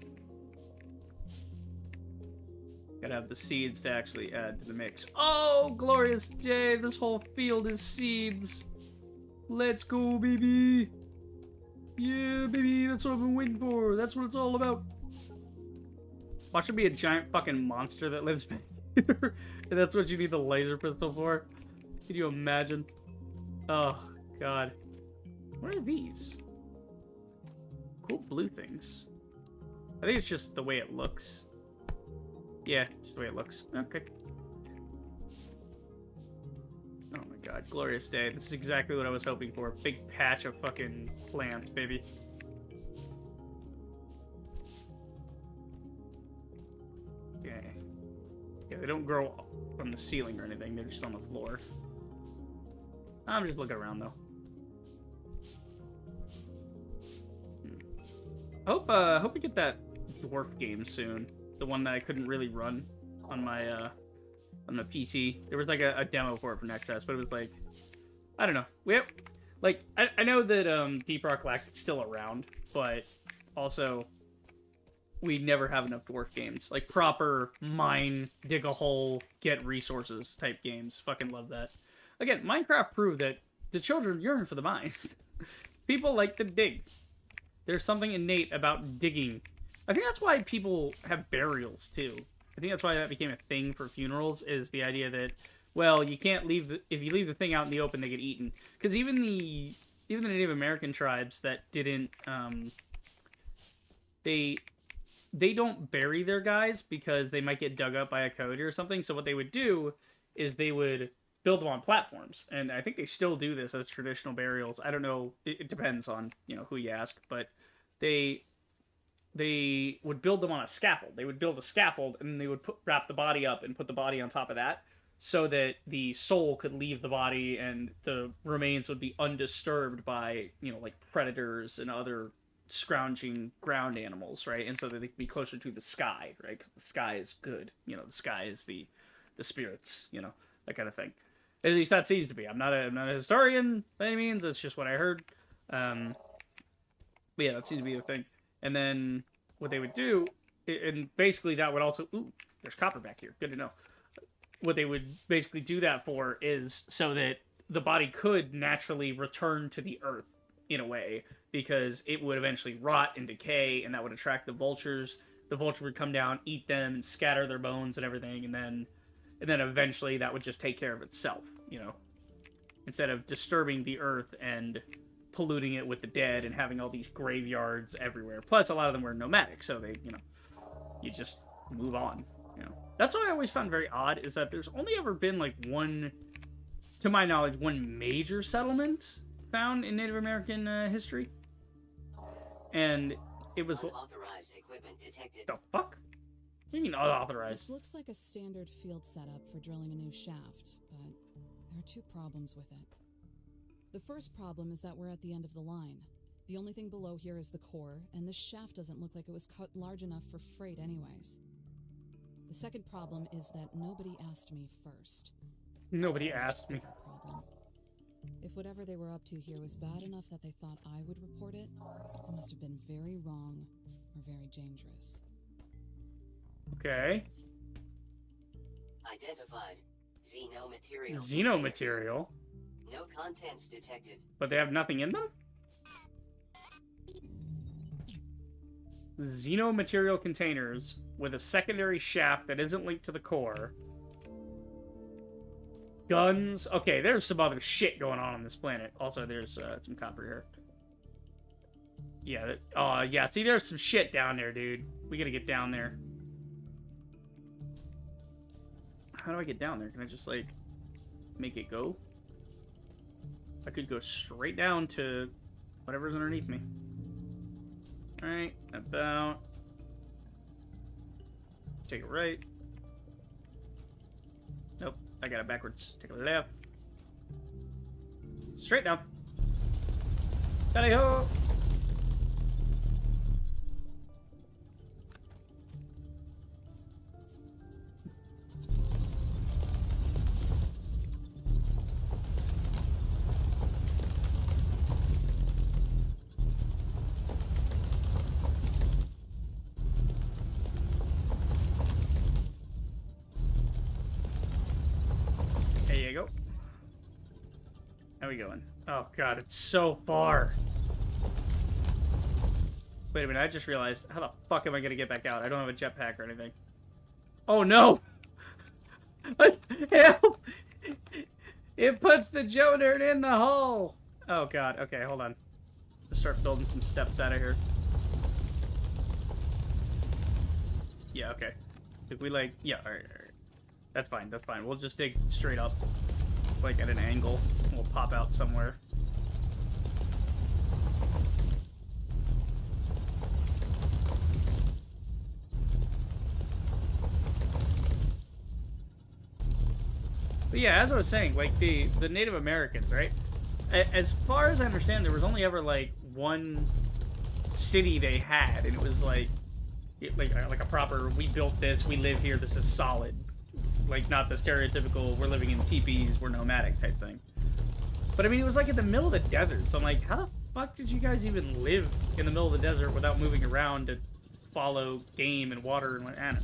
Gotta have the seeds to actually add to the mix. Oh, glorious day! This whole field is seeds. Let's go, baby! Yeah, baby, that's what I've been waiting for. That's what it's all about. Watch it be a giant fucking monster that lives back here. And that's what you need the laser pistol for. Can you imagine? Oh, God. What are these? Cool blue things. I think it's just the way it looks. Yeah, just the way it looks. Okay. Oh my god, glorious day. This is exactly what I was hoping for. Big patch of fucking plants, baby. Okay. Yeah, they don't grow from the ceiling or anything. They're just on the floor. I'm just looking around, though. Hope we get that dwarf game soon. The one that I couldn't really run on my PC. There was like a demo for it for Next Fest, but it was like, I don't know. We have, like, I know that Deep Rock Galactic's still around, but also we never have enough dwarf games. Like proper mine, dig a hole, get resources type games. Fucking love that. Again, Minecraft proved that the children yearn for the mines. People like to dig. There's something innate about digging. I think that's why people have burials, too. I think that's why that became a thing for funerals, is the idea that, well, you can't leave... if you leave the thing out in the open, they get eaten. Because even the Native American tribes that didn't... They don't bury their guys because they might get dug up by a coyote or something. So what they would do is they would build them on platforms. And I think they still do this as traditional burials. I don't know. It depends on, who you ask. But they would build them on a scaffold. They would build a scaffold, and then they would wrap the body up and put the body on top of that so that the soul could leave the body and the remains would be undisturbed by, like predators and other scrounging ground animals, right? And so that they can be closer to the sky, right? Because the sky is good. You know, the sky is the spirits, you know, that kind of thing. At least that seems to be. I'm not a historian by any means. That's just what I heard. But yeah, that seems to be the thing. And then what they would do, and basically that would also... Ooh, there's copper back here. Good to know. What they would basically do that for is so that the body could naturally return to the earth in a way, because it would eventually rot and decay, and that would attract the vultures. The vulture would come down, eat them, and scatter their bones and everything, and then eventually that would just take care of itself, you know, instead of disturbing the earth and polluting it with the dead and having all these graveyards everywhere. Plus, a lot of them were nomadic, so they, you know, you just move on, you know. That's what I always found very odd, is that there's only ever been, like, one, to my knowledge, one major settlement found in Native American history. And it was... Unauthorized equipment detected. The fuck? What do you mean unauthorized? This looks like a standard field setup for drilling a new shaft, but there are two problems with it. The first problem is that we're at the end of the line. The only thing below here is the core, and this shaft doesn't look like it was cut large enough for freight anyways. The second problem is that nobody asked me first. Nobody asked me. Problem. If whatever they were up to here was bad enough that they thought I would report it, it must have been very wrong or very dangerous. Okay. Identified. Xenomaterial. Xenomaterial? No contents detected. But they have nothing in them? Xenomaterial containers with a secondary shaft that isn't linked to the core. Guns. Okay, there's some other shit going on this planet. Also, there's some copper here. Yeah, yeah, see, there's some shit down there, dude. We gotta get down there. How do I get down there? Can I just, like, make it go? I could go straight down to whatever's underneath me. Alright, about... Take a right. Nope, I got it backwards. Take a left. Straight down. Tally-ho! How are we going? Oh god, it's so far. Wait a minute, I just realized, how the fuck am I gonna get back out? I don't have a jetpack or anything. Oh no! Help! It puts the Joe Nerd in the hole! Oh god, okay, hold on. Let's start building some steps out of here. Yeah, okay. If we like, yeah, alright. That's fine, that's fine. We'll just dig straight up. Like at an angle. We'll pop out somewhere. But yeah, as I was saying, like the Native Americans, right? As far as I understand, there was only ever like one city they had, and it was like a proper, we built this, we live here, this is solid. Like, not the stereotypical, we're living in teepees, we're nomadic type thing. But, I mean, it was, like, in the middle of the desert. So I'm like, how the fuck did you guys even live in the middle of the desert without moving around to follow game and water and what? I don't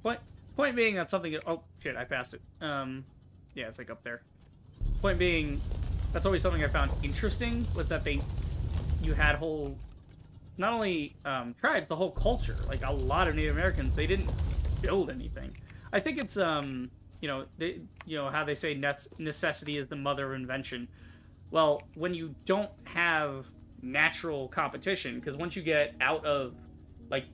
know. Point being, that's something... Oh, shit, I passed it. Yeah, it's, like, up there. Point being, that's always something I found interesting, was that you had whole... Not only tribes, the whole culture. Like, a lot of Native Americans, they didn't build anything. I think it's, how they say necessity is the mother of invention. Well, when you don't have natural competition, because once you get out of, like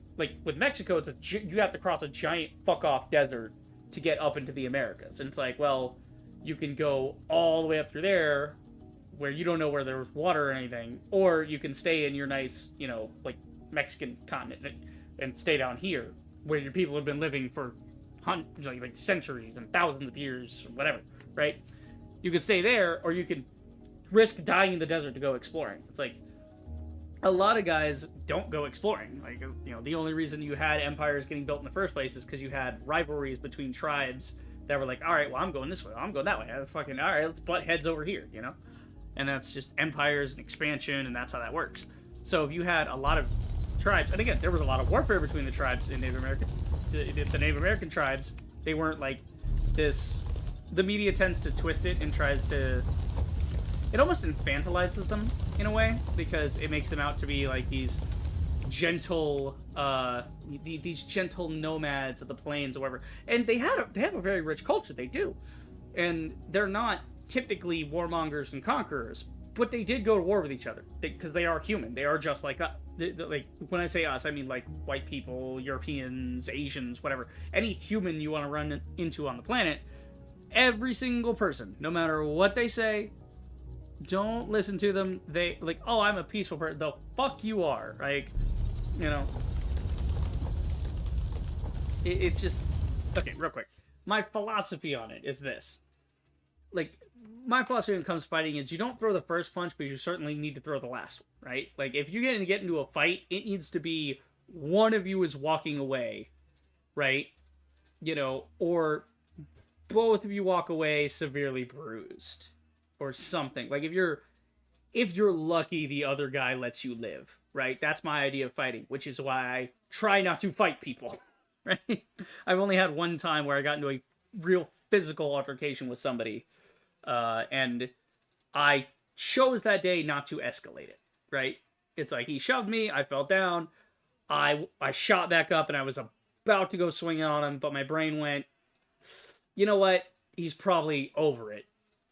with Mexico, you have to cross a giant fuck-off desert to get up into the Americas. And it's like, well, you can go all the way up through there, where you don't know where there's water or anything, or you can stay in your nice, like, Mexican continent and stay down here, where your people have been living for like centuries and thousands of years, whatever, right? You can stay there, or you can risk dying in the desert to go exploring. It's like, a lot of guys don't go exploring. Like, you know, the only reason you had empires getting built in the first place is because you had rivalries between tribes that were like, all right, well, I'm going this way, I'm going that way. That's fucking, all right, let's butt heads over here, you know? And that's just empires and expansion, and that's how that works. So if you had a lot of tribes, and again, there was a lot of warfare between the tribes in Native American, the Native American tribes, they weren't like this, the media tends to twist it and tries to, it almost infantilizes them in a way, because it makes them out to be like these gentle, these gentle nomads of the plains or whatever. And they have a very rich culture, they do. And they're not typically warmongers and conquerors, but they did go to war with each other, because they are human. They are just like us. Like, when I say us, I mean like white people, Europeans, Asians, whatever. Any human you want to run into on the planet, every single person, no matter what they say, don't listen to them. They, like, oh, I'm a peaceful person. The fuck you are. Like, you know. It's just... Okay, real quick. My philosophy on it is this. Like, my philosophy when it comes to fighting is you don't throw the first punch, but you certainly need to throw the last one, right? Like, if you get into a fight, it needs to be one of you is walking away, right? You know, or both of you walk away severely bruised. Or something. Like, if you're lucky, the other guy lets you live, right? That's my idea of fighting, which is why I try not to fight people, right? I've only had one time where I got into a real physical altercation with somebody, and I chose that day not to escalate it, right? It's like, he shoved me, I fell down, I shot back up, and I was about to go swinging on him, but my brain went, you know what? He's probably over it.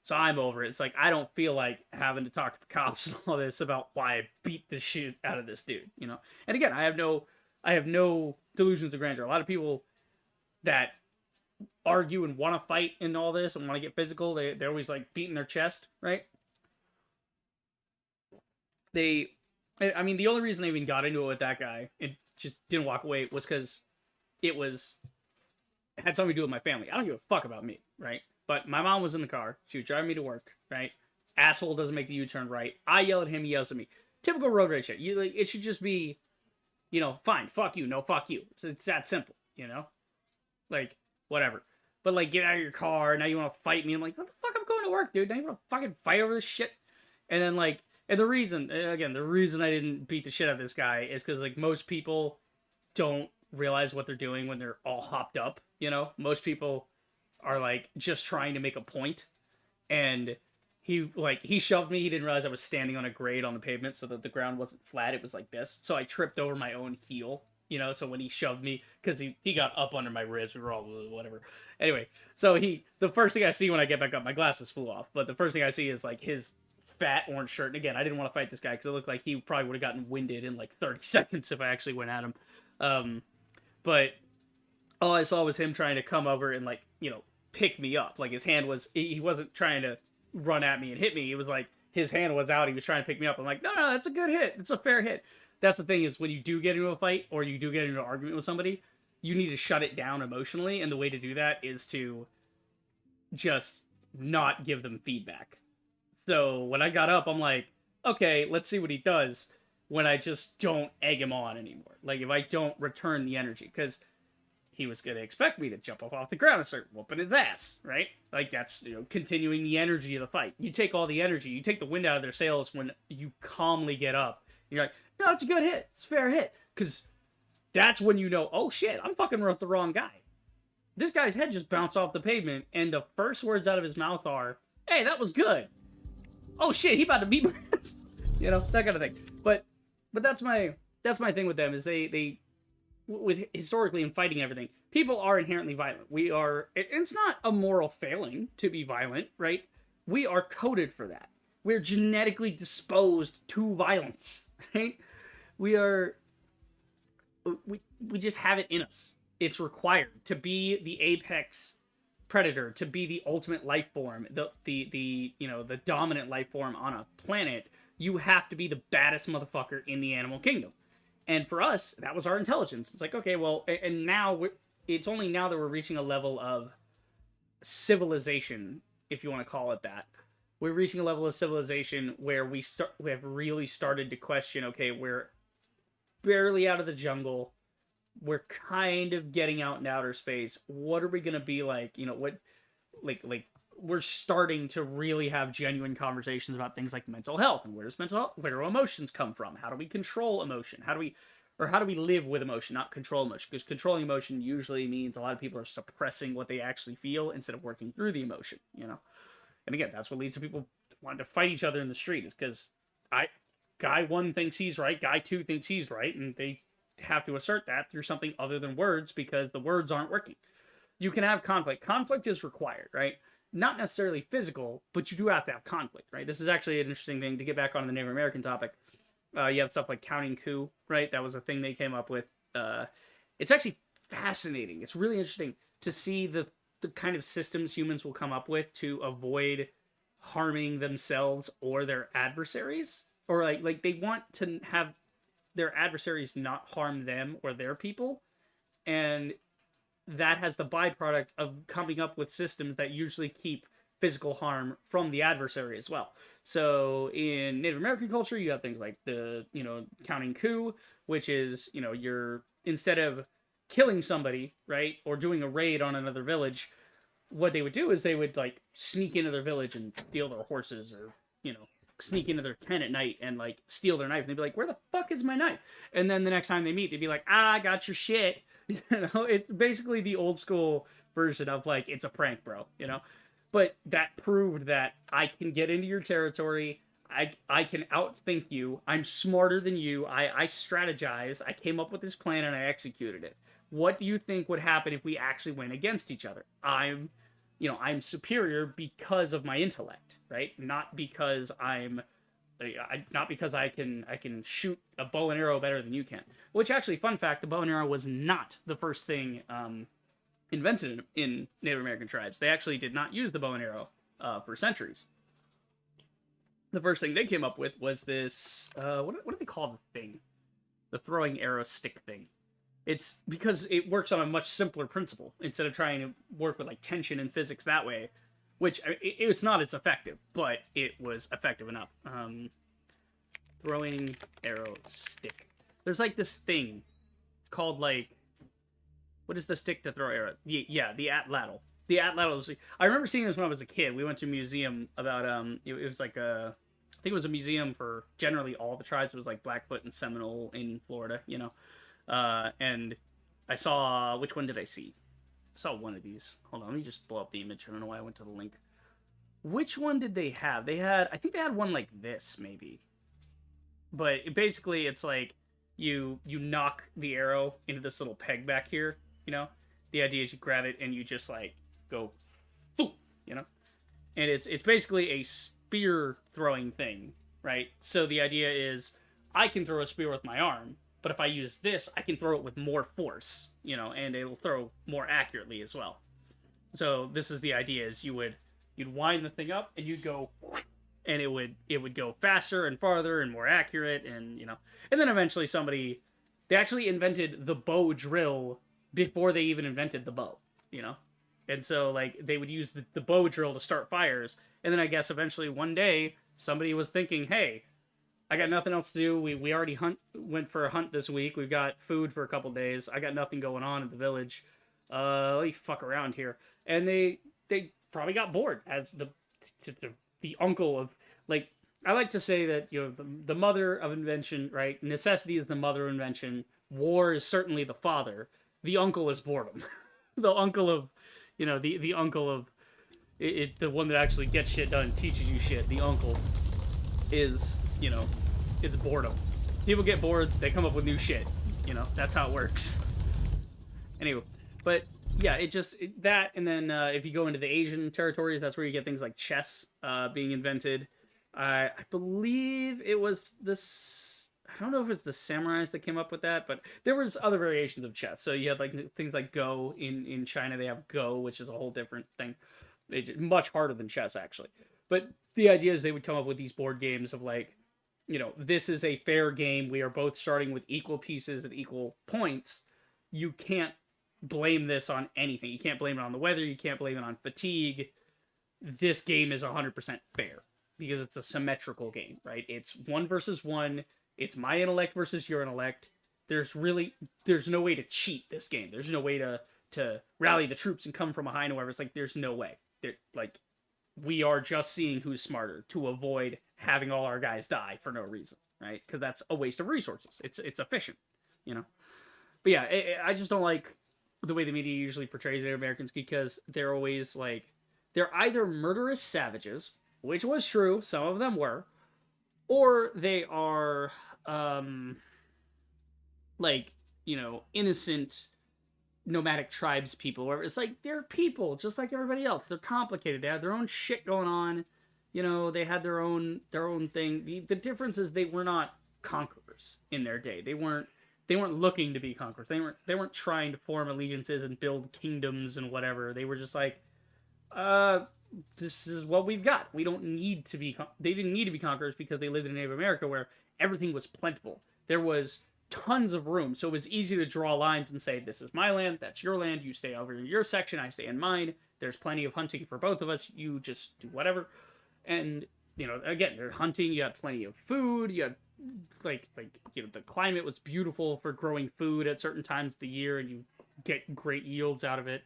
So I'm over it. It's like, I don't feel like having to talk to the cops and all this about why I beat the shit out of this dude, you know? And again, I have no delusions of grandeur. A lot of people that argue and want to fight and all this and want to get physical, they're always like beating their chest, right? I mean, the only reason I even got into it with that guy, it just didn't walk away, was because it had something to do with my family. I don't give a fuck about me, right? But my mom was in the car. She was driving me to work, right? Asshole doesn't make the U-turn right. I yell at him, he yells at me. Typical road rage shit. Like, it should just be, you know, fine, fuck you, no, fuck you. It's that simple, you know? Like, whatever. But, like, get out of your car, now you want to fight me. I'm like, what the fuck, I'm going to work, dude. Now you want to fucking fight over this shit? And then, like, and the reason I didn't beat the shit out of this guy is because, like, most people don't realize what they're doing when they're all hopped up, you know? Most people are like just trying to make a point, and he shoved me. He didn't realize I was standing on a grade on the pavement, so that the ground wasn't flat, it was like this, so I tripped over my own heel, you know? So when he shoved me, because he got up under my ribs, we were all whatever, anyway, so the first thing I see when I get back up, my glasses flew off, but the first thing I see is like his fat orange shirt. And again, I didn't want to fight this guy because it looked like he probably would have gotten winded in like 30 seconds if I actually went at him. But all I saw was him trying to come over and, like, you know, pick me up. Like, his hand was, he wasn't trying to run at me and hit me. It was like his hand was out. He was trying to pick me up. I'm like, no, that's a good hit. It's a fair hit. That's the thing, is when you do get into a fight or you do get into an argument with somebody, you need to shut it down emotionally. And the way to do that is to just not give them feedback. So when I got up, I'm like, okay, let's see what he does when I just don't egg him on anymore. Like, if I don't return the energy, because he was going to expect me to jump off the ground and start whooping his ass, right? Like, that's, you know, continuing the energy of the fight. You take all the energy, you take the wind out of their sails when you calmly get up. You're like, no, it's a good hit. It's a fair hit. Because that's when you know, oh shit, I'm fucking with the wrong guy. This guy's head just bounced off the pavement, and the first words out of his mouth are, hey, that was good. Oh shit, he about to beat my ass. You know, that kind of thing. But that's my thing with them, is they with historically in fighting everything, people are inherently violent. We are, it's not a moral failing to be violent, right? We are coded for that. We're genetically disposed to violence, right? We just have it in us. It's required to be the apex predator, to be the ultimate life form, the you know, the dominant life form on a planet. You have to be the baddest motherfucker in the animal kingdom. And for us, that was our intelligence. It's like, okay, well, and now it's only now that we're reaching a level of civilization, if you want to call it that, we're reaching a level of civilization where we have really started to question, okay, we're barely out of the jungle. We're kind of getting out in outer space. What are we going to be like? What, like, we're starting to really have genuine conversations about things like mental health and where do emotions come from? How do we control emotion? How do we live with emotion, not control emotion? Because controlling emotion usually means a lot of people are suppressing what they actually feel instead of working through the emotion, And again, that's what leads to people wanting to fight each other in the street, is because guy one thinks he's right, guy two thinks he's right, and they have to assert that through something other than words because the words aren't working. You can have conflict. Conflict is required, right? Not necessarily physical, but you do have to have conflict, right? This is actually an interesting thing to get back on the Native American topic. You have stuff like counting coup, right? That was a thing they came up with. It's actually fascinating. It's really interesting to see the kind of systems humans will come up with to avoid harming themselves or their adversaries, or like they want to have their adversaries not harm them or their people, and that has the byproduct of coming up with systems that usually keep physical harm from the adversary as well. So in Native American culture, you have things like the counting coup, which is you're, instead of killing somebody, right, or doing a raid on another village, what they would do is they would like sneak into their village and steal their horses, or sneak into their tent at night and like steal their knife, and they'd be like, where the fuck is my knife? And then the next time they meet, they'd be like, I got your shit. It's basically the old school version of like, it's a prank, bro, but that proved that I can get into your territory. I can outthink you. I'm smarter than you. I strategized. I came up with this plan and I executed it. What do you think would happen if we actually went against each other? I'm superior because of my intellect, right? Not because not because I can shoot a bow and arrow better than you can. Which actually, fun fact, the bow and arrow was not the first thing invented in Native American tribes. They actually did not use the bow and arrow for centuries. The first thing they came up with was this, what do they call the thing? The throwing arrow stick thing. It's because it works on a much simpler principle instead of trying to work with like tension and physics that way, which it's not as effective, but it was effective enough. Throwing arrow stick. There's like this thing. It's called like, what is the stick to throw arrow? Yeah, the atlatl. The atlatl is, I remember seeing this when I was a kid. We went to a museum about it was like I think it was a museum for generally all the tribes. It was like Blackfoot and Seminole in Florida, and I saw, which one did I see? I saw one of these. Hold on, let me just blow up the image. I don't know why I went to the link. Which one did they have? I think they had one like this, maybe. But basically, it's like you knock the arrow into this little peg back here, The idea is you grab it and you just like go, and it's basically a spear throwing thing, right? So the idea is I can throw a spear with my arm, but if I use this, I can throw it with more force, and it'll throw more accurately as well. So this is the idea: is you'd wind the thing up and you'd go, and it would go faster and farther and more accurate, and and then eventually they actually invented the bow drill before they even invented the bow, and so like they would use the bow drill to start fires, and then I guess eventually one day somebody was thinking, hey, I got nothing else to do. We already went for a hunt this week. We've got food for a couple days. I got nothing going on in the village. Let me fuck around here. And they probably got bored as the uncle of, like, I like to say that the mother of invention, right? Necessity is the mother of invention. War is certainly the father. The uncle is boredom. The uncle of, the uncle of the one that actually gets shit done and teaches you shit. The uncle is, it's boredom. People get bored, they come up with new shit. That's how it works. Anyway, but yeah, that, and then if you go into the Asian territories, that's where you get things like chess being invented. I believe it was this, I don't know if it's the samurais that came up with that, but there was other variations of chess. So you had like things like Go in China. They have Go, which is a whole different thing. It's much harder than chess, actually. But the idea is they would come up with these board games of like, this is a fair game. We are both starting with equal pieces at equal points. You can't blame this on anything. You can't blame it on the weather. You can't blame it on fatigue. this game is 100% fair because it's a symmetrical game, right? It's 1 versus 1. It's my intellect versus your intellect. There's no way to cheat this game. There's no way to rally the troops and come from behind, or whatever. It's like, there's no way. Like, we are just seeing who's smarter to avoid having all our guys die for no reason, right? Because that's a waste of resources. It's efficient, you know? But yeah, I just don't like the way the media usually portrays Native Americans, because they're always like, they're either murderous savages, which was true, some of them were, or they are, like, you know, innocent nomadic tribes people, where it's like, they're people just like everybody else. They're complicated. They have their own shit going on. You know, they had their own thing. The difference is they were not conquerors in their day. They weren't looking to be conquerors. They weren't trying to form allegiances and build kingdoms and whatever. They were just like, this is what we've got. We don't need to be... They didn't need to be conquerors because they lived in Native America, where everything was plentiful. There was tons of room, so it was easy to draw lines and say, this is my land, that's your land, you stay over in your section, I stay in mine. There's plenty of hunting for both of us, you just do whatever. And, you know, again, they're hunting, you had plenty of food, you had, like, you know, the climate was beautiful for growing food at certain times of the year, and you get great yields out of it.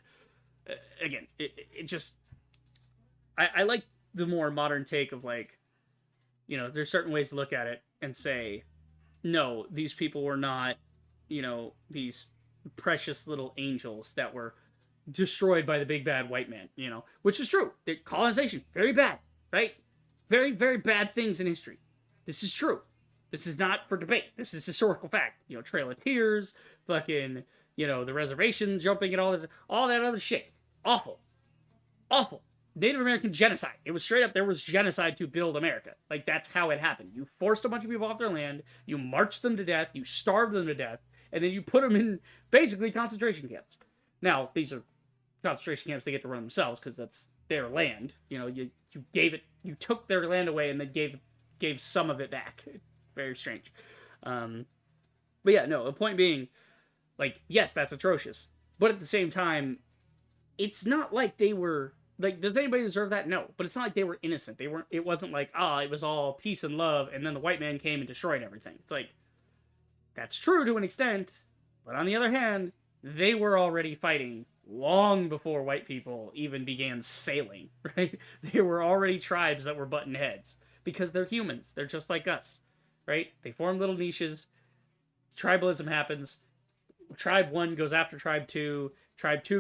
Again, it just... I like the more modern take of, like, you know, there's certain ways to look at it and say, no, these people were not, you know, these precious little angels that were destroyed by the big bad white man, you know, which is true. The colonization, very bad, right? Very, very bad things in history. This is true. This is not for debate. This is historical fact. You know, Trail of Tears, fucking, you know, the reservation jumping and all that other shit. Awful. Awful. Native American genocide. It was straight up, there was genocide to build America. Like, that's how it happened. You forced a bunch of people off their land, you marched them to death, you starved them to death, and then you put them in, basically, concentration camps. Now, these are concentration camps they get to run themselves, because that's their land. You know, you took their land away and then gave some of it back. Very strange. But yeah, no, the point being, like, yes, that's atrocious. But at the same time, it's not like they were... Like, does anybody deserve that? No. But it's not like they were innocent. It wasn't like, it was all peace and love, and then the white man came and destroyed everything. It's like, that's true to an extent, but on the other hand, they were already fighting long before white people even began sailing, right? They were already tribes that were butting heads, because they're humans. They're just like us, right? They form little niches, tribalism happens, tribe 1 goes after tribe 2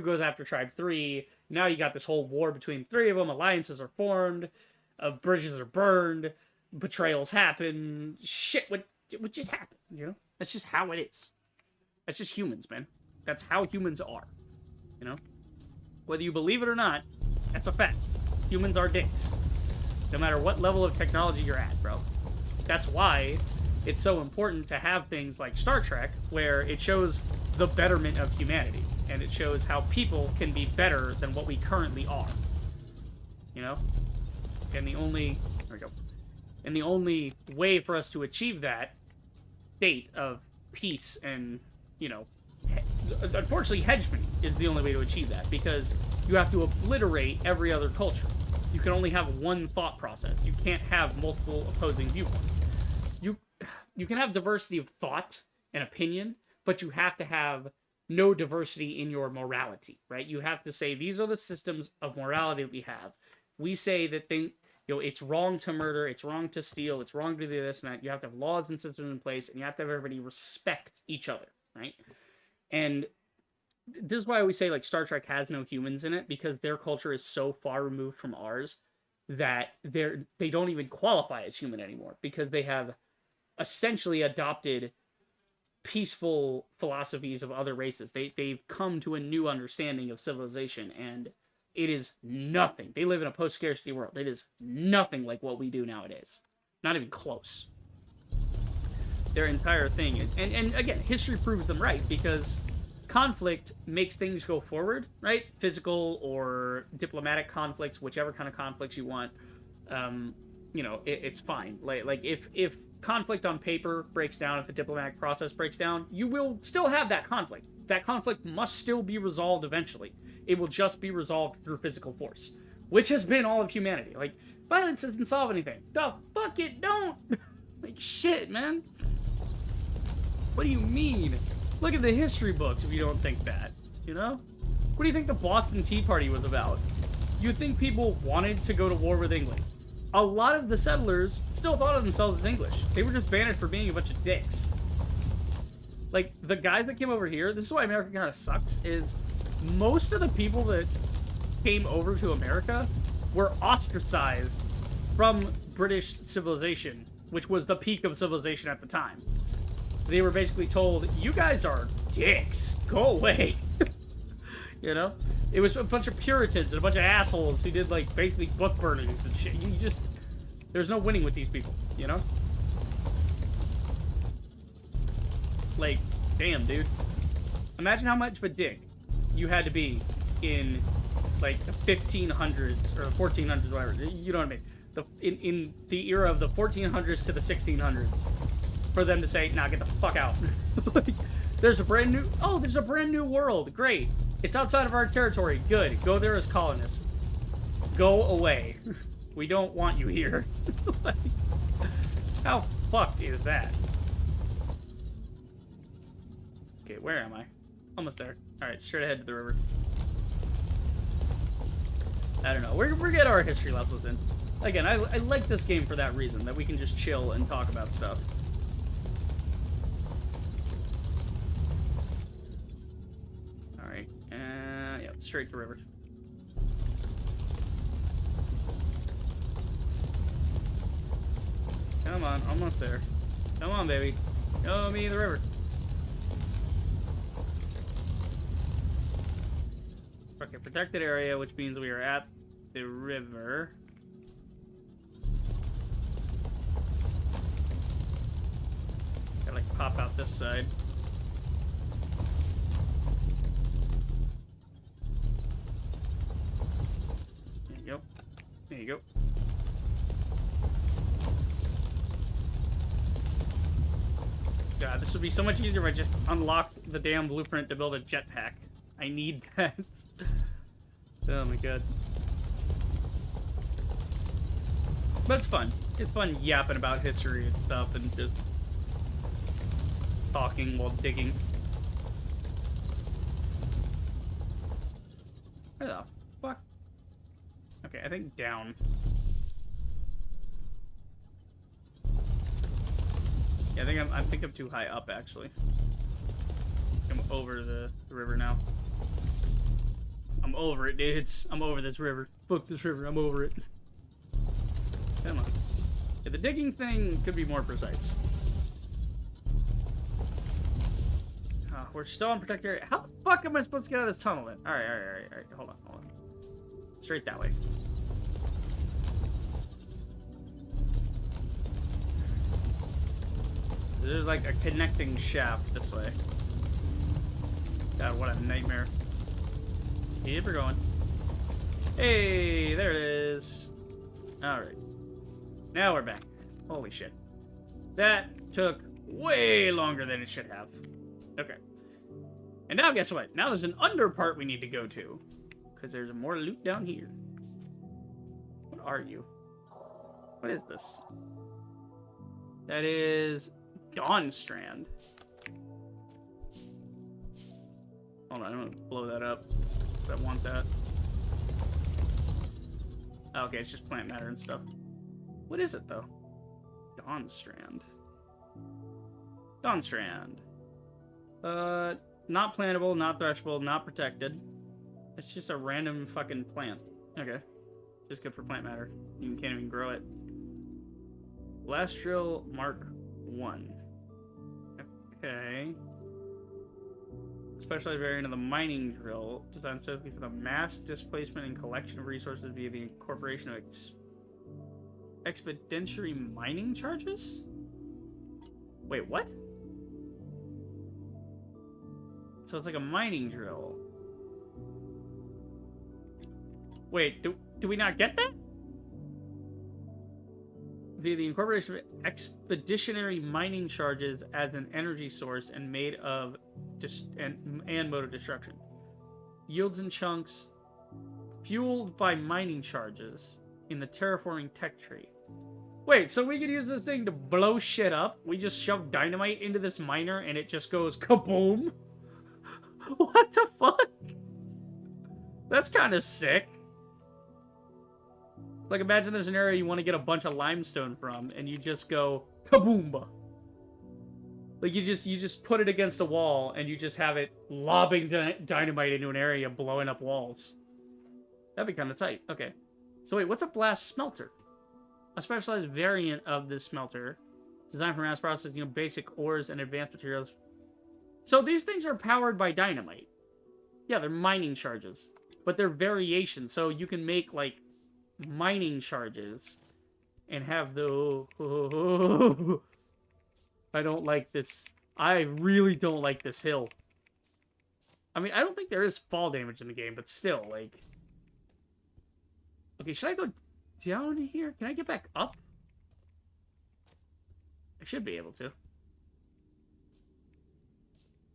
goes after tribe 3. Now you got this whole war between 3 of them. Alliances are formed. Bridges are burned. Betrayals happen. Shit would just happen, you know? That's just how it is. That's just humans, man. That's how humans are, you know? Whether you believe it or not, that's a fact. Humans are dicks. No matter what level of technology you're at, bro. That's why it's so important to have things like Star Trek, where it shows the betterment of humanity, and it shows how people can be better than what we currently are. You know? And the only... There we go. And the only way for us to achieve that state of peace and, you know... Unfortunately, hegemony is the only way to achieve that, because you have to obliterate every other culture. You can only have one thought process. You can't have multiple opposing viewpoints. You can have diversity of thought and opinion, but you have to have no diversity in your morality, right? You have to say, these are the systems of morality that we have. We say that it's wrong to murder, it's wrong to steal, it's wrong to do this and that. You have to have laws and systems in place, and you have to have everybody respect each other, right? And this is why we say, like, Star Trek has no humans in it, because their culture is so far removed from ours that they don't even qualify as human anymore, because they have essentially adopted peaceful philosophies of other races. They've come to a new understanding of civilization, and it is nothing. They live in a post-scarcity world. It is nothing like what we do nowadays. Not even close. Their entire thing is... And again, history proves them right, because conflict makes things go forward, right? Physical or diplomatic conflicts, whichever kind of conflicts you want. You know, it's fine. Like if conflict on paper breaks down, if the diplomatic process breaks down, you will still have that conflict. That conflict must still be resolved eventually. It will just be resolved through physical force. which has been all of humanity. Like, violence doesn't solve anything. The fuck it don't! Like, shit, man. What do you mean? Look at the history books if you don't think that, you know? What do you think the Boston Tea Party was about? You think people wanted to go to war with England. A lot of the settlers still thought of themselves as English. They were just banished for being a bunch of dicks. Like, the guys that came over here, this is why America kind of sucks, is most of the people that came over to America were ostracized from British civilization, which was the peak of civilization at the time. They were basically told, you guys are dicks, go away. You know? It was a bunch of Puritans and a bunch of assholes who did, like, basically book burnings and shit. You just... There's no winning with these people, you know? Like, damn, dude. Imagine how much of a dick you had to be in, like, the 1500s or the 1400s, whatever. You know what I mean? In the era of the 1400s to the 1600s for them to say, nah, get the fuck out. Like, there's a brand new world. Great. It's outside of our territory. Good. Go there as colonists. Go away. We don't want you here. Like, how fucked is that? Okay, where am I? Almost there. Alright, straight ahead to the river. I don't know. We're getting our history levels in. Again, I like this game for that reason, that we can just chill and talk about stuff. Alright, yeah, straight to river. Come on, almost there. Come on, baby. Show me the river. Okay, protected area, which means we are at the river. Gotta, like, pop out this side. There you go. There you go. God, this would be so much easier if I just unlocked the damn blueprint to build a jetpack. I need that. Oh my god. But it's fun. It's fun yapping about history and stuff and just talking while digging. Where the fuck? Okay, I think down. Yeah, I think I'm too high up actually. I'm over the river now. I'm over it, dudes. I'm over this river. Fuck this river. I'm over it. Come on. Yeah, the digging thing could be more precise. We're still in protected area. How the fuck am I supposed to get out of this tunnel then? Alright. Hold on. Straight that way. There's like a connecting shaft this way. God, what a nightmare. Keep her going. Hey, there it is. Alright. Now we're back. Holy shit. That took way longer than it should have. Okay. And now guess what? Now there's an under part we need to go to. Because there's more loot down here. What are you? What is this? That is Dawn Strand. Hold on, I'm gonna blow that up. I want that. Okay, it's just plant matter and stuff. What is it though? Dawn Strand. Dawn Strand. Not plantable, not threshable, not protected. It's just a random fucking plant. Okay. Just good for plant matter. You can't even grow it. Blast Drill Mark 1. Okay. Specialized variant of the mining drill, designed specifically for the mass displacement and collection of resources via the incorporation of expeditionary mining charges? Wait, what? So it's like a mining drill. Wait, do we not get that? Via the incorporation of expeditionary mining charges as an energy source and made of and mode of destruction. Yields in chunks fueled by mining charges in the terraforming tech tree. Wait, so we could use this thing to blow shit up? We just shove dynamite into this miner and it just goes kaboom? What the fuck? That's kind of sick. Like, imagine there's an area you want to get a bunch of limestone from, and you just go kaboom. Like, you just put it against a wall, and you just have it lobbing dynamite into an area, blowing up walls. That'd be kind of tight. Okay. So wait, what's a blast smelter? A specialized variant of this smelter, designed for mass processing of basic ores and advanced materials. So these things are powered by dynamite. Yeah, they're mining charges. But they're variations, so you can make, like, mining charges and have the... I don't like this. I really don't like this hill. I mean, I don't think there is fall damage in the game, but still, like... Okay, should I go down here? Can I get back up? I should be able to.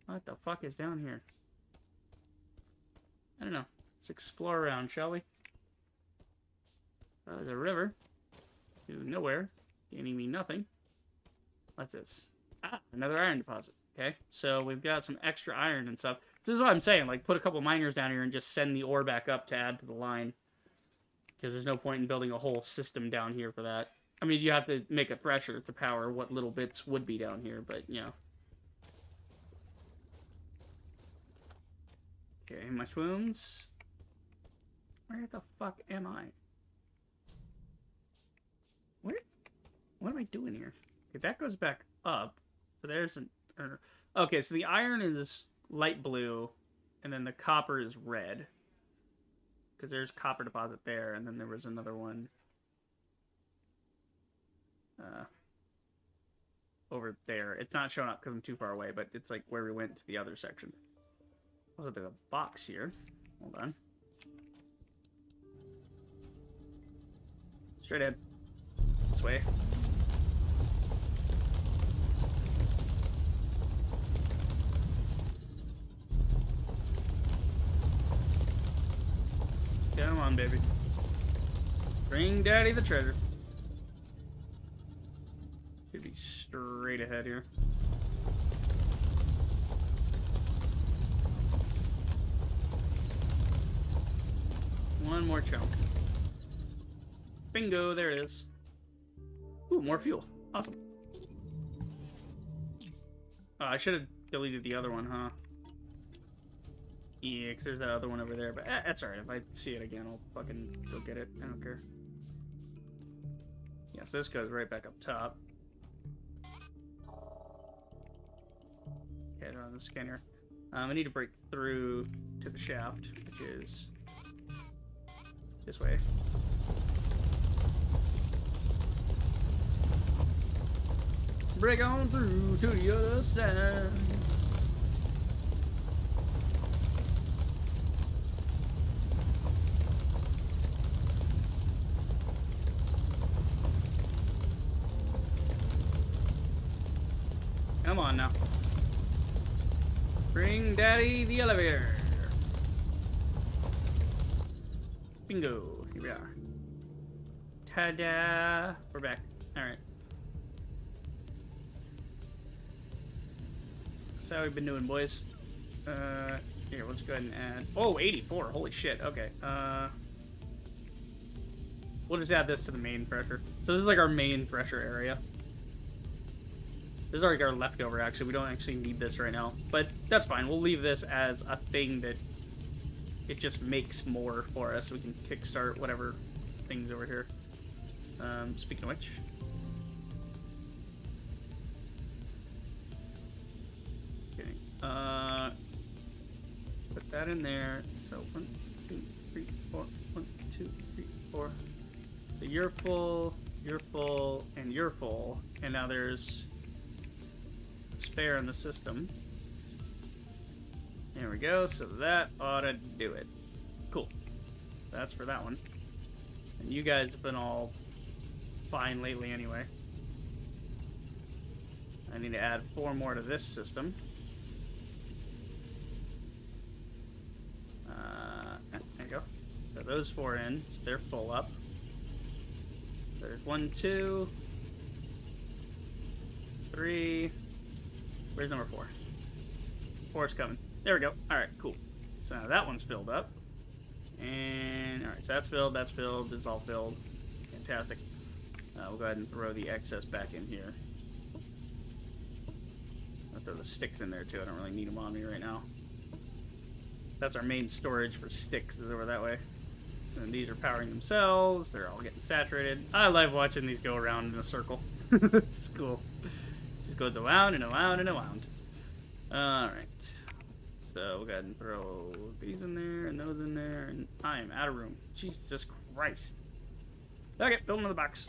What the fuck is down here? I don't know. Let's explore around, shall we? There's a river. To nowhere. Gaining me nothing. What's this? Ah, another iron deposit. Okay, so we've got some extra iron and stuff. This is what I'm saying. Like, put a couple miners down here and just send the ore back up to add to the line. Because there's no point in building a whole system down here for that. I mean, you have to make a thresher to power what little bits would be down here, but, you know. Okay, mushrooms. Where the fuck am I? What am I doing here? Okay, that goes back up. So there's an... Okay, so the iron is light blue, and then the copper is red. Because there's copper deposit there, and then there was another one over there. It's not showing up because I'm too far away, but it's like where we went to the other section. Also, there's a box here. Hold on. Straight ahead. This way. Come on, baby. Bring daddy the treasure. Should be straight ahead here. One more chunk. Bingo, there it is. Ooh, more fuel. Awesome. Oh, I should have deleted the other one, huh? Yeah, because there's that other one over there, but that's alright. If I see it again, I'll fucking go get it. I don't care. Yes, this goes right back up top. Okay, on the scanner. I need to break through to the shaft, which is this way. Break on through to the other side. Come on now. Bring daddy the elevator. Bingo. Here we are. Ta-da. We're back. Alright. That's how we've been doing, boys. Here, let's go ahead and add... Oh, 84. Holy shit. Okay. We'll just add this to the main thresher. So this is like our main thresher area. This is like our leftover, actually. We don't actually need this right now. But that's fine. We'll leave this as a thing that it just makes more for us. We can kickstart whatever things over here. Speaking of which... Okay. Put that in there. So 1, 2, 3, 4. 1, 2, 3, 4. So you're full, and you're full. And now there's... spare in the system. There we go, so that ought to do it. Cool. That's for that one. And you guys have been all fine lately anyway. I need to add 4 more to this system. There you go. So those 4 in. So they're full up. There's 1, 2, 3. Where's number 4? 4's coming. There we go. Alright, cool. So now that one's filled up. And, alright, so that's filled, it's all filled. Fantastic. We'll go ahead and throw the excess back in here. I'll throw the sticks in there too, I don't really need them on me right now. That's our main storage for sticks, is over that way. And these are powering themselves, they're all getting saturated. I love watching these go around in a circle. It's cool. Just goes around and around and around. Alright. So we'll go ahead and throw these in there and those in there, and I am out of room. Jesus Christ. Okay, build another box.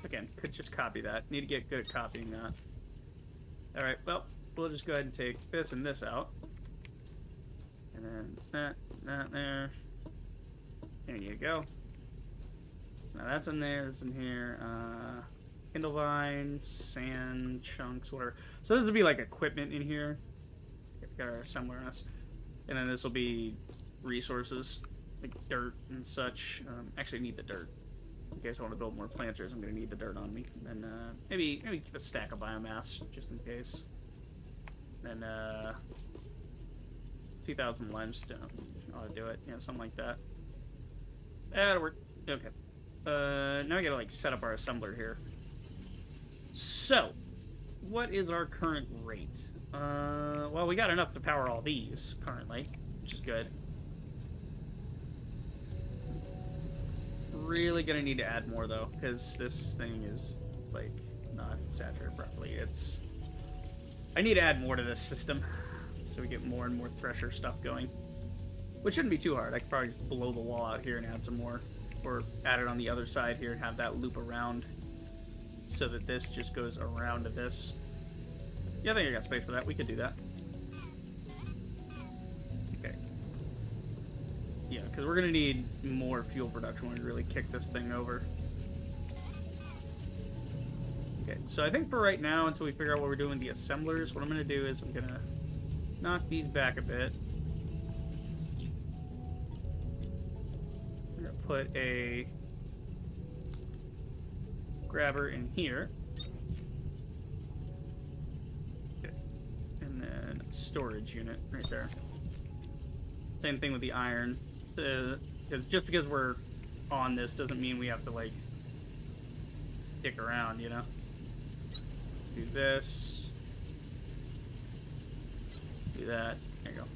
Again, could just copy that. Need to get good at copying that. Alright, well, we'll just go ahead and take this and this out. And then that there. There you go. Now that's in there, that's in here. Kindle vine, sand, chunks, whatever. So this would be like equipment in here. Got our somewhere else. And then this will be resources, like dirt and such. Actually, I need the dirt. In case I want to build more planters, I'm going to need the dirt on me. And maybe keep a stack of biomass, just in case. Then 2,000 limestone. I'll do it. Yeah, something like that. That'll work. Okay. Now we gotta like set up our assembler here. So, what is our current rate? Well, we got enough to power all these currently, which is good. Really gonna need to add more though, because this thing is like not saturated properly. I need to add more to this system so we get more and more thresher stuff going, which shouldn't be too hard. I could probably just blow the wall out here and add some more, or add it on the other side here and have that loop around so that this just goes around to this. Yeah, I think I got space for that. We could do that. Okay. Yeah, because we're going to need more fuel production when we really kick this thing over. Okay, so I think for right now, until we figure out what we're doing with the assemblers, what I'm going to do is I'm going to knock these back a bit. I'm going to put a grabber in here. Okay. And then a storage unit right there. Same thing with the iron. Because just because we're on this doesn't mean we have to, like, stick around, you know? Do this. Do that. There you go.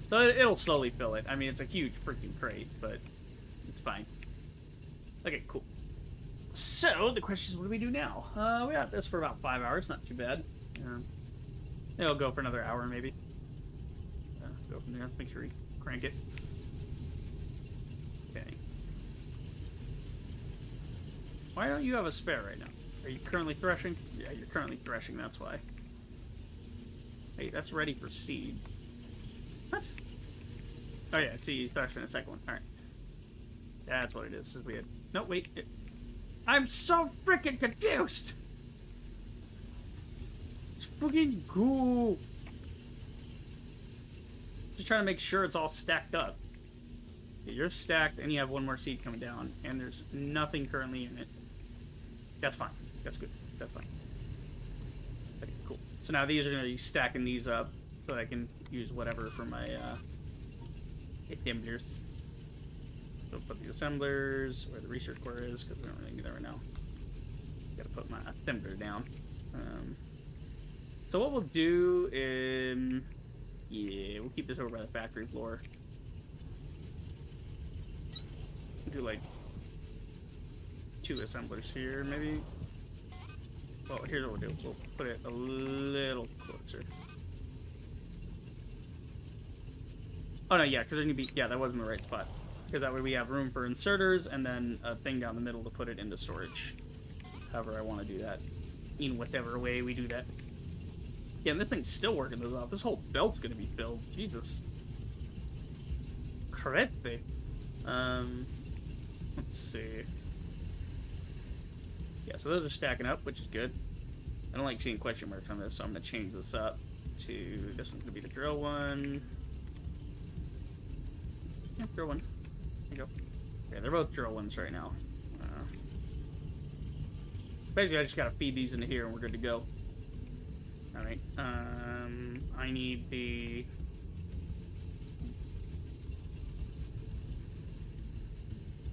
So it'll slowly fill it. I mean, it's a huge freaking crate, but it's fine. Okay, cool. So, the question is, what do we do now? We got this for about 5 hours, not too bad. It'll go for another hour, maybe. Go from there, let's make sure we crank it. Okay. Why don't you have a spare right now? Are you currently threshing? Yeah, you're currently threshing, that's why. Hey, that's ready for seed. What? Oh yeah, see, he's threshing the second one. Alright. That's what it is. We had... No, wait. I'm so freaking confused! It's freaking cool. Just trying to make sure it's all stacked up. Yeah, you're stacked, and you have one more seed coming down, and there's nothing currently in it. That's fine. That's good. That's fine. Okay, cool. So now these are going to be stacking these up, so I can use whatever for my assemblers. So put the assemblers where the research core is, because we don't really need that right now. Got to put my assembler down. So what we'll do is, yeah, we'll keep this over by the factory floor. We'll do like 2 assemblers here, maybe. Well, here's what we'll do. We'll put it a little closer. Oh no, yeah, because there need to be, yeah, that wasn't the right spot. Because that way we have room for inserters and then a thing down the middle to put it into storage. However I want to do that. In whatever way we do that. Yeah, and this thing's still working those off. This whole belt's going to be filled. Jesus. Crazy. Let's see. Yeah, so those are stacking up, which is good. I don't like seeing question marks on this, so I'm going to change this up to... This one's going to be the drill one. Yeah, drill one. There you go. Okay, they're both drill ones right now. Basically, I just gotta feed these into here and we're good to go. Alright, I need the...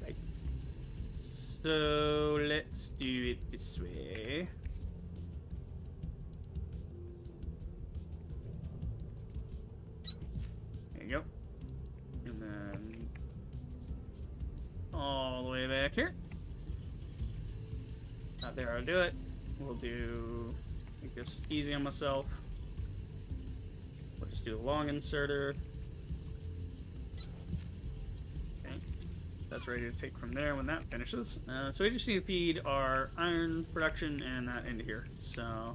Right. So, let's do it this way. There you go. And then... all the way back here. Not there, I'll do it. We'll do... make this easy on myself. We'll just do the long inserter. Okay. That's ready to take from there when that finishes. So we just need to feed our iron production and that into here. So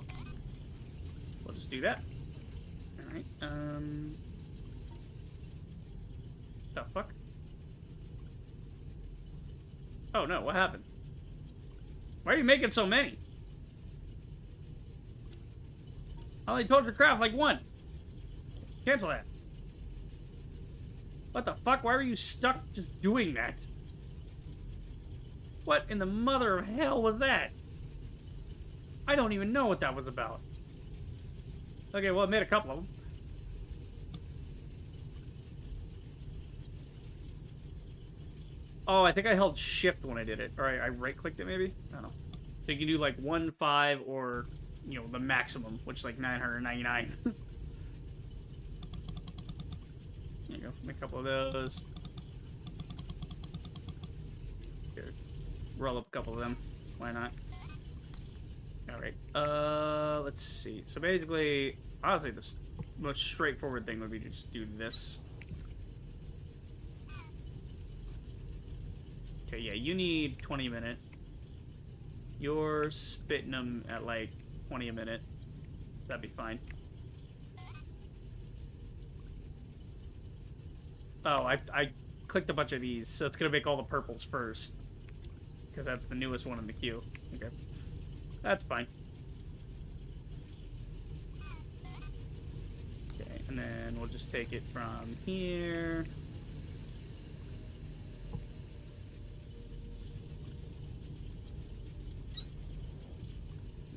we'll just do that. Alright. The fuck? Oh no, what happened? Why are you making so many? I only told your craft like one. Cancel that. What the fuck? Why were you stuck just doing that? What in the mother of hell was that? I don't even know what that was about. Okay, well, I made a couple of them. Oh, I think I held shift when I did it. Or I right-clicked it, maybe? I don't know. So you can do, like, 1, 5, or, you know, the maximum, which is, like, 999. There you go. Make a couple of those. Here. Roll up a couple of them. Why not? Alright. Let's see. So, basically, honestly, the most straightforward thing would be to just do this. Okay, yeah, you need 20 a minute. You're spitting them at like 20 a minute. That'd be fine. Oh, I clicked a bunch of these, so it's gonna make all the purples first. Because that's the newest one in the queue. Okay. That's fine. Okay, and then we'll just take it from here.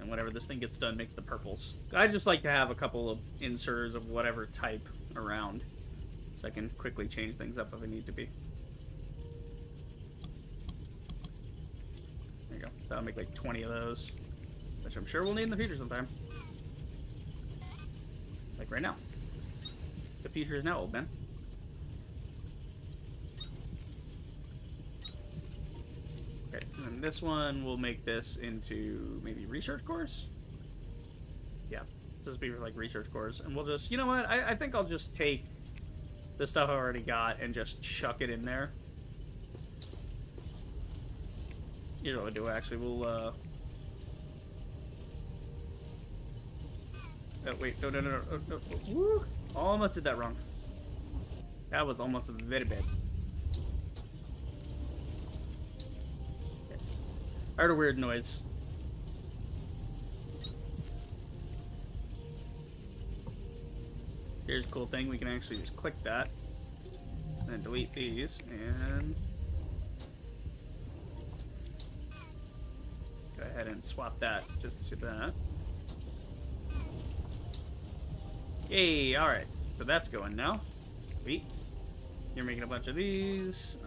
Whenever this thing gets done, make the purples. I just like to have a couple of inserters of whatever type around, so I can quickly change things up if I need to be. There you go. So I'll make like 20 of those, which I'm sure we'll need in the future sometime. Like right now. The future is now, old man. Okay, and then this one, we'll make this into maybe research cores? Yeah, this will be for like research cores. And we'll just, you know what, I think I'll just take the stuff I already got and just chuck it in there. You know what we'll do, actually, we'll, oh, wait, no. Woo! Almost did that wrong. That was almost very bad. I heard a weird noise. Here's a cool thing. We can actually just click that. And then delete these. And go ahead and swap that just to that. Yay! Alright. So that's going now. Sweet. You're making a bunch of these.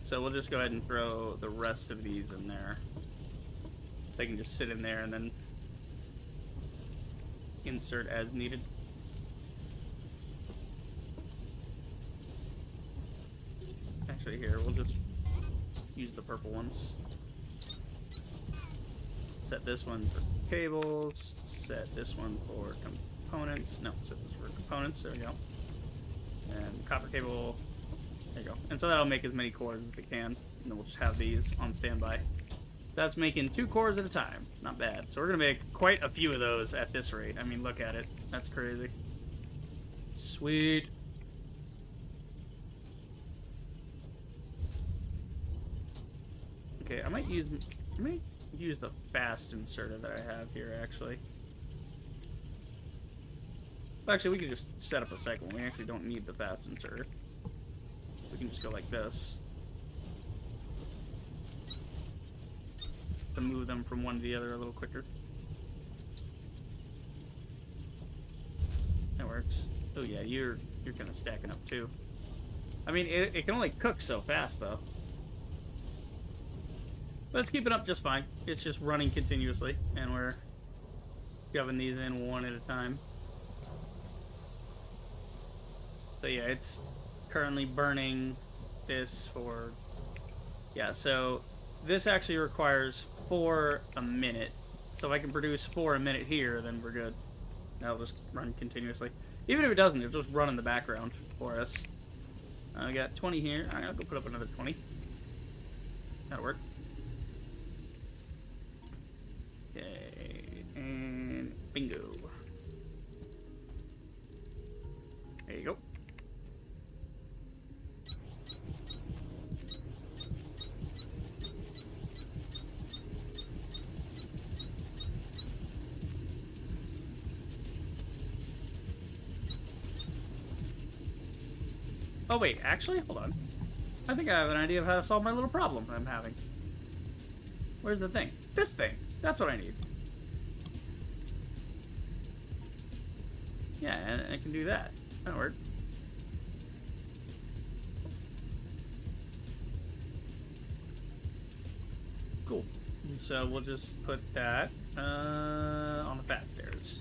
So we'll just go ahead and throw the rest of these in there. They can just sit in there and then insert as needed. Actually, here, we'll just use the purple ones. Set this one for cables. Set this one for components. No, set this for components. There we go. And copper cable. There you go. And so that'll make as many cores as it can. And then we'll just have these on standby. That's making 2 cores at a time. Not bad. So we're going to make quite a few of those at this rate. I mean, look at it. That's crazy. Sweet. Okay, I might use the fast inserter that I have here, actually. Actually, we can just set up a second one. We actually don't need the fast inserter. We can just go like this. To move them from one to the other a little quicker. That works. Oh yeah, you're kind of stacking up too. I mean, it can only cook so fast though. But it's keeping up just fine. It's just running continuously, and we're shoving these in one at a time. So yeah, it's currently burning this for... Yeah, so this actually requires 4 a minute. So if I can produce 4 a minute here, then we're good. That'll just run continuously. Even if it doesn't, it'll just run in the background for us. I got 20 here. I'll go put up another 20. That'll work. Okay, and bingo. There you go. Oh wait, actually, hold on. I think I have an idea of how to solve my little problem I'm having. Where's the thing? This thing! That's what I need. Yeah, and I can do that. That'll work. Cool. And so we'll just put that on the fat stairs.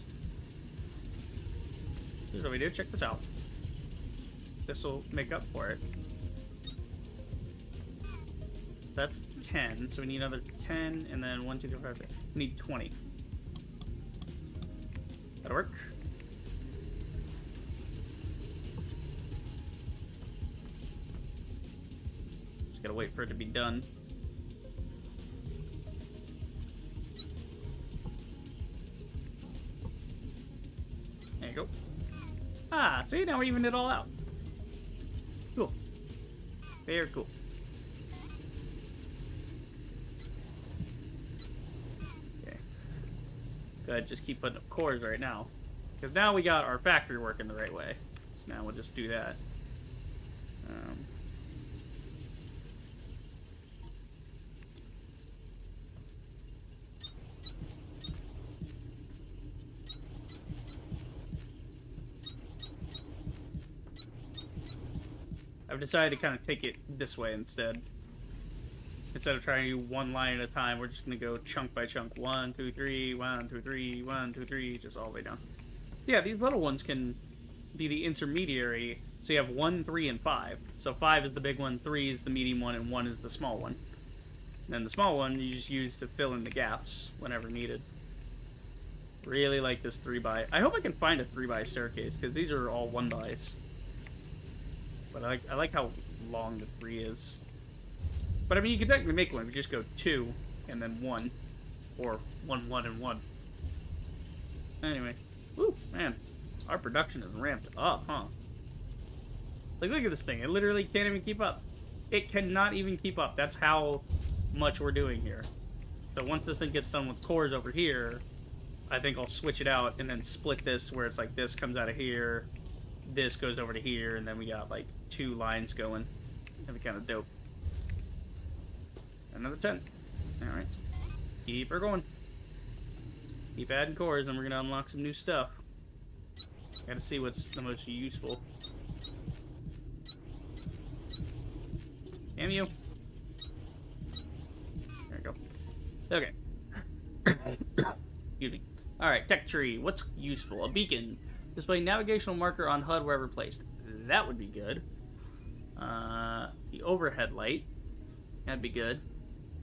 Here's what we do. Check this out. This will make up for it. That's 10, so we need another 10, and then 1, 2, 3, 4, 5, 6. We need 20. That'll work. Just gotta wait for it to be done. There you go. Ah, see, now we evened it all out. Cool. Very cool. Okay. Go ahead, just keep putting up cores right now. Because now we got our factory working the right way. So now we'll just do that. I've decided to kind of take it this way instead. Instead of trying to do one line at a time, we're just going to go chunk by chunk. 1, 2, 3, 1, 2, 3, 1, 2, 3, just all the way down. Yeah, these little ones can be the intermediary. So you have 1, 3, and 5. So 5 is the big one, 3 is the medium one, and 1 is the small one. And then the small one you just use to fill in the gaps whenever needed. Really like this 3x. I hope I can find a 3x staircase, because these are all 1x's. But I like how long the 3 is. But I mean, you could technically make one if you just go 2 and then 1. Or 1, 1, and 1. Anyway. Woo, man. Our production is ramped up, huh? Like, look at this thing. It literally can't even keep up. It cannot even keep up. That's how much we're doing here. So once this thing gets done with cores over here, I think I'll switch it out and then split this where it's like this comes out of here, this goes over to here, and then we got like 2 lines going. That'd be kind of dope. Another 10. Alright. Keep her going. Keep adding cores, and we're gonna unlock some new stuff. Gotta see what's the most useful. Damn you. There we go. Okay. Excuse me. Alright, tech tree. What's useful? A beacon. Display navigational marker on HUD wherever placed. That would be good. The overhead light. That'd be good.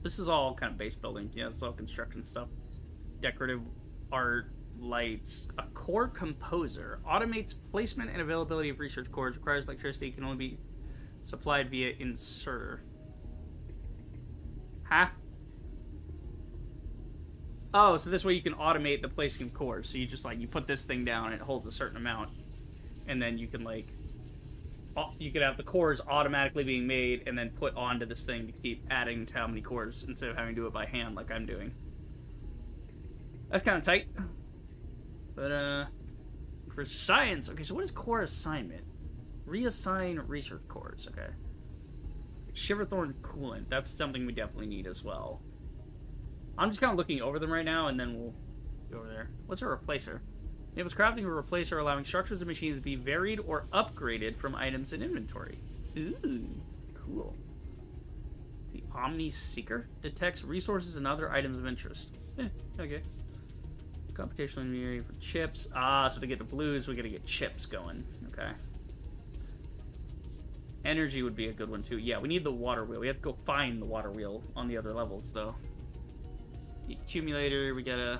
This is all kind of base building. Yeah, it's all construction stuff. Decorative art, lights. A core composer. Automates placement and availability of research cores. Requires electricity. Can only be supplied via inserter. Huh? Oh, so this way you can automate the placing of cores. So you just like, you put this thing down and it holds a certain amount. and then you can like, you could have the cores automatically being made and then put onto this thing to keep adding to how many cores instead of having to do it by hand like I'm doing. That's kind of tight. But for science, okay, so what is core assignment? Reassign research cores, okay. Shiverthorn coolant, that's something we definitely need as well. I'm just kind of looking over them right now, and then we'll go over there. What's a replacer? Enables crafting a replacer, allowing structures and machines to be varied or upgraded from items in inventory. Ooh, cool. The Omni Seeker detects resources and other items of interest. Okay. Computational engineering for chips. Ah, so to get the blues, we gotta get chips going. Okay. Energy would be a good one, too. Yeah, we need the water wheel. We have to go find the water wheel on the other levels, though. The accumulator, we gotta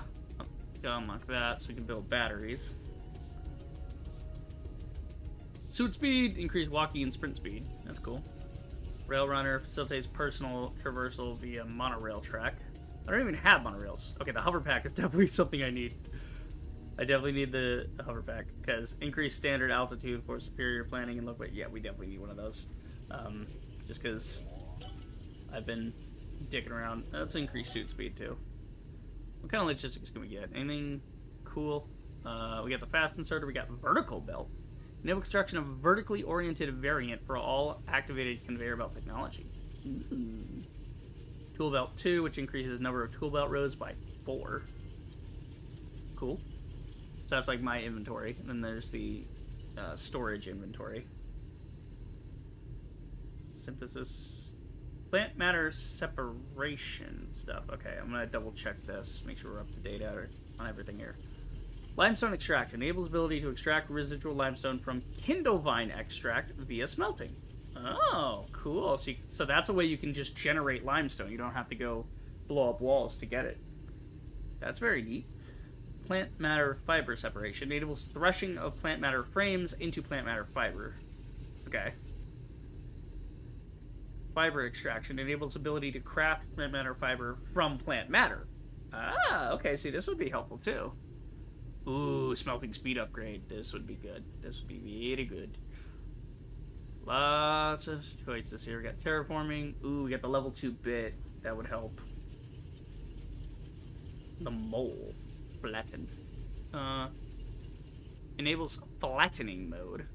unlock that so we can build batteries. Suit speed, increase walking and sprint speed. That's cool. Rail runner facilitates personal traversal via monorail track. I don't even have monorails. Okay, the hover pack is definitely something I need. I definitely need the hover pack, because increased standard altitude for superior planning and look, but yeah, we definitely need one of those. Just because I've been dicking around. Let's increase suit speed too. What kind of logistics can we get? Anything cool? We got the fast inserter, we got vertical belt. Enable construction of a vertically oriented variant for all activated conveyor belt technology. Ooh. Tool belt 2, which increases the number of tool belt rows by 4. Cool. So that's like my inventory. And then there's the storage inventory. Synthesis. Plant matter separation stuff. Okay, I'm going to double check this. Make sure we're up to date on everything here. Limestone extraction. Enables ability to extract residual limestone from Kindlevine extract via smelting. Oh, cool. So that's a way you can just generate limestone. You don't have to go blow up walls to get it. That's very neat. Plant matter fiber separation. Enables threshing of plant matter frames into plant matter fiber. Okay. Fiber extraction. Enables ability to craft plant matter fiber from plant matter. Ah, okay. See, this would be helpful too. Ooh, smelting speed upgrade. This would be good. This would be very good. Lots of choices here. We got terraforming. Ooh, we got the level 2 bit. That would help. The mole. Flattened. Enables flattening mode.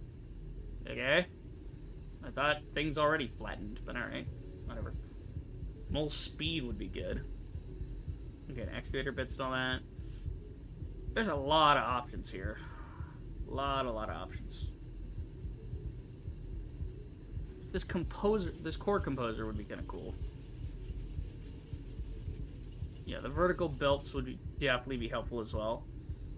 Okay. I thought things already flattened, but alright. Whatever. Mole speed would be good. Okay, excavator bits and all that. There's a lot of options here. Lot of options. This core composer would be kind of cool. Yeah, the vertical belts would definitely be helpful as well.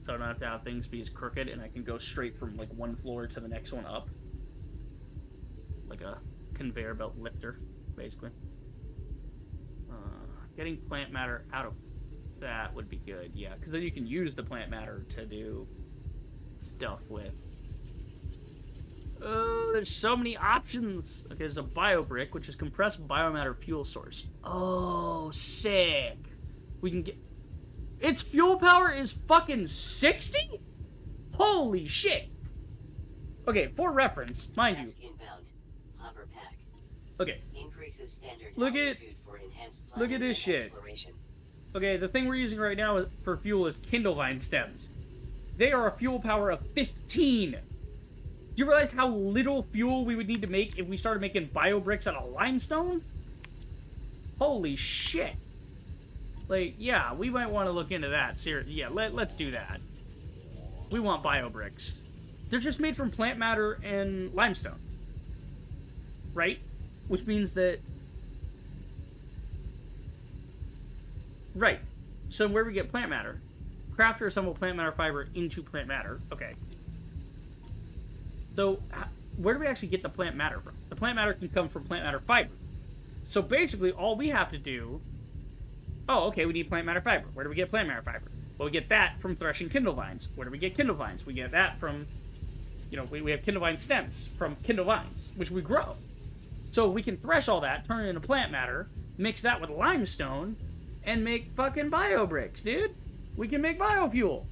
So I don't have to have things be as crooked, and I can go straight from like one floor to the next one up. Like a conveyor belt lifter, basically. Getting plant matter out of that would be good, yeah. Because then you can use the plant matter to do stuff with. Oh, there's so many options. Okay, there's a biobrick, which is compressed biomatter fuel source. Oh, sick. We can get... Its fuel power is fucking 60? Holy shit. Okay, for reference, mind you. Inbound. Hopper pack. Okay. Increases standard Look altitude for enhanced at this planning shit. and exploration. Okay, the thing we're using right now for fuel is Kindlevine stems. They are a fuel power of 15. Do you realize how little fuel we would need to make if we started making biobricks out of limestone? Holy shit. Like, yeah, we might want to look into that. Seriously, yeah, let's do that. We want biobricks. They're just made from plant matter and limestone. Right? Which means that... Right. So where do we get plant matter? Craft or assemble plant matter fiber into plant matter. Okay. So, where do we actually get the plant matter from? The plant matter can come from plant matter fiber. So basically, all we have to do... Oh, okay, we need plant matter fiber. Where do we get plant matter fiber? Well, we get that from threshing kindlevines. Where do we get kindlevines? We get that from... You know, we have kindlevine stems from kindlevines, which we grow. So we can thresh all that, turn it into plant matter, mix that with limestone, and make fucking biobricks, dude. We can make biofuel.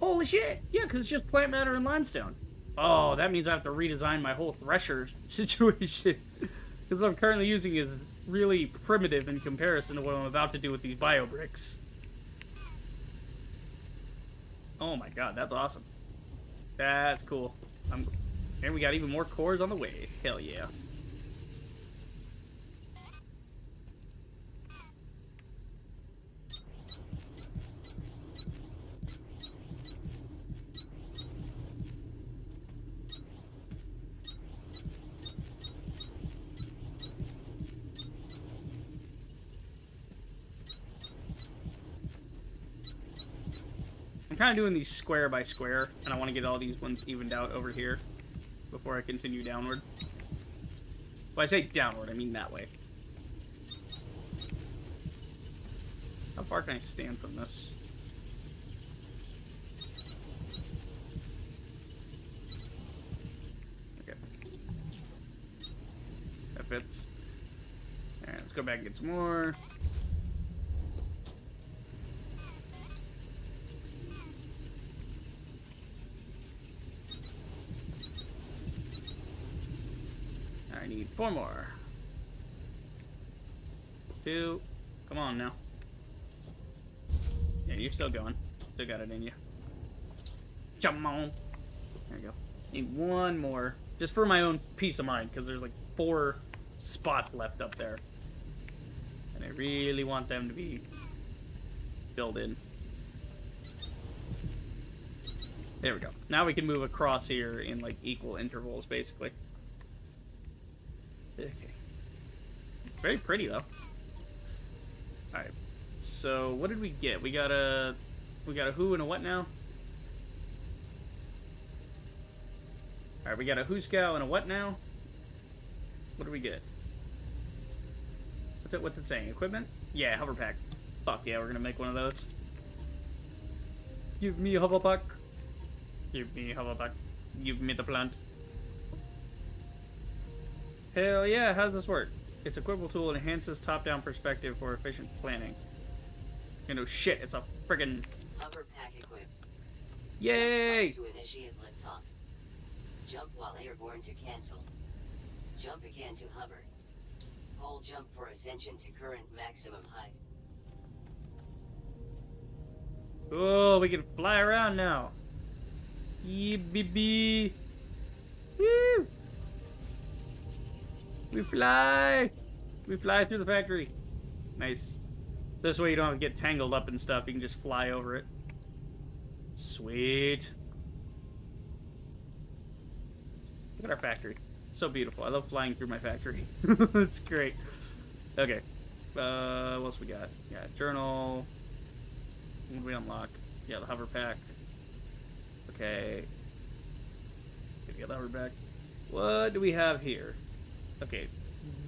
Holy shit! Yeah, because it's just plant matter and limestone. Oh, that means I have to redesign my whole thresher situation. Because what I'm currently using is really primitive in comparison to what I'm about to do with these bio bricks. Oh my god, that's awesome. That's cool. And we got even more cores on the way. Hell yeah. I'm kind of doing these square by square, and I want to get all these ones evened out over here before I continue downward. When I say downward, I mean that way. How far can I stand from this? Okay. That fits. Alright, let's go back and get some more. I need 4 more. 2. Come on now. Yeah, you're still going. Still got it in you. Come on. There you go. Need 1 more. Just for my own peace of mind, because there's like 4 spots left up there. And I really want them to be filled in. There we go. Now we can move across here in like equal intervals, basically. Okay. Very pretty though. Alright. So what did we get? We got a who and a what now? Alright, we got a who scow and a what now? What do we get? What's it saying? Equipment? Yeah, hover pack. Fuck yeah, we're gonna make one of those. Give me a hover pack. Give me a hover pack. Give me the plant. Hell yeah, how does this work? It's a equipable tool and enhances top-down perspective for efficient planning. You know, shit, it's a friggin' Hover pack equipped. yay! Jump twice to initiate liftoff. Jump while airborne to cancel. Jump again to hover. Hold jump for ascension to current maximum height. Oh, we can fly around now. Yeah, baby. Woo! We fly! We fly through the factory. Nice. So this way you don't have to get tangled up and stuff. You can just fly over it. Sweet. Look at our factory. It's so beautiful. I love flying through my factory. It's great. Okay. What else we got? Yeah, journal. What did we unlock? Yeah, the hover pack. Okay. Get the hover pack. What do we have here? Okay,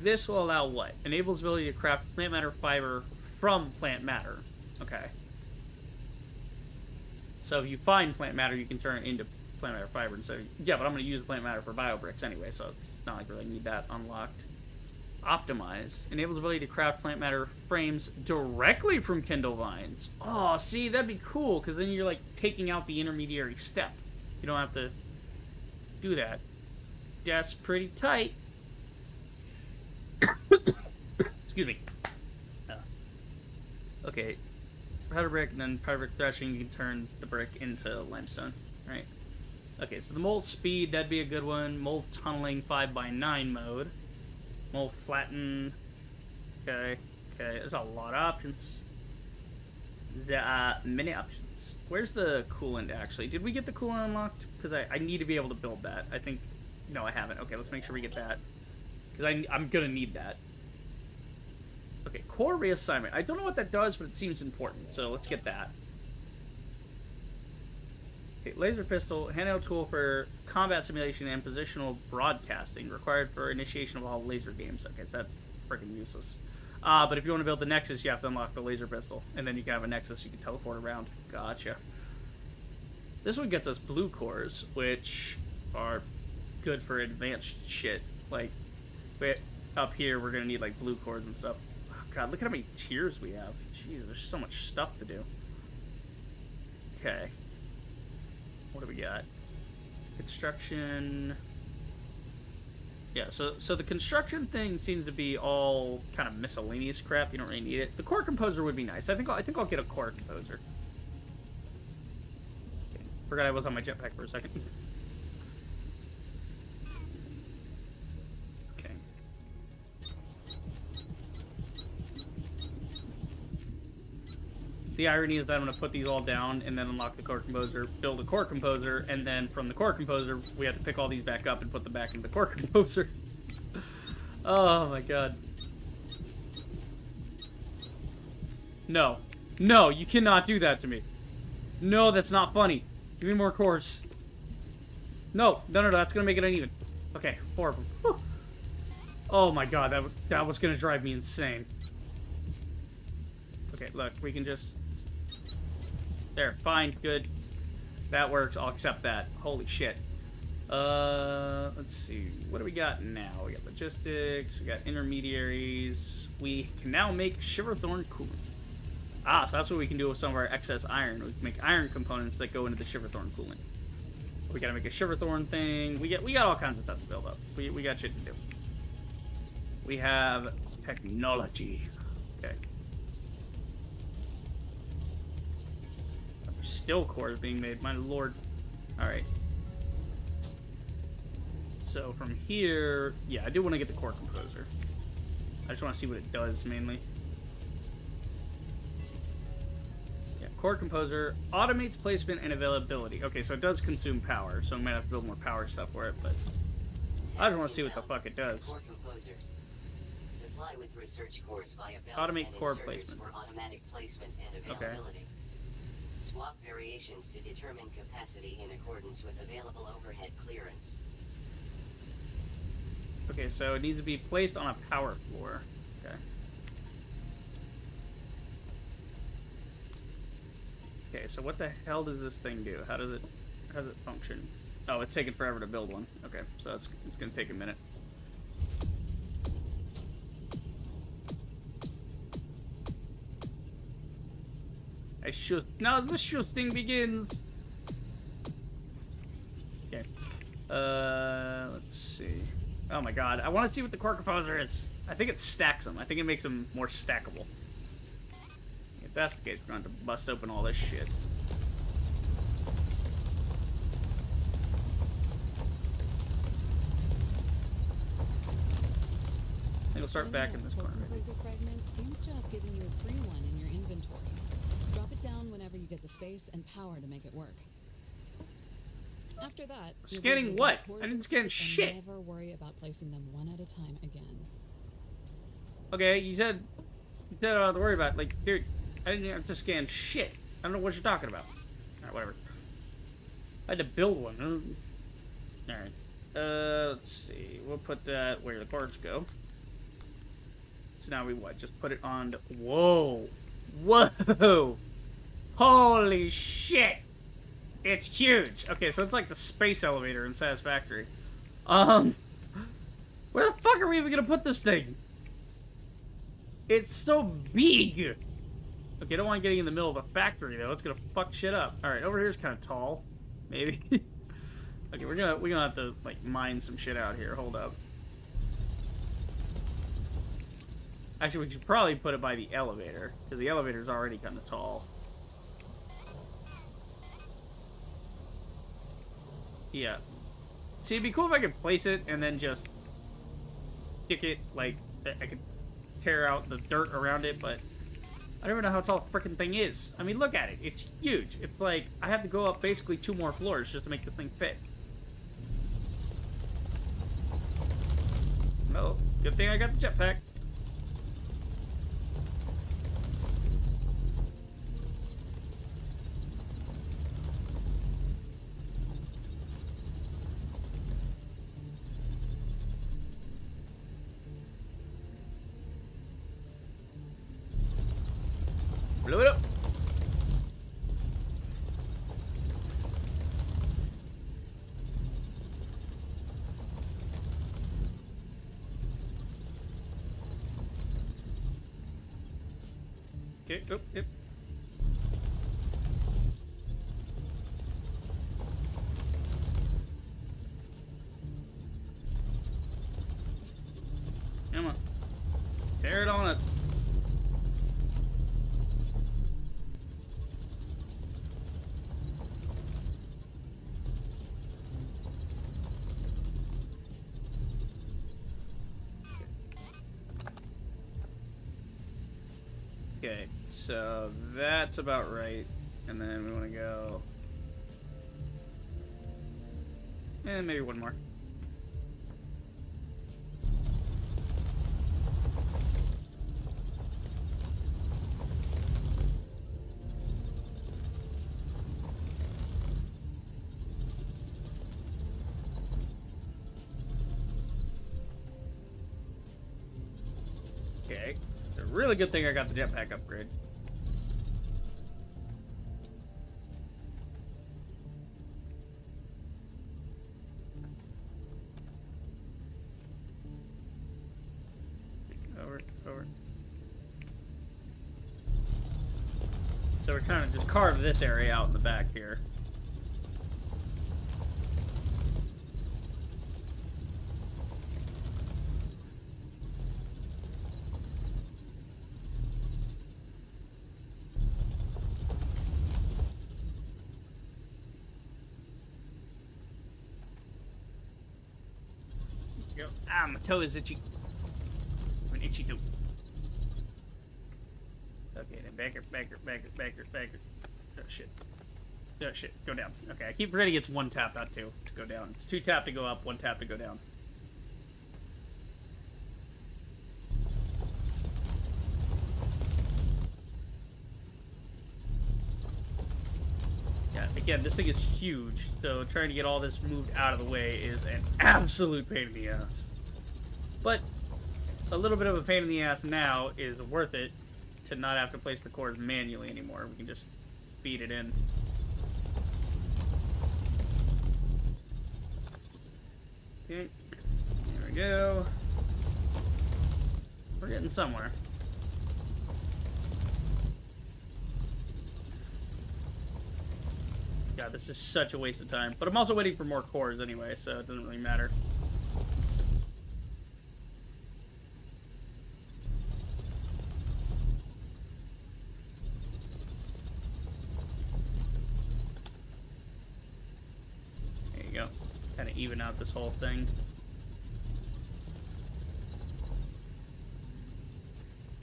this will allow what? Enables ability to craft plant matter fiber from plant matter. Okay. So if you find plant matter, you can turn it into plant matter fiber. And so, yeah, but I'm going to use plant matter for bio bricks anyway, so it's not like I really need that unlocked. Optimize. Enables ability to craft plant matter frames directly from Kindle vines. Oh, see, that'd be cool, because then you're, like, taking out the intermediary step. You don't have to do that. That's pretty tight. Excuse me. Okay. Powder brick, and then powder brick threshing, you can turn the brick into limestone. Right. Okay, so the mold speed, that'd be a good one. Mold tunneling 5x9 mode. Mold flatten. Okay. Okay, there's a lot of options. There are many options. Where's the coolant, actually? Did we get the coolant unlocked? Because I need to be able to build that. I think... No, I haven't. Okay, let's make sure we get that. Because I'm going to need that. Okay, core reassignment. I don't know what that does, but it seems important. So let's get that. Okay, laser pistol. Handheld tool for combat simulation and positional broadcasting. Required for initiation of all laser games. Okay, so that's freaking useless. But if you want to build the Nexus, you have to unlock the laser pistol. And then you can have a Nexus you can teleport around. Gotcha. This one gets us blue cores, which are good for advanced shit. Like, up here, we're going to need, like, blue cores and stuff. Oh, God, look at how many tiers we have. Jeez, there's so much stuff to do. Okay. What do we got? Construction. Yeah, so the construction thing seems to be all kind of miscellaneous crap. You don't really need it. The core composer would be nice. I think I'll get a core composer. Okay. Forgot I was on my jetpack for a second. Okay. The irony is that I'm going to put these all down and then unlock the core composer, build a core composer, and then from the core composer, we have to pick all these back up and put them back into the core composer. Oh my god. No. No, you cannot do that to me. No, that's not funny. Give me more cores. No, that's going to make it uneven. Okay, 4 of them. Whew. Oh my god, that was going to drive me insane. Okay, look, we can just... There, fine, good. That works, I'll accept that. Holy shit. Let's see. What do we got now? We got logistics, we got intermediaries. We can now make Shiverthorn coolant. Ah, so that's what we can do with some of our excess iron. We can make iron components that go into the Shiverthorn coolant. We gotta make a Shiverthorn thing. We got all kinds of stuff to build up. We got shit to do. We have technology. Okay. Still cores being made, my lord. Alright. So from here, yeah, I do want to get the core composer. I just want to see what it does mainly. Yeah, core composer automates placement and availability. Okay, so it does consume power, so I might have to build more power stuff for it, but I just want to see what the fuck it does. Core composer. Supply with research cores via belts Automate and core inserters placement. for automatic placement and availability. Okay. Swap variations to determine capacity in accordance with available overhead clearance. Okay, so it needs to be placed on a power floor. Okay. Okay, so what the hell does this thing do? How does it function? Oh, it's taking forever to build one. Okay, so it's gonna take a minute. Now the shooting begins. Okay. Let's see. Oh my god, I want to see what the core composer is. I think it stacks them. I think it makes them more stackable. If that's the case, we're going to have to bust open all this shit. I think we'll start back in this corner. The composer fragment seems to have given you a free one in your inventory. Drop it down whenever you get the space and power to make it work. After that, scanning what? I didn't scan shit. Never worry about placing them one at a time again. Okay, you said I don't have to worry about it. Like, dude, I didn't have to scan shit. I don't know what you're talking about. Alright, whatever. I had to build one. Alright. Let's see. We'll put that where the parts go. So now we what? Just put it on. Whoa! Whoa! Holy shit! It's huge! Okay, so it's like the space elevator in Satisfactory. Where the fuck are we even gonna put this thing? It's so big! Okay, I don't want getting in the middle of a factory, though. It's gonna fuck shit up. Alright, over here's kind of tall. Maybe. Okay, we're gonna have to, like, mine some shit out here. Hold up. Actually, we should probably put it by the elevator, because the elevator's already kind of tall. Yeah. See, it'd be cool if I could place it and then just stick it, like, I could tear out the dirt around it, but I don't even know how tall the frickin' thing is. I mean, look at it. It's huge. It's like, I have to go up basically 2 more floors just to make the thing fit. No, good thing I got the jetpack. Blow it up. Okay, oh, yep. Bear it on it. Okay, so that's about right. And then we want to go... and maybe one more. Okay, it's a really good thing I got the jetpack upgrade. Over. So we're trying to just carve this area out in the back here. Go. Ah, my toe is itchy. An itchy toe. Okay, then back her. Oh shit. Oh shit, go down. Okay, I keep forgetting it's one tap, not two, to go down. It's two tap to go up, one tap to go down. Yeah, again, this thing is huge, so trying to get all this moved out of the way is an absolute pain in the ass. But a little bit of a pain in the ass now is worth it to not have to place the cores manually anymore. We can just feed it in. Okay, there we go. We're getting somewhere. God, this is such a waste of time. But I'm also waiting for more cores anyway, so it doesn't really matter. Kind of even out this whole thing.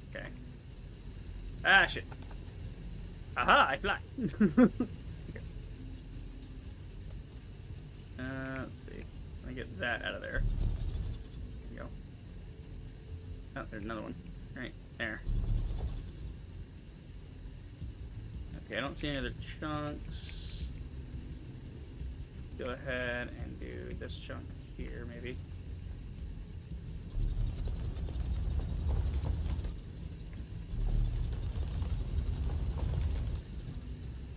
Okay. Ah, shit. Aha, I fly. Okay. Let's see. Let me get that out of there. There we go. Oh, there's another one. Right there. Okay, I don't see any other chunks. Go ahead and do this chunk here, maybe.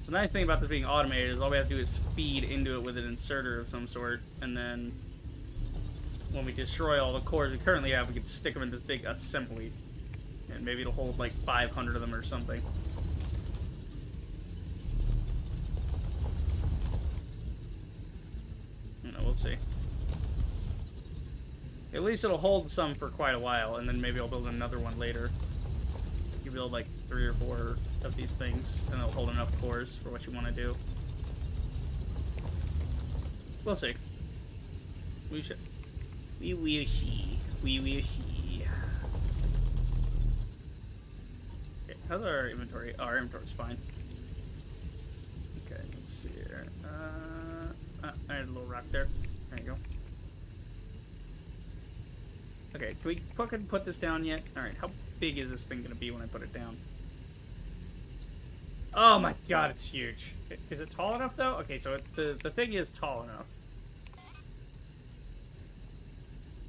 So the nice thing about this being automated is all we have to do is feed into it with an inserter of some sort, and then when we destroy all the cores we currently have, we can stick them in this big assembly. And maybe it'll hold like 500 of them or something. We'll see. At least it'll hold some for quite a while, and then maybe I'll build another one later. You build like 3 or 4 of these things, and it'll hold enough cores for what you want to do. We'll see. We will see. We will see. Okay, how's our inventory? Oh, our inventory's fine. Okay, let's see here. I had a little rock there. There you go. Okay, can we fucking put this down yet? Alright, how big is this thing going to be when I put it down? Oh my god, it's huge. Is it tall enough, though? Okay, so the thing is tall enough.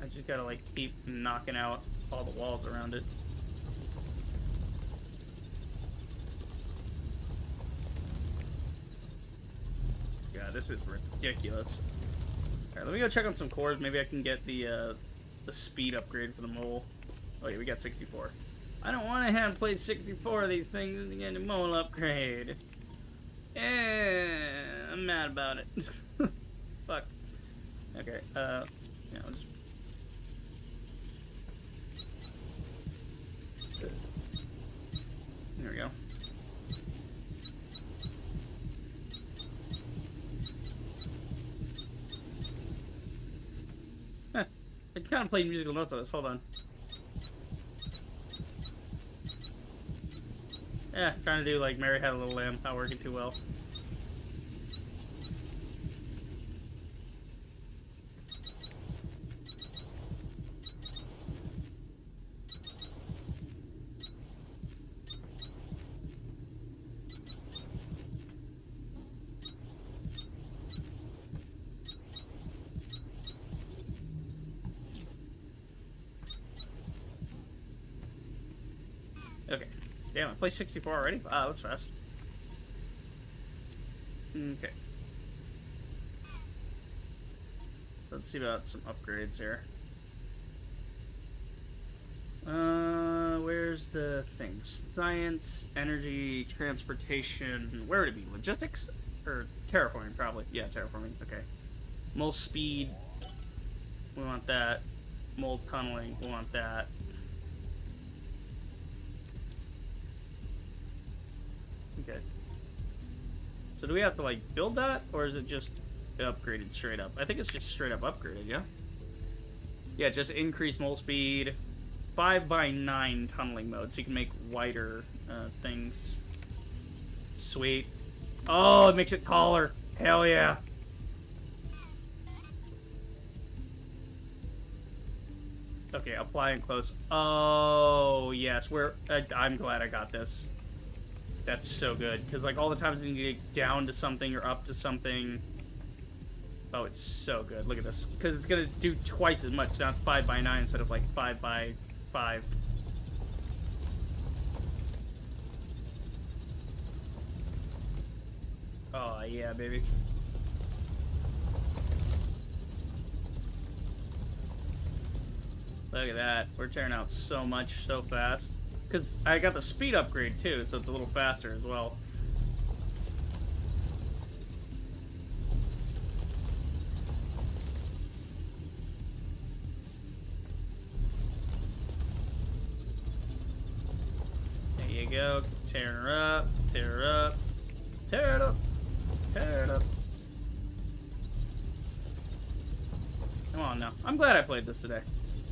I just gotta, like, keep knocking out all the walls around it. God, this is ridiculous. Alright, let me go check on some cores. Maybe I can get the speed upgrade for the mole. Oh yeah, we got 64. I don't want to have to play 64 of these things to get a mole upgrade. I'm mad about it. Fuck. Okay, yeah, I'll just... There we go. Huh. I kind of played musical notes on this. Hold on. Yeah, trying to do like Mary Had a Little Lamb. Not working too well. Okay. Damn, I played 64 already? Wow, that's fast. Okay. Let's see about some upgrades here. Where's the things? Science, energy, transportation. Where would it be? Logistics? Or terraforming, probably. Yeah, terraforming. Okay. Mold speed. We want that. Mold tunneling. We want that. Okay. So do we have to, like, build that? Or is it just upgraded straight up? I think it's just straight up upgraded, yeah? Yeah, just increase mold speed. 5x9 tunneling mode, so you can make wider things. Sweet. Oh, it makes it taller. Hell yeah. Okay, apply and close. Oh, yes. I'm glad I got this. That's so good. Because, like, all the times you need to get down to something or up to something. Oh, it's so good. Look at this. Because it's going to do twice as much. Now it's 5x9 instead of, like, 5x5. Oh, yeah, baby. Look at that. We're tearing out so much so fast. Because I got the speed upgrade, too, so it's a little faster as well. There you go. Tearing her up. Tear her up. Tear it up. Tear it up. Come on now. I'm glad I played this today.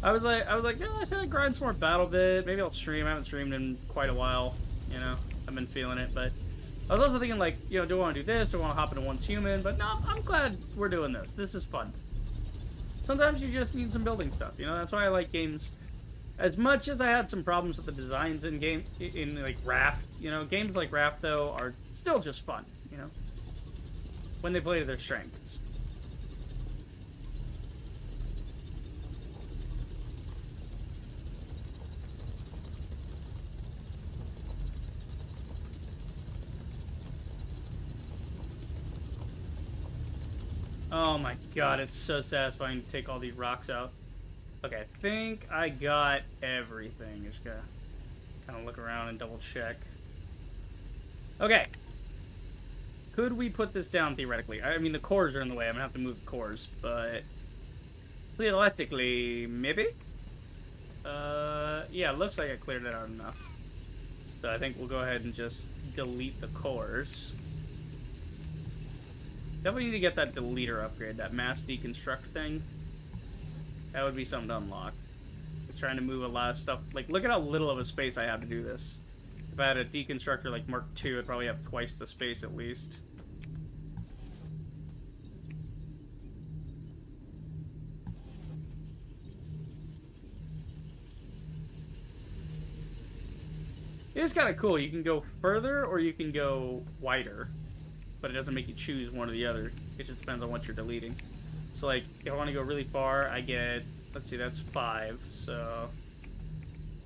I was like, yeah, I should grind some more Battle Bit. Maybe I'll stream. I haven't streamed in quite a while. You know, I've been feeling it. But I was also thinking, like, you know, do I want to do this? Do I want to hop into Once Human? But no, I'm glad we're doing this. This is fun. Sometimes you just need some building stuff. You know, that's why I like games. As much as I had some problems with the designs in like Raft, you know, games like Raft though are still just fun. You know, when they play to their strengths. Oh my god, it's so satisfying to take all these rocks out. Okay, I think I got everything. Just gotta kind of look around and double check. Okay. Could we put this down theoretically? I mean, the cores are in the way. I'm gonna have to move the cores, but theoretically, maybe? Yeah, it looks like I cleared it out enough. So I think we'll go ahead and just delete the cores. Definitely need to get that deleter upgrade, that mass deconstruct thing. That would be something to unlock. I'm trying to move a lot of stuff. Like, look at how little of a space I have to do this. If I had a deconstructor like Mark II, I'd probably have twice the space at least. It is kind of cool. You can go further or you can go wider. But it doesn't make you choose one or the other. It just depends on what you're deleting. So, like, if I want to go really far, I get, let's see, that's 5. So,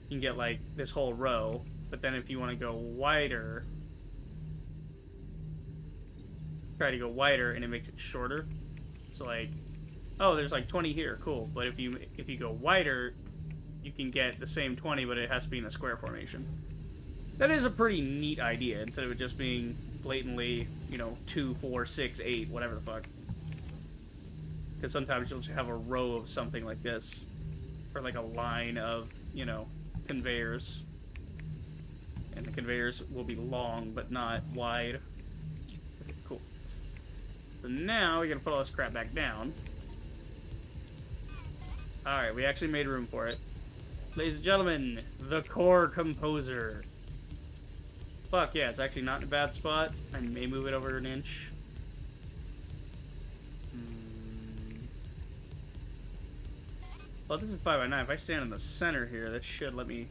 you can get, like, this whole row. But then if you want to go wider, try to go wider, and it makes it shorter. So, like, oh, there's, like, 20 here. Cool. But if you go wider, you can get the same 20, but it has to be in a square formation. That is a pretty neat idea, instead of it just being blatantly, you know, 2, 4, 6, 8, whatever the fuck. Because sometimes you'll just have a row of something like this. Or like a line of, you know, conveyors. And the conveyors will be long, but not wide. Okay, cool. So now we're gonna put all this crap back down. Alright, we actually made room for it. Ladies and gentlemen, the core composer. Fuck yeah, it's actually not in a bad spot. I may move it over an inch. Well, this is 5x9. If I stand in the center here, that should let me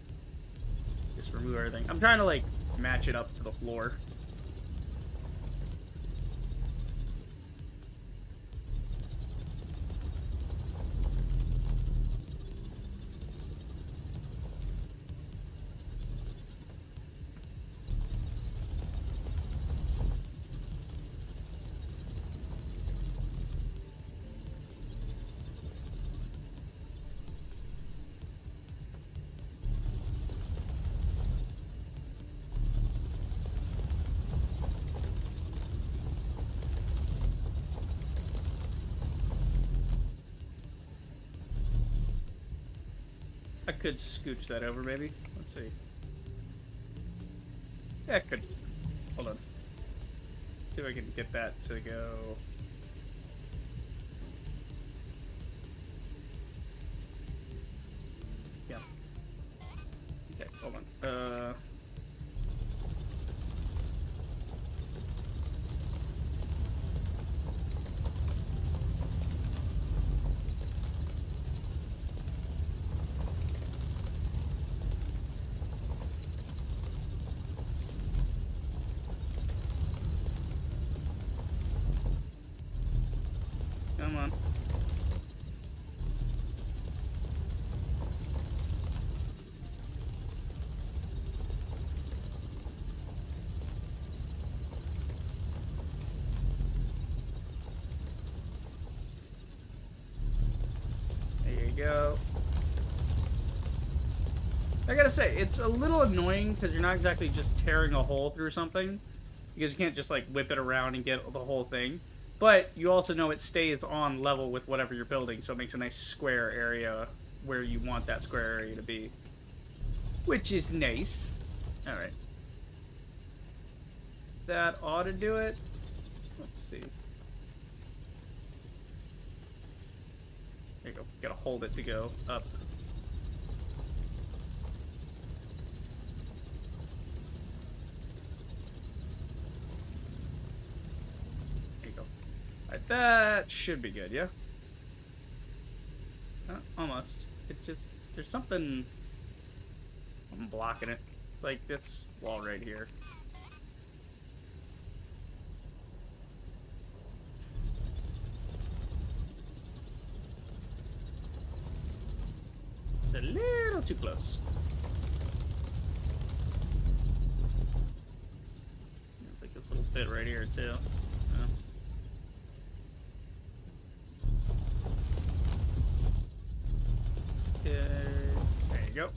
just remove everything. I'm trying to, like, match it up to the floor. I could scooch that over, maybe. Let's see. Yeah, I could. Hold on. See if I can get that to go. Yeah. Okay, hold on. Come on. There you go. I gotta say, it's a little annoying because you're not exactly just tearing a hole through something, because you can't just like whip it around and get the whole thing. But you also know it stays on level with whatever you're building, so it makes a nice square area where you want that square area to be. Which is nice. Alright. That ought to do it. Let's see. There you go. Gotta hold it to go up. Alright, that should be good, yeah? Almost. It just... There's something... I'm blocking it. It's like this wall right here. It's a little too close. It's like this little bit right here, too. There you go.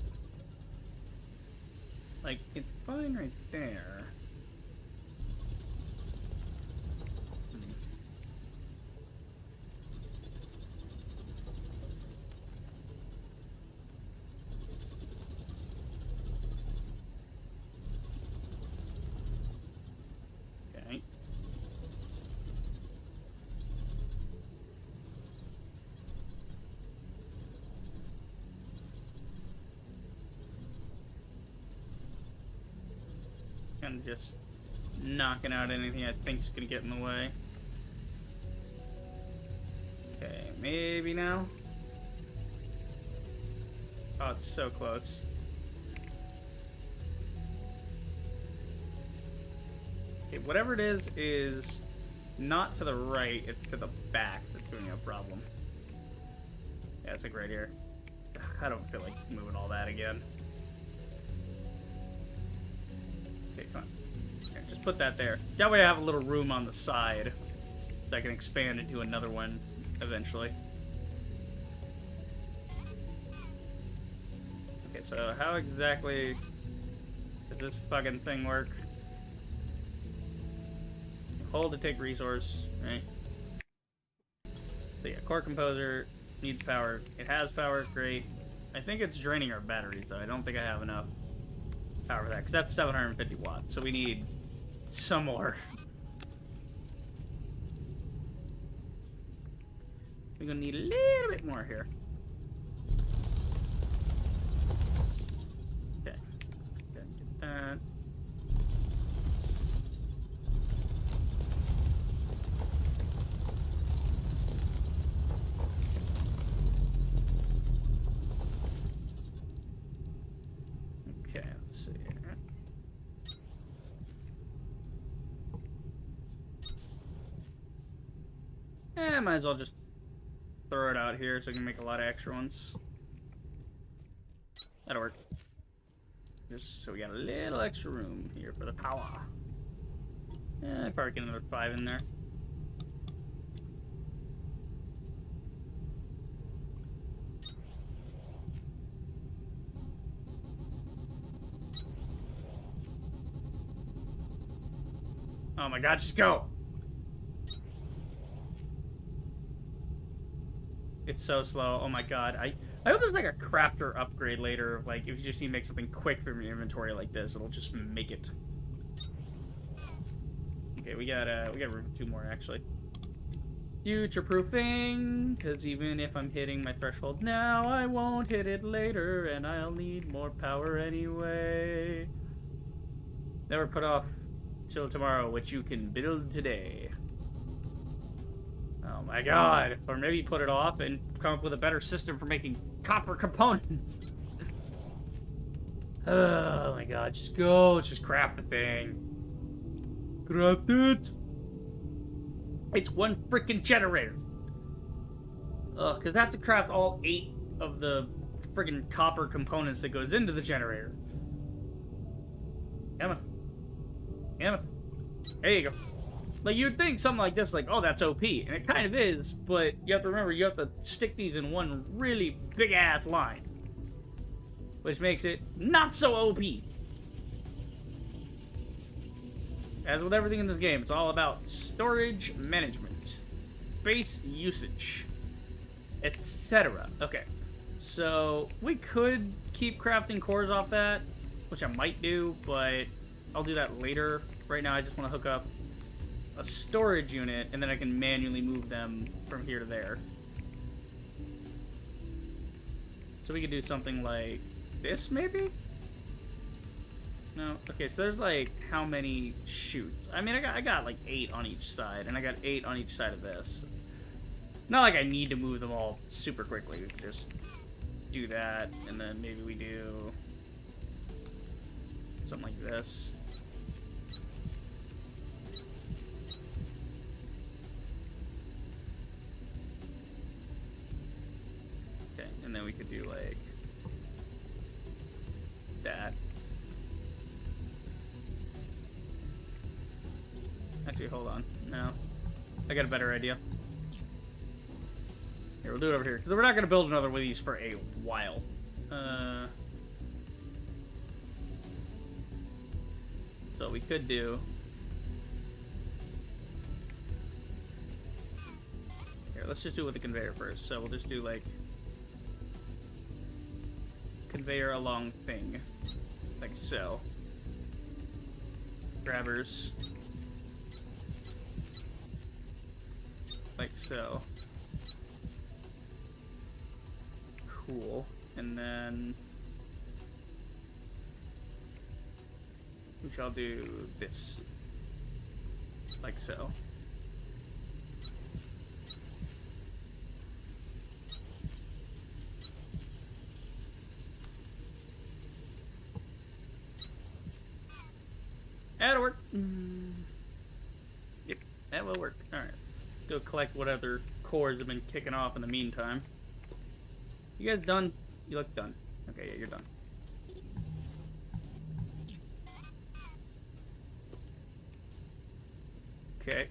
Like, it's fine right there. Okay. Kind of just knocking out anything I think is gonna get in the way. Okay, maybe now. Oh, it's so close. Okay, whatever it is not to the right, it's to the back that's giving me a problem. Yeah, it's like right here. I don't feel like moving all that again. Okay, come on. Here, just put that there. That way I have a little room on the side so I can expand into another one eventually. Okay, so how exactly does this fucking thing work? Hold to take resource, right? So yeah, core composer needs power. It has power, great. I think it's draining our batteries, though. I don't think I have enough. power for that, because that's 750 watts, so we need some more. We're gonna need a little bit more here. Okay. Get that. Okay, let's see here. Might as well just throw it out here so I can make a lot of extra ones. That'll work. Just so we got a little extra room here for the power. Probably get another 5 in there. Oh my god, just go! It's so slow. Oh my god. I hope there's like a crafter upgrade later. Like, if you just need to make something quick from your inventory like this, it'll just make it. Okay, we got room for 2 more, actually. Future-proofing, because even if I'm hitting my threshold now, I won't hit it later, and I'll need more power anyway. Never put off till tomorrow what you can build today. Oh my god. Or maybe put it off and come up with a better system for making copper components. Oh my god, just go. Let's just craft the thing. Craft it. It's one freaking generator. Ugh, because I have to craft all 8 of the friggin' copper components that goes into the generator. Emma. Emma. There you go. Like, you'd think something like this, like, oh, that's OP. And it kind of is, but you have to remember, you have to stick these in one really big-ass line. Which makes it not so OP. As with everything in this game, it's all about storage management, space usage, etc. Okay, so we could keep crafting cores off that, which I might do, but I'll do that later. Right now, I just want to hook up a storage unit, and then I can manually move them from here to there. So we could do something like this, maybe? No? Okay, so there's like how many chutes? I mean, I got like 8 on each side, and I got 8 on each side of this. Not like I need to move them all super quickly. We could just do that, and then maybe we do something like this. Okay, and then we could do like that. Actually, hold on. No. I got a better idea. Here, we'll do it over here. Because we're not going to build another one of these for a while. So we could do... Here, let's just do it with the conveyor first. So we'll just do, like... conveyor along thing. Like so. Grabbers. Like so. Cool. And then we shall do this. Like so. That'll work. Yep, that will work. Alright. Go collect what other cores have been kicking off in the meantime. You guys done? You look done. Okay, yeah, you're done. Okay.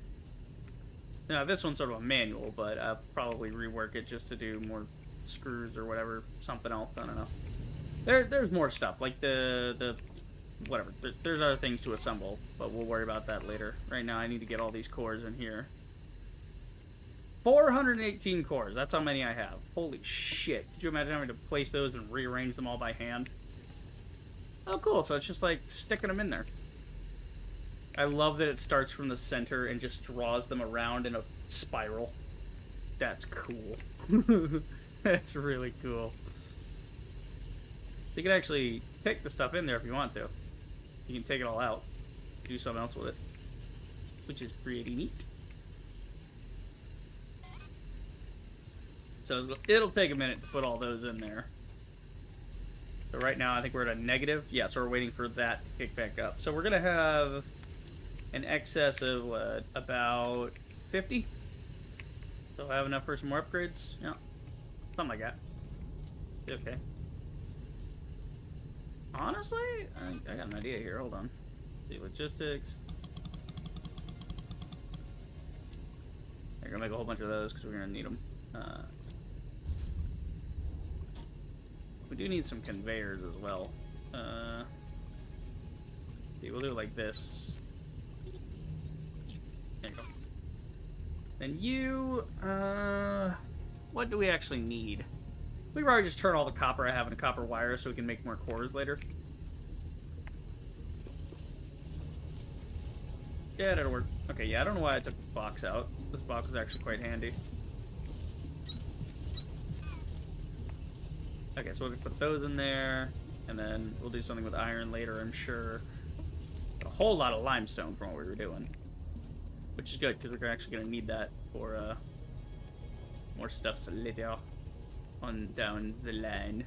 Now, this one's sort of a manual, but I'll probably rework it just to do more screws or whatever. Something else, I don't know. There's more stuff, like the whatever. There's other things to assemble, but we'll worry about that later. Right now, I need to get all these cores in here. 418 cores. That's how many I have. Holy shit. Could you imagine having to place those and rearrange them all by hand? Oh, cool. So it's just like sticking them in there. I love that it starts from the center and just draws them around in a spiral. That's cool. That's really cool. You can actually take the stuff in there if you want to. You can take it all out. Do something else with it. Which is pretty neat. So it'll take a minute to put all those in there. So right now I think we're at a negative. Yeah, so we're waiting for that to kick back up. So we're going to have an excess of, what, about 50? So I have enough for some more upgrades? Yeah. Something like that. Okay. Honestly, I got an idea here. Hold on. See, logistics. I'm going to make a whole bunch of those because we're going to need them. We do need some conveyors as well. See, we'll do it like this. There you go. Then you, what do we actually need? We could probably just turn all the copper I have into copper wire so we can make more cores later. Yeah, that'll work. Okay, yeah, I don't know why I took the box out. This box is actually quite handy. Okay, so we'll put those in there, and then we'll do something with iron later, I'm sure. A whole lot of limestone from what we were doing. Which is good, because we're actually going to need that for more stuff later on down the line.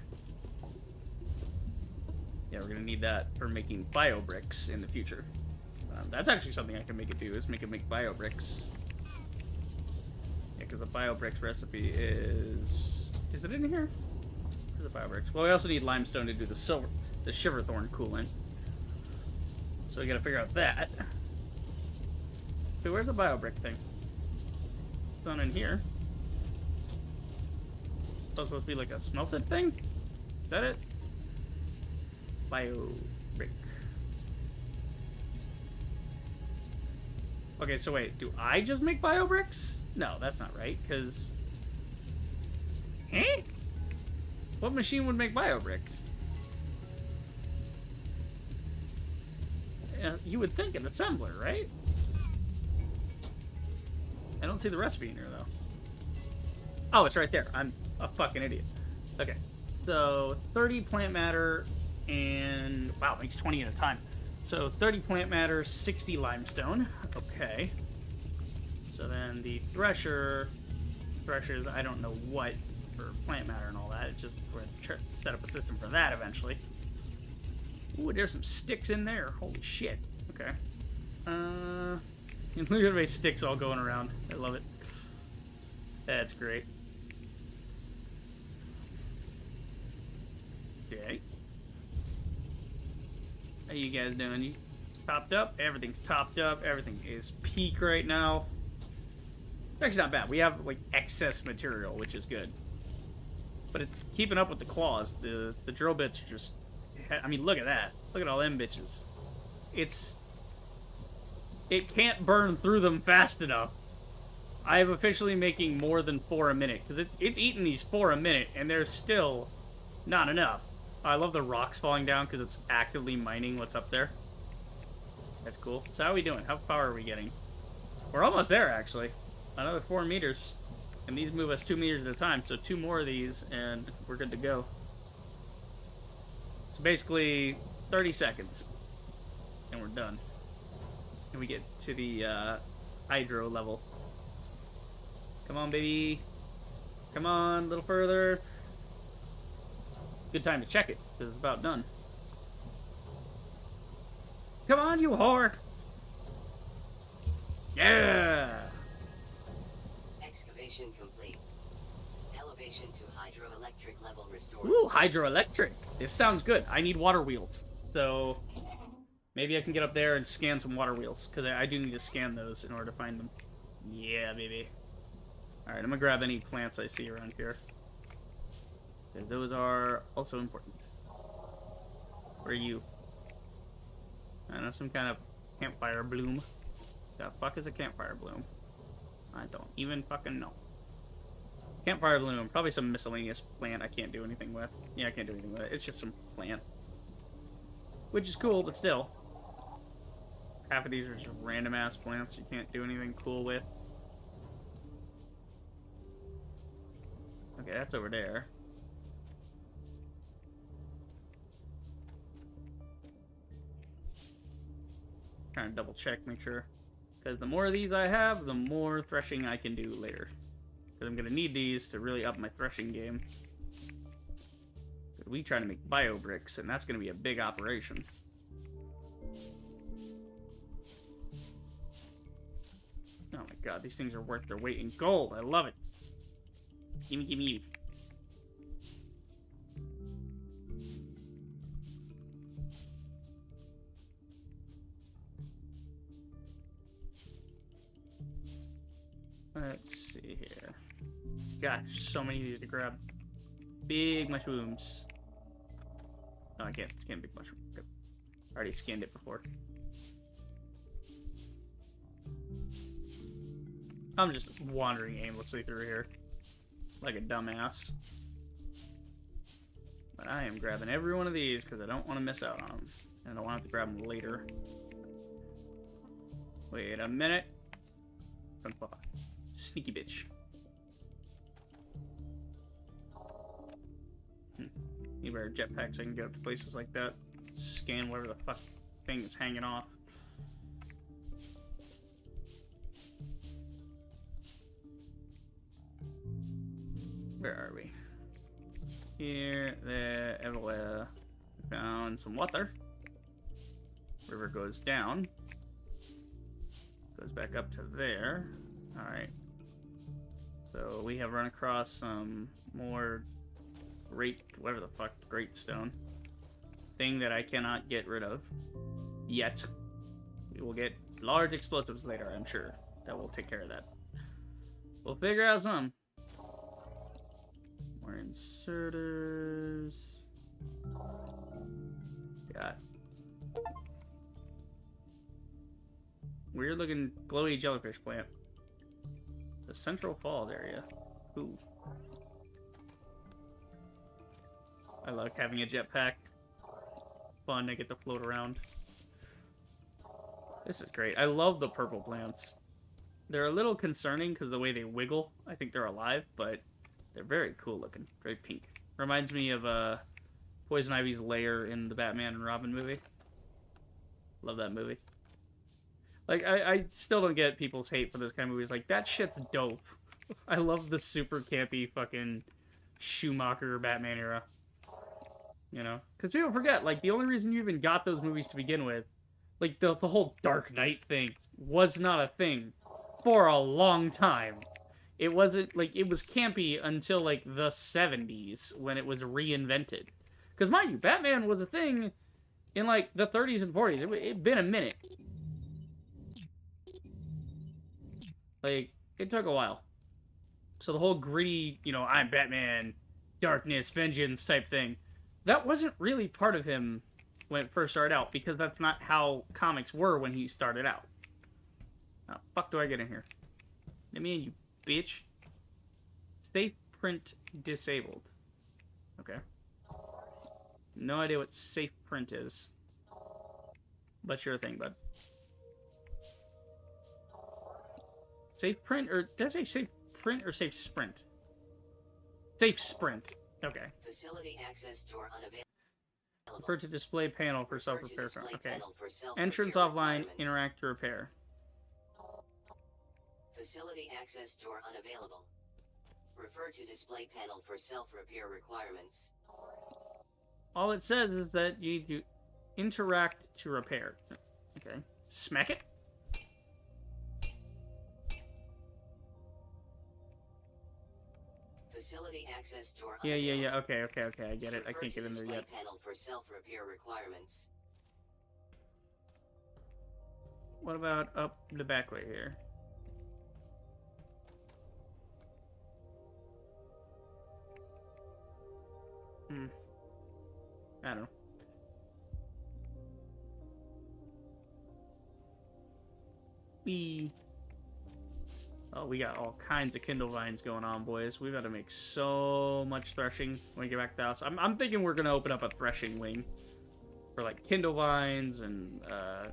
Yeah, we're going to need that for making bio bricks in the future. That's actually something I can make it do, is make it make bio bricks. Yeah, because the bio bricks recipe is... Is it in here? The bio bricks. Well, we also need limestone to do the shiverthorn cooling. So we gotta figure out that. So where's the bio brick thing? It's not in here. So it's supposed to be like a smelted thing? Is that it? Bio brick. Okay, so wait, do I just make bio bricks? No, that's not right, because... Eh? What machine would make bio bricks? You would think an assembler, right? I don't see the recipe in here, though. Oh, it's right there. I'm a fucking idiot. Okay, so 30 plant matter and... Wow, it makes 20 at a time. So 30 plant matter, 60 limestone. Okay. So then the threshers, I don't know what for plant matter and all that. It's just we're going to set up a system for that eventually. Ooh, there's some sticks in there. Holy shit. Okay. Look at my sticks all going around. I love it. That's great. Okay. How you guys doing? You topped up? Everything's topped up. Everything is peak right now. It's actually not bad. We have, like, excess material, which is good. But it's keeping up with the claws. The drill bits are just... I mean, look at that. Look at all them bitches. It can't burn through them fast enough. I am officially making more than 4 a minute. Because it's eating these 4 a minute, and there's still not enough. I love the rocks falling down because it's actively mining what's up there. That's cool. So how are we doing? How far are we getting? We're almost there, actually. Another 4 meters. And these move us 2 meters at a time. So 2 more of these, and we're good to go. So basically, 30 seconds. And we're done. And we get to the hydro level. Come on, baby. Come on, a little further. Good time to check it, because it's about done. Come on, you whore! Yeah! Excavation complete. Elevation to hydroelectric level restored. Ooh, hydroelectric. This sounds good. I need water wheels. So maybe I can get up there and scan some water wheels, because I do need to scan those in order to find them. Yeah, baby. Alright, I'm going to grab any plants I see around here. Because those are also important. Where are you? I don't know, some kind of campfire bloom. The fuck is a campfire bloom? I don't even fucking know. Campfire bloom, probably some miscellaneous plant I can't do anything with. Yeah, I can't do anything with it. It's just some plant. which is cool, but still. Half of these are just random ass plants you can't do anything cool with. Okay, that's over there. Trying to double check, make sure. Because the more of these I have, the more threshing I can do later. Because I'm going to need these to really up my threshing game. We try to make bio bricks, and that's going to be a big operation. Oh my god, these things are worth their weight in gold. I love it. Gimme, gimme. Let's see here. Gosh, so many of these to grab. Big mushrooms. No, I can't scan big mushroom. I already scanned it before. I'm just wandering aimlessly through here. Like a dumbass. But I am grabbing every one of these because I don't want to miss out on them. And I don't want to have to grab them later. Wait a minute. Sneaky bitch. Need better jetpack so I can get up to places like that. Scan whatever the fuck thing is hanging off. Where are we? Here, there, everywhere. Found some water. River goes down. Goes back up to there. Alright. So we have run across some more great, whatever the fuck, great stone. Thing that I cannot get rid of. Yet. We will get large explosives later, I'm sure. That will take care of that. We'll figure out some. More inserters. Got weird looking glowy jellyfish plant. The Central Falls area. Ooh. I like having a jetpack. Fun, I get to float around. This is great. I love the purple plants. They're a little concerning because of the way they wiggle. I think they're alive, but they're very cool looking. Very pink. Reminds me of Poison Ivy's lair in the Batman and Robin movie. Love that movie. Like, I still don't get people's hate for those kind of movies. Like, that shit's dope. I love the super campy fucking Schumacher Batman era. You know? Because people forget, like, the only reason you even got those movies to begin with, like, the whole Dark Knight thing was not a thing for a long time. It wasn't, like, it was campy until, like, the 70s when it was reinvented. Because, mind you, Batman was a thing in, like, the 30s and 40s. It'd been a minute. Like, it took a while. So the whole gritty, you know, I'm Batman, darkness, vengeance type thing, that wasn't really part of him when it first started out, because that's not how comics were when he started out. How the fuck do I get in here? Let me in, you bitch. Safe print disabled. Okay. No idea what safe print is. But sure thing, bud. Safe print, or did I say safe print or safe sprint? Safe sprint. Okay. Facility access door unavailable. Refer to display panel for self-repair. Okay. Entrance offline, interact to repair. Facility access door unavailable. Refer to display panel for self-repair requirements. All it says is that you need to interact to repair. Okay. Smack it. Facility access door yeah. Okay. I get it. I can't get in there yet. Panel for self-repair requirements. What about up the back way here? I don't know. Oh, we got all kinds of Kindle vines going on, boys. We've got to make so much threshing when we get back to the house. I'm thinking we're going to open up a threshing wing for like kindle vines and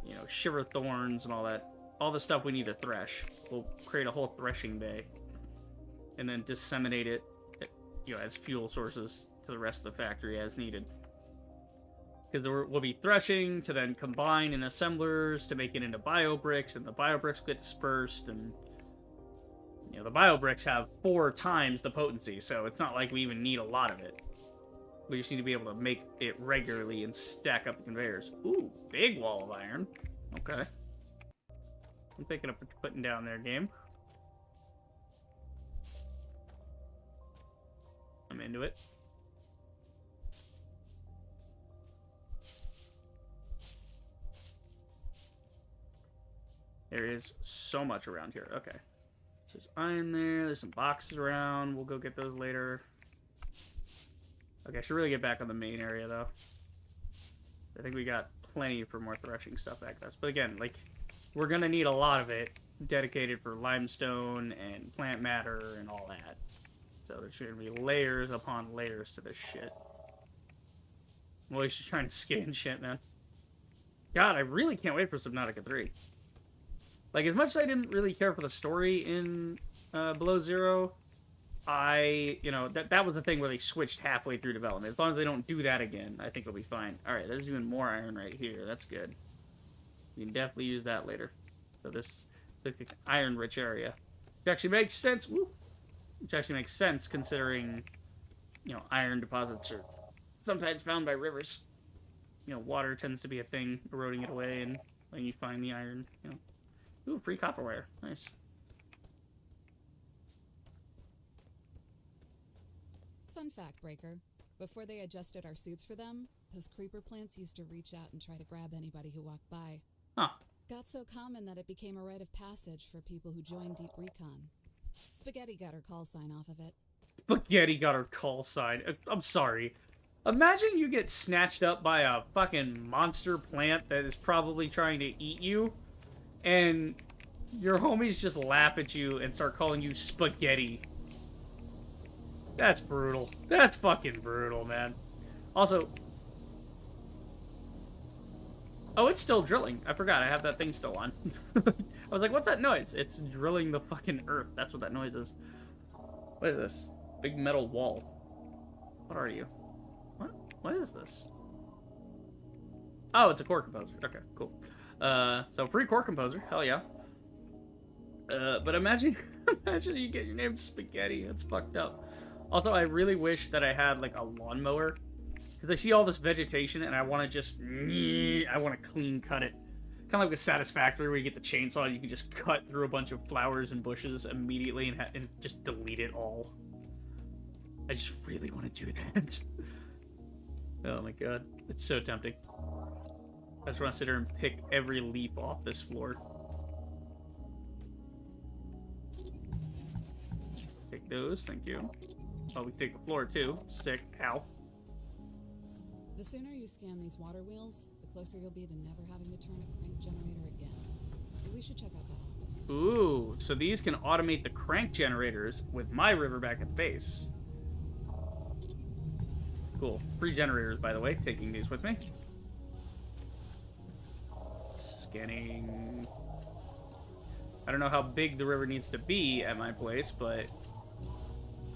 you know, shiver thorns and all that. All the stuff we need to thresh. We'll create a whole threshing bay, and then disseminate it, you know, as fuel sources to the rest of the factory as needed. Because we'll be threshing to then combine in assemblers to make it into bio bricks, and the bio bricks get dispersed, and you know, the bio bricks have 4 times the potency, so it's not like we even need a lot of it. We just need to be able to make it regularly and stack up the conveyors. Ooh, big wall of iron. Okay. I'm picking up what you're putting down there, game. I'm into it. There is so much around here. Okay. So there's iron there. There's some boxes around. We'll go get those later. Okay, I should really get back on the main area, though. I think we got plenty for more threshing stuff back there. But again, like, we're going to need a lot of it dedicated for limestone and plant matter and all that. So there's going to be layers upon layers to this shit. Well, he's just trying to scan shit, man. God, I really can't wait for Subnautica 3. Like, as much as I didn't really care for the story in Below Zero, you know, that was the thing where they switched halfway through development. As long as they don't do that again, I think it'll be fine. Alright, there's even more iron right here. That's good. You can definitely use that later. So this is like an iron-rich area. Which actually makes sense. Woo! Which actually makes sense considering, you know, iron deposits are sometimes found by rivers. You know, water tends to be a thing, eroding it away, and when you find the iron, you know. Ooh, free copper wire. Nice. Fun fact, Breaker. Before they adjusted our suits for them, those creeper plants used to reach out and try to grab anybody who walked by. Huh. Got so common that it became a rite of passage for people who joined Deep Recon. Spaghetti got her call sign off of it. Spaghetti got her call sign. I'm sorry. Imagine you get snatched up by a fucking monster plant that is probably trying to eat you, and your homies just laugh at you and start calling you spaghetti. That's brutal. That's fucking brutal, man. Also... Oh, it's still drilling. I forgot. I have that thing still on. I was like, what's that noise? It's drilling the fucking earth. That's what that noise is. What is this? Big metal wall. What are you? What? What is this? Oh, it's a core composer. Okay, cool. So free core composer. Hell yeah. But imagine you get your name Spaghetti. That's fucked up. Also, I really wish that I had, like, a lawnmower. Because I see all this vegetation, and I want to just... I want to clean cut it. Kind of like with Satisfactory, where you get the chainsaw, and you can just cut through a bunch of flowers and bushes immediately and just delete it all. I just really want to do that. Oh my god. It's so tempting. I just want to sit here and pick every leaf off this floor. Take those, thank you. Oh, we take the floor too. Sick. Ow. The sooner you scan these water wheels, the closer you'll be to never having to turn a crank generator again. We should check out that office. Ooh, so these can automate the crank generators with my river back at the base. Cool. Free generators, by the way. Taking these with me. Scanning. I don't know how big the river needs to be at my place, but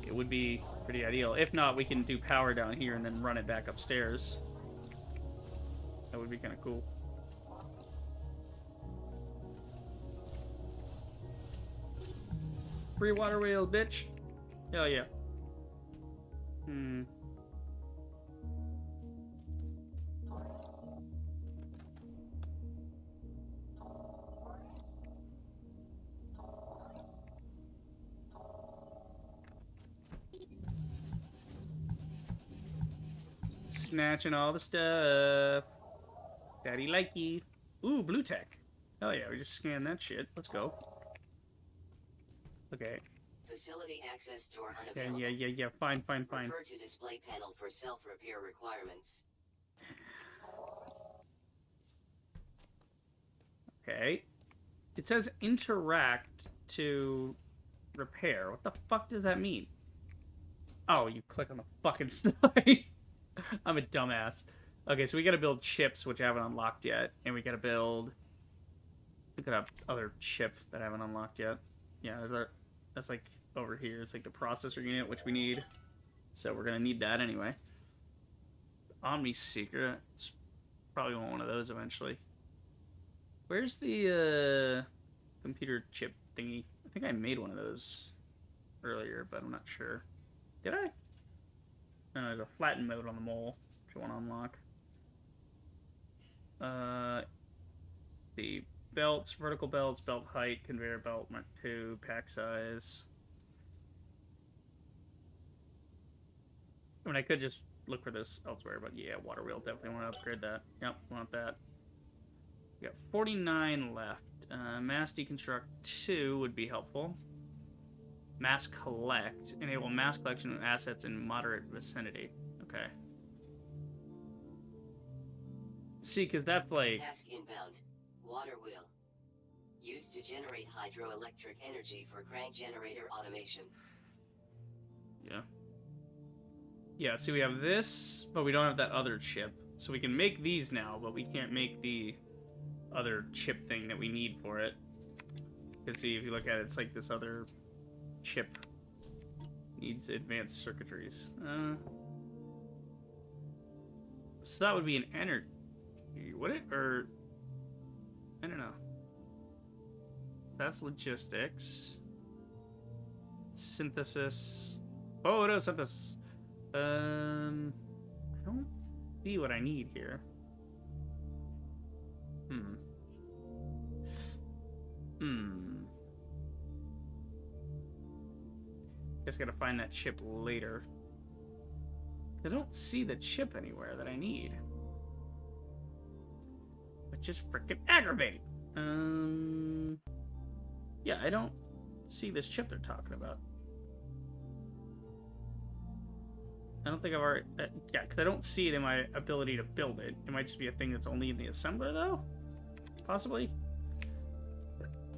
it would be pretty ideal. If not, we can do power down here and then run it back upstairs. That would be kind of cool. Free water wheel, bitch. Hell yeah. Snatching all the stuff. Daddy likey. Ooh, blue tech. Hell yeah, we just scanned that shit. Let's go. Okay. Facility access door Yeah, unavailable. yeah. Fine. Refer to display panel for self-repair requirements. Okay. It says interact to repair. What the fuck does that mean? Oh, you click on the fucking side. I'm a dumbass. Okay, so we gotta build chips, which I haven't unlocked yet. And we gotta build... We could have other chip that I haven't unlocked yet. Yeah, that's like over here. It's like the processor unit, which we need. So we're gonna need that anyway. Omni Secret. It's probably want one of those eventually. Where's the computer chip thingy? I think I made one of those earlier, but I'm not sure. Did I? No, there's a flatten mode on the mole if you want to unlock. The belts, vertical belts, belt height, conveyor belt, Mark II, pack size. I mean, I could just look for this elsewhere, but yeah, water wheel, definitely want to upgrade that. Yep, want that. We got 49 left. Mass deconstruct 2 would be helpful. Mass collect. Enable mass collection of assets in moderate vicinity. Okay. See, because that's like... Task inbound. Water wheel. Used to generate hydroelectric energy for crank generator automation. Yeah. Yeah, see, we have this, but we don't have that other chip. So we can make these now, but we can't make the other chip thing that we need for it. You can see, if you look at it, it's like this other chip needs advanced circuitries. So that would be an energy, would it? Or, I don't know. That's logistics. Synthesis. Oh, no, synthesis. I don't see what I need here. Guess I gotta find that chip later. I don't see the chip anywhere that I need. Which is freaking aggravating. Yeah, I don't see this chip they're talking about. I don't think I've already... yeah, because I don't see it in my ability to build it. It might just be a thing that's only in the assembler, though? Possibly?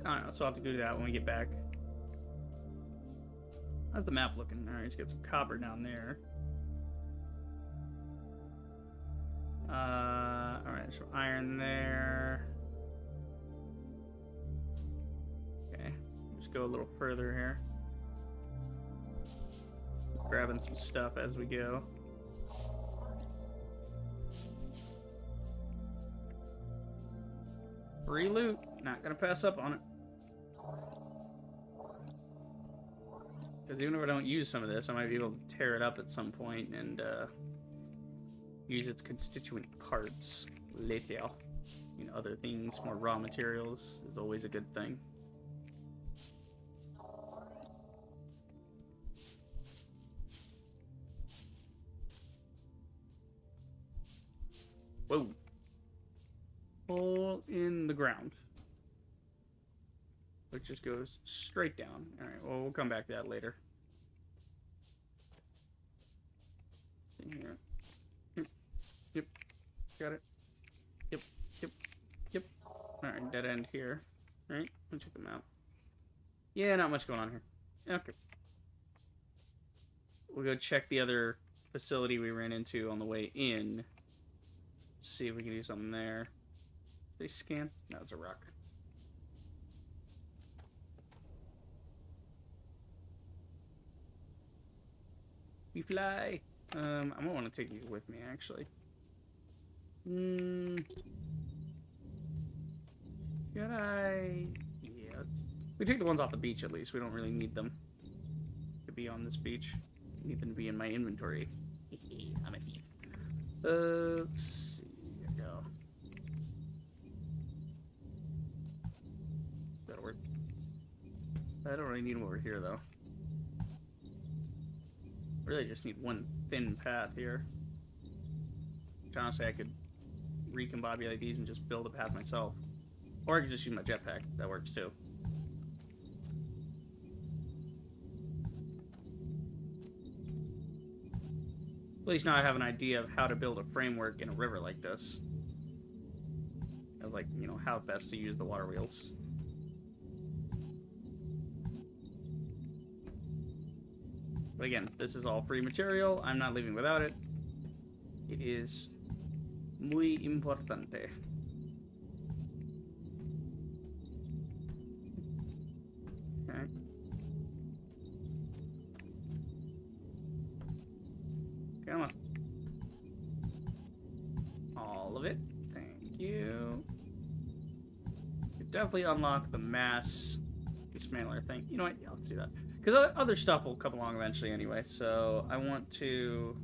I don't know, so I'll have to do that when we get back. How's the map looking? Alright, let's get some copper down there. Alright, so iron there. Okay, just go a little further here. Grabbing some stuff as we go. Free loot. Not gonna pass up on it. Because even if I don't use some of this, I might be able to tear it up at some point and use its constituent parts later. You know, other things, more raw materials is always a good thing. Whoa. Hole in the ground. Which just goes straight down. Alright, well, we'll come back to that later. In here. Yep. Got it. Yep. Yep. Yep. Alright, dead end here. Right? Let's check them out. Yeah, not much going on here. Okay. We'll go check the other facility we ran into on the way in. See if we can do something there. Did they scan? No, it's a rock. We fly. I'm gonna want to take these with me, actually. Should I? Yeah. We take the ones off the beach at least. We don't really need them to be on this beach. I need them to be in my inventory. I'm a thief. Let's see. Here we go. That'll work. I don't really need them over here, though. Really just need one thin path here. Which honestly, I could recombobulate these and just build a path myself. Or I could just use my jetpack. That works too. At least now I have an idea of how to build a framework in a river like this. Of like, you know, how best to use the water wheels. But again, this is all free material. I'm not leaving without it. It is Muy importante. Okay. Come on. All of it. Thank you. Could definitely unlock the mass dismantler thing. You know what? Yeah, let's do that. Because other stuff will come along eventually anyway. So I want to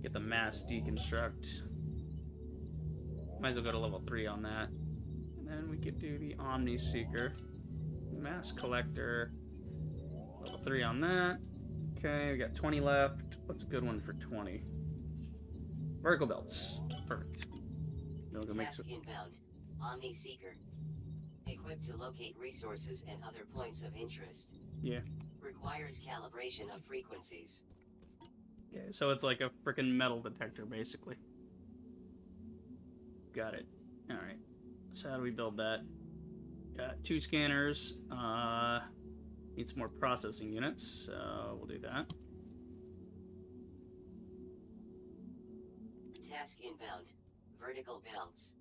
get the mass deconstruct. Might as well go to level 3 on that. And then we could do the Omni Seeker. Mass Collector. Level 3 on that. Okay, we got 20 left. What's a good one for 20? Vertical belts. Perfect. No, go make Task some. inbound. Omni Seeker. Equipped to locate resources and other points of interest. Yeah. Requires calibration of frequencies. Okay, so it's like a freaking metal detector, basically. Got it. Alright. So how do we build that? Got 2 scanners. Need some more processing units, so we'll do that. Task inbound. Vertical belts.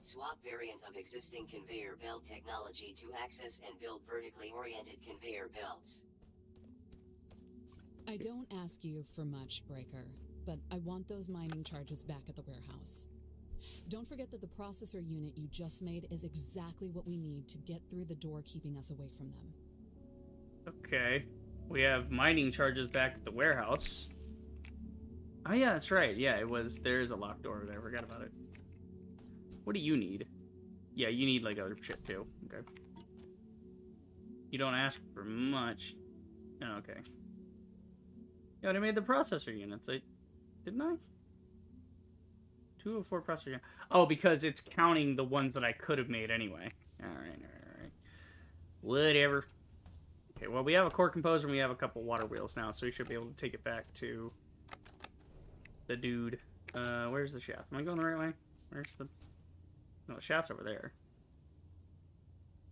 Swap variant of existing conveyor belt technology to access and build vertically oriented conveyor belts. I don't ask you for much, Breaker, but I want those mining charges back at the warehouse. Don't forget that the processor unit you just made is exactly what we need to get through the door keeping us away from them. Okay. We have mining charges back at the warehouse. Oh yeah, that's right. Yeah, it was. There's a locked door over there. I forgot about it. What do you need? Yeah, you need like other shit too. Okay. You don't ask for much. Oh, okay. Yeah, I made the processor units. Didn't I? 204 processor units. Oh, because it's counting the ones that I could have made anyway. Alright. Whatever. Okay, well, we have a core composer and we have a couple water wheels now, so we should be able to take it back to the dude. Where's the shaft? Am I going the right way? Where's the... No, the shaft's over there.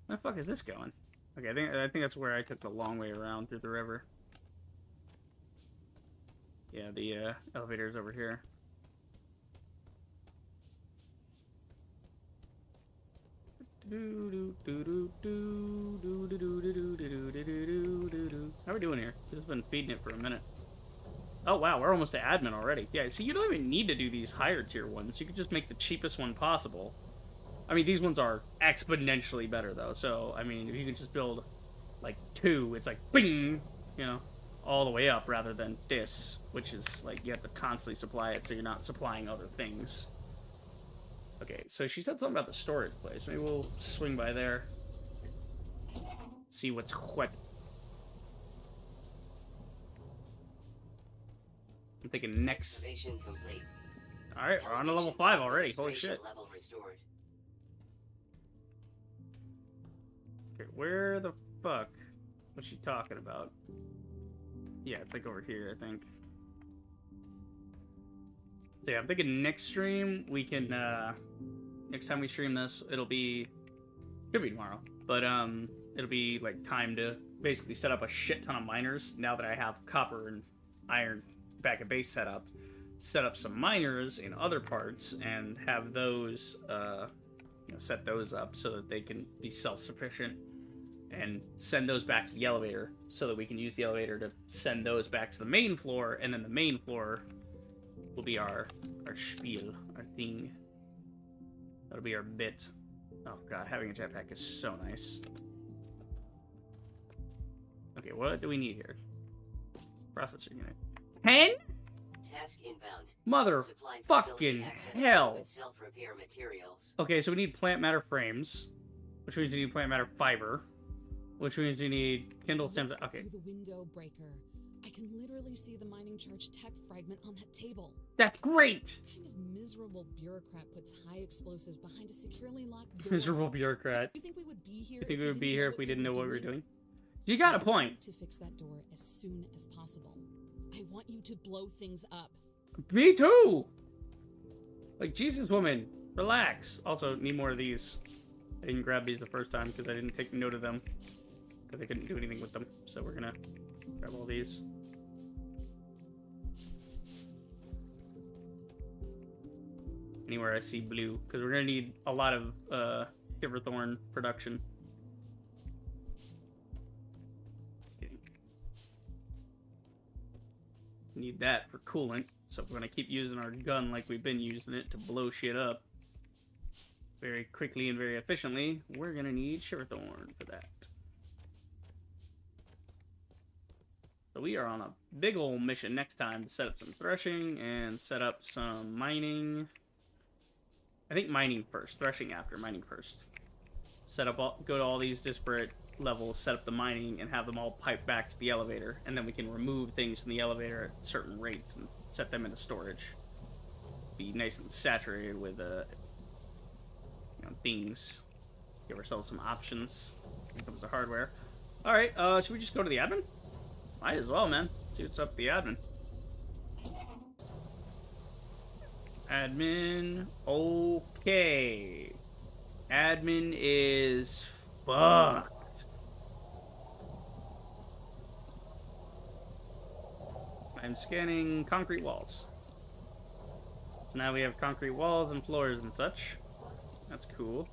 Where the fuck is this going? Okay, I think that's where I took the long way around through the river. Yeah, the elevator's over here. How are we doing here? We've just been feeding it for a minute. Oh wow, we're almost to admin already. Yeah, see, you don't even need to do these higher tier ones. You could just make the cheapest one possible. I mean, these ones are exponentially better though. So, I mean, if you can just build like 2, it's like bing, you know, all the way up rather than this, which is like you have to constantly supply it so you're not supplying other things. Okay, so she said something about the storage place. Maybe we'll swing by there. See what's what. I'm thinking next. Excavation complete. Alright, we're on to level 5 already. Holy shit. Level restored. Okay, where the fuck was she talking about? Yeah, it's like over here, I think. So yeah, I'm thinking next stream we can, next time we stream this, should be tomorrow, but it'll be like time to basically set up a shit ton of miners now that I have copper and iron back at base set up some miners in other parts and have those, set those up so that they can be self-sufficient and send those back to the elevator so that we can use the elevator to send those back to the main floor, and then the main floor will be our spiel, our thing. That'll be our bit. Oh god, having a jetpack is so nice. Okay, what do we need here? Processor unit. 10? Task inbound. Mother Supply fucking facility access hell. with self-repair materials. Okay, so we need plant matter frames, which means we need plant matter fiber, which means we need Kindle stems. Okay. Through the window, Breaker. I can literally see the mining charge tech fragment on that table. That's great! What kind of miserable bureaucrat puts high explosives behind a securely locked door? Miserable bureaucrat. You think we would be here? You think we would be here if we didn't know what we were doing? You got a point. To fix that door as soon as possible. I want you to blow things up. Me too! Like, Jesus, woman. Relax. Also, need more of these. I didn't grab these the first time because I didn't take note of them. Because I couldn't do anything with them. So we're gonna grab all these. Anywhere I see blue, because we're gonna need a lot of Shiverthorn production. Need that for coolant, so we're gonna keep using our gun like we've been using it to blow shit up very quickly and very efficiently. We're gonna need Shiverthorn for that. So we are on a big old mission next time to set up some threshing and set up some mining. I think mining first, threshing after, mining first. Set up all, go to all these disparate levels, set up the mining, and have them all pipe back to the elevator, and then we can remove things from the elevator at certain rates and set them into storage. Be nice and saturated with things. Give ourselves some options when it comes to hardware. All right, should we just go to the admin? Might as well, man. See what's up with the admin. Admin, okay. Admin is fucked. I'm scanning concrete walls. So now we have concrete walls and floors and such. That's cool.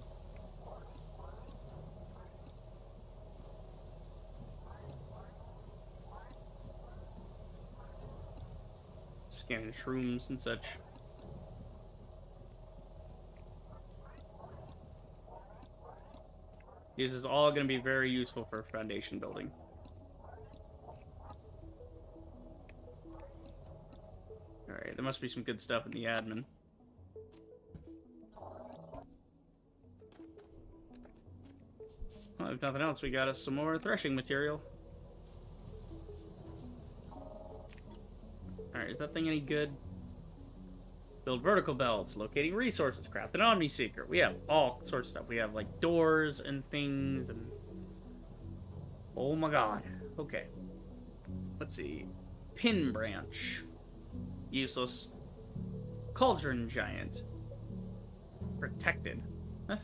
Scanning shrooms and such. This is all going to be very useful for foundation building. Alright, there must be some good stuff in the admin. Well, if nothing else, we got us some more threshing material. Alright, is that thing any good? Build vertical belts, locating resources, craft an Omni Seeker. We have all sorts of stuff. We have like doors and things and oh my god. Okay. Let's see. Pin branch. Useless. Cauldron giant. Protected. Huh?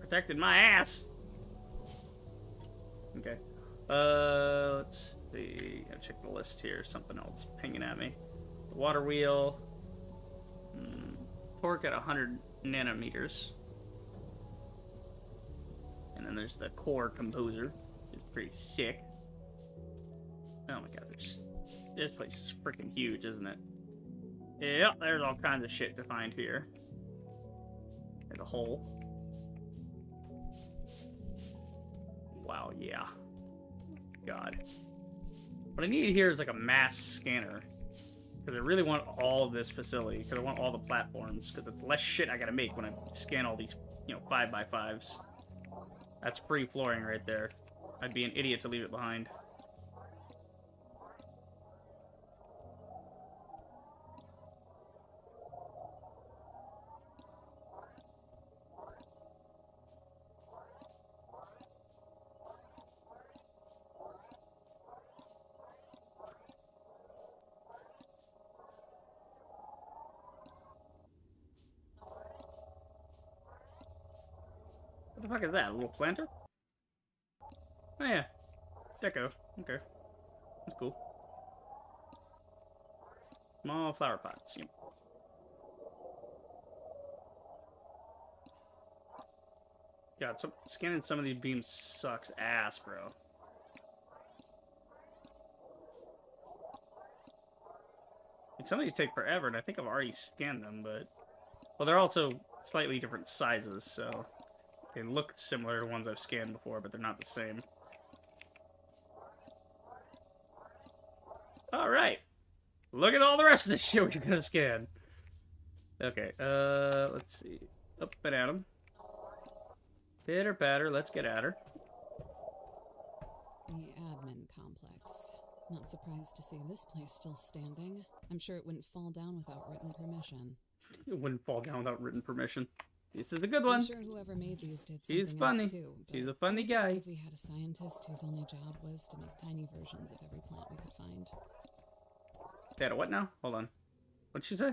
Protected my ass. Okay. Let's see. Gotta check the list here. Something else pinging at me. The water wheel. Torque at 100 nanometers. And then there's the core composer. It's pretty sick. Oh my god, this place is freaking huge, isn't it? Yep, there's all kinds of shit to find here. There's a hole. Wow, yeah. God. What I need here is like a mass scanner. Because I really want all of this facility. Because I want all the platforms. Because it's less shit I gotta make when I scan all these, 5x5s. That's free flooring right there. I'd be an idiot to leave it behind. What the fuck is that? A little planter? Oh yeah. Deco. Okay. That's cool. Small flower pots. Yep. God, scanning some of these beams sucks ass, bro. Like, some of these take forever, and I think I've already scanned them, but... Well, they're also slightly different sizes, so... They look similar to ones I've scanned before, but they're not the same. Alright. Look at all the rest of this shit we're gonna scan. Okay, let's see. Up and at him. Pitter patter, let's get at her. The admin complex. Not surprised to see this place still standing. I'm sure it wouldn't fall down without written permission. It wouldn't fall down without written permission. This is a good one. I'm sure whoever made these did something He's funny. else too. He's a funny guy. If we had a scientist whose only job was to make tiny versions of every plant we could find. They had a what now? Hold on. What'd she say?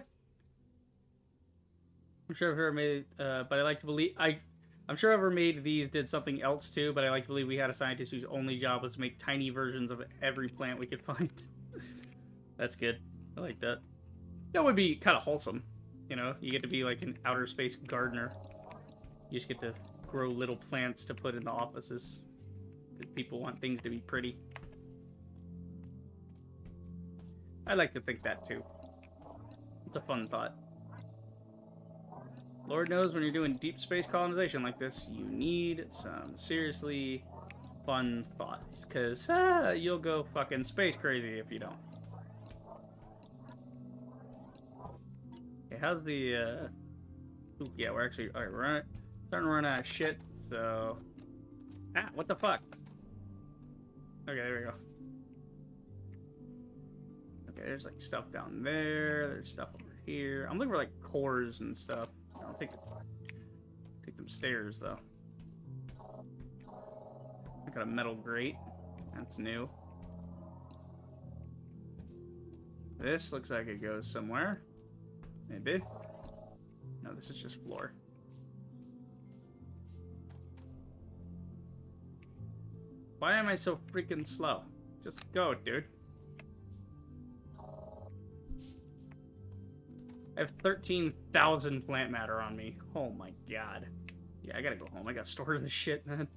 I'm sure whoever made but I like to believe I'm sure whoever made these did something else too, but I like to believe we had a scientist whose only job was to make tiny versions of every plant we could find. That's good. I like that. That would be kind of wholesome. You know, you get to be like an outer space gardener. You just get to grow little plants to put in the offices. People want things to be pretty. I like to think that too. It's a fun thought. Lord knows when you're doing deep space colonization like this, you need some seriously fun thoughts. Because you'll go fucking space crazy if you don't. Okay, how's the... Ooh, yeah, we're actually... Alright, we're starting to run out of shit, so... Ah, what the fuck? Okay, there we go. Okay, there's like stuff down there. There's stuff over here. I'm looking for like cores and stuff. I don't think... Take them stairs, though. I got a metal grate. That's new. This looks like it goes somewhere. Maybe. No, this is just floor. Why am I so freaking slow? Just go, dude. I have 13,000 plant matter on me. Oh my god. Yeah, I gotta go home. I gotta store this shit, man.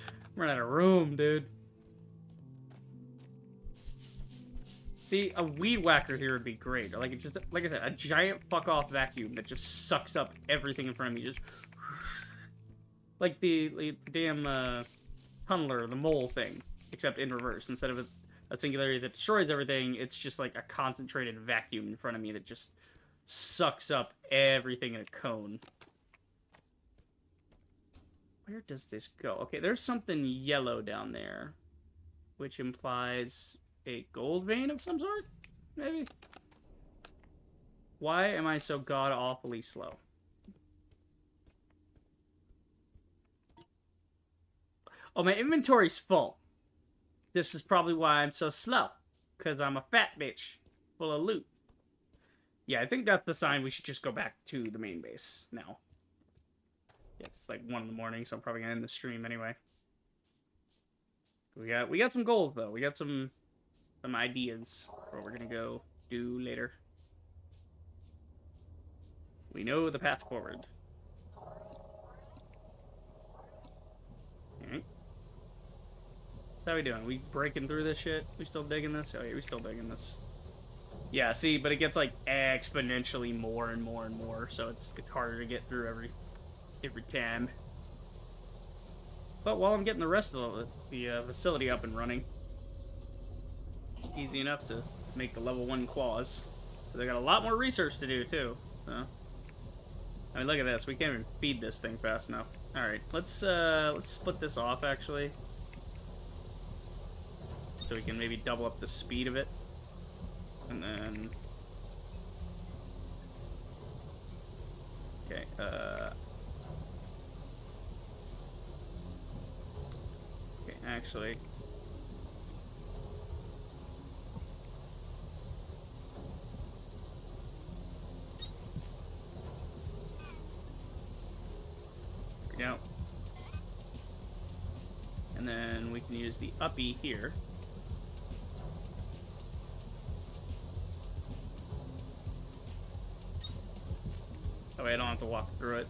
I'm running out of room, dude. See, a weed whacker here would be great. Or like, just, like I said, a giant fuck-off vacuum that just sucks up everything in front of me. Just like the damn tunneler, the mole thing, except in reverse. Instead of a singularity that destroys everything, it's just like a concentrated vacuum in front of me that just sucks up everything in a cone. Where does this go? Okay, there's something yellow down there, which implies a gold vein of some sort? Maybe? Why am I so god-awfully slow? Oh, my inventory's full. This is probably why I'm so slow. Because I'm a fat bitch. Full of loot. Yeah, I think that's the sign we should just go back to the main base now. Yeah, it's like 1 in the morning, so I'm probably gonna end the stream anyway. We got some goals though. We got some ideas for what we're gonna go do later. We know the path forward. Alright. How we doing? We breaking through this shit? We still digging this? Oh yeah, we still digging this. Yeah, see, but it gets like exponentially more and more and more, so it's harder to get through every time. But while I'm getting the rest of the facility up and running, easy enough to make the level 1 claws. But they got a lot more research to do too. So, I mean, look at this. We can't even feed this thing fast enough. All right, let's split this off actually, so we can maybe double up the speed of it, and then okay. Okay, actually. There we go. And then we can use the uppy here. That way I don't have to walk through it.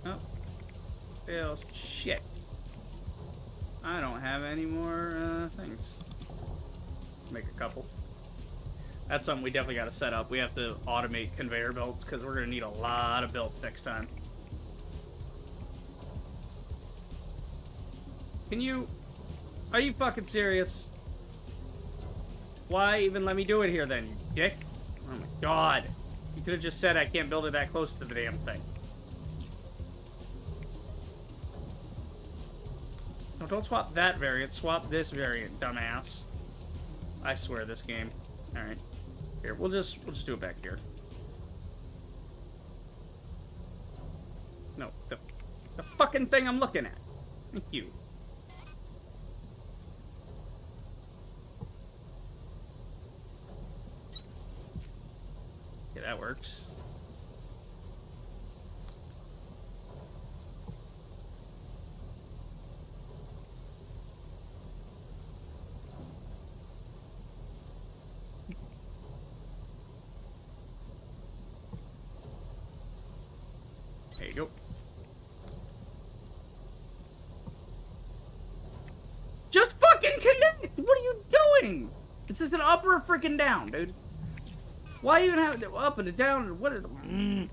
Oh. Fails. Shit. I don't have any more things. Make a couple. That's something we definitely got to set up. We have to automate conveyor belts because we're going to need a lot of belts next time. Can you... Are you fucking serious? Why even let me do it here then, you dick? Oh my god. You could have just said I can't build it that close to the damn thing. No, don't swap that variant. Swap this variant, dumbass. I swear, this game. Alright. Here, we'll just do it back here. No, the fucking thing I'm looking at. Thank you. Okay, that works. This is an up or a freaking down, dude. Why even have it up and a down? And what is it?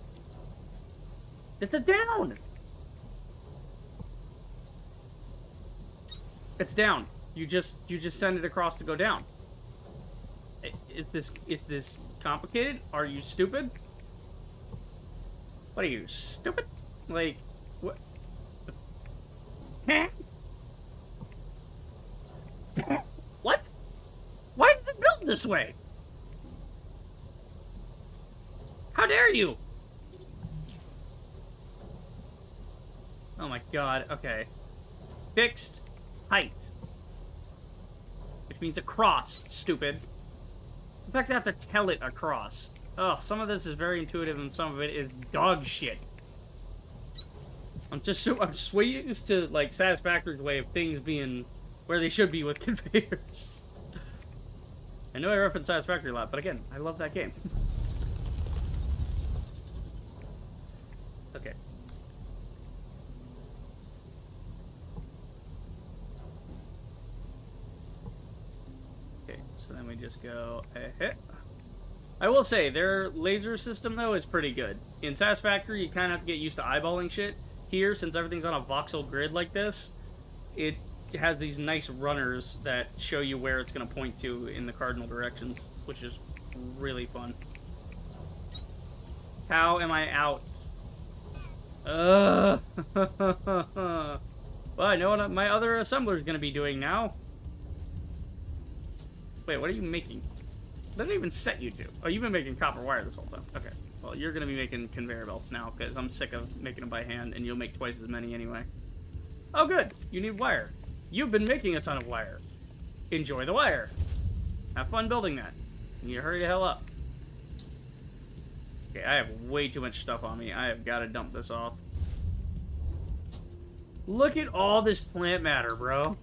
It's a down. It's down. You just send it across to go down. Is this complicated? Are you stupid? What are you, stupid? Like, what? What? Why is it built this way? How dare you? Oh my god, okay. Fixed height. Which means across, stupid. In fact, I have to tell it across. Ugh, some of this is very intuitive and some of it is dog shit. I'm just way used to, like, Satisfactory's way of things being where they should be with conveyors. I know I reference Satisfactory a lot, but again, I love that game. Okay. Okay, so then we just go ahead. I will say, their laser system, though, is pretty good. In Satisfactory, you kind of have to get used to eyeballing shit. Here, since everything's on a voxel grid like this, it has these nice runners that show you where it's going to point to in the cardinal directions, which is really fun. How am I out? Well, I know what my other assembler is going to be doing now. Wait, what are you making? That didn't even set you to. Oh, you've been making copper wire this whole time. Okay. Well, you're going to be making conveyor belts now, because I'm sick of making them by hand, and you'll make twice as many anyway. Oh, good. You need wire. You've been making a ton of wire. Enjoy the wire. Have fun building that. And you hurry the hell up. Okay, I have way too much stuff on me. I have got to dump this off. Look at all this plant matter, bro.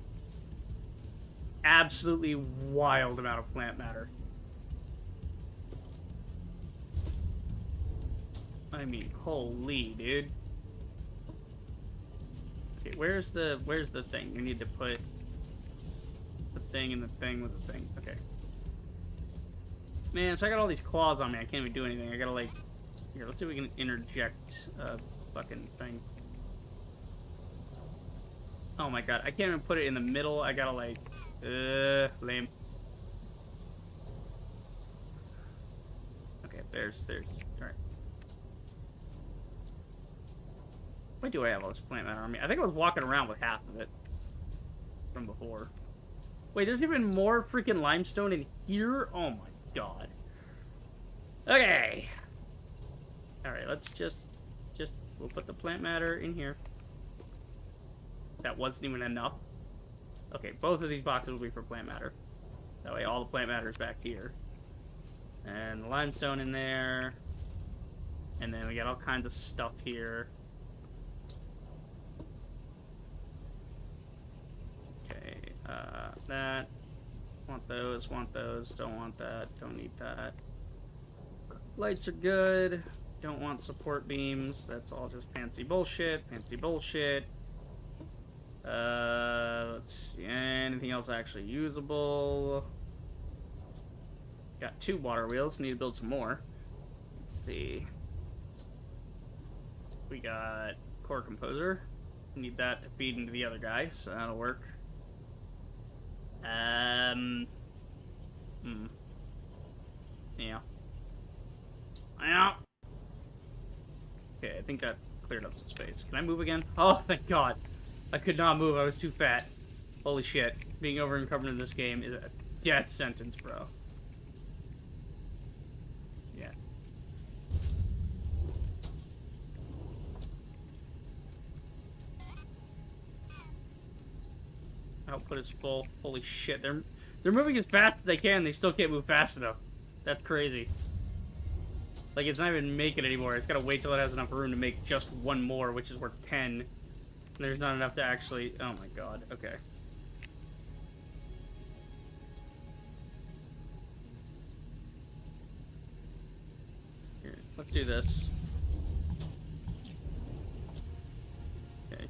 Absolutely wild amount of plant matter. I mean, holy, dude. Okay, where's the thing? You need to put the thing in the thing with the thing. Okay. Man, so I got all these claws on me. I can't even do anything. I gotta, like... Here, let's see if we can interject a fucking thing. Oh my god, I can't even put it in the middle. I gotta, like... lame. Okay, there's... Alright. Why do I have all this plant matter on me? I think I was walking around with half of it from before. Wait, there's even more freaking limestone in here? Oh my god. Okay. Alright, let's just we'll put the plant matter in here. That wasn't even enough. Okay, both of these boxes will be for plant matter. That way all the plant matter is back here. And the limestone in there. And then we got all kinds of stuff here. Okay, that. Want those, don't want that, don't need that. Lights are good. Don't want support beams. That's all just fancy bullshit, let's see, anything else actually usable? Got 2 water wheels, need to build some more. Let's see. We got core composer. Need that to feed into the other guy, so that'll work. Yeah. Yeah. Okay, I think that cleared up some space. Can I move again? Oh, thank God. I could not move. I was too fat. Holy shit. Being over encumbered in this game is a death sentence, bro. Yeah. Output is full. Holy shit. They're moving as fast as they can. They still can't move fast enough. That's crazy. Like, it's not even making anymore. It's gotta wait till it has enough room to make just one more, which is worth 10. And there's not enough to actually... Oh my god. Okay. Here, let's do this. Okay.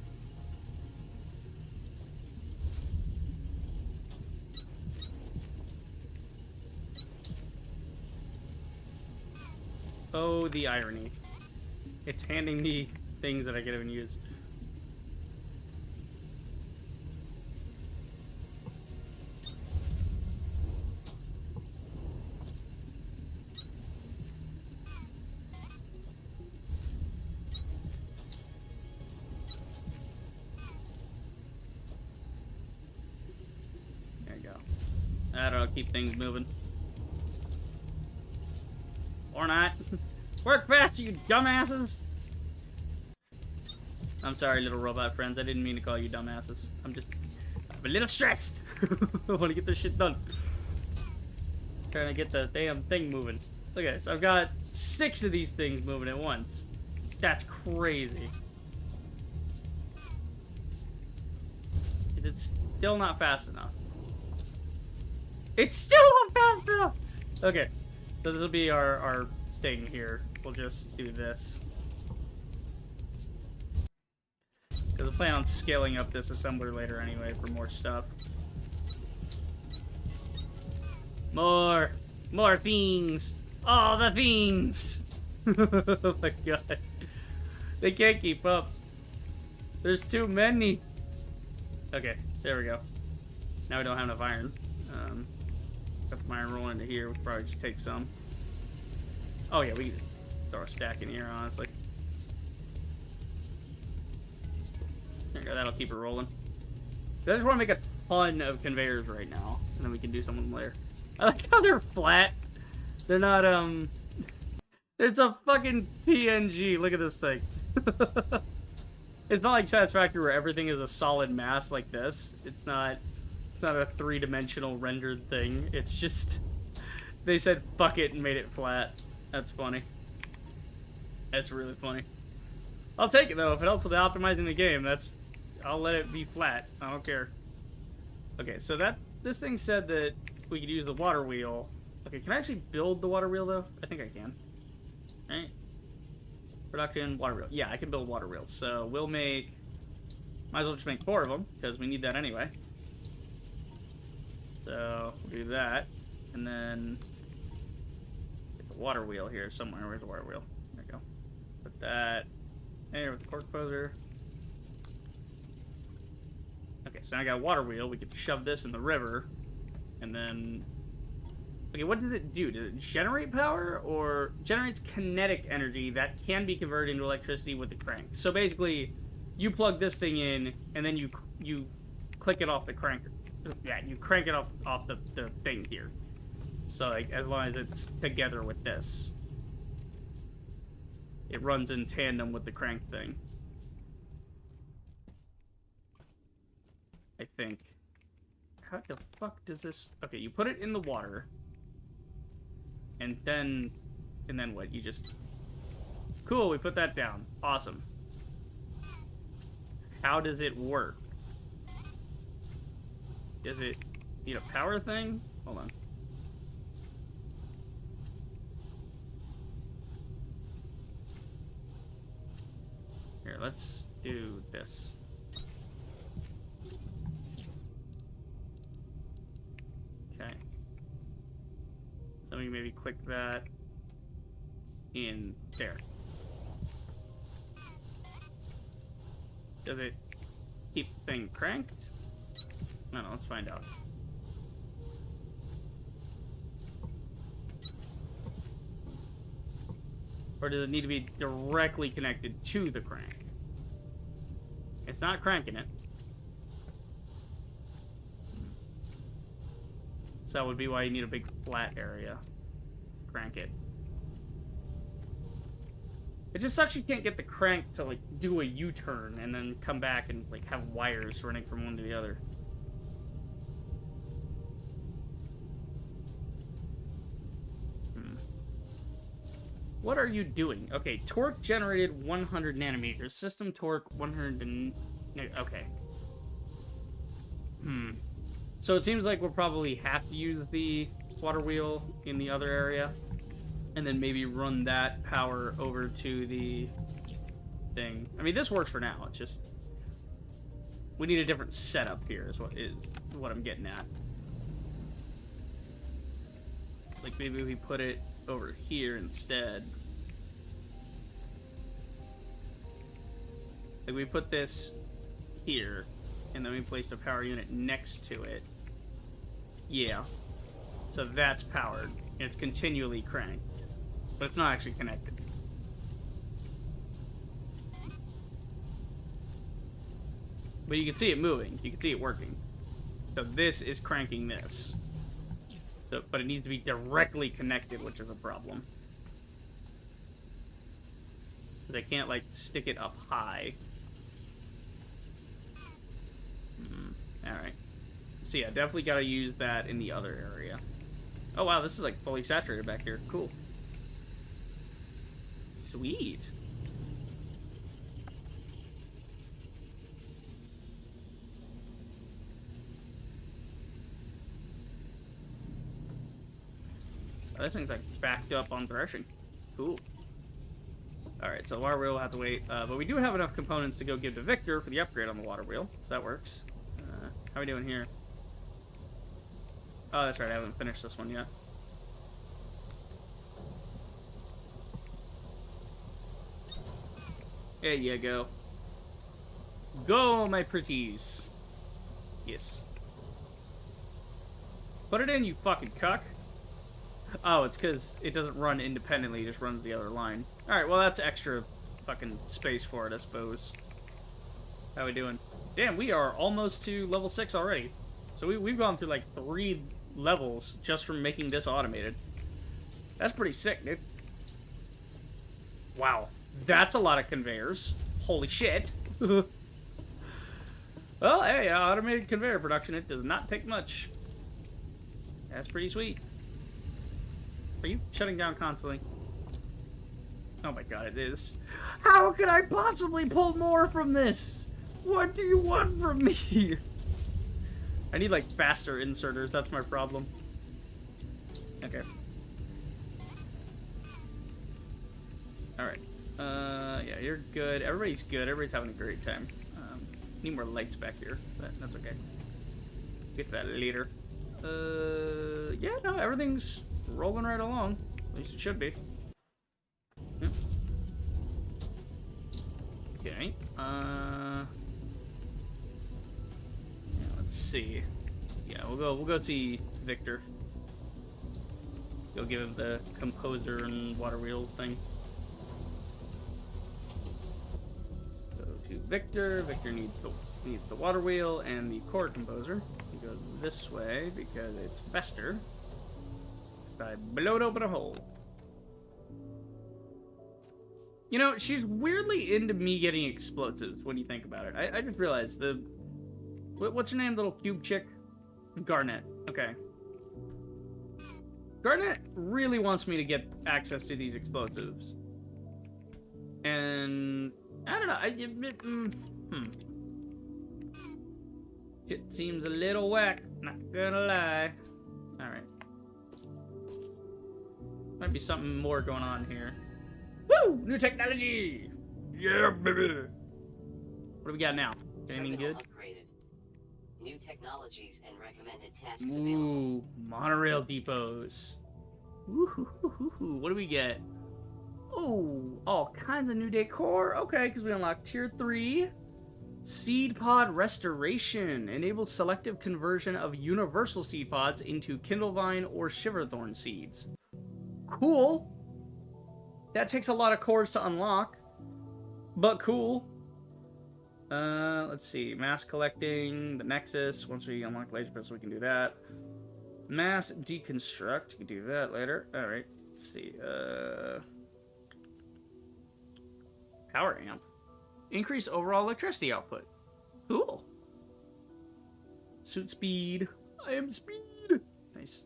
Oh, the irony. It's handing me things that I can't even use. There you go. That'll keep things moving. Or not. Work faster, you dumbasses! I'm sorry, little robot friends. I didn't mean to call you dumbasses. I'm a little stressed. I want to get this shit done. Trying to get the damn thing moving. Look at this. I've got 6 of these things moving at once. That's crazy. It's still not fast enough. It's still not fast enough! Okay. So this will be our thing here. We'll just do this. Because I plan on scaling up this assembler later anyway for more stuff. More things! All the things! Oh my god. They can't keep up. There's too many. Okay, there we go. Now we don't have enough iron. Got some iron rolling into here. We could probably just take some. Oh yeah, we can throw a stack in here, honestly. There you go, that'll keep it rolling. I just want to make a ton of conveyors right now, and then we can do some of them later. I like how they're flat. They're not, it's a fucking PNG. Look at this thing. It's not like Satisfactory where everything is a solid mass like this. It's not a 3-dimensional rendered thing. It's just, they said fuck it and made it flat. That's funny. That's really funny. I'll take it though. If it helps with optimizing the game, I'll let it be flat. I don't care. Okay, so this thing said that we could use the water wheel. Okay, can I actually build the water wheel though? I think I can. Alright. Production, water wheel. Yeah, I can build water wheels. So we'll make, might as well just make 4 of them, because we need that anyway. So we'll do that. And then get the water wheel here somewhere. Where's the water wheel? There we go. Put that there with the cork poser. Okay, so now I got a water wheel. We could shove this in the river. And then... Okay, what does it do? Does it generate power? Or generates kinetic energy that can be converted into electricity with the crank? So basically, you plug this thing in, and then you click it off the crank. Yeah, you crank it off the thing here. So like, as long as it's together with this, it runs in tandem with the crank thing. I think. How the fuck does this... Okay, you put it in the water. And then what? You just... Cool, we put that down. Awesome. How does it work? Does it need a power thing? Hold on. Here, let's do this. Okay. So we maybe click that in there. Does it keep the thing cranked? I don't know, let's find out. Or does it need to be directly connected to the crank? It's not cranking it. So that would be why you need a big flat area. Crank it. It just sucks you can't get the crank to like do a U-turn and then come back and like have wires running from one to the other. What are you doing? Okay, torque generated 100 nanometers. System torque 100 okay. So it seems like we'll probably have to use the water wheel in the other area. And then maybe run that power over to the thing. I mean, this works for now. It's just... we need a different setup here is what I'm getting at. Like, maybe we put it over here instead. Like, we put this here, and then we placed a power unit next to it. Yeah. So that's powered. And it's continually cranked. But it's not actually connected. But you can see it moving. You can see it working. So this is cranking this. So, but it needs to be directly connected, which is a problem. Because I can't, like, stick it up high. Alright. So yeah, definitely gotta use that in the other area. Oh wow, this is like fully saturated back here. Cool. Sweet. Oh, this thing's like backed up on threshing. Cool. Alright, so the water wheel will have to wait. But we do have enough components to go give to Victor for the upgrade on the water wheel. So that works. How are we doing here? Oh, that's right. I haven't finished this one yet. There you go. Go, my pretties. Yes. Put it in, you fucking cuck. Oh, it's because it doesn't run independently. It just runs the other line. Alright, well, that's extra fucking space for it, I suppose. How we doing? Damn, we are almost to level 6 already. So we've gone through, like, 3 levels just from making this automated. That's pretty sick, dude. Wow. That's a lot of conveyors. Holy shit. Well, hey, automated conveyor production, it does not take much. That's pretty sweet. Are you shutting down constantly? Oh my god, it is. How could I possibly pull more from this? What do you want from me? I need, like, faster inserters. That's my problem. Okay. Alright. Yeah, you're good. Everybody's good. Everybody's having a great time. Need more lights back here, but that's okay. Get that later. Yeah, no, everything's rolling right along. At least it should be. Yep. Okay. Yeah, let's see. Yeah, we'll go see Victor. Go give him the composer and water wheel thing. Go to Victor. Victor needs the water wheel and the core composer. He goes this way because it's faster. I blowed open a hole. You know, she's weirdly into me getting explosives when you think about it. I just realized what's her name, little cube chick? Garnet. Okay. Garnet really wants me to get access to these explosives. And I don't know. Shit seems a little whack, not gonna lie. Alright. Might be something more going on here. Woo! New technology! Yeah, baby! What do we got now? Anything good? Upgraded. New technologies and recommended tasks Ooh, available. monorail depots. Woo-hoo-hoo-hoo-hoo. What do we get? Oh, all kinds of new decor. Okay, because we unlocked Tier 3. Seed pod restoration. Enables selective conversion of universal seed pods into Kindlevine or Shiverthorn seeds. Cool. That takes a lot of cores to unlock. But cool. Let's see. Mass collecting. The Nexus. Once we unlock laser pistol, we can do that. Mass deconstruct. We can do that later. Alright. Let's see. Power amp. Increase overall electricity output. Cool. Suit speed. I am speed. Nice.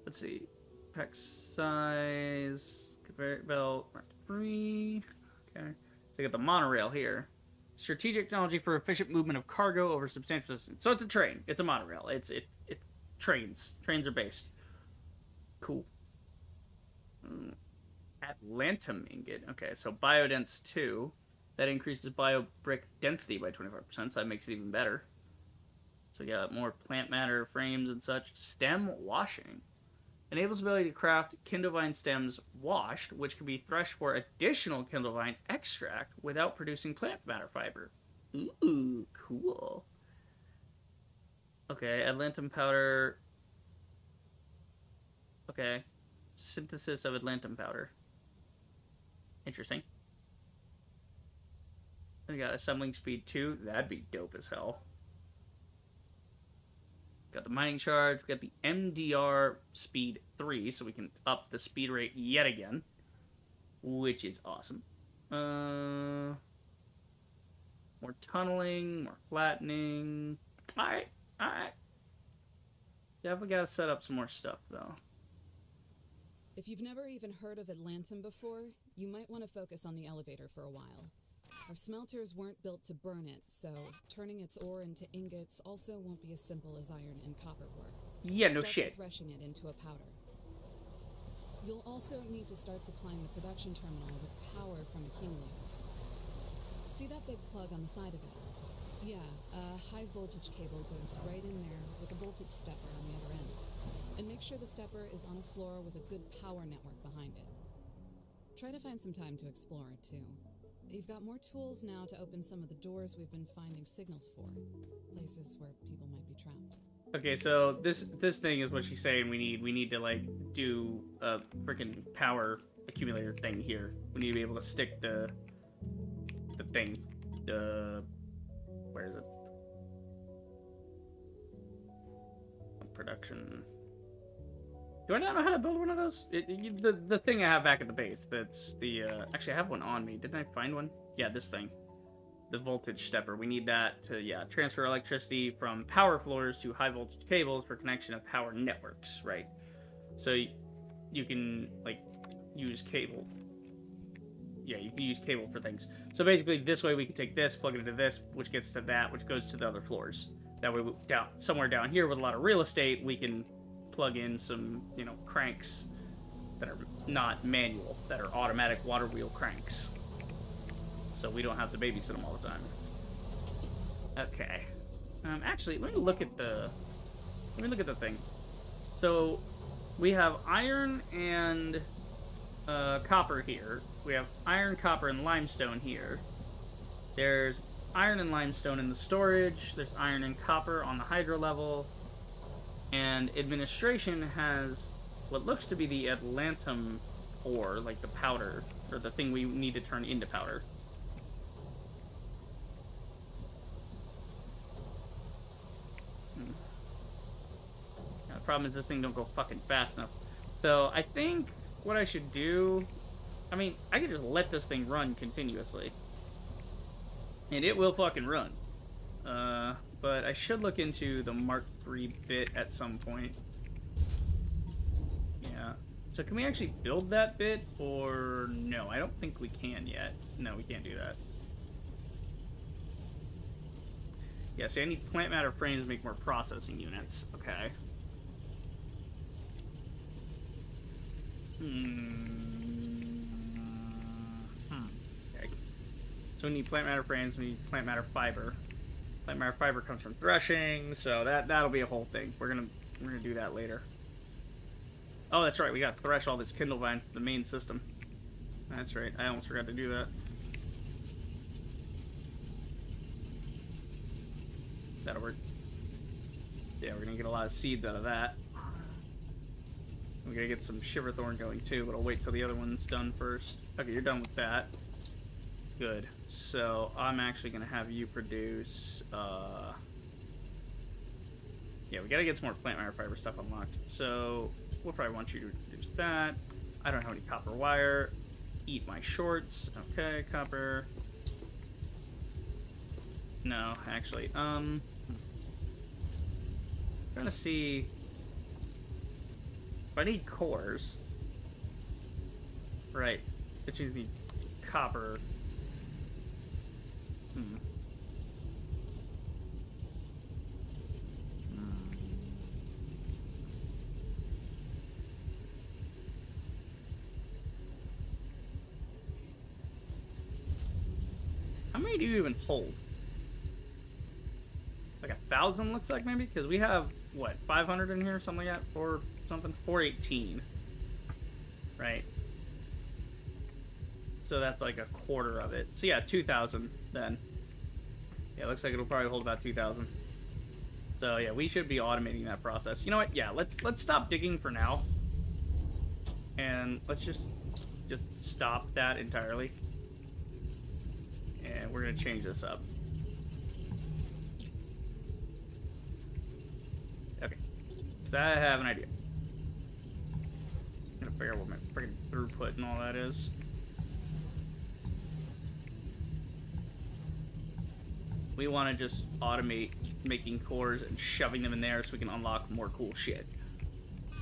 Let's see. Pack size. Conveyor belt. Mark 3. Okay. So we got the monorail here. Strategic technology for efficient movement of cargo over substantial distance. So it's a train. It's a monorail. It's trains. Trains are based. Cool. Atlantum ingot. Okay, so Biodense 2. That increases biobrick density by 25%, so that makes it even better. So we got more plant matter frames and such. Stem washing. Enables ability to craft Kindlevine stems washed, which can be threshed for additional Kindlevine extract without producing plant matter fiber. Ooh, cool. Okay, Atlantum powder. Okay. Synthesis of Atlantum powder. Interesting. We got assembling speed 2. That'd be dope as hell. Got the mining charge. We got the MDR speed 3, so we can up the speed rate yet again, which is awesome. More tunneling, more flattening. Alright, alright. Definitely gotta set up some more stuff, though. If you've never even heard of Atlantum before, you might want to focus on the elevator for a while. Our smelters weren't built to burn it, so turning its ore into ingots also won't be as simple as iron and copper were. Yeah, no Start shit. by threshing it into a powder. You'll also need to start supplying the production terminal with power from accumulators. See that big plug on the side of it? Yeah, a high voltage cable goes right in there with a voltage stepper on the other end. And make sure the stepper is on a floor with a good power network behind it. Try to find some time to explore it too. You've got more tools now to open some of the doors we've been finding signals for. Places where people might be trapped. Okay, so this thing is what she's saying we need. We need to, like, do a freaking power accumulator thing here. We need to be able to stick the thing. Where is it? Production. Do I not know how to build one of those? The thing I have back at the base. That's the actually I have one on me. Didn't I find one? Yeah, this thing. The voltage stepper. We need that to transfer electricity from power floors to high voltage cables for connection of power networks, right? So you can like use cable. Yeah, you can use cable for things. So basically, this way we can take this, plug it into this, which gets to that, which goes to the other floors. That way, somewhere down here with a lot of real estate, we can plug in some, cranks that are not manual, that are automatic water wheel cranks. So we don't have to babysit them all the time. Okay. Actually, let me look at the thing. So we have iron and copper here. We have iron, copper, and limestone here. There's iron and limestone in the storage. There's iron and copper on the hydro level. And administration has what looks to be the Atlantum ore, like the powder, or the thing we need to turn into powder. Now, the problem is this thing don't go fucking fast enough. So I think what I should do, I mean, I could just let this thing run continuously. And it will fucking run. But I should look into the Mark III bit at some point. Yeah. So can we actually build that bit, or no? I don't think we can yet. No, we can't do that. Yeah, see, I need plant matter frames to make more processing units. Okay. Okay. So we need plant matter frames, we need plant matter fiber. Plant matter fiber comes from threshing, so that'll be a whole thing. We're gonna do that later. Oh, that's right, we gotta thresh all this Kindlevine for the main system. That's right, I almost forgot to do that. That'll work. Yeah, we're gonna get a lot of seeds out of that. We're gonna get some Shiverthorn going too, but I'll wait till the other one's done first. Okay, you're done with that. Good. So I'm actually gonna have you produce. Yeah, we gotta get some more plant matter fiber stuff unlocked. So we'll probably want you to produce that. I don't have any copper wire. Eat my shorts. Okay, copper. No, actually, trying to see if I need cores. Right, it should be copper. How many do you even hold? Like 1,000 looks like maybe? Because we have, what, 500 in here? Something like that? something? 418. Right. So that's like a quarter of it. So yeah, 2,000 then. Yeah, it looks like it'll probably hold about 2,000. So yeah, we should be automating that process. You know what? Yeah, let's stop digging for now. And let's just stop that entirely. And we're gonna change this up. Okay. So I have an idea. I'm gonna figure out what my freaking throughput and all that is. We want to just automate making cores and shoving them in there so we can unlock more cool shit.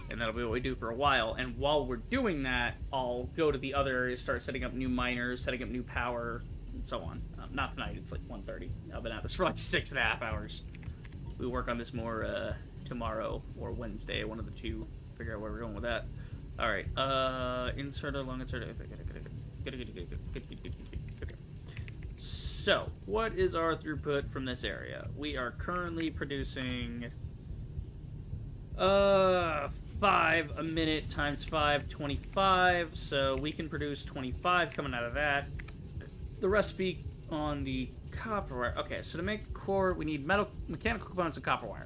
And that'll be what we do for a while. And while we're doing that, I'll go to the other areas, start setting up new miners, setting up new power, and so on. Not tonight, it's like 1:30. I've been at this for like 6.5 hours. We'll work on this more tomorrow or Wednesday, one of the two. Figure out where we're going with that. Alright, insert a long insert. Okay. So, what is our throughput from this area? We are currently producing 5 a minute times 5, 25. So we can produce 25 coming out of that. The recipe on the copper wire. Okay, so to make the core, we need mechanical components and copper wire.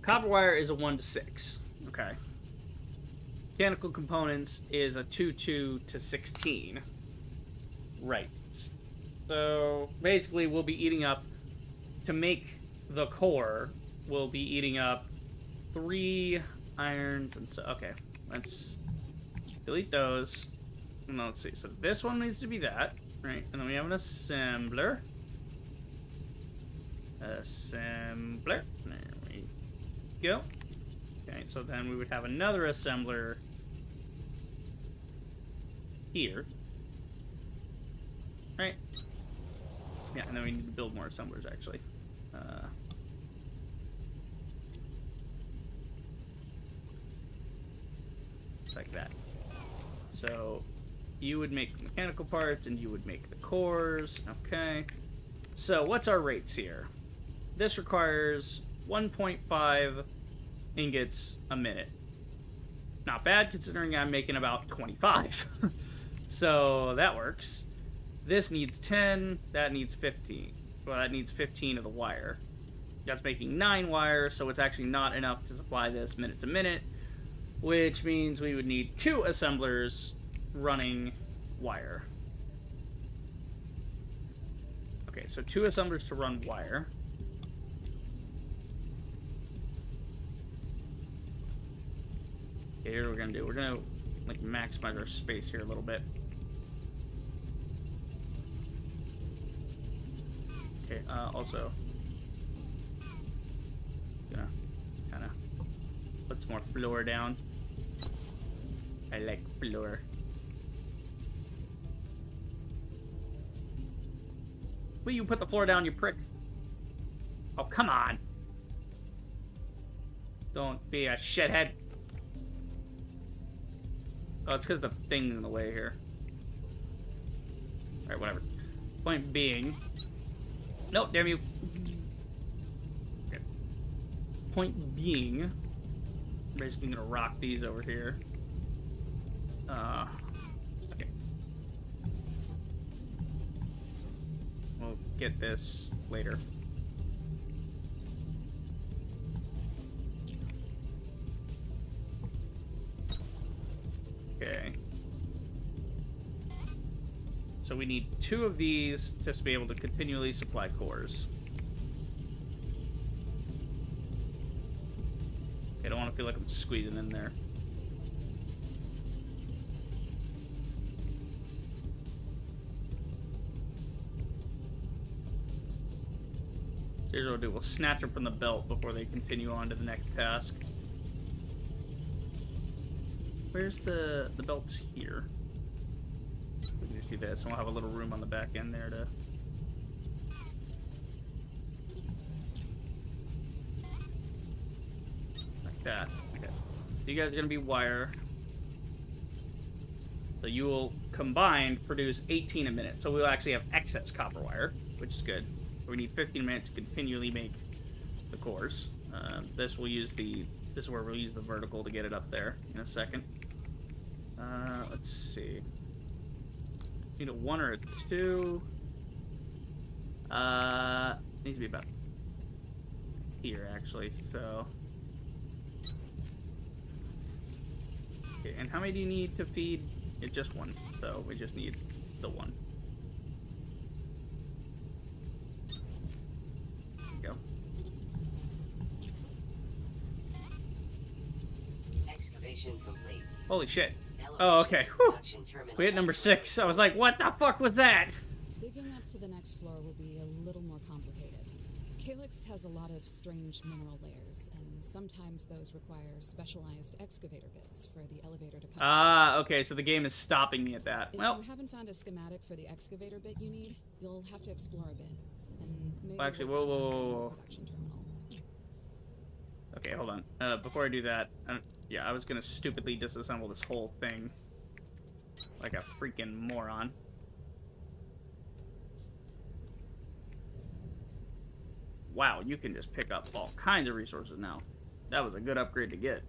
Copper wire is a 1 to 6. Okay. Mechanical components is a 2 to 16. Right. So basically, we'll be eating up, to make the core, we'll be eating up 3 irons and so. Okay, let's delete those. And let's see. So this one needs to be that, right? And then we have an assembler. Assembler. There we go. Okay, so then we would have another assembler here. Right. Yeah, and then we need to build more assemblers, actually. Like that. So, you would make mechanical parts, and you would make the cores. Okay. So, what's our rates here? This requires 1.5 ingots a minute. Not bad, considering I'm making about 25. So, that works. This needs 10, that needs 15. Well, that needs 15 of the wire. That's making 9 wire, so it's actually not enough to supply this minute to minute, which means we would need 2 assemblers running wire. Okay, so 2 assemblers to run wire. Okay, here's what we're gonna do. We're gonna like maximize our space here a little bit. Okay, also, gonna kind of put some more floor down. I like floor. Will you put the floor down, you prick? Oh, come on. Don't be a shithead. Oh, it's because the thing's in the way here. Alright, whatever. Point being... Nope, damn you. Okay. Point being, I'm basically gonna rock these over here. Okay. We'll get this later. Okay. So we need 2 of these just to be able to continually supply cores. Okay, I don't want to feel like I'm squeezing in there. Here's what we'll do. We'll snatch them from the belt before they continue on to the next task. Where's the belts here? We can just do this, and we'll have a little room on the back end there to... Like that. Okay. So you guys are going to be wire. So you will combined produce 18 a minute. So we'll actually have excess copper wire, which is good. We need 15 a minute to continually make the cores. This will use the this is where we'll use the vertical to get it up there in a second. Let's see. Need a 1 or a 2. Needs to be about here, actually, so... Okay, and how many do you need to feed? It's just 1, so we just need the 1. There you go. Excavation complete. Holy shit. Oh, okay. Whew. We hit number 6. I was like, what the fuck was that? Digging up to the next floor will be a little more complicated. Calyx has a lot of strange mineral layers, and sometimes those require specialized excavator bits for the elevator to come. Ah, okay, so the game is stopping me at that. If Well, you haven't found a schematic for the excavator bit you need, you'll have to explore a bit. And maybe well, actually, work whoa, on whoa, the whoa, whoa. production terminal. Okay, hold on. Before I do that, yeah, I was gonna stupidly disassemble this whole thing. Like a freaking moron. Wow, you can just pick up all kinds of resources now. That was a good upgrade to get.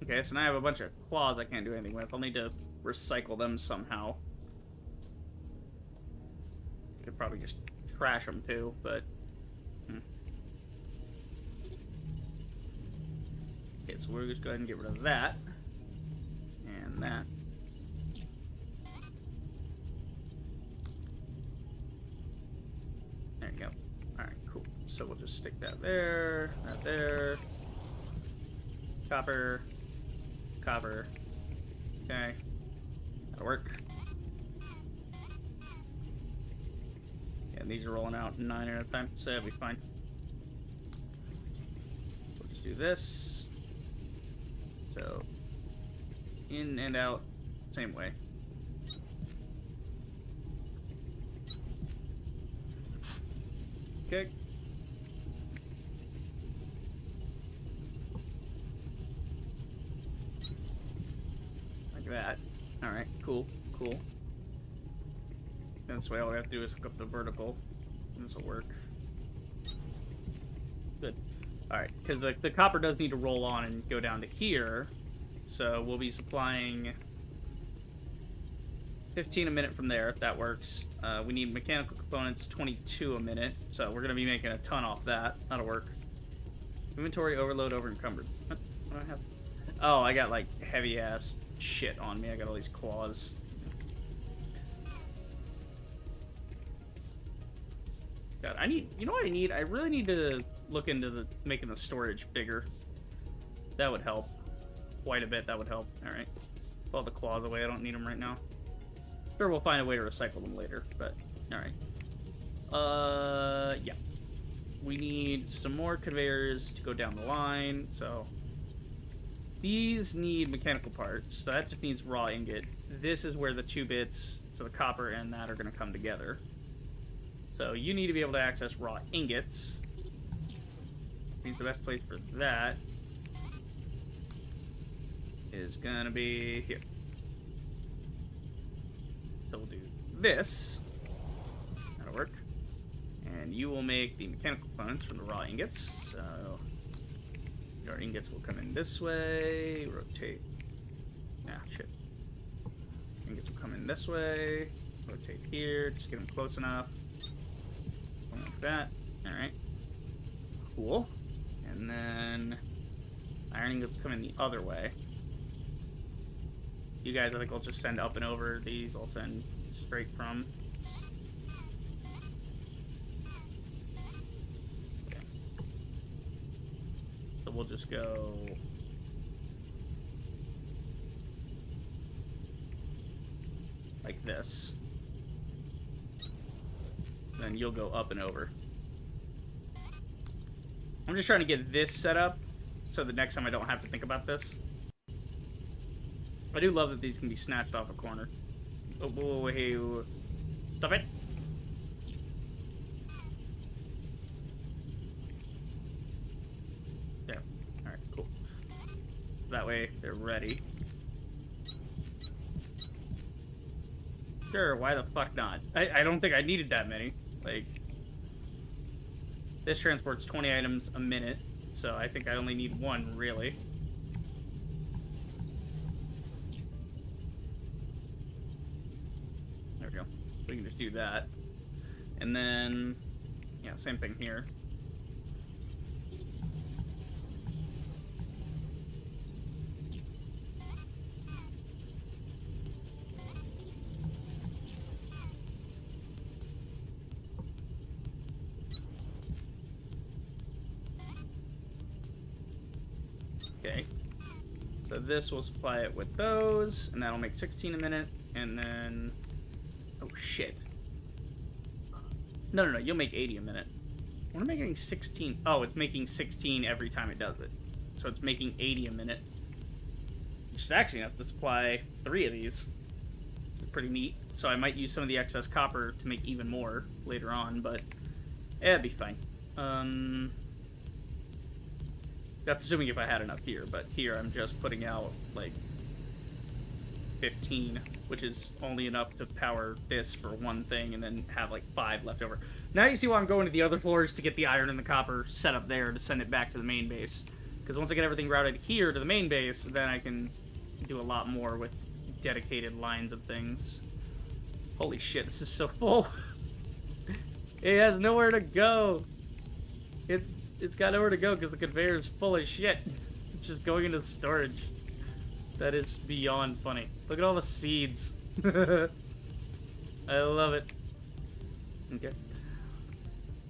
Okay, so now I have a bunch of claws I can't do anything with. I'll need to recycle them somehow. Could probably just trash them too, but... Okay, so we're just go ahead and get rid of that. And that. There you go. Alright, cool. So we'll just stick that there, that there. Copper. Copper. Okay. That'll work. Yeah, these are rolling out 9 at a time, so that'll be fine. We'll just do this. So, in and out, same way. Okay. Like that. Alright, cool, cool. And this way all we have to do is hook up the vertical, and this will work. Good. Alright, because the copper does need to roll on and go down to here, so we'll be supplying 15 a minute from there, if that works. We need mechanical components, 22 a minute, so we're going to be making a ton off that. That'll work. Inventory overload over encumbered. What do I have? Oh, I got, like, heavy-ass shit on me. I got all these claws. God, I need... You know what I need? I really need to look into making the storage bigger. That would help. Quite a bit, that would help. Alright. Put all the claws away. I don't need them right now. Sure, we'll find a way to recycle them later, but... Alright. Yeah. We need some more conveyors to go down the line, so... These need mechanical parts, so that just needs raw ingot. This is where the 2 bits, so the copper and that are going to come together. So you need to be able to access raw ingots. Means the best place for that is going to be here. So we'll do this. That'll work. And you will make the mechanical components from the raw ingots. So our ingots will come in this way. Rotate. Ah, shit. Ingots will come in this way. Rotate here. Just get them close enough. Something like that. Alright. Cool. And then iron ingots come in the other way. You guys, I think I'll just send up and over. These I'll send straight from. Okay. So we'll just go... like this. Then you'll go up and over. I'm just trying to get this set up so the next time I don't have to think about this. I do love that these can be snatched off a corner. Oh, whoa, whoa, hey, whoa. Stop it! There. Alright, cool. That way, they're ready. Sure, why the fuck not? I don't think I needed that many. Like, this transports 20 items a minute. So I think I only need one, really. There we go. We can just do that. And then, yeah, same thing here. Okay, so this will supply it with those, and that'll make 16 a minute, and then... Oh, shit. No, you'll make 80 a minute. What am I making 16? Oh, it's making 16 every time it does it. So it's making 80 a minute. Which is actually enough to supply 3 of these. Pretty neat. So I might use some of the excess copper to make even more later on, but it'd be fine. That's assuming if I had enough here, but here I'm just putting out, like, 15, which is only enough to power this for one thing, and then have, like, 5 left over. Now you see why I'm going to the other floors to get the iron and the copper set up there to send it back to the main base. Because once I get everything routed here to the main base, then I can do a lot more with dedicated lines of things. Holy shit, this is so full. It has nowhere to go. It's got nowhere to go because the conveyor is full of shit. It's just going into storage. That is beyond funny. Look at all the seeds. I love it. Okay.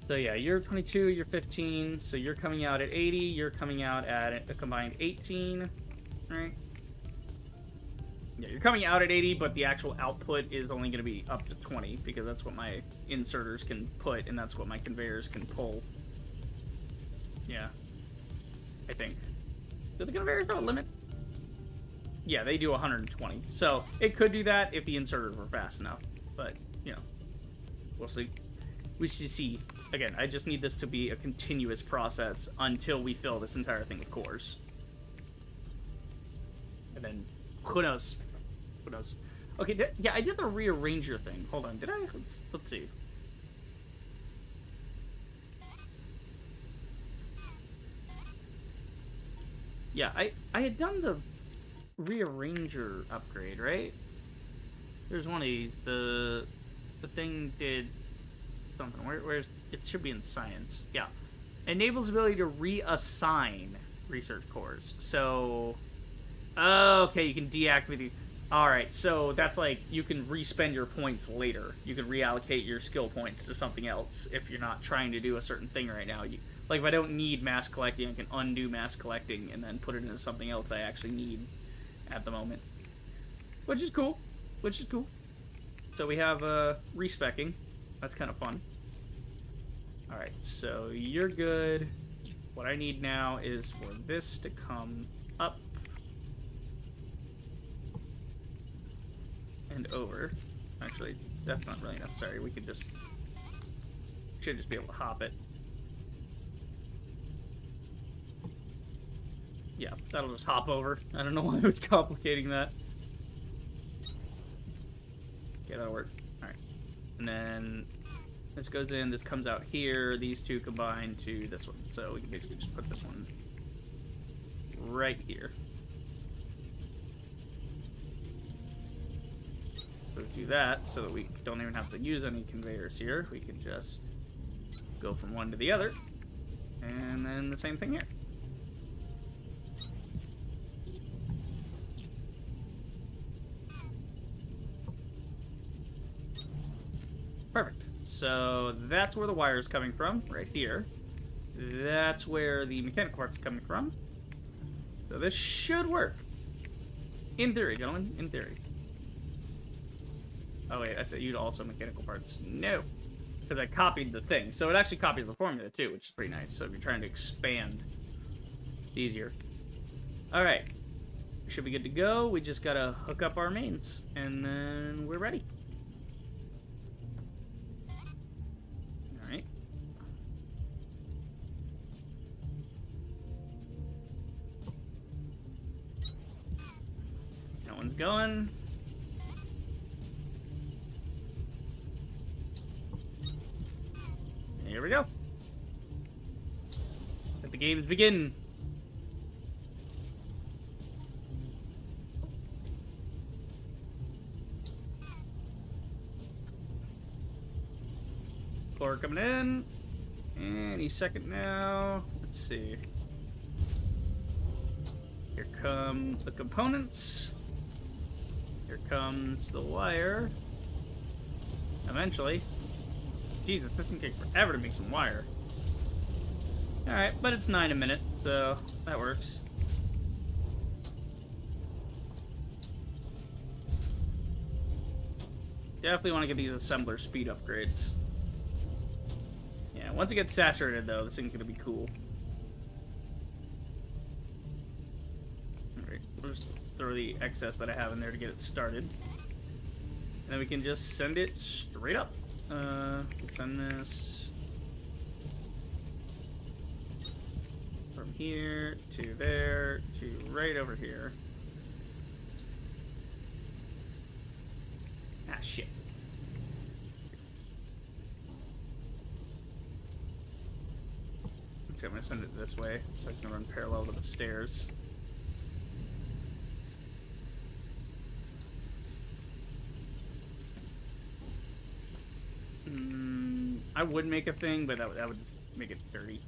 So yeah, you're 22, you're 15, so you're coming out at 80, you're coming out at a combined 18, right? Yeah, you're coming out at 80, but the actual output is only going to be up to 20, because that's what my inserters can put, and that's what my conveyors can pull. Yeah. I think. Do the conveyors have a limit? Yeah, they do 120. So, it could do that if the inserters were fast enough. But, you know, we'll see. We should see. Again, I just need this to be a continuous process until we fill this entire thing with cores. And then, who knows? Who knows? Okay, yeah, I did the rearranger thing. Hold on, did I? Let's see. Yeah, I had done the rearranger upgrade, right? There's one of these. The thing did something. Where's it? Should be in science. Yeah, enables ability to reassign research cores. So, okay, you can deactivate these. All right, so that's like you can respend your points later. You can reallocate your skill points to something else if you're not trying to do a certain thing right now. Like, if I don't need mass collecting, I can undo mass collecting and then put it into something else I actually need at the moment. Which is cool. Which is cool. So we have respecking. That's kind of fun. Alright, so you're good. What I need now is for this to come up and over. Actually, that's not really necessary. We could just... should just be able to hop it. Yeah, that'll just hop over. I don't know why I was complicating that. Okay, that'll work. Alright. And then this goes in, this comes out here, these two combine to this one. So we can basically just put this one right here. So do that so that we don't even have to use any conveyors here. We can just go from one to the other. And then the same thing here. Perfect. So that's where the wire is coming from, right here. That's where the mechanical part's coming from. So this should work. In theory, gentlemen, in theory. Oh wait, I said you'd also mechanical parts. No. Because I copied the thing. So it actually copies the formula too, which is pretty nice. So if you're trying to expand, it's easier. Alright. We should be good to go. We just gotta hook up our mains. And then we're ready. Alright. No one's going. Here we go. the games begin. Core coming in. Any second now. Let's see. Here come the components. Here comes the wire. Eventually. Jesus, this can take forever to make some wire. Alright, but it's 9 a minute, so that works. Definitely want to get these assembler speed upgrades. Yeah, once it gets saturated, though, this thing's going to be cool. Alright, we'll just throw the excess that I have in there to get it started. And then we can just send it straight up. Send this from here to there to right over here. Ah, shit. Okay, I'm gonna send it this way so I can run parallel to the stairs. I would make a thing, but that would make it dirty.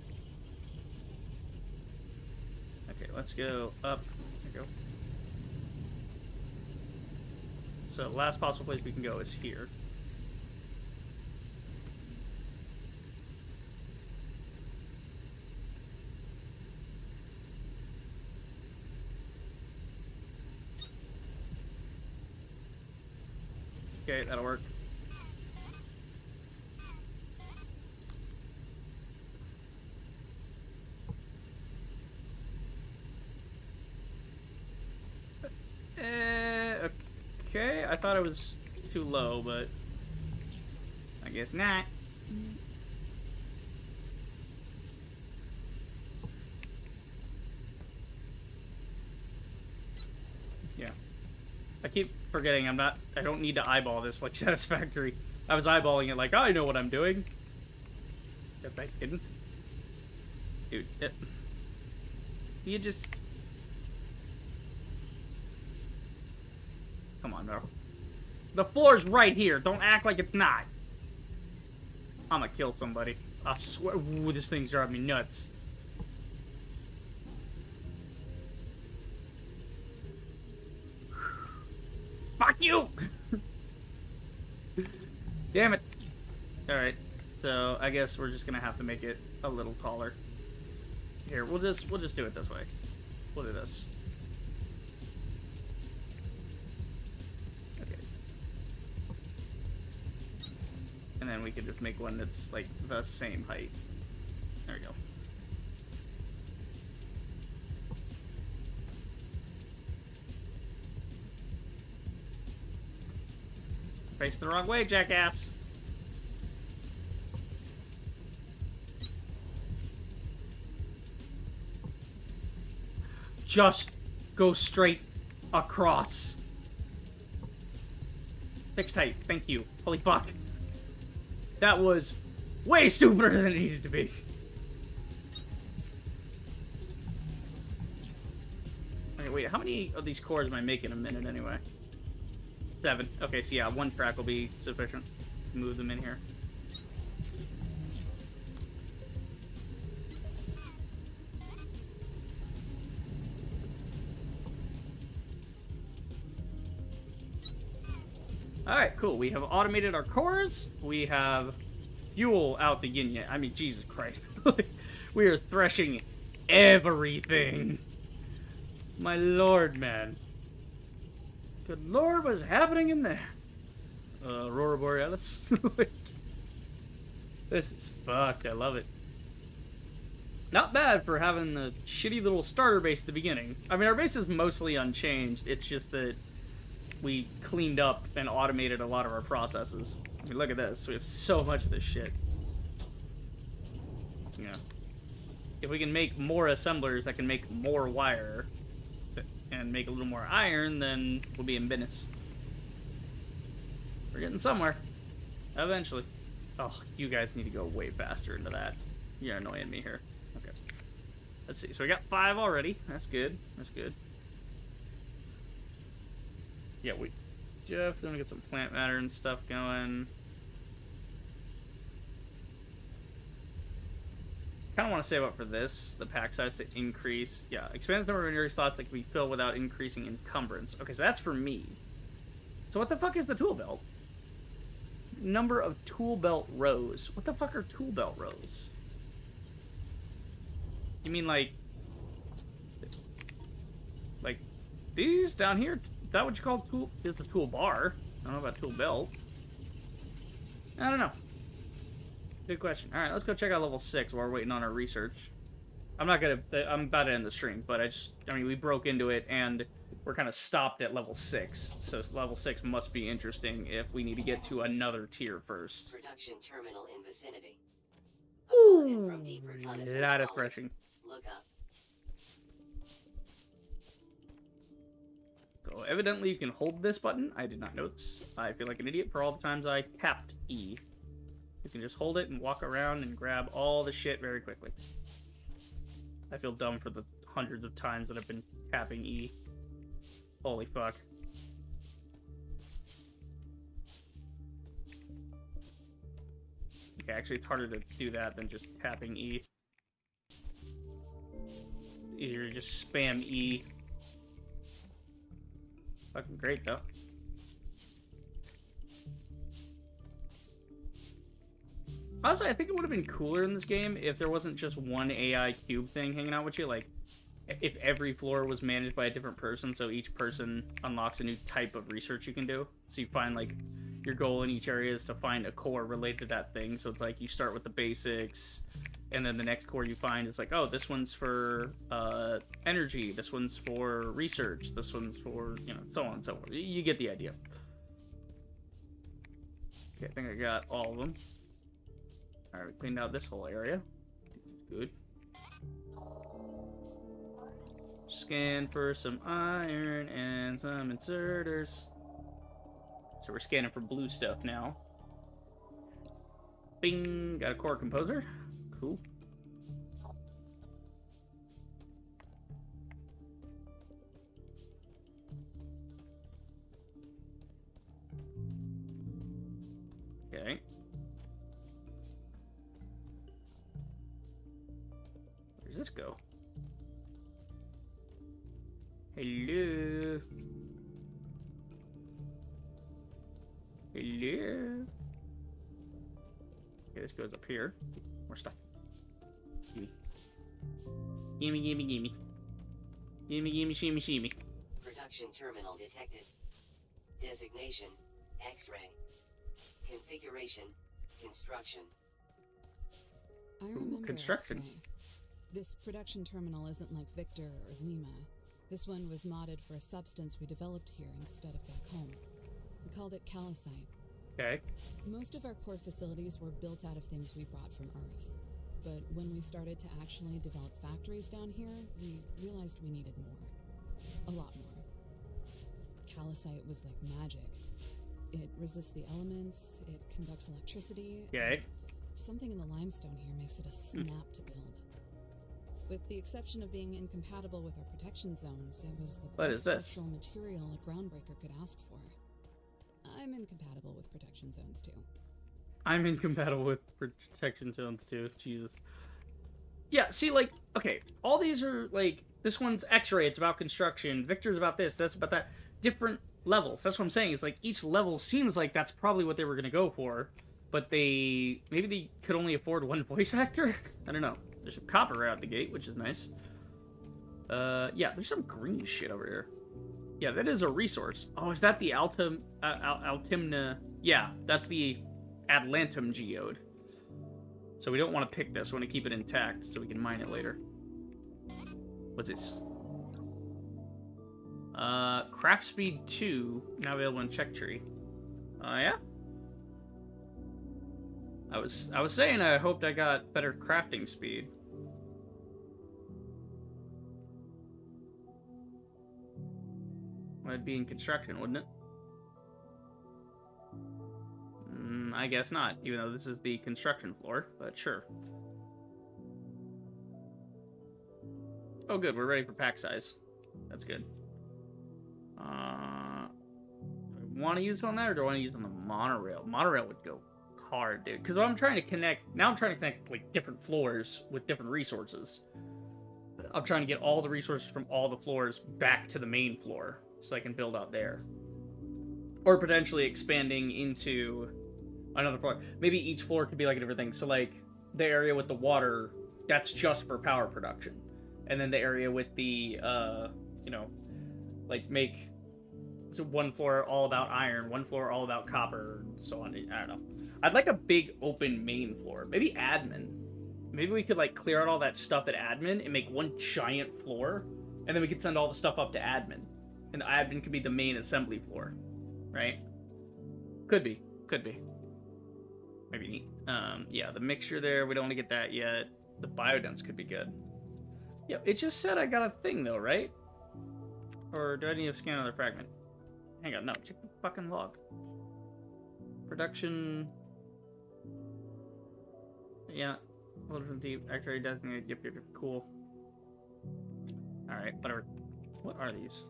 Okay, let's go up. There we go. So, last possible place we can go is here. Okay, that'll work. Okay, I thought it was too low, but I guess not. Yeah. I keep forgetting I don't need to eyeball this like Satisfactory. I was eyeballing it like, I know what I'm doing. Except I didn't. Dude, you just... Come on, bro. The floor's right here. Don't act like it's not. I'm gonna kill somebody. I swear. Ooh, this thing's driving me nuts. Fuck you! Damn it. Alright. So, I guess we're just gonna have to make it a little taller. Here, we'll just do it this way. We'll do this. And then we could just make one that's like the same height. There we go. Face the wrong way, jackass. Just go straight across. Fixed height. Thank you. Holy fuck. That was way stupider than it needed to be. Okay, wait, how many of these cores am I making a minute anyway? 7. Okay, so yeah, 1 frac will be sufficient. Move them in here. Alright, cool. We have automated our cores. We have fuel out the yin yang. I mean, Jesus Christ. We are threshing everything. My lord, man. Good lord, what's happening in there? Aurora Borealis. Like, this is fucked. I love it. Not bad for having the shitty little starter base at the beginning. I mean, our base is mostly unchanged. It's just that we cleaned up and automated a lot of our processes. I mean, look at this. We have so much of this shit. Yeah. If we can make more assemblers that can make more wire and make a little more iron, then we'll be in business. We're getting somewhere. Eventually. Oh, you guys need to go way faster into that. You're annoying me here. Okay. Let's see. So we got 5 already. That's good. That's good. Yeah, we definitely want to get some plant matter and stuff going. Kind of want to save up for this. The pack size to increase. Yeah, expands the number of inventory slots that can be filled without increasing encumbrance. Okay, so that's for me. So what the fuck is the tool belt? Number of tool belt rows. What the fuck are tool belt rows? You mean like these down here? Is that what you call tool? It's a tool bar. I don't know about tool belt. I don't know. Good question. All right, let's go check out level 6 while we're waiting on our research. I'm about to end the stream, but I mean, we broke into it and we're kind of stopped at level 6. So level 6 must be interesting if we need to get to another tier first. Production terminal in vicinity. Ooh, from deep reconnaissance lot of polys. threshing. Look up. So evidently you can hold this button. I did not notice. I feel like an idiot for all the times I tapped E. You can just hold it and walk around and grab all the shit very quickly. I feel dumb for the hundreds of times that I've been tapping E. Holy fuck. Okay, actually it's harder to do that than just tapping E. It's easier to just spam E. Fucking great though. Honestly, I think it would have been cooler in this game if there wasn't just one AI cube thing hanging out with you. Like, if every floor was managed by a different person, so each person unlocks a new type of research you can do. So you find, like, your goal in each area is to find a core related to that thing. So it's like you start with the basics, and then the next core you find is like, oh, this one's for energy, this one's for research, this one's for, you know, so on and so forth. You get the idea. Okay, I think I got all of them. Alright, we cleaned out this whole area. This is good. Scan for some iron and some inserters. So we're scanning for blue stuff now. Bing! Got a core composer. Cool. Okay. Where does this go? Hello? Hello? Okay, this goes up here. More stuff. Gimme. Gimme, gimme, gimme. Gimme, gimme, shimmy, shimmy. Production terminal detected. Designation, X-ray. Configuration, construction. I remember construction. X-ray. This production terminal isn't like Victor or Lima. This one was modded for a substance we developed here instead of back home. We called it calcite. Okay. Most of our core facilities were built out of things we brought from Earth. But when we started to actually develop factories down here, we realized we needed more. A lot more. Calcite was like magic. It resists the elements, it conducts electricity. Okay. Something in the limestone here makes it a snap to build. With the exception of being incompatible with our protection zones, it was the What best is this? structural material a groundbreaker could ask for. I'm incompatible with protection zones too. I'm incompatible with protection zones too. Jesus. Yeah, see, like, okay, all these are, like, this one's X-ray, it's about construction. Victor's about this, that's about that. Different levels. That's what I'm saying, is, like, each level seems like that's probably what they were going to go for. But maybe they could only afford one voice actor? I don't know. There's some copper right out the gate, which is nice. Yeah, there's some green shit over here. Yeah, that is a resource. Oh, is that the Altimna? Yeah, that's the Atlantum geode. So we don't want to pick this. We want to keep it intact so we can mine it later. What's this? Craft speed 2, now available in check tree. Yeah? I was saying I hoped I got better crafting speed. Well, it'd be in construction, wouldn't it? I guess not, even though this is the construction floor, but sure. Oh, good. We're ready for pack size. That's good. Do I want to use it on that, or do I want to use it on the monorail? Monorail would go hard, dude. Because I'm trying to connect... Now I'm trying to connect, like, different floors with different resources. I'm trying to get all the resources from all the floors back to the main floor, so I can build out there. Or potentially expanding into another floor. Maybe each floor could be like a different thing. So, like, the area with the water, that's just for power production. And then the area with the, you know, like, make so one floor all about iron, one floor all about copper, and so on. I don't know. I'd like a big open main floor. Maybe admin. Maybe we could, like, clear out all that stuff at admin and make one giant floor, and then we could send all the stuff up to admin. And the admin could be the main assembly floor, right? Could be. Could be. Maybe neat. Yeah, the mixture there, we don't want to get that yet. The biodense could be good. Yeah, it just said I got a thing, though, right? Or do I need to scan another fragment? Hang on, no, check the fucking log. Production... Yeah. Loaded from deep. Actually designated. Yep, cool. Alright, whatever. What are these?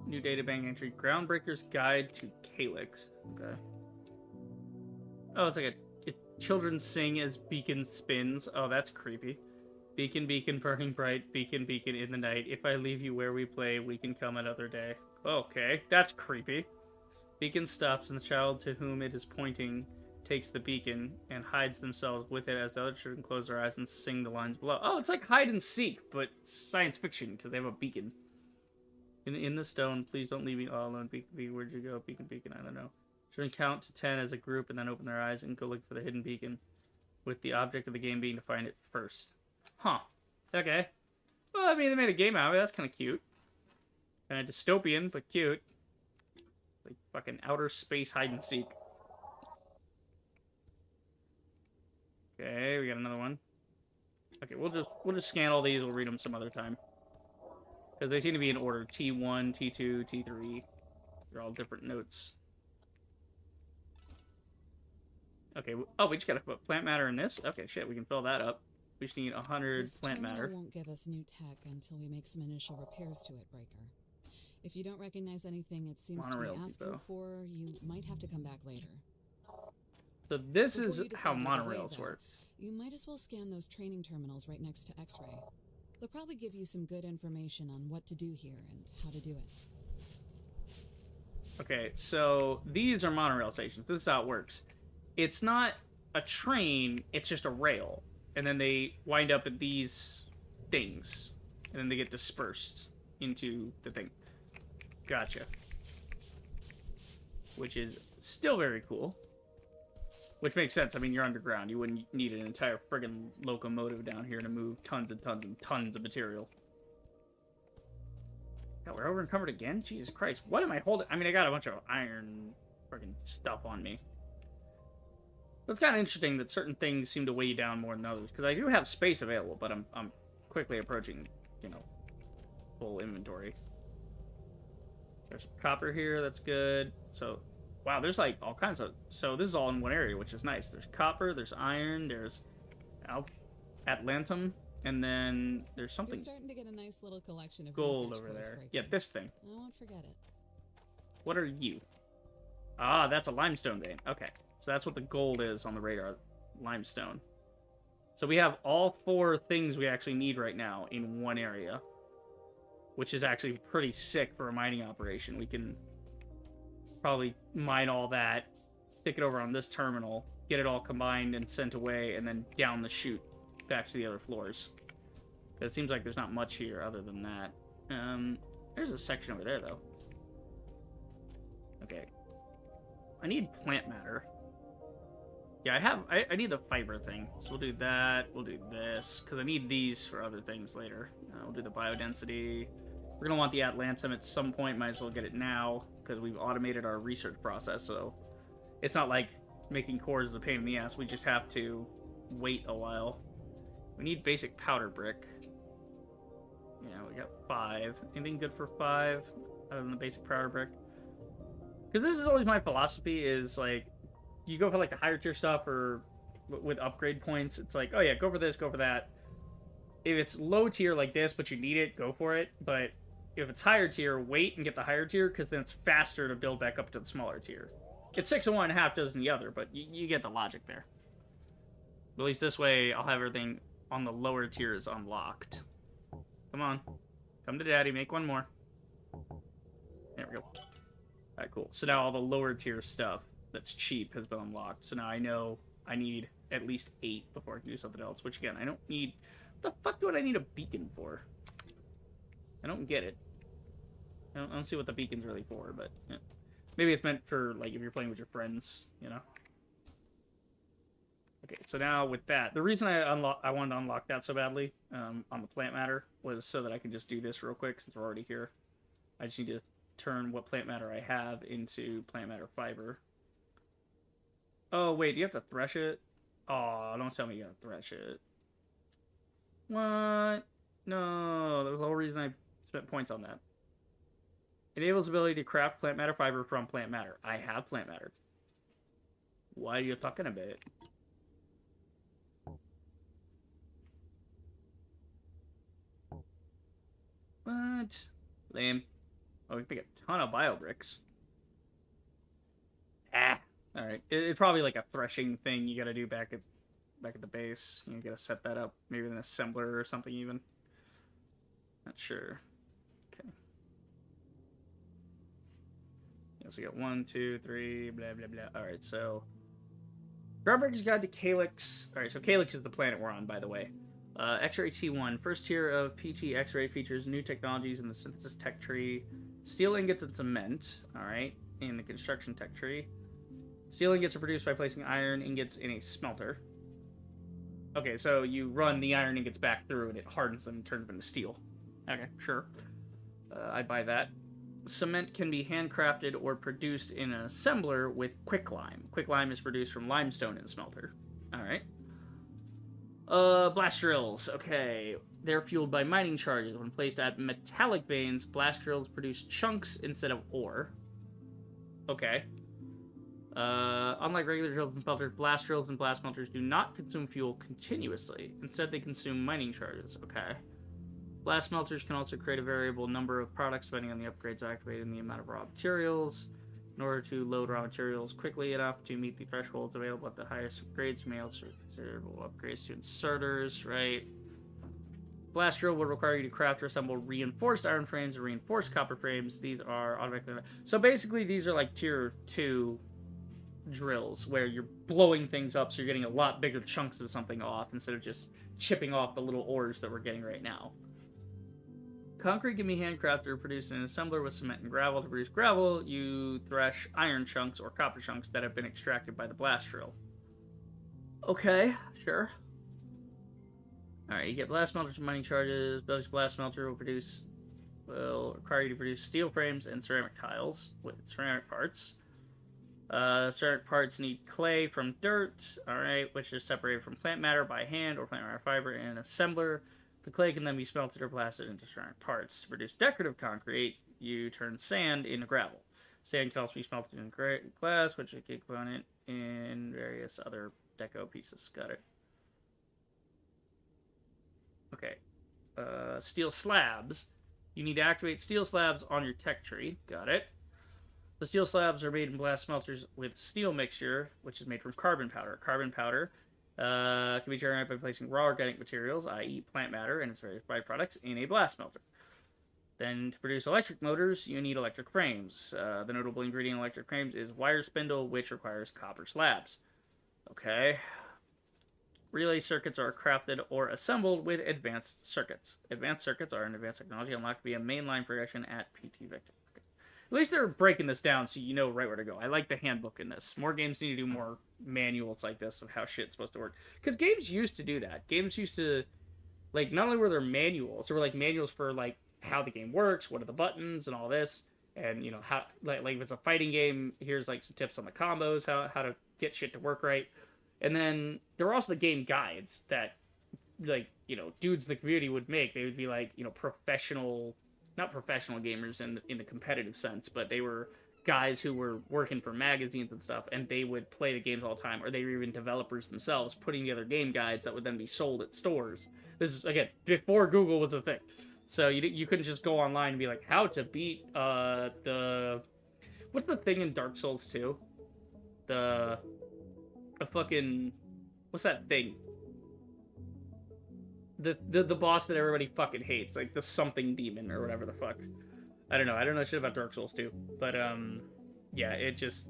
New databank entry. Groundbreaker's Guide to Calyx. Okay. Oh, it's like children sing as beacon spins. Oh, that's creepy. Beacon, beacon, burning bright. Beacon, beacon in the night. If I leave you where we play, we can come another day. Okay, that's creepy. Beacon stops, and the child to whom it is pointing takes the beacon and hides themselves with it as the other children close their eyes and sing the lines below. Oh, it's like hide and seek, but science fiction, because they have a beacon. In the stone, please don't leave me all alone. Beacon, beacon, where'd you go? Beacon, beacon, I don't know. Children count to 10 as a group and then open their eyes and go look for the hidden beacon, with the object of the game being to find it first. Huh. Okay. Well, I mean, they made a game out of it. That's kind of cute. Kind of dystopian, but cute. Like fucking outer space hide and seek. Okay, we got another one. Okay, we'll just scan all these. We'll read them some other time. Because they seem to be in order. T1, T2, T3. They're all different notes. Okay, oh, we just gotta put plant matter in this? Okay, shit, we can fill that up. We just need 100 plant matter. This won't give us new tech until we make some initial repairs to it, Breaker. If you don't recognize anything it seems to be asking for, you might have to come back later. So this is how monorails work. You might as well scan those training terminals right next to X-ray. They'll probably give you some good information on what to do here and how to do it. Okay, so these are monorail stations. This is how it works. It's not a train, it's just a rail. And then they wind up at these things. And then they get dispersed into the thing. Gotcha. Which is still very cool. Which makes sense. I mean, you're underground. You wouldn't need an entire friggin' locomotive down here to move tons and tons and tons of material. God, we're over encumbered again? Jesus Christ. What am I holding? I mean, I got a bunch of iron friggin' stuff on me. But it's kind of interesting that certain things seem to weigh you down more than others. Because I do have space available, but I'm quickly approaching, you know, full inventory. There's some copper here. That's good. So... wow, there's like all kinds of... so this is all in one area, which is nice. There's copper, there's iron, there's Atlantum, and then there's something... You're starting to get a nice little collection of gold over there. Yeah, this thing. I won't forget it. What are you? Ah, that's a limestone vein. Okay, so that's what the gold is on the radar. Limestone. So we have all 4 things we actually need right now in one area, which is actually pretty sick for a mining operation. We can... probably mine all that, stick it over on this terminal, get it all combined and sent away, and then down the chute back to the other floors. Because it seems like there's not much here other than that. There's a section over there, though. Okay. I need plant matter. Yeah, I need the fiber thing. So we'll do that. We'll do this. Because I need these for other things later. We'll do the biodensity. We're going to want the Atlantum at some point. Might as well get it now. Because we've automated our research process. So it's not like making cores is a pain in the ass. We just have to wait a while. We need basic powder brick. Yeah, we got 5. Anything good for 5 other than the basic powder brick? Because this is always my philosophy is like, you go for like the higher tier stuff or with upgrade points. It's like, oh yeah, go for this, go for that. if it's low tier like this, but you need it, go for it. But if it's higher tier, wait and get the higher tier, because then it's faster to build back up to the smaller tier. It's 6 of one, half dozen the other, but you get the logic there. At least this way, I'll have everything on the lower tiers unlocked. Come on. Come to daddy, make one more. There we go. Alright, cool. So now all the lower tier stuff that's cheap has been unlocked. So now I know I need at least 8 before I can do something else. Which, again, I don't need... What the fuck do I need a beacon for? I don't get it. I don't see what the beacon's really for, but... Yeah. Maybe it's meant for, like, if you're playing with your friends, you know? Okay, so now with that... The reason I wanted to unlock that so badly on the plant matter was so that I could just do this real quick since we're already here. I just need to turn what plant matter I have into plant matter fiber. Oh, wait, do you have to thresh it? Oh, don't tell me you gotta thresh it. What? No, that was the whole reason I spent points on that. Enables ability to craft plant matter fiber from plant matter. I have plant matter. Why are you talking about it? What? Lame. Oh, we can make a ton of bio bricks. Ah. Alright. It's probably like a threshing thing you gotta do back at the base. You gotta set that up. Maybe an assembler or something even. Not sure. Okay. Yeah, so we got 1, 2, 3, blah blah blah. Alright, so Groundbreaker's Guide to Calyx. Alright, so Calyx is the planet we're on, by the way. X-Ray T1. First tier of PT X-Ray features new technologies in the synthesis tech tree. Steel ingots and cement. Alright, in the construction tech tree. Steel ingots are produced by placing iron ingots in a smelter. Okay, so you run the iron ingots back through and it hardens them and turns them into steel. Okay, sure. I buy that. Cement can be handcrafted or produced in an assembler with quicklime. Quicklime is produced from limestone in a smelter. Alright. Blast drills. Okay. They're fueled by mining charges. When placed at metallic veins, blast drills produce chunks instead of ore. Okay. Unlike regular drills and smelters, blast drills and blast smelters do not consume fuel continuously. Instead, they consume mining charges. Okay. Blast smelters can also create a variable number of products depending on the upgrades activated and the amount of raw materials. In order to load raw materials quickly enough to meet the thresholds available at the highest grades, you may also considerable upgrades to inserters, right? Blast drill would require you to craft or assemble reinforced iron frames and reinforced copper frames. These are automatically... So basically, these are like tier 2 drills where you're blowing things up so you're getting a lot bigger chunks of something off instead of just chipping off the little ores that we're getting right now. Concrete can be handcrafted or produced in an assembler with cement and gravel. To produce gravel, you thresh iron chunks or copper chunks that have been extracted by the blast drill. Okay, sure. Alright, you get blast smelters and mining charges. Belgian blast smelter will require you to produce steel frames and ceramic tiles with ceramic parts. Ceramic parts need clay from dirt, alright, which is separated from plant matter by hand or plant matter fiber in an assembler. The clay can then be smelted or blasted into ceramic parts. To produce decorative concrete, you turn sand into gravel. Sand can also be smelted into glass, which is a key component in various other deco pieces. Got it. Okay. Steel slabs. You need to activate steel slabs on your tech tree. Got it. The steel slabs are made in blast smelters with steel mixture, which is made from carbon powder. Carbon powder can be generated by placing raw organic materials, i.e. plant matter, and its various byproducts, in a blast smelter. Then, to produce electric motors, you need electric frames. The notable ingredient in electric frames is wire spindle, which requires copper slabs. Okay. Relay circuits are crafted or assembled with advanced circuits. Advanced circuits are an advanced technology unlocked via mainline progression at PT Vector. At least they're breaking this down so you know right where to go. I like the handbook in this. More games need to do more manuals like this of how shit's supposed to work. Because games used to do that. Games used to, like, not only were there manuals, there were, like, manuals for, like, how the game works, what are the buttons, and all this. And, you know, how, like if it's a fighting game, here's, like, some tips on the combos, how to get shit to work right. And then there were also the game guides that, like, you know, dudes in the community would make. They would be, like, you know, professional... Not professional gamers in the competitive sense, but they were guys who were working for magazines and stuff, and they would play the games all the time, or they were even developers themselves putting together game guides that would then be sold at stores. This is, again, before Google was a thing. So you couldn't just go online and be like, how to beat what's the thing in Dark Souls 2? The fucking, what's that thing? The boss that everybody fucking hates, like the something demon or whatever the fuck. I don't know shit about Dark Souls 2, but yeah, it just,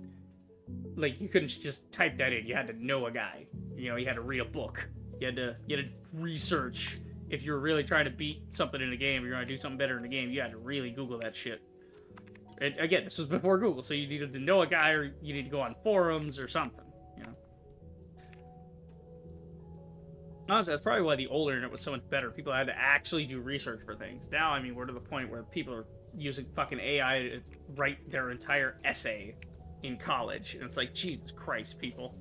like, you couldn't just type that in. You had to know a guy. You know, you had to read a book. You had to research. If you were really trying to beat something in a game, or you're going to do something better in the game, you had to really Google that shit. And again, this was before Google, so you needed to know a guy, or you need to go on forums or something, you know. Honestly, that's probably why the older internet was so much better. People had to actually do research for things. Now, I mean, we're to the point where people are using fucking AI to write their entire essay in college. And it's like, Jesus Christ, people.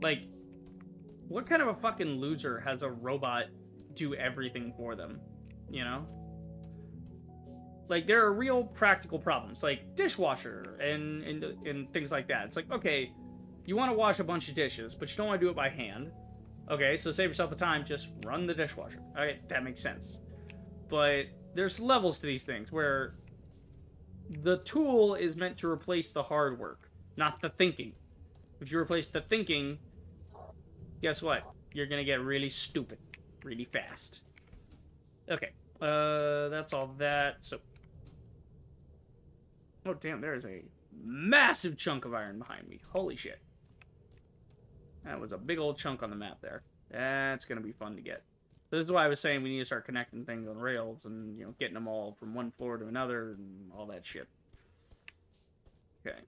Like, what kind of a fucking loser has a robot do everything for them? You know? Like, there are real practical problems, like dishwasher and things like that. It's like, okay, you want to wash a bunch of dishes, but you don't want to do it by hand. Okay, so save yourself the time, just run the dishwasher. Okay, that makes sense. But there's levels to these things where the tool is meant to replace the hard work, not the thinking. If you replace the thinking, guess what? You're gonna get really stupid really fast. Okay, that's all that. So, oh damn, there is a massive chunk of iron behind me. Holy shit. That was a big old chunk on the map there. That's gonna be fun to get. This is why I was saying we need to start connecting things on rails and, you know, getting them all from one floor to another and all that shit. Okay.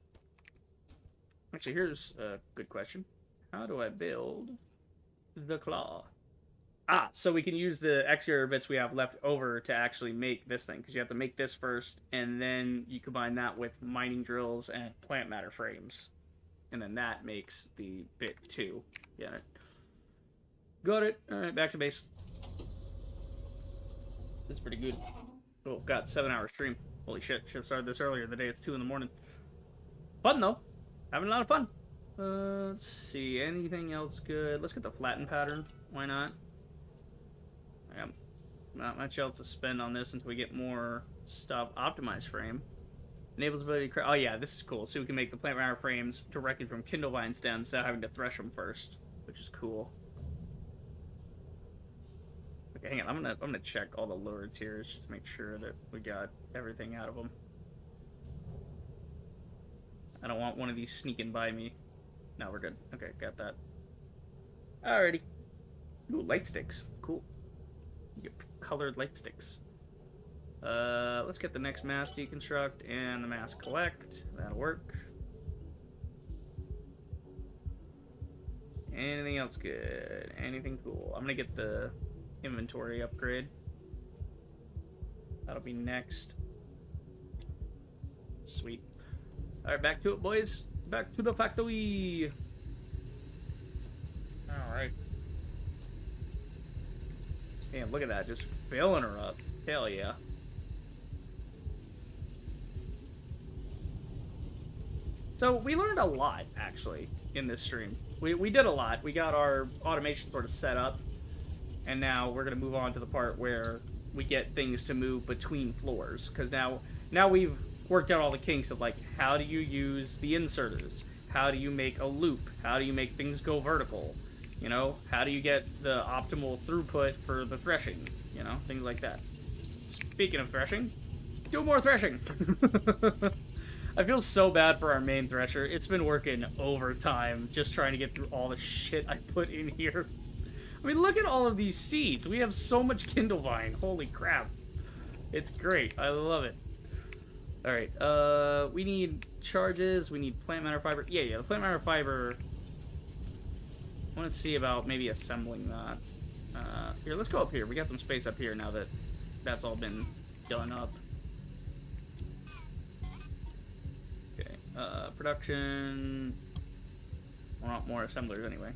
Actually, here's a good question. How do I build the claw? Ah, so we can use the exterior bits we have left over to actually make this thing, because you have to make this first, and then you combine that with mining drills and plant matter frames. And then that makes the bit 2. Get it? Got it. Alright, back to base. This is pretty good. Oh, got 7-hour stream. Holy shit, should have started this earlier in the day. It's 2 in the morning. Fun, though. Having a lot of fun. Let's see. Anything else good? Let's get the flatten pattern. Why not? I got not much else to spend on this until we get more stuff. Optimize frame. Enables ability to... Oh, yeah, this is cool. So we can make the plant matter frames directly from Kindle Vine stems instead of having to thresh them first, which is cool. Okay, hang on. I'm gonna check all the lower tiers just to make sure that we got everything out of them. I don't want one of these sneaking by me. No, we're good. Okay, got that. Alrighty. Ooh, light sticks. Cool. You get colored light sticks. Let's get the next mass deconstruct and the mass collect. That'll work. Anything else good? Anything cool? I'm gonna get the inventory upgrade. That'll be next. Sweet. Alright, back to it, boys. Back to the factory. Alright. Damn, look at that. Just filling her up. Hell yeah. So, we learned a lot, actually, in this stream. We did a lot. We got our automation sort of set up, and now we're going to move on to the part where we get things to move between floors. Because now we've worked out all the kinks of, like, how do you use the inserters? How do you make a loop? How do you make things go vertical? You know, how do you get the optimal throughput for the threshing? You know, things like that. Speaking of threshing, do more threshing! I feel so bad for our main thresher. It's been working overtime just trying to get through all the shit I put in here. I mean, look at all of these seeds. We have so much Kindle Vine. Holy crap. It's great. I love it. Alright, we need charges. We need plant matter fiber. Yeah, the plant matter fiber. I want to see about maybe assembling that. Here, let's go up here. We got some space up here now that that's all been done up. Okay, production. I want more assemblers anyway.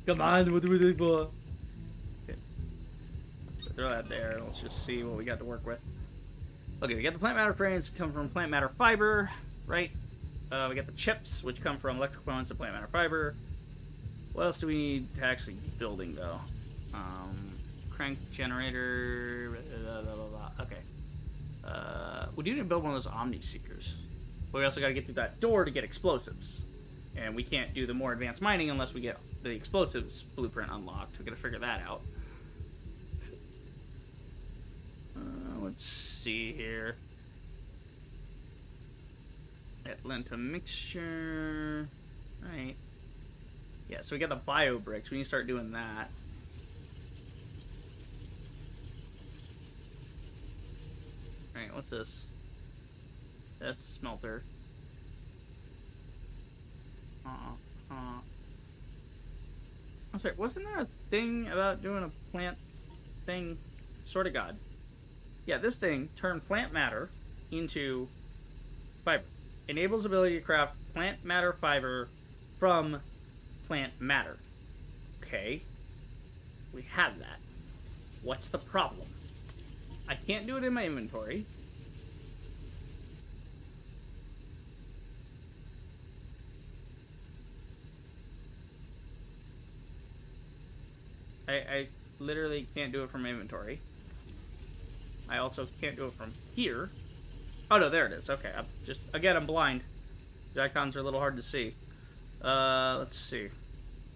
Come on, what do we do for? Okay. throw that there. Let's just see what we got to work with. Okay, we got the plant matter frames, come from plant matter fiber, right? We got the chips, which come from electrical components of plant matter fiber. What else do we need to actually be building, though? Crank generator, blah, blah, blah, blah. Okay. We do need to build one of those Omni Seekers. But we also got to get through that door to get explosives. And we can't do the more advanced mining unless we get the explosives blueprint unlocked. We got to figure that out. Let's see here. Atlanta mixture. Right. Yeah, so we got the bio bricks. We need to start doing that. Alright, what's this? That's the smelter. I'm sorry, wasn't there a thing about doing a plant thing? Sort of God. Yeah, this thing turned plant matter into fiber. Enables ability to craft plant matter fiber from plant matter. Okay. We have that. What's the problem? I can't do it in my inventory. I literally can't do it from my inventory. I also can't do it from here. Oh no, there it is. Okay, I'm blind. The icons are a little hard to see. Let's see.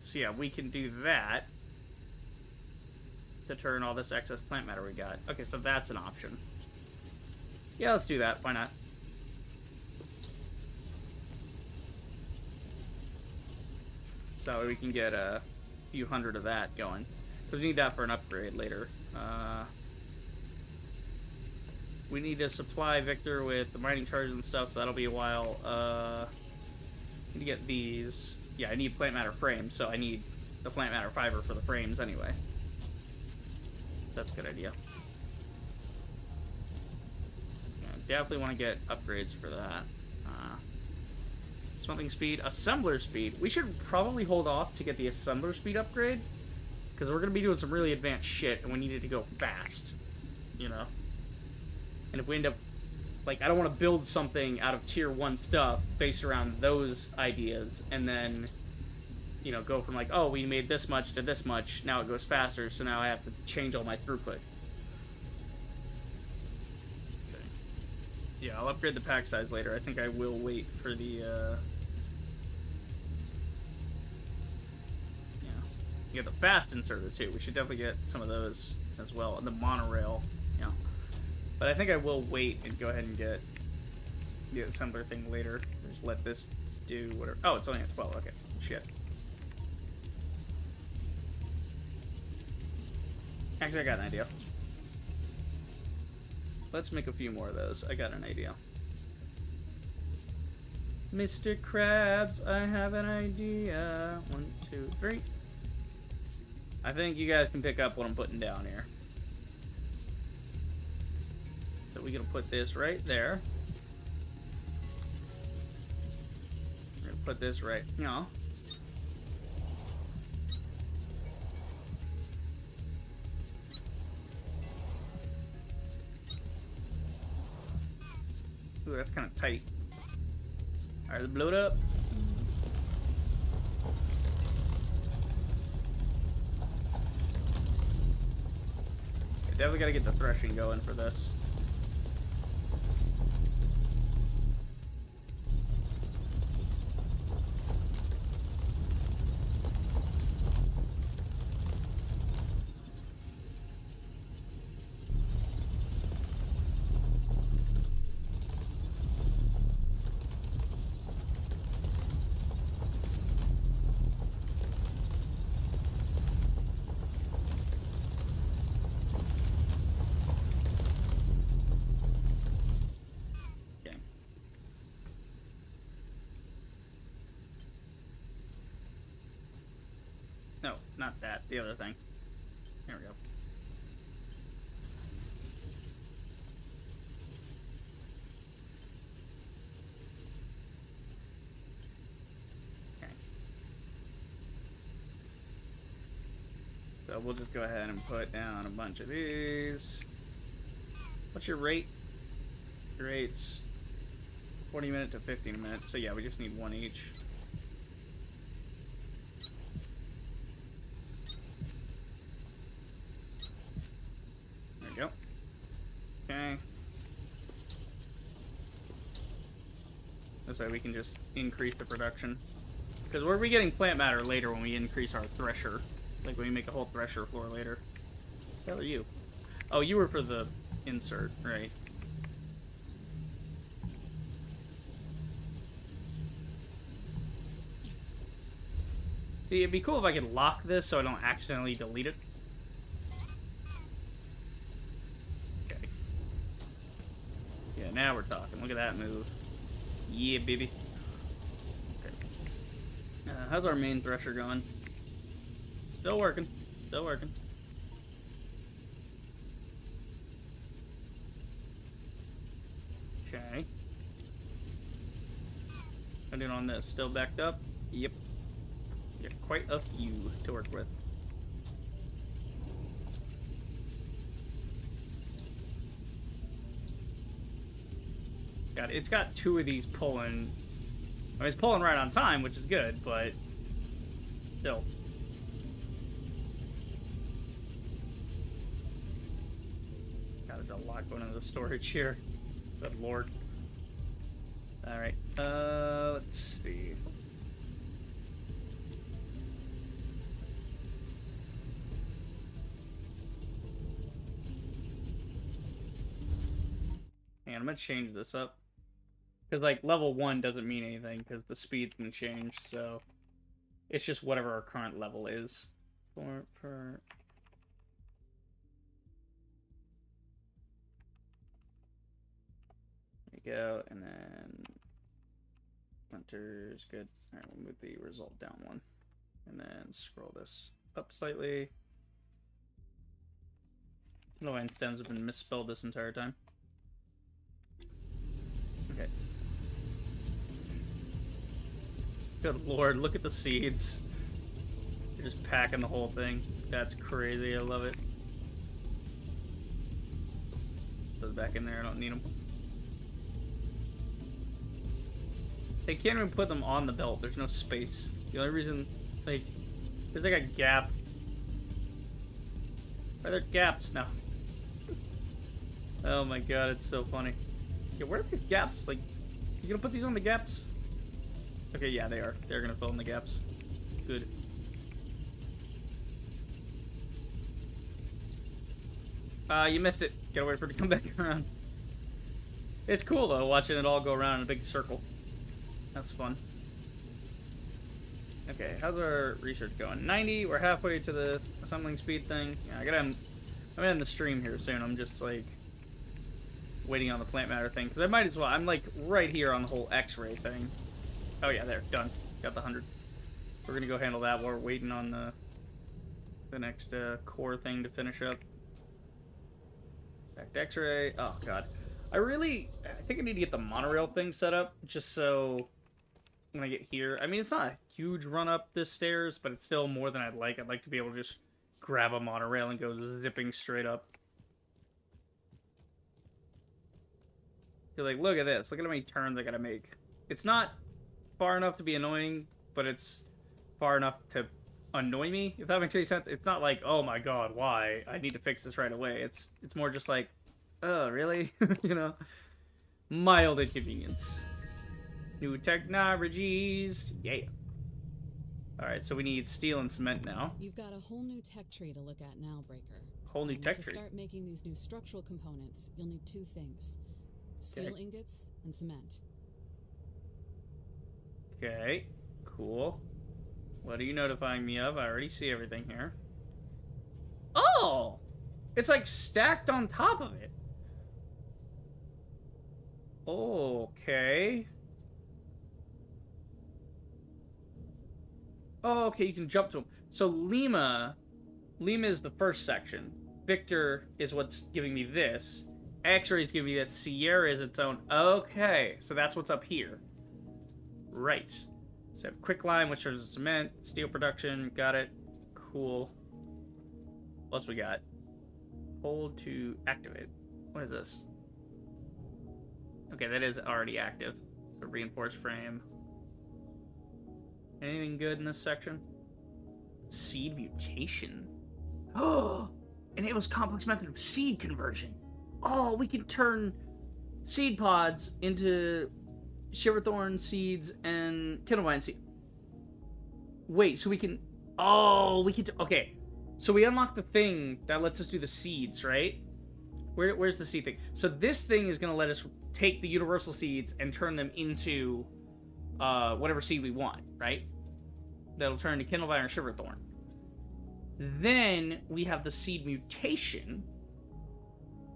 So yeah, we can do that to turn all this excess plant matter we got. Okay, so that's an option. Yeah, let's do that. Why not? So that way we can get a few hundred of that going. Because we need that for an upgrade later. We need to supply Victor with the mining charges and stuff, so that'll be a while. Need to get these. Yeah, I need plant matter frames, so I need the plant matter fiber for the frames anyway. That's a good idea. Yeah, definitely want to get upgrades for that. Smelting speed, assembler speed. We should probably hold off to get the assembler speed upgrade, because we're going to be doing some really advanced shit, and we need it to go fast, you know? And if we end up, like, I don't want to build something out of tier 1 stuff based around those ideas, and then, you know, go from like, oh, we made this much to this much, now it goes faster, so now I have to change all my throughput. Okay. Yeah, I'll upgrade the pack size later. I think I will wait for the, you get the fast inserter too. We should definitely get some of those as well. And the monorail, yeah. But I think I will wait and go ahead and get the assembler thing later. Just let this do whatever. Oh, it's only at 12. Okay, shit. Actually, I got an idea. Let's make a few more of those. I got an idea. Mr. Krabs, I have an idea. 1, 2, 3. I think you guys can pick up what I'm putting down here. So we're gonna put this right there. We're gonna put this right, you know. Ooh, that's kind of tight. Alright, let's blow it up. Definitely gotta get the threshing going for this. No, not that. The other thing. There we go. Okay. So we'll just go ahead and put down a bunch of these. What's your rate? Your rate's 40 minute to 15 minutes. So yeah, we just need one each. There we go. Okay. This way we can just increase the production. Because we're getting plant matter later when we increase our thresher. Like when we make a whole thresher floor later. What the hell are you? Oh, you were for the insert, right? See, it'd be cool if I could lock this so I don't accidentally delete it. Okay. Yeah, now we're talking. Look at that move. Yeah, baby. Okay. How's our main thresher going? Still working. Still working. Okay. I'm doing on this. Still backed up? Yep. Got quite a few to work with. God, it's got two of these pulling. I mean, it's pulling right on time, which is good, but still. Got a lot going into the storage here. Good lord. Alright, let's see. And I'm gonna change this up. Because, like, level 1 doesn't mean anything, because the speed's gonna change, so... It's just whatever our current level is. Per... There you go, and then... Hunter's good. Alright, we'll move the result down one. And then scroll this up slightly. The line stems have been misspelled this entire time. Okay. Good lord, look at the seeds. They're just packing the whole thing. That's crazy, I love it. Those back in there, I don't need them. They can't even put them on the belt, there's no space. The only reason, like, there's like a gap. Are there gaps now? Oh my god, it's so funny. Yeah, where are these gaps? Like, you gonna put these on the gaps? Okay, yeah, they are. They're gonna fill in the gaps. Good. You missed it. Gotta wait for it to come back around. It's cool, though, watching it all go around in a big circle. That's fun. Okay, how's our research going? 90, we're halfway to the assembling speed thing. Yeah, I'm in the stream here soon. I'm just, like, waiting on the plant matter thing, because I might as well. I'm, like, right here on the whole X-ray thing. Oh, yeah, there. Done. Got the 100. We're gonna go handle that while we're waiting on the next core thing to finish up. Back to X-ray. Oh, God. I think I need to get the monorail thing set up, just so when I get here... I mean, it's not a huge run up this stairs, but it's still more than I'd like. I'd like to be able to just grab a monorail and go zipping straight up. You're like, look at this. Look at how many turns I gotta make. It's not far enough to be annoying, but it's far enough to annoy me, if that makes any sense. It's not like, oh my god, why? I need to fix this right away. It's more just like, oh, really? You know? Mild inconvenience. New technologies. Yeah. Alright, so we need steel and cement now. You've got a whole new tech tree to look at now, Breaker. Whole new tech tree. To start making these new structural components, you'll need two things. Steel ingots and cement. Okay, cool. What are you notifying me of? I already see everything here. Oh! It's like stacked on top of it. Okay. Oh, okay, you can jump to them. So Lima is the first section. Victor is what's giving me this. X-ray is giving me this. Sierra is its own. Okay, so that's what's up here. Right. So I have quicklime, which is cement, steel production. Got it. Cool. What else we got? Hold to activate. What is this? Okay, that is already active. So reinforced frame. Anything good in this section? Seed mutation. Oh, enables complex method of seed conversion. Oh, we can turn seed pods into Shiverthorn seeds and Kindlevine seed. Wait, so we can... Oh, we can... Okay, so we unlock the thing that lets us do the seeds, right? Where's the seed thing? So this thing is going to let us take the universal seeds and turn them into whatever seed we want, right? That'll turn into Kindlevine or Shiverthorn. Then we have the seed mutation.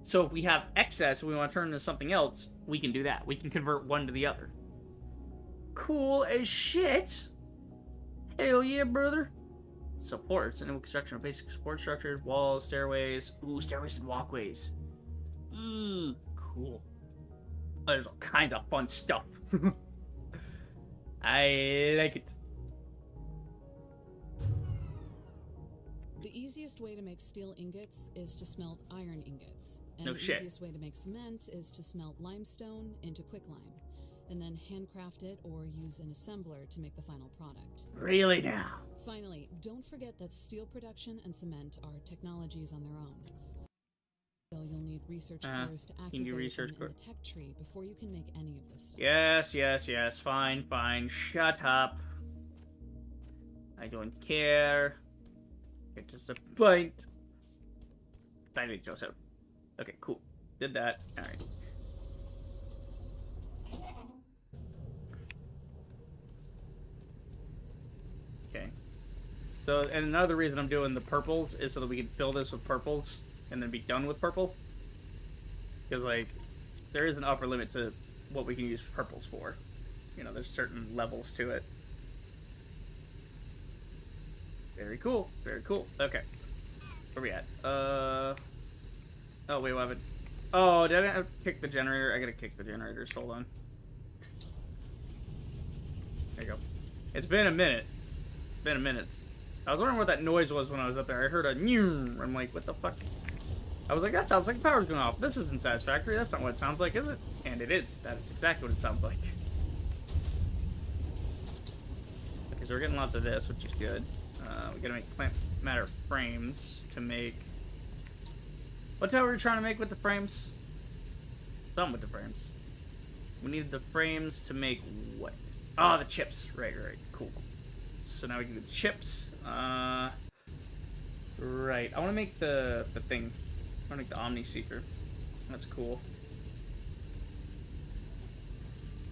So if we have excess and we want to turn into something else, we can do that. We can convert one to the other. Cool as shit. Hell yeah, brother. Supports and construction of basic support structures, walls, stairways. Ooh, stairways and walkways. Ooh, cool. Oh, there's all kinds of fun stuff. I like it. The easiest way to make steel ingots is to smelt iron ingots. And No the shit. easiest way to make cement is to smelt limestone into quicklime, and then handcraft it or use an assembler to make the final product. Really now? Finally, don't forget that steel production and cement are technologies on their own. So you'll need research cores to you can do activate research them in the tech tree before you can make any of this stuff. Yes. Fine. Shut up. I don't care. Get to the point. Thank you, Joseph. Okay, cool. Did that. Alright. Okay. So, and another reason I'm doing the purples is so that we can fill this with purples and then be done with purple. Because, like, there is an upper limit to what we can use purples for. You know, there's certain levels to it. Very cool. Very cool. Okay. Where we at? Oh, wait, what happened? Oh, did I have to kick the generator? I gotta kick the generators. Hold on. There you go. It's been a minute. It's been a minute. I was wondering what that noise was when I was up there. I heard a new. I'm like, what the fuck? I was like, that sounds like the power's going off. This isn't satisfactory. That's not what it sounds like, is it? And it is. That is exactly what it sounds like. Okay, so we're getting lots of this, which is good. We gotta make plant matter frames to make... What the hell were we trying to make with the frames? Something with the frames. We needed the frames to make what? Oh, the chips. Right. Cool. So now we can do the chips. Right. I want to make the thing. I want to make the Omni Seeker. That's cool.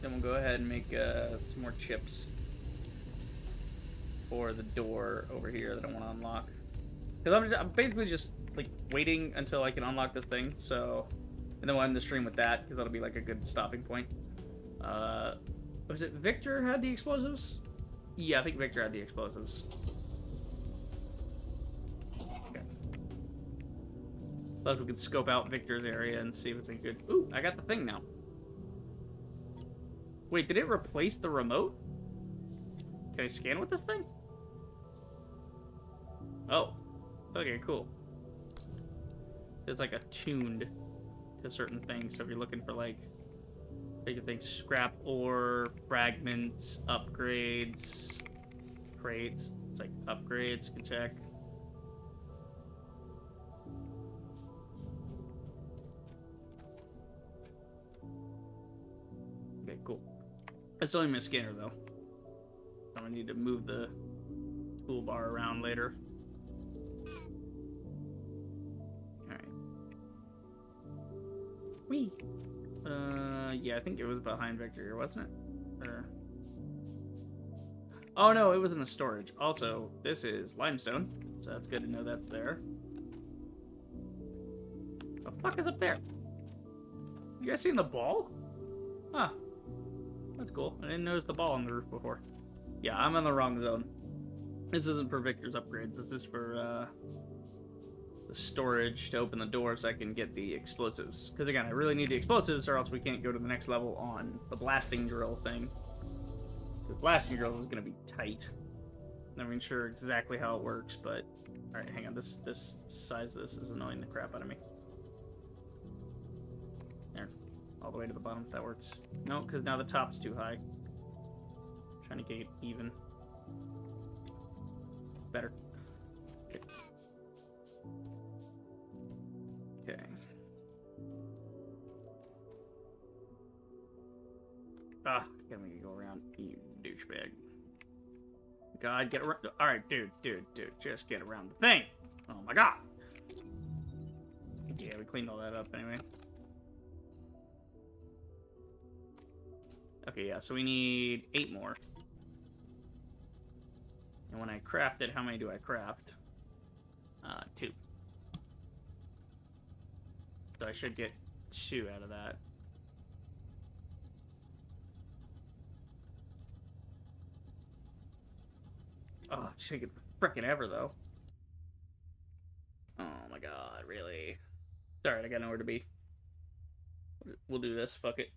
Then we'll go ahead and make some more chips for the door over here that I want to unlock. Because I'm basically just like waiting until I can unlock this thing. So, and then we'll end the stream with that because that'll be like a good stopping point. Was it Victor had the explosives? Yeah, I think Victor had the explosives. Okay. Plus we can scope out Victor's area and see if it's any good. Ooh, I got the thing now. Wait, did it replace the remote? Can I scan with this thing? Oh. Okay, cool. It's like attuned to certain things. So if you're looking for like things, scrap ore, fragments, upgrades, crates. It's like upgrades, you can check. Okay, cool. I still need my scanner though. I'm gonna need to move the toolbar around later. Alright. Whee! Yeah, I think it was behind Victor here, wasn't it? Or... Oh no, it was in the storage. Also, this is limestone, so that's good to know that's there. The fuck is up there? You guys seen the ball? Huh. That's cool. I didn't notice the ball on the roof before. Yeah, I'm in the wrong zone. This isn't for Victor's upgrades. This is for the storage to open the door so I can get the explosives. Because again, I really need the explosives or else we can't go to the next level on the blasting drill thing. The blasting drill is going to be tight. Not even sure exactly how it works, but Alright, hang on. This size of this is annoying the crap out of me. There. All the way to the bottom, if that works. No, because now the top's too high. Trying to get it even. Better. Okay. Okay. Ah, gotta make it go around, you douchebag. God, get around. Alright, dude, just get around the thing. Oh my god. Yeah, we cleaned all that up anyway. Okay, yeah, so we need 8 more. And when I craft it, how many do I craft? 2. So I should get 2 out of that. Oh, it's taking frickin' ever, though. Oh my god, really? Alright, I got nowhere to be. We'll do this, fuck it.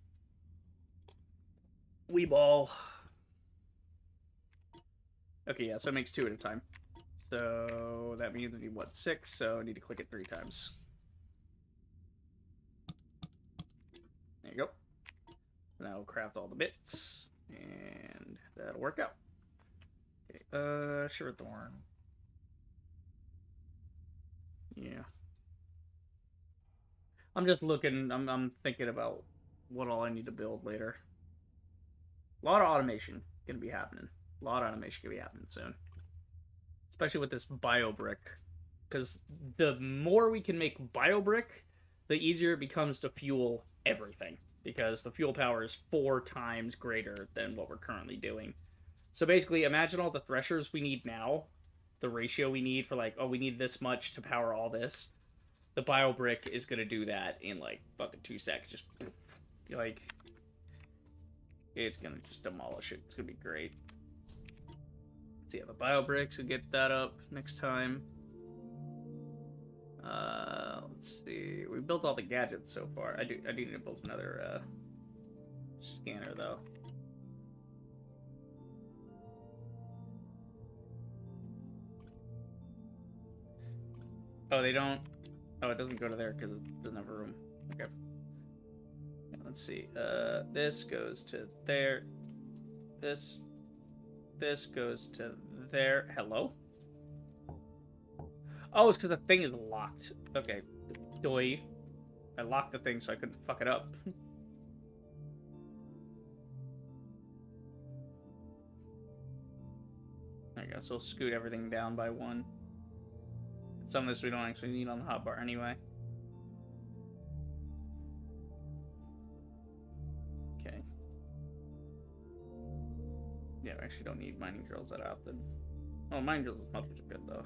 We ball. Okay, yeah, so it makes 2 at a time. So that means we need, what, 6? So I need to click it 3 times. There you go. Now we'll craft all the bits, and that'll work out. Okay, Shiver Thorn. Yeah. I'm just looking, I'm thinking about what all I need to build later. A lot of automation gonna be happening. A lot of automation gonna be happening soon. Especially with this bio brick. Because the more we can make bio brick, the easier it becomes to fuel everything. Because the fuel power is 4 times greater than what we're currently doing. So basically, imagine all the threshers we need now. The ratio we need for like, oh, we need this much to power all this. The bio brick is gonna do that in like fucking 2 seconds. Just like, it's gonna just demolish it. It's gonna be great. So yeah, the bio bricks will get that up next time. Let's see. We built all the gadgets so far. I do need to build another scanner though. Oh, they don't. Oh, it doesn't go to there because it doesn't have room. Okay. Let's see. This goes to there. This goes to there. Hello? Oh, it's because the thing is locked. Okay. Doi. I locked the thing so I couldn't fuck it up. There you go. So we'll scoot everything down by 1. Some of this we don't actually need on the hotbar anyway. Okay. Yeah, we actually don't need mining drills that often. Oh, mining drills is much good though.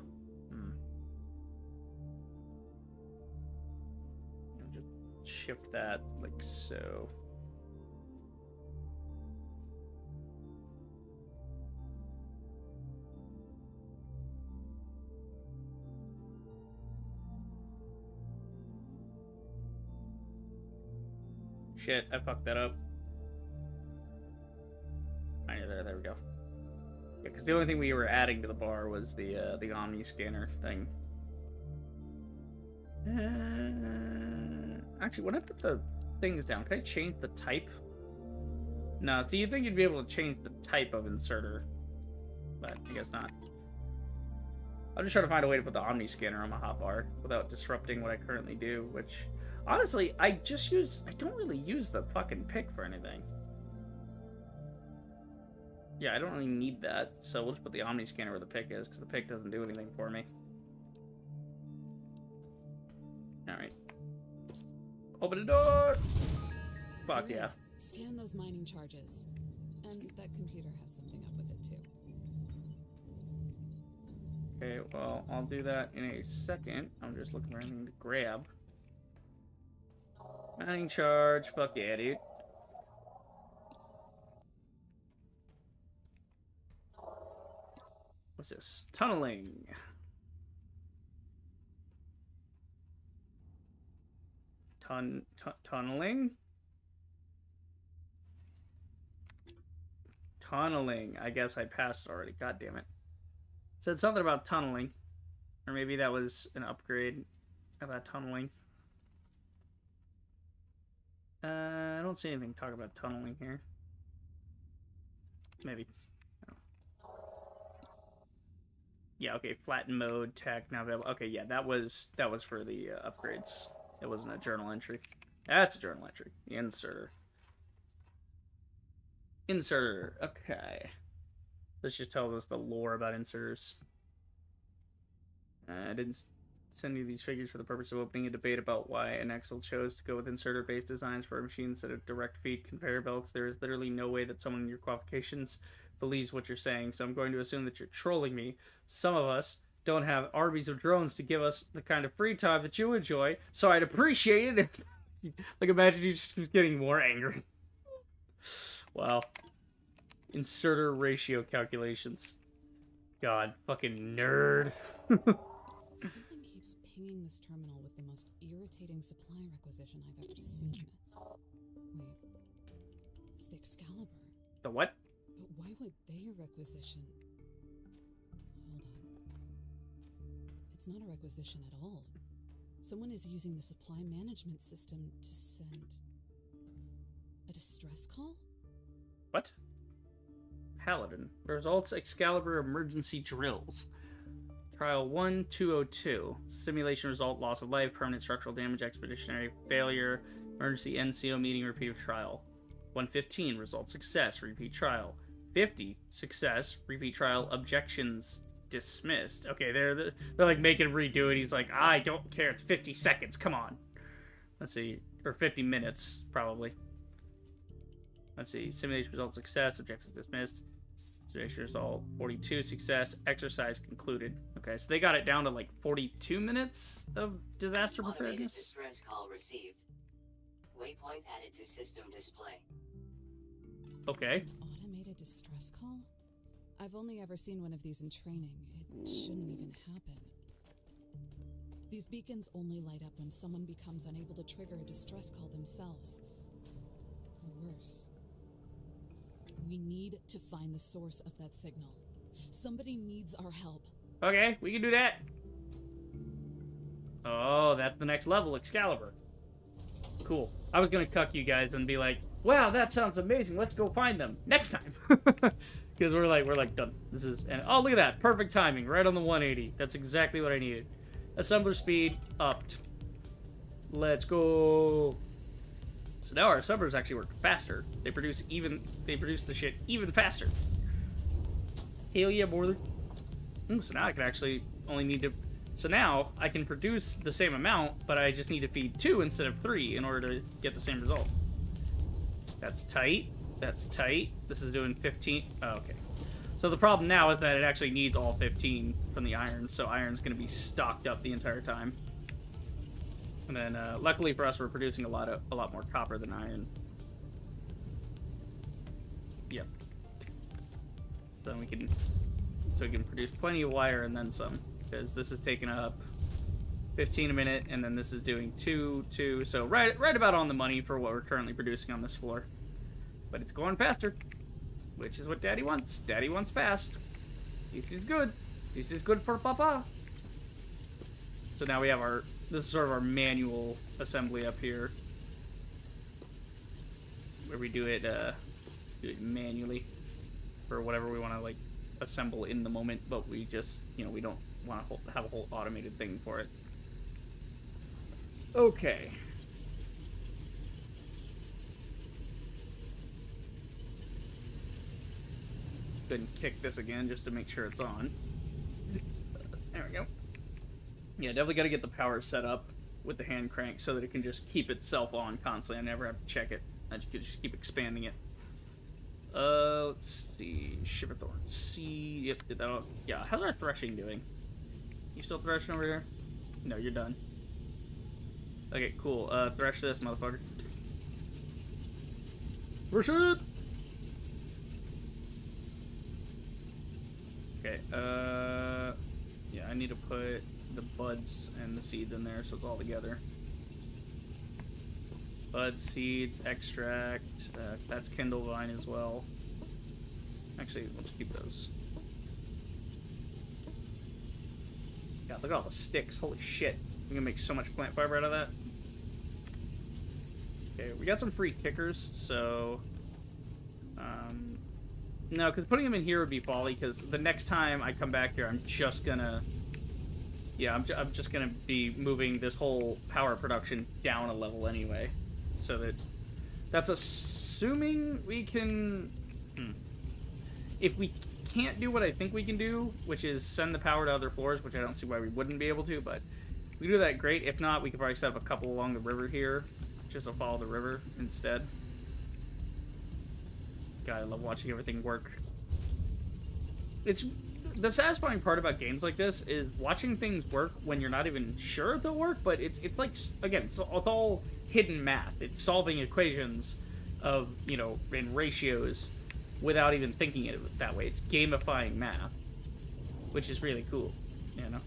Just shift that like so. Shit, I fucked that up. There we go. Yeah, because the only thing we were adding to the bar was the Omni scanner thing. Actually, when I put the things down, can I change the type? No, so you think you'd be able to change the type of inserter, but I guess not. I'll just try to find a way to put the Omni scanner on my hotbar without disrupting what I currently do, which, honestly, I don't really use the fucking pick for anything. Yeah, I don't really need that, so we'll just put the Omni scanner where the pick is, because the pick doesn't do anything for me. Alright. Open the door! Fuck yeah. Scan those mining charges. And that computer has something up with it, too. Okay, well, I'll do that in a second. I'm just looking for anything to grab. Mining charge, fuck yeah, dude. What's this? Tunneling. Tunneling? Tunneling. I guess I passed already. God damn it. Said something about tunneling. Or maybe that was an upgrade of that tunneling. I don't see anything talk about tunneling here. Maybe. Yeah, okay, flatten mode, tech, now available. Okay, yeah, that was for the upgrades. It wasn't a journal entry. That's a journal entry. The inserter. Inserter, okay. This just tells us the lore about inserters. I didn't send you these figures for the purpose of opening a debate about why an Excel chose to go with inserter-based designs for a machine instead of direct feed conveyor belts. There is literally no way that someone in your qualifications believes what you're saying, so I'm going to assume that you're trolling me. Some of us don't have armies of drones to give us the kind of free time that you enjoy, so I'd appreciate it if... Like, imagine you just keep getting more angry. Wow. Inserter ratio calculations. God, fucking nerd. Something keeps pinging this terminal with the most irritating supply requisition I've ever seen. Wait, it's the Excalibur. The what? But why would they requisition? Hold on. It's not a requisition at all. Someone is using the supply management system to send a distress call? What? Paladin. Results Excalibur emergency drills. Trial 1202. Simulation result, loss of life, permanent structural damage, expeditionary failure, emergency NCO meeting, repeat of trial. 115. Result success, repeat trial. 50. Success, repeat trial, objections dismissed. Okay, they're like making him redo it. He's like, I don't care, it's 50 seconds, come on. Let's see, or 50 minutes, probably. Let's see, simulation result success, objections dismissed. Simulation result 42, success, exercise concluded. Okay, so they got it down to like 42 minutes of disaster preparedness. Automated distress call received. Waypoint added to system display. Okay. Automated distress call? I've only ever seen one of these in training. It shouldn't even happen. These beacons only light up when someone becomes unable to trigger a distress call themselves. Or worse. We need to find the source of that signal. Somebody needs our help. Okay, we can do that. Oh, that's the next level, Excalibur. Cool. I was gonna cuck you guys and be like, wow, that sounds amazing. Let's go find them next time. Because we're like done. This is, and oh, look at that. Perfect timing. Right on the 180. That's exactly what I needed. Assembler speed upped. Let's go. So now our assemblers actually work faster. They produce the shit even faster. Hell yeah, brother. So now I can actually only need to... So now I can produce the same amount, but I just need to feed 2 instead of 3 in order to get the same result. That's tight. That's tight. This is doing 15. Oh, okay. So the problem now is that it actually needs all 15 from the iron, so iron's going to be stocked up the entire time. And then, luckily for us, we're producing a lot more copper than iron. Yep. So we can produce plenty of wire and then some, because this is taking up 15 a minute, and then this is doing 2, so right about on the money for what we're currently producing on this floor. But it's going faster, which is what Daddy wants. Daddy wants fast. This is good. This is good for Papa. So now we have this is sort of our manual assembly up here, where we do it manually for whatever we want to like assemble in the moment, but we just, we don't want to have a whole automated thing for it. Okay. Go ahead and kick this again just to make sure it's on. There we go. Yeah, definitely got to get the power set up with the hand crank so that it can just keep itself on constantly. I never have to check it. I just keep expanding it. Let's see. Shiver Thorn. See. Yep, did that all. Yeah, how's our threshing doing? You still threshing over here? No, you're done. Okay, cool. Thresh this, motherfucker. Thresh it! Okay, yeah, I need to put the buds and the seeds in there so it's all together. Buds, seeds, extract, that's Kindle Vine as well. Actually, let's keep those. God, look at all the sticks. Holy shit. We can make so much plant fiber out of that. Okay, we got some free kickers, so... no, because putting them in here would be folly, because the next time I come back here, I'm just gonna... Yeah, I'm just gonna be moving this whole power production down a level anyway. So that... That's assuming we can... If we can't do what I think we can do, which is send the power to other floors, which I don't see why we wouldn't be able to, but if we do that, great. If not, we could probably set up a couple along the river here, just to follow the river instead. God, I love watching everything work. It's the satisfying part about games like this is watching things work when you're not even sure if they'll work, but it's like, again, it's all hidden math. It's solving equations of, you know, in ratios without even thinking it that way. It's gamifying math, which is really cool, you know?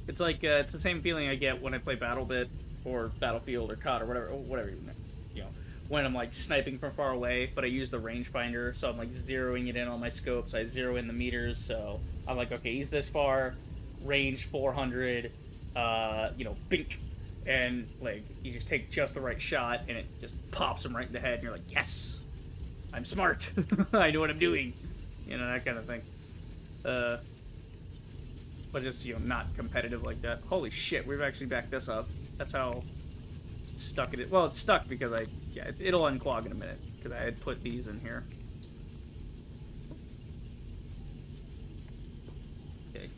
It's like, it's the same feeling I get when I play BattleBit or Battlefield or COD or whatever, you know, when I'm like sniping from far away, but I use the rangefinder, so I'm like zeroing it in on my scope, so I zero in the meters, so I'm like, okay, he's this far, range 400, you know, bink, and like, you just take just the right shot, and it just pops him right in the head, and you're like, yes, I'm smart, I know what I'm doing, you know, that kind of thing, but just, you know, not competitive like that. Holy shit, we've actually backed this up. That's how stuck it is. Well, it's stuck because it'll unclog in a minute, because I had put these in here. Okay,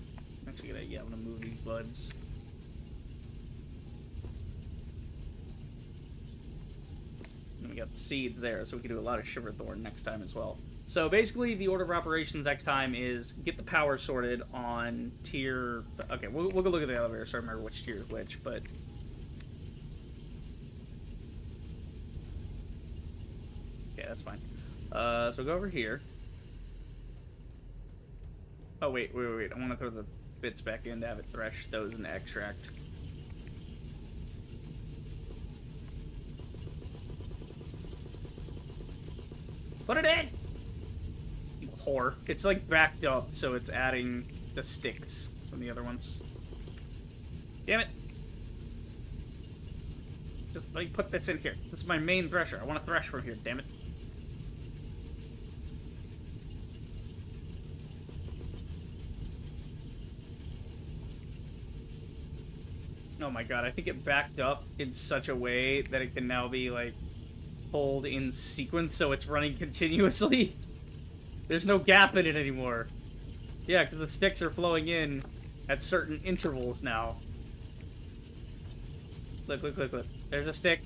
I'm actually I'm gonna move these buds. And we got the seeds there, so we can do a lot of Shiverthorn next time as well. So basically, the order of operations next time is get the power sorted on tier... Okay, we'll go look at the elevator so I remember which tier is which, but... Okay, that's fine. So go over here. Oh, wait. I want to throw the bits back in to have it thresh those in the extract. Put it in! You whore. It's like backed up, so it's adding the sticks from the other ones. Damn it! Just, like, put this in here. This is my main thresher. I want to thresh from here, damn it. Oh my god, I think it backed up in such a way that it can now be, like, pulled in sequence, so it's running continuously. There's no gap in it anymore. Yeah, because the sticks are flowing in at certain intervals now. Look. There's a stick.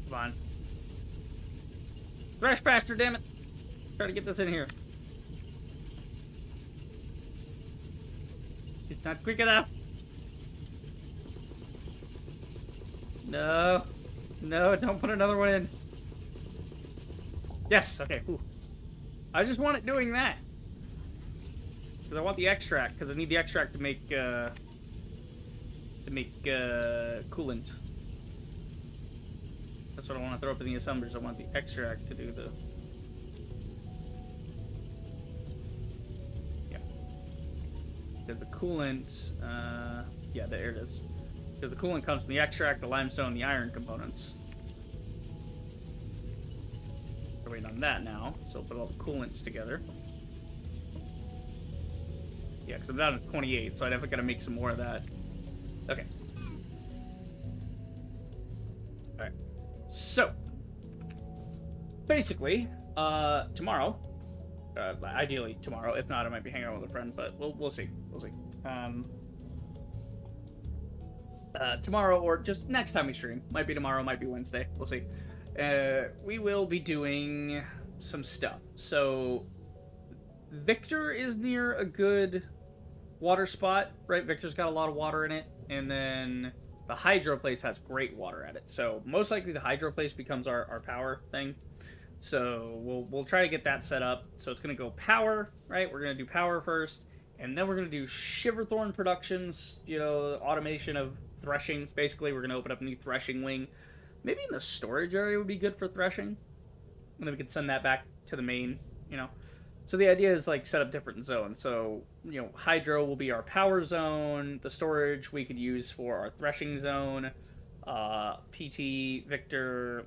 Come on. Thresh faster, damn it! Try to get this in here. It's not quick enough. No. No, don't put another one in. Yes, okay. Whew. I just want it doing that. Because I want the extract, because I need the extract to make coolant. That's what I want to throw up in the assemblers. I want the extract to do the... Yeah. Because the coolant... yeah, there it is. Because the coolant comes from the extract, the limestone, the iron components. We're waiting on that now, so we'll put all the coolants together. Yeah, because I'm down to 28, so I definitely got to make some more of that. Okay. Alright. So, basically, tomorrow, ideally tomorrow, if not, I might be hanging out with a friend, but we'll see. We'll see. Tomorrow, or just next time we stream. Might be tomorrow, might be Wednesday. We'll see. We will be doing some stuff. So, Victor is near a good water spot, right? Victor's got a lot of water in it, and then the hydro place has great water at it. So, most likely the hydro place becomes our power thing. So, we'll try to get that set up. So, it's going to go power, right? We're going to do power first, And then we're going to do Shiverthorn Productions, you know, automation of threshing. Basically, we're going to open up a new threshing wing. Maybe in the storage area would be good for threshing. And then we can send that back to the main, you know. So the idea is, like, set up different zones. So, you know, Hydro will be our power zone. The storage we could use for our threshing zone. PT, Victor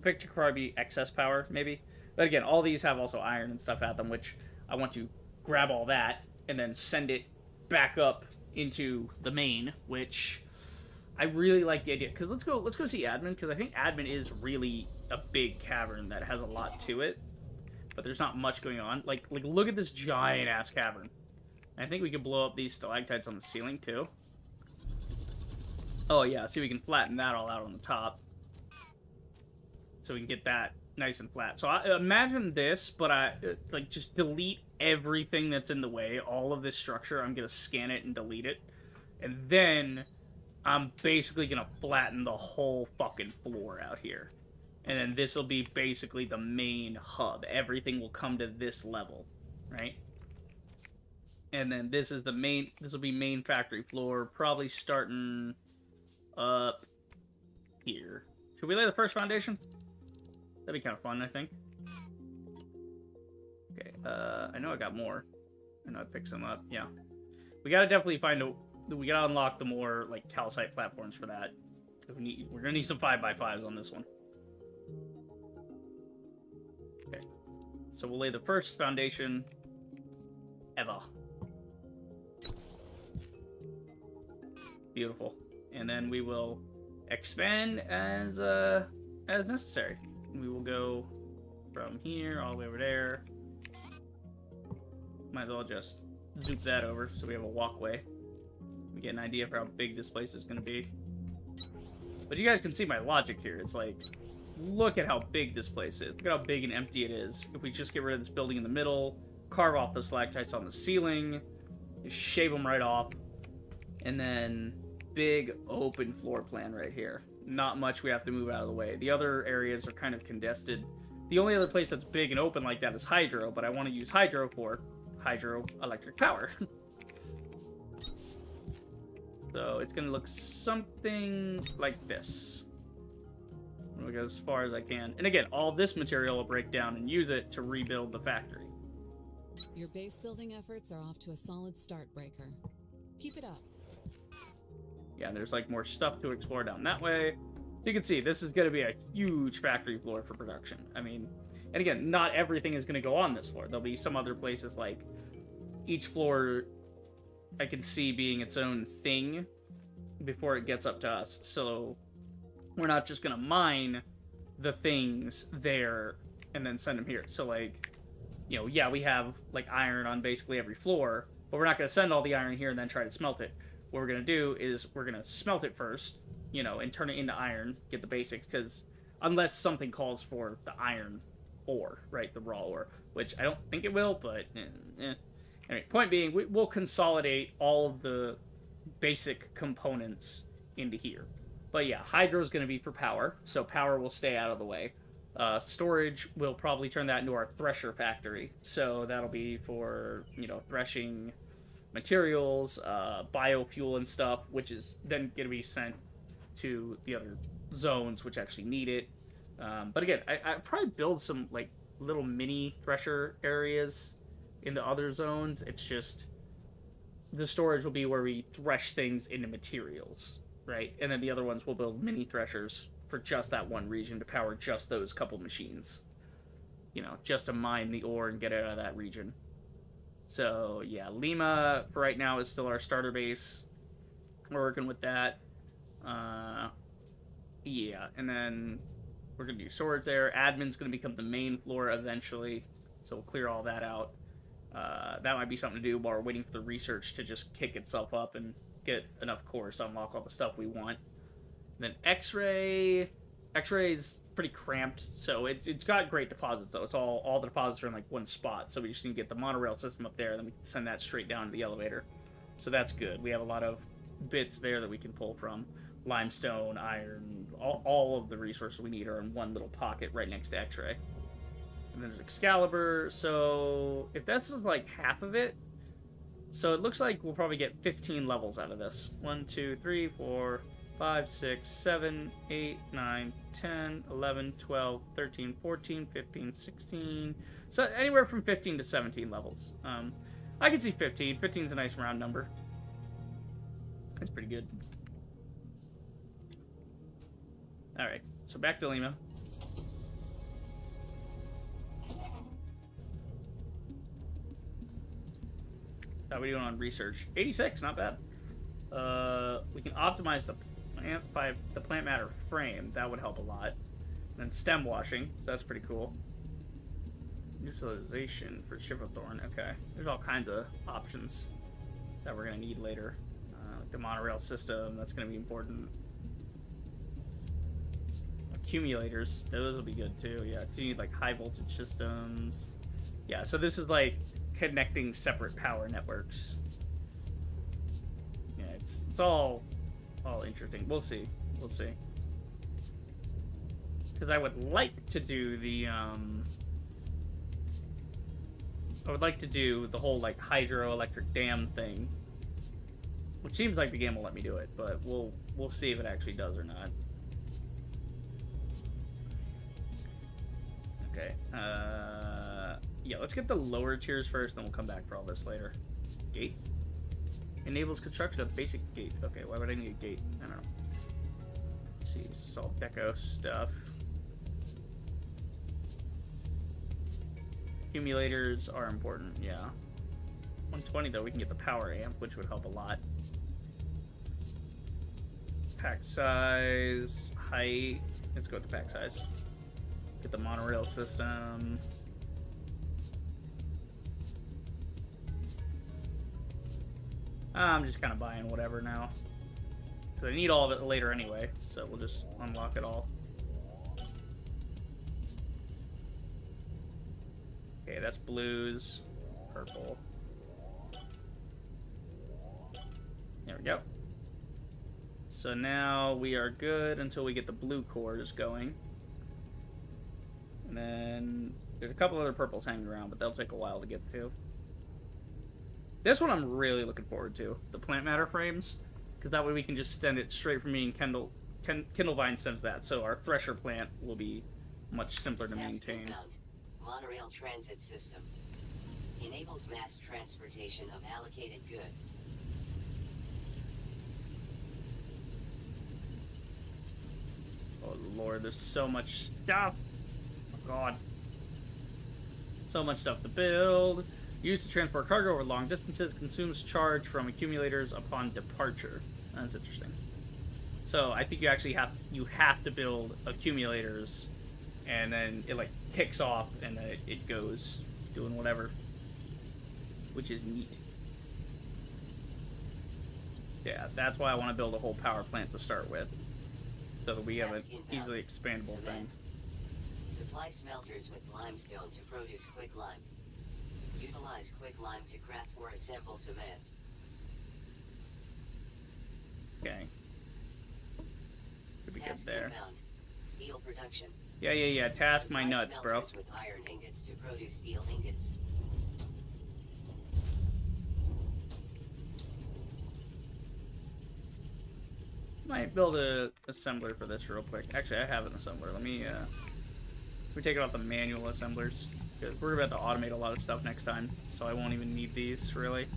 could probably be excess power, maybe. But again, all these have also iron and stuff at them, which I want to grab all that and then send it back up into the main, which I really like the idea. Because let's go see Admin, because I think Admin is really a big cavern that has a lot to it, but there's not much going on. Like look at this giant ass cavern. I think we could blow up these stalactites on the ceiling too. Oh yeah, see, we can flatten that all out on the top, so we can get that nice and flat. So I imagine this, but I like just delete everything that's in the way, all of this structure. I'm gonna scan it and delete it, and then I'm basically gonna flatten the whole fucking floor out here, and then this will be basically the main hub. Everything will come to this level, right? And then this is the main. This will be main factory floor, probably starting up here. Should we lay the first foundation? That'd be kind of fun, I think. Okay, I know I got more. I know I picked some up. Yeah, we gotta definitely find a. We gotta unlock the more like calcite platforms for that. We're gonna need some 5x5s on this one. Okay, so we'll lay the first foundation ever. Beautiful, and then we will expand as necessary. We will go from here all the way over there. Might as well just zoop that over so we have a walkway. We get an idea of how big this place is going to be. But you guys can see my logic here. It's like, look at how big this place is. Look at how big and empty it is. If we just get rid of this building in the middle, carve off the stalactites on the ceiling, just shave them right off, and then big open floor plan right here. Not much we have to move out of the way. The other areas are kind of congested. The only other place that's big and open like that is Hydro, but I want to use Hydro for hydroelectric power. So it's going to look something like this. I'm going to go as far as I can. And again, all this material will break down and use it to rebuild the factory. Your base building efforts are off to a solid start, Breaker. Keep it up. Yeah, there's like more stuff to explore down that way. You can see this is going to be a huge factory floor for production. I mean, and again, not everything is going to go on this floor. There'll be some other places, like each floor I can see being its own thing before it gets up to us. So we're not just going to mine the things there and then send them here. So like, you know, yeah, we have like iron on basically every floor, but we're not going to send all the iron here and then try to smelt it. What we're going to do is we're going to smelt it first, you know, and turn it into iron, get the basics, because unless something calls for the iron ore, right, the raw ore, which I don't think it will, but Anyway, point being, we'll consolidate all of the basic components into here. But yeah, Hydro is going to be for power, so power will stay out of the way. Storage, will probably turn that into our thresher factory, so that'll be for, you know, threshing materials, biofuel and stuff, which is then going to be sent to the other zones which actually need it. But again, I'd probably build some like little mini thresher areas in the other zones. It's just the storage will be where we thresh things into materials, right? And then the other ones will build mini threshers for just that one region to power just those couple machines, you know, just to mine the ore and get it out of that region. So yeah, Lima for right now is still our starter base. We're working with that. Yeah, and then we're gonna do swords there. Admin's gonna become the main floor eventually, so we'll clear all that out. That might be something to do while we're waiting for the research to just kick itself up and get enough cores to unlock all the stuff we want. And then X-ray is pretty cramped, so it's got great deposits though. It's all the deposits are in like one spot, so we just need to get the monorail system up there, and then we can send that straight down to the elevator. So that's good. We have a lot of bits there that we can pull from. Limestone, iron, all of the resources we need are in one little pocket right next to X-ray. And then there's Excalibur, so if this is like half of it, So it looks like we'll probably get 15 levels out of this. 1, 2, 3, 4, 5, 6, 7, 8, 9, 10, 11, 12, 13, 14, 15, 16. So anywhere from 15 to 17 levels. I can see 15. 15 is a nice round number. That's pretty good. Alright, so back to Lima. How are we doing on research? 86, not bad. We can optimize the plant matter frame. That would help a lot. And then stem washing, so that's pretty cool. Neutralization for Shiverthorn. Okay, there's all kinds of options that we're gonna need later. Like the monorail system, that's gonna be important. Accumulators, those will be good too. Yeah, you need like high voltage systems. Yeah, so this is like connecting separate power networks. Yeah, it's all interesting. We'll see. We'll see. Because I would like to do the I would like to do the whole like hydroelectric dam thing, which seems like the game will let me do it, but we'll see if it actually does or not. Okay. Yeah, let's get the lower tiers first, then we'll come back for all this later. Gate. Enables construction of basic gate. Okay, why would I need a gate? I don't know. Let's see, this is all deco stuff. Accumulators are important, yeah. 120 though, we can get the power amp, which would help a lot. Pack size, height. Let's go with the pack size. Get the monorail system. I'm just kind of buying whatever now. Because I need all of it later anyway, so we'll just unlock it all. Okay, that's blues, purple. There we go. So now we are good until we get the blue cores going. And then there's a couple other purples hanging around, but they'll take a while to get to. This one I'm really looking forward to, the plant matter frames, because that way we can just send it straight from me and Kindlevine sends that, so our thresher plant will be much simpler to maintain. Inbound. Monorail transit system enables mass transportation of allocated goods. Oh lord, there's so much stuff. Oh god. So much stuff to build. Used to transport cargo over long distances, consumes charge from accumulators upon departure. That's interesting. So I think you actually have to build accumulators, and then it like kicks off and then it goes doing whatever, which is neat. Yeah, that's why I want to build a whole power plant to start with, so that we have an easily expandable thing. Supply smelters with limestone to produce quicklime. Utilize quicklime to craft or assemble cement. Okay. Could be good there. Inbound. Steel production. Yeah. Task my Supply nuts, bro. smelters with iron ingots to produce steel ingots. Might build a assembler for this real quick. Actually, I have an assembler. Let me we take it off the manual assemblers, because we're about to automate a lot of stuff next time, so I won't even need these really.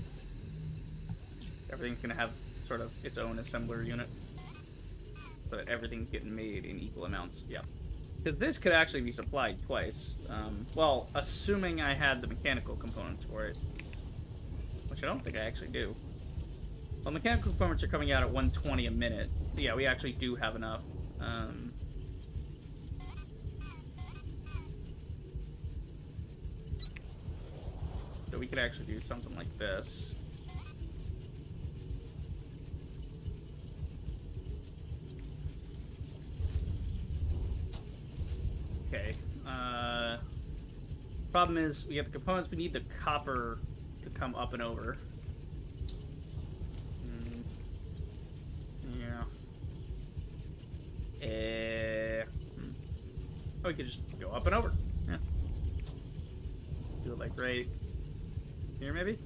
Everything's gonna have sort of its own assembler unit, so that everything's getting made in equal amounts. Yeah, because this could actually be supplied twice. Well, assuming I had the mechanical components for it, which I don't think I actually do. Well, mechanical components are coming out at 120 a minute. Yeah, we actually do have enough. So we could actually do something like this. Okay. Problem is, we have the components. We need the copper to come up and over. Yeah. Oh, we could just go up and over. Yeah. Do it like right here, maybe?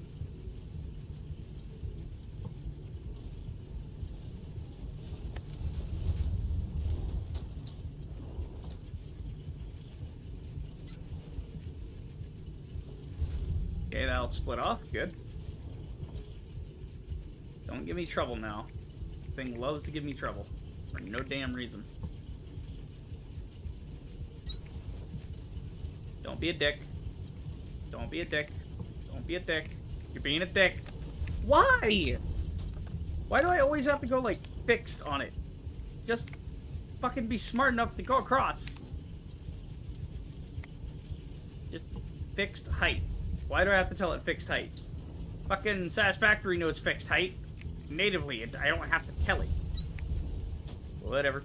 Okay, that'll split off. Good. Don't give me trouble now. This thing loves to give me trouble. For no damn reason. Don't be a dick. Don't be a dick. Don't be a dick. You're being a dick. Why? Why do I always have to go, like, fixed on it? Just fucking be smart enough to go across. Just fixed height. Why do I have to tell it fixed height? Fucking Satisfactory knows fixed height. Natively, I don't have to tell it. Whatever.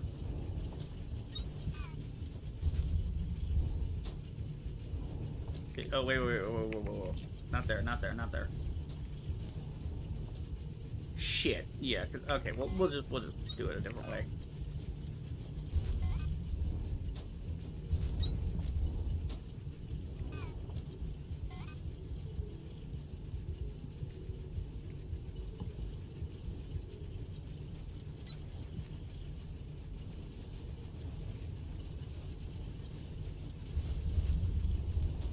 Okay, oh, wait, whoa. Not there, not there, not there. Shit. Yeah, okay, well, we'll just do it a different way.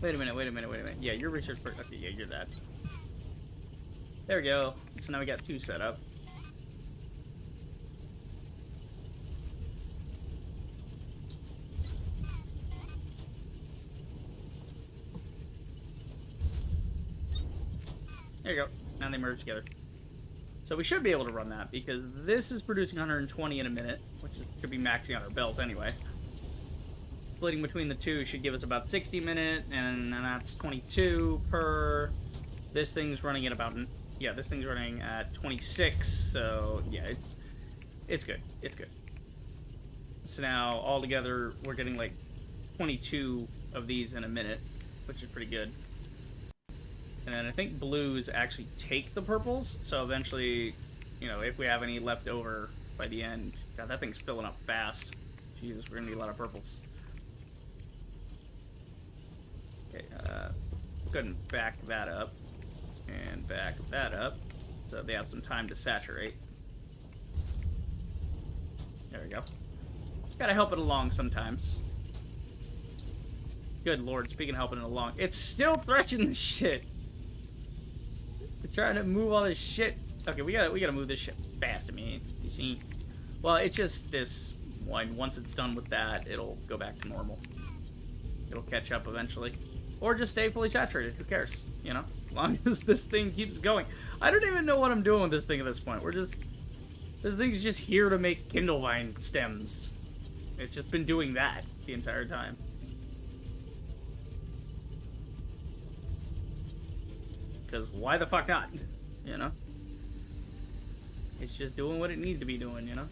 Wait a minute. Yeah, you're research person. Okay, yeah, you're that. There we go. So now we got 2 set up. There you go. Now they merge together. So we should be able to run that, because this is producing 120 in a minute, which could be maxing on our belt anyway. Splitting between the two should give us about 60 minutes, and that's 22 per. This thing's running at about, yeah, this thing's running at 26, so yeah, it's good. It's good. So now, all together, we're getting like 22 of these in a minute, which is pretty good. And then I think blues actually take the purples, so eventually, you know, if we have any left over by the end. God, that thing's filling up fast. Jesus, we're gonna need a lot of purples. Okay, go ahead and back that up. And back that up. So they have some time to saturate. There we go. Gotta help it along sometimes. Good lord, speaking of helping it along, it's still threatening the shit. They're trying to move all this shit. Okay, we gotta move this shit fast. I mean, you see? Well, it's just this one. Once it's done with that, it'll go back to normal. It'll catch up eventually. Or just stay fully saturated. Who cares? You know? As long as this thing keeps going. I don't even know what I'm doing with this thing at this point. This thing's just here to make Kindle Vine stems. It's just been doing that the entire time. Because why the fuck not? You know? It's just doing what it needs to be doing, you know?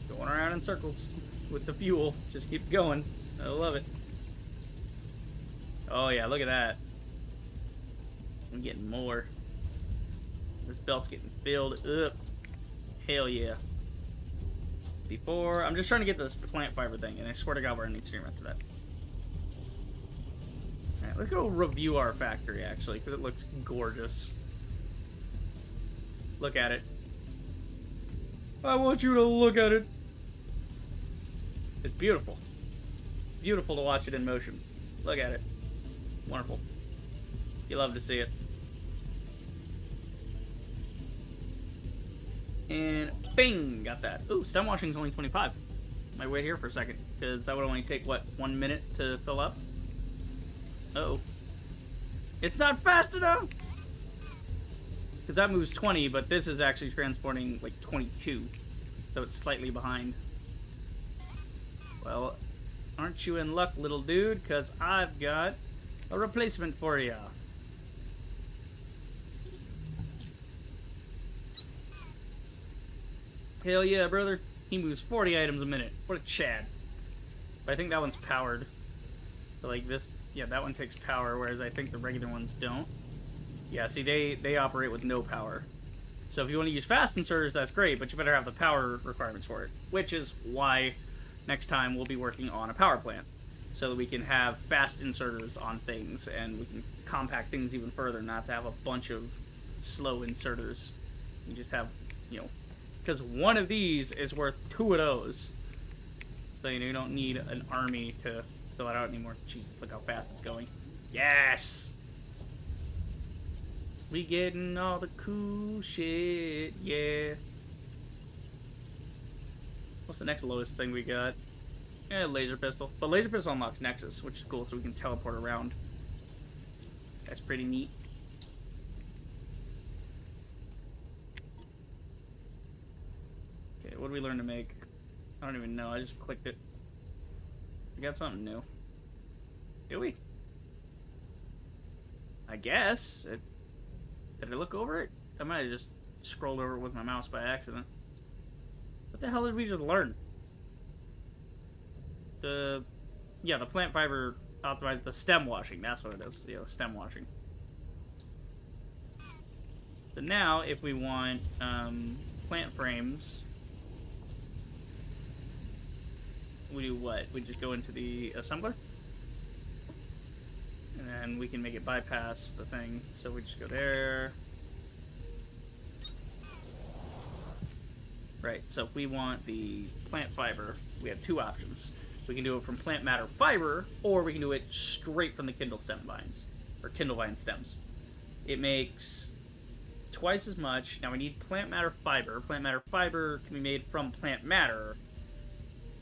Going around in circles with the fuel. Just keeps going. I love it. Oh yeah, look at that. I'm getting more. This belt's getting filled up. Hell yeah. I'm just trying to get this plant fiber thing, and I swear to God we're ending stream after that. Alright, let's go review our factory actually, because it looks gorgeous. Look at it. I want you to look at it. It's beautiful. Beautiful to watch it in motion. Look at it. Wonderful. You love to see it. And bing! Got that. Ooh, stem washing is only 25. Might wait here for a second, because that would only take, what, 1 minute to fill up? Uh-oh. It's not fast enough! Because that moves 20, but this is actually transporting, like, 22. So it's slightly behind. Well, aren't you in luck, little dude? Because I've got a replacement for you. Hell yeah, brother. He moves 40 items a minute. What a Chad. But I think that one's powered. So like this, yeah, that one takes power, whereas I think the regular ones don't. Yeah, see, they operate with no power. So if you want to use fast inserters, that's great, but you better have the power requirements for it. Which is why next time we'll be working on a power plant. So that we can have fast inserters on things, and we can compact things even further, not to have a bunch of slow inserters. We just have, you know, Because one of these is worth 2 of those. So, you know, you don't need an army to fill it out anymore. Jesus, look how fast it's going. Yes! We getting all the cool shit, yeah. What's the next lowest thing we got? Laser pistol. But laser pistol unlocks Nexus, which is cool, so we can teleport around. That's pretty neat. Okay, what did we learn to make? I don't even know, I just clicked it. We got something new. Did we? I guess. Did I look over it? I might have just scrolled over it with my mouse by accident. What the hell did we just learn? Yeah, the plant fiber optimized the stem washing. That's what it is. Yeah, the stem washing. So now, if we want plant frames, we do what? We just go into the assembler, and then we can make it bypass the thing. So we just go there. Right, so if we want the plant fiber, we have 2 options. We can do it from plant matter fiber, or we can do it straight from the Kindle stem vines, or Kindle vine stems. It makes twice as much. Now we need plant matter fiber. Plant matter fiber can be made from plant matter,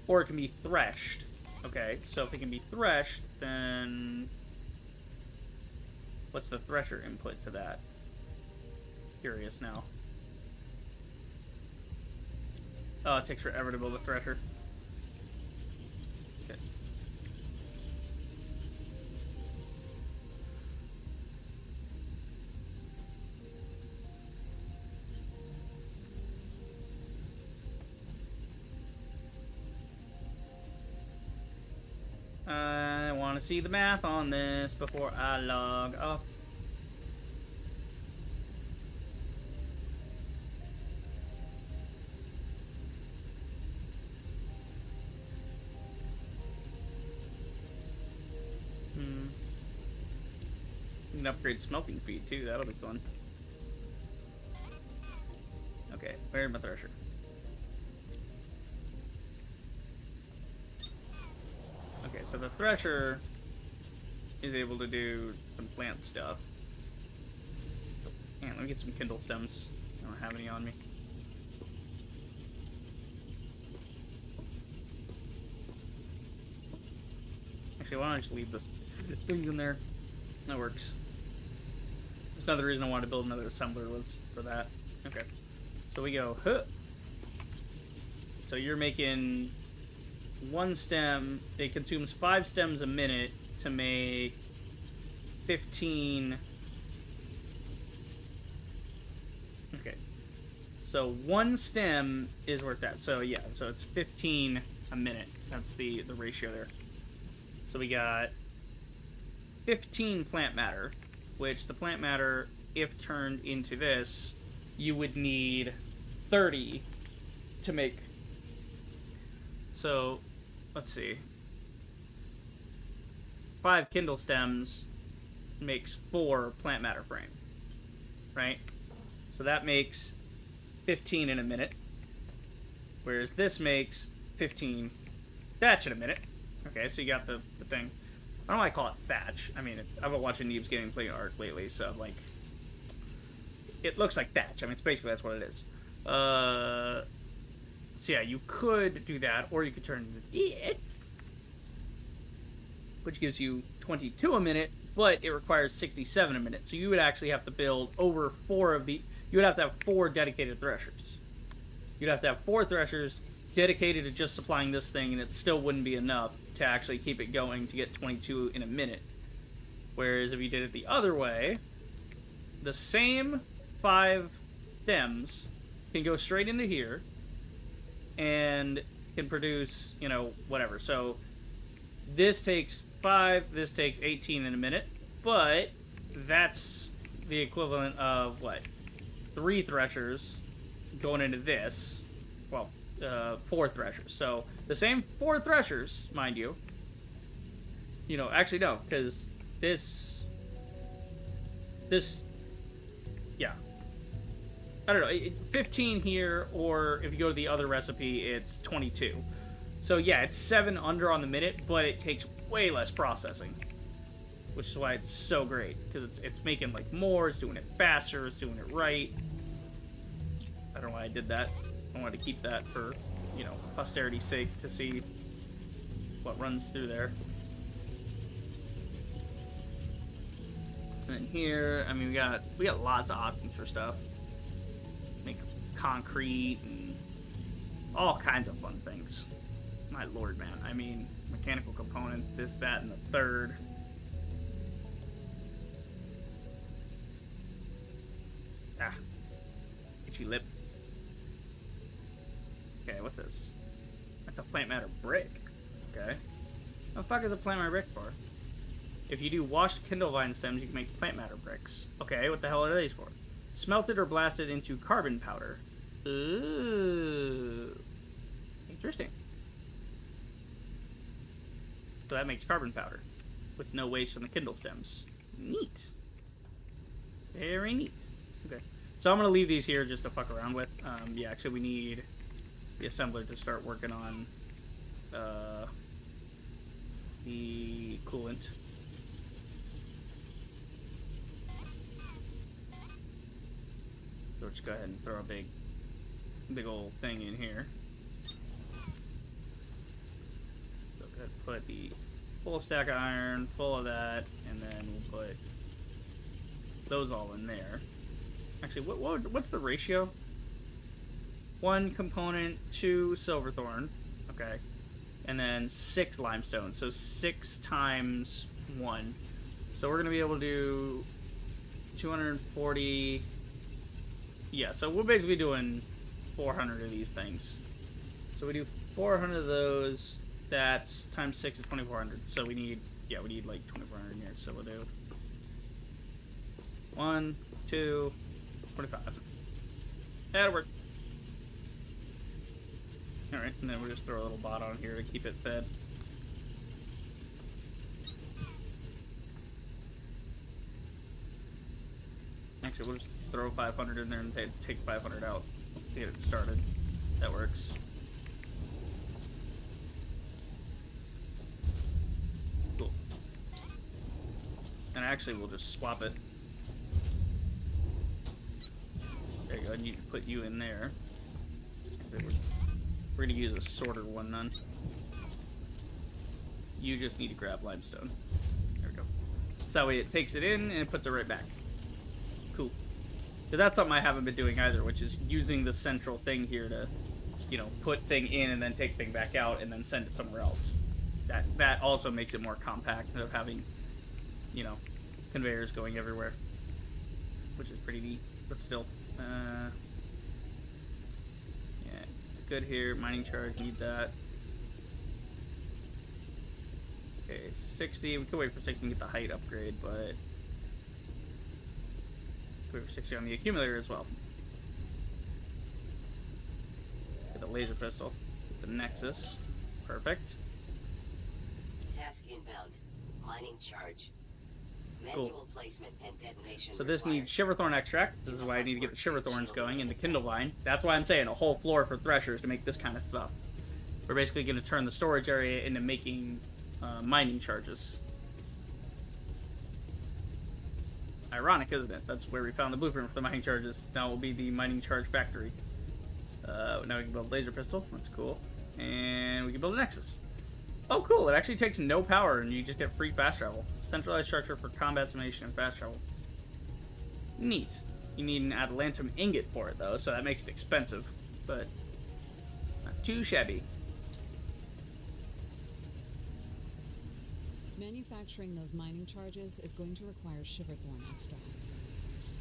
or it can be threshed. Okay, so if it can be threshed, then what's the thresher input to that? Curious now. Oh, it takes forever to build a thresher. Okay. I want to see the math on this before I log off. We can upgrade smelting speed too, that'll be fun. Okay, where's my thresher? Okay, so the thresher is able to do some plant stuff. And let me get some Kindle stems. I don't have any on me. Actually, why don't I just leave this thing in there? That works. That's another reason I wanted to build another assembler was for that. Okay. So we go, huh. So you're making 1 stem. It consumes 5 stems a minute to make 15. Okay. So 1 stem is worth that. So yeah, so it's 15 a minute. That's the ratio there. So we got 15 plant matter, which the plant matter, if turned into this, you would need 30 to make. So, let's see. 5 Kindle stems makes 4 plant matter frame, right? So that makes 15 in a minute, whereas this makes 15 thatch in a minute. Okay, so you got the thing. I don't know why I call it thatch. I mean, I've been watching Neebs Gaming play art lately, so, like, it looks like thatch. I mean, it's basically that's what it is. So, yeah, you could do that, or you could turn it, which gives you 22 a minute, but it requires 67 a minute. So you would actually have to build over 4 of the... You would have to have 4 dedicated threshers. You'd have to have 4 threshers dedicated to just supplying this thing, and it still wouldn't be enough to actually keep it going to get 22 in a minute. Whereas if you did it the other way, the same 5 stems can go straight into here and can produce, you know, whatever. So this takes 5, this takes 18 in a minute, but that's the equivalent of, what, 3 threshers going into this. Well, 4 threshers. So the same 4 threshers, mind you. You know, actually no, because this, yeah. I don't know, 15 here, or if you go to the other recipe, it's 22. So yeah, it's 7 under on the minute, but it takes way less processing, which is why it's so great, because it's making like more, it's doing it faster, it's doing it right. I don't know why I did that. I wanted to keep that for, you know, posterity's sake, to see what runs through there. And then here, I mean, we got lots of options for stuff. Make concrete and all kinds of fun things. My lord, man. I mean, mechanical components, this, that, and the third. Ah. Itchy lip. Okay, what's this? That's a plant matter brick. Okay. What the fuck is a plant matter brick for? If you do washed kindle vine stems, you can make plant matter bricks. Okay, what the hell are these for? Smelted or blasted into carbon powder. Ooh. Interesting. So that makes carbon powder with no waste from the kindle stems. Neat. Very neat. Okay. So I'm going to leave these here just to fuck around with. Yeah, actually we need the assembler to start working on the coolant. So just go ahead and throw a big old thing in here. So go ahead and put the full stack of iron, full of that, and then we'll put those all in there. Actually, what's the ratio? 1 component, 2 silverthorn, okay, and then 6 limestone. So 6 times 1. So we're gonna be able to do 240. Yeah, so we're basically doing 400 of these things. So we do 400 of those. That's times 6 is 2,400. So we need like 2,400 here. So we'll do 1, 2, 25. That'll work. All right, and then we'll just throw a little bot on here to keep it fed. Actually, we'll just throw 500 in there and take 500 out to get it started. That works. Cool. And actually, we'll just swap it. There you go. I need to put you in there. We're gonna use a sorter one then. You just need to grab limestone. There we go. So that way it takes it in and it puts it right back. Cool. So that's something I haven't been doing either, which is using the central thing here to, you know, put thing in and then take thing back out and then send it somewhere else. That also makes it more compact instead of having, you know, conveyors going everywhere, which is pretty neat. But still, yeah, good here. Mining charge, need that. Okay, 60. We could wait for 60 and get the height upgrade, but wait for 60 on the accumulator as well. Get the laser pistol, get the Nexus, perfect. Task inbound. Mining charge. Manual Cool. placement and detonation. So this required. needs Shiverthorn extract. This is why I need to get the Shiverthorns going into Kindle Vine. That's why I'm saying a whole floor for threshers to make this kind of stuff. We're basically going to turn the storage area into making mining charges. Ironic, isn't it? That's where we found the blueprint for the mining charges. Now it will be the mining charge factory. Now we can build a laser pistol. That's cool. And we can build a Nexus. Oh, cool. It actually takes no power, and you just get free fast travel. Centralized structure for combat simulation and fast travel. Neat. You need an Atalantum ingot for it, though, so that makes it expensive. But not too shabby. Manufacturing those mining charges is going to require Shiverthorn extract.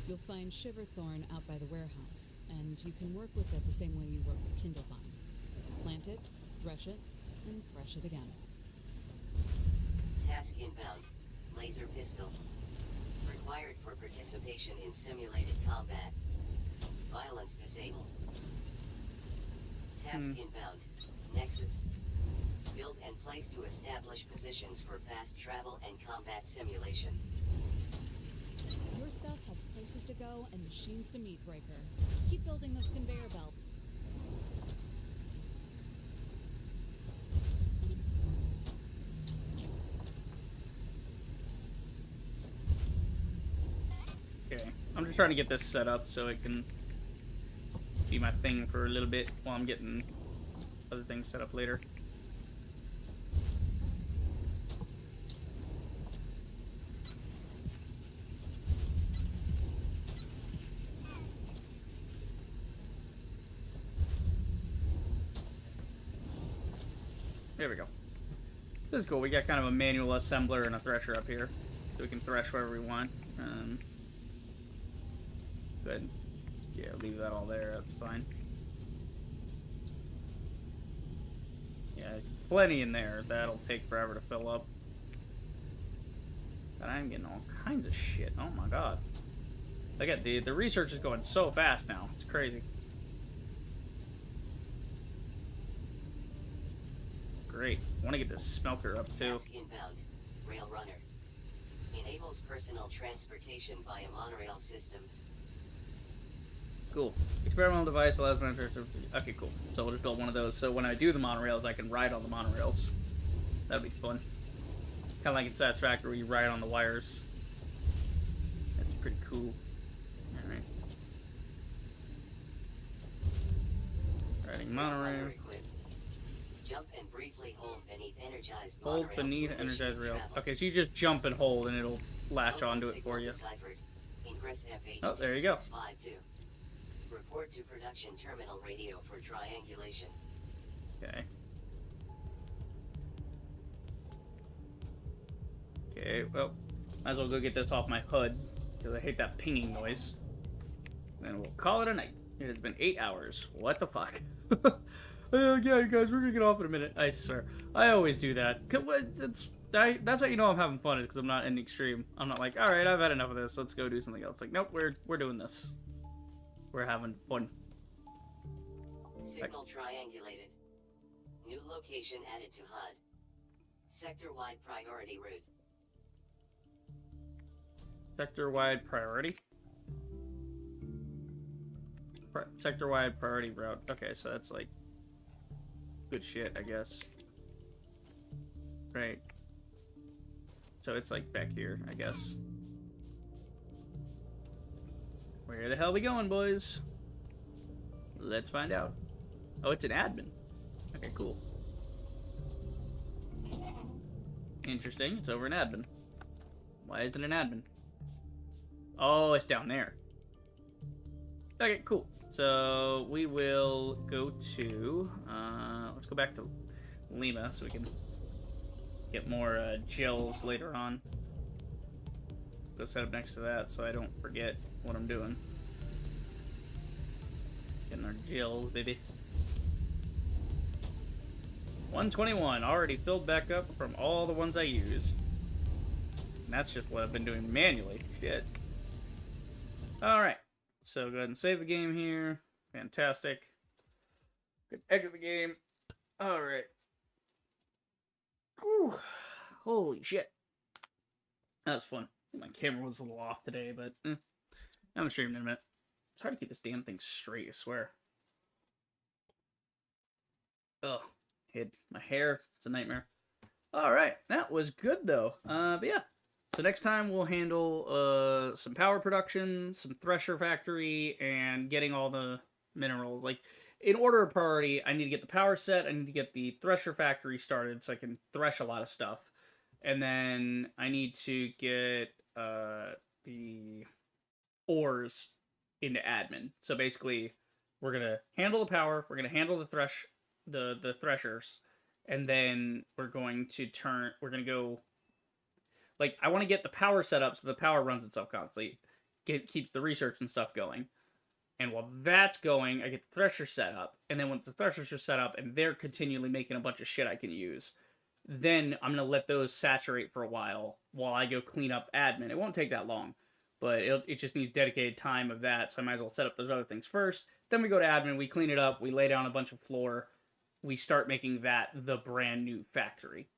You'll find Shiverthorn out by the warehouse, and you can work with it the same way you work with Kindle Vine. Plant it, thresh it, and thresh it again. Task inbound. Laser pistol. Required for participation in simulated combat. Violence disabled. Task inbound. Nexus. Build and place to establish positions for fast travel and combat simulation. Your stuff has places to go and machines to meet, Breaker. Keep building those conveyor belts. Okay, I'm just trying to get this set up so it can be my thing for a little bit while I'm getting other things set up later. There we go. This is cool. We got kind of a manual assembler and a thresher up here, so we can thresh wherever we want. Good. Yeah, leave that all there. That's fine. Yeah, plenty in there. That'll take forever to fill up. But I'm getting all kinds of shit. Oh my god. Look at the research is going so fast now. It's crazy. Great. I want to get this smelter up too. Task inbound. Rail runner. Enables personal transportation via monorail systems. Cool. Experimental device allows me to... Okay, cool. So we'll just build one of those. So when I do the monorails, I can ride on the monorails. That'd be fun. Kind of like in Satisfactory where you ride on the wires. That's pretty cool. Alright. Riding monorail. Jump and briefly hold beneath energized Hold monorail beneath to energized rail. travel. Okay, so you just jump and hold and it'll latch Local onto it signal for you. deciphered. Ingress FH Oh, there you go. 2652. Report to production terminal radio for triangulation. Okay. Okay, well, might as well go get this off my HUD, because I hate that pinging noise. Then we'll call it a night. It has been 8 hours. What the fuck? Yeah, guys, we're gonna get off in a minute. I swear. I always do that. That's how you know I'm having fun, is because I'm not in the extreme. I'm not like, alright, I've had enough of this. Let's go do something else. Like, nope, we're doing this. We're having fun. Signal triangulated. New location added to HUD. Sector-wide priority route. Sector-wide priority? Sector-wide priority route. Okay, so that's like good shit, I guess. Right. So it's like back here, I guess. Where the hell are we going, boys? Let's find out. Oh, it's an admin. Okay, cool. Interesting. It's over an admin. Why is it an admin? Oh, it's down there. Okay, cool. So we will go to... let's go back to Lima so we can get more gels later on. Go set up next to that so I don't forget what I'm doing. Getting our gels, baby. 121, already filled back up from all the ones I used. And that's just what I've been doing manually. Shit. Alright, so go ahead and save the game here. Fantastic. Good exit the game. Alright. Whew. Holy shit. That was fun. My camera was a little off today, but I'm streaming in a minute. It's hard to keep this damn thing straight, I swear. Ugh. Hid my hair. It's a nightmare. Alright, that was good though. But yeah. So next time we'll handle some power production, some thresher factory, and getting all the minerals. Like, in order of priority, I need to get the power set, I need to get the thresher factory started so I can thresh a lot of stuff. And then I need to get the ores into admin. So basically, we're gonna handle the power, we're gonna handle the the threshers, and then we're gonna go, like, I want to get the power set up so the power runs itself constantly, keeps the research and stuff going. And while that's going, I get the thresher set up, and then once the threshers are set up and they're continually making a bunch of shit I can use, then I'm gonna let those saturate for a while I go clean up admin. It won't take that long, but it just needs dedicated time of that, so I might as well set up those other things first. Then we go to admin, we clean it up, we lay down a bunch of floor, we start making that the brand new factory.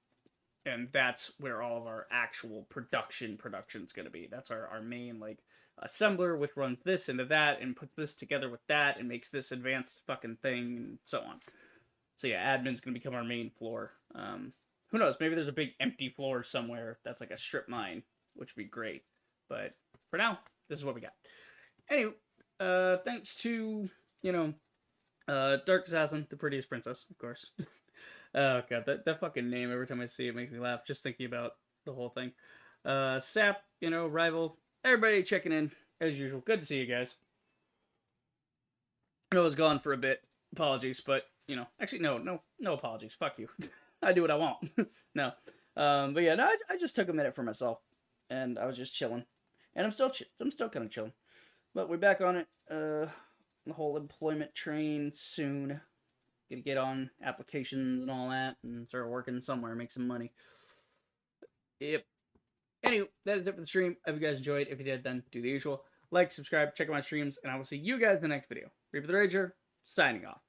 And that's where all of our actual production's going to be. That's our main, like, assembler, which runs this into that and puts this together with that and makes this advanced fucking thing and so on. So yeah, admin's gonna become our main floor. Who knows? Maybe there's a big empty floor somewhere that's like a strip mine, which would be great. But for now, this is what we got. Anyway, thanks to, Dark Assassin, the prettiest princess, of course. Oh god, that fucking name, every time I see it makes me laugh, just thinking about the whole thing. Sap, Rival, everybody checking in, as usual. Good to see you guys. I know I was gone for a bit. Apologies, but, actually, no apologies. Fuck you. I do what I want. No. But yeah, no, I just took a minute for myself, and I was just chilling. And I'm still kind of chilling. But we're back on it. The whole employment train soon. Gonna get on applications and all that, and start working somewhere, make some money. Yep. Anyway, that is it for the stream. I hope you guys enjoyed. If you did, then do the usual. Like, subscribe, check out my streams, and I will see you guys in the next video. Reaper the Rager, signing off.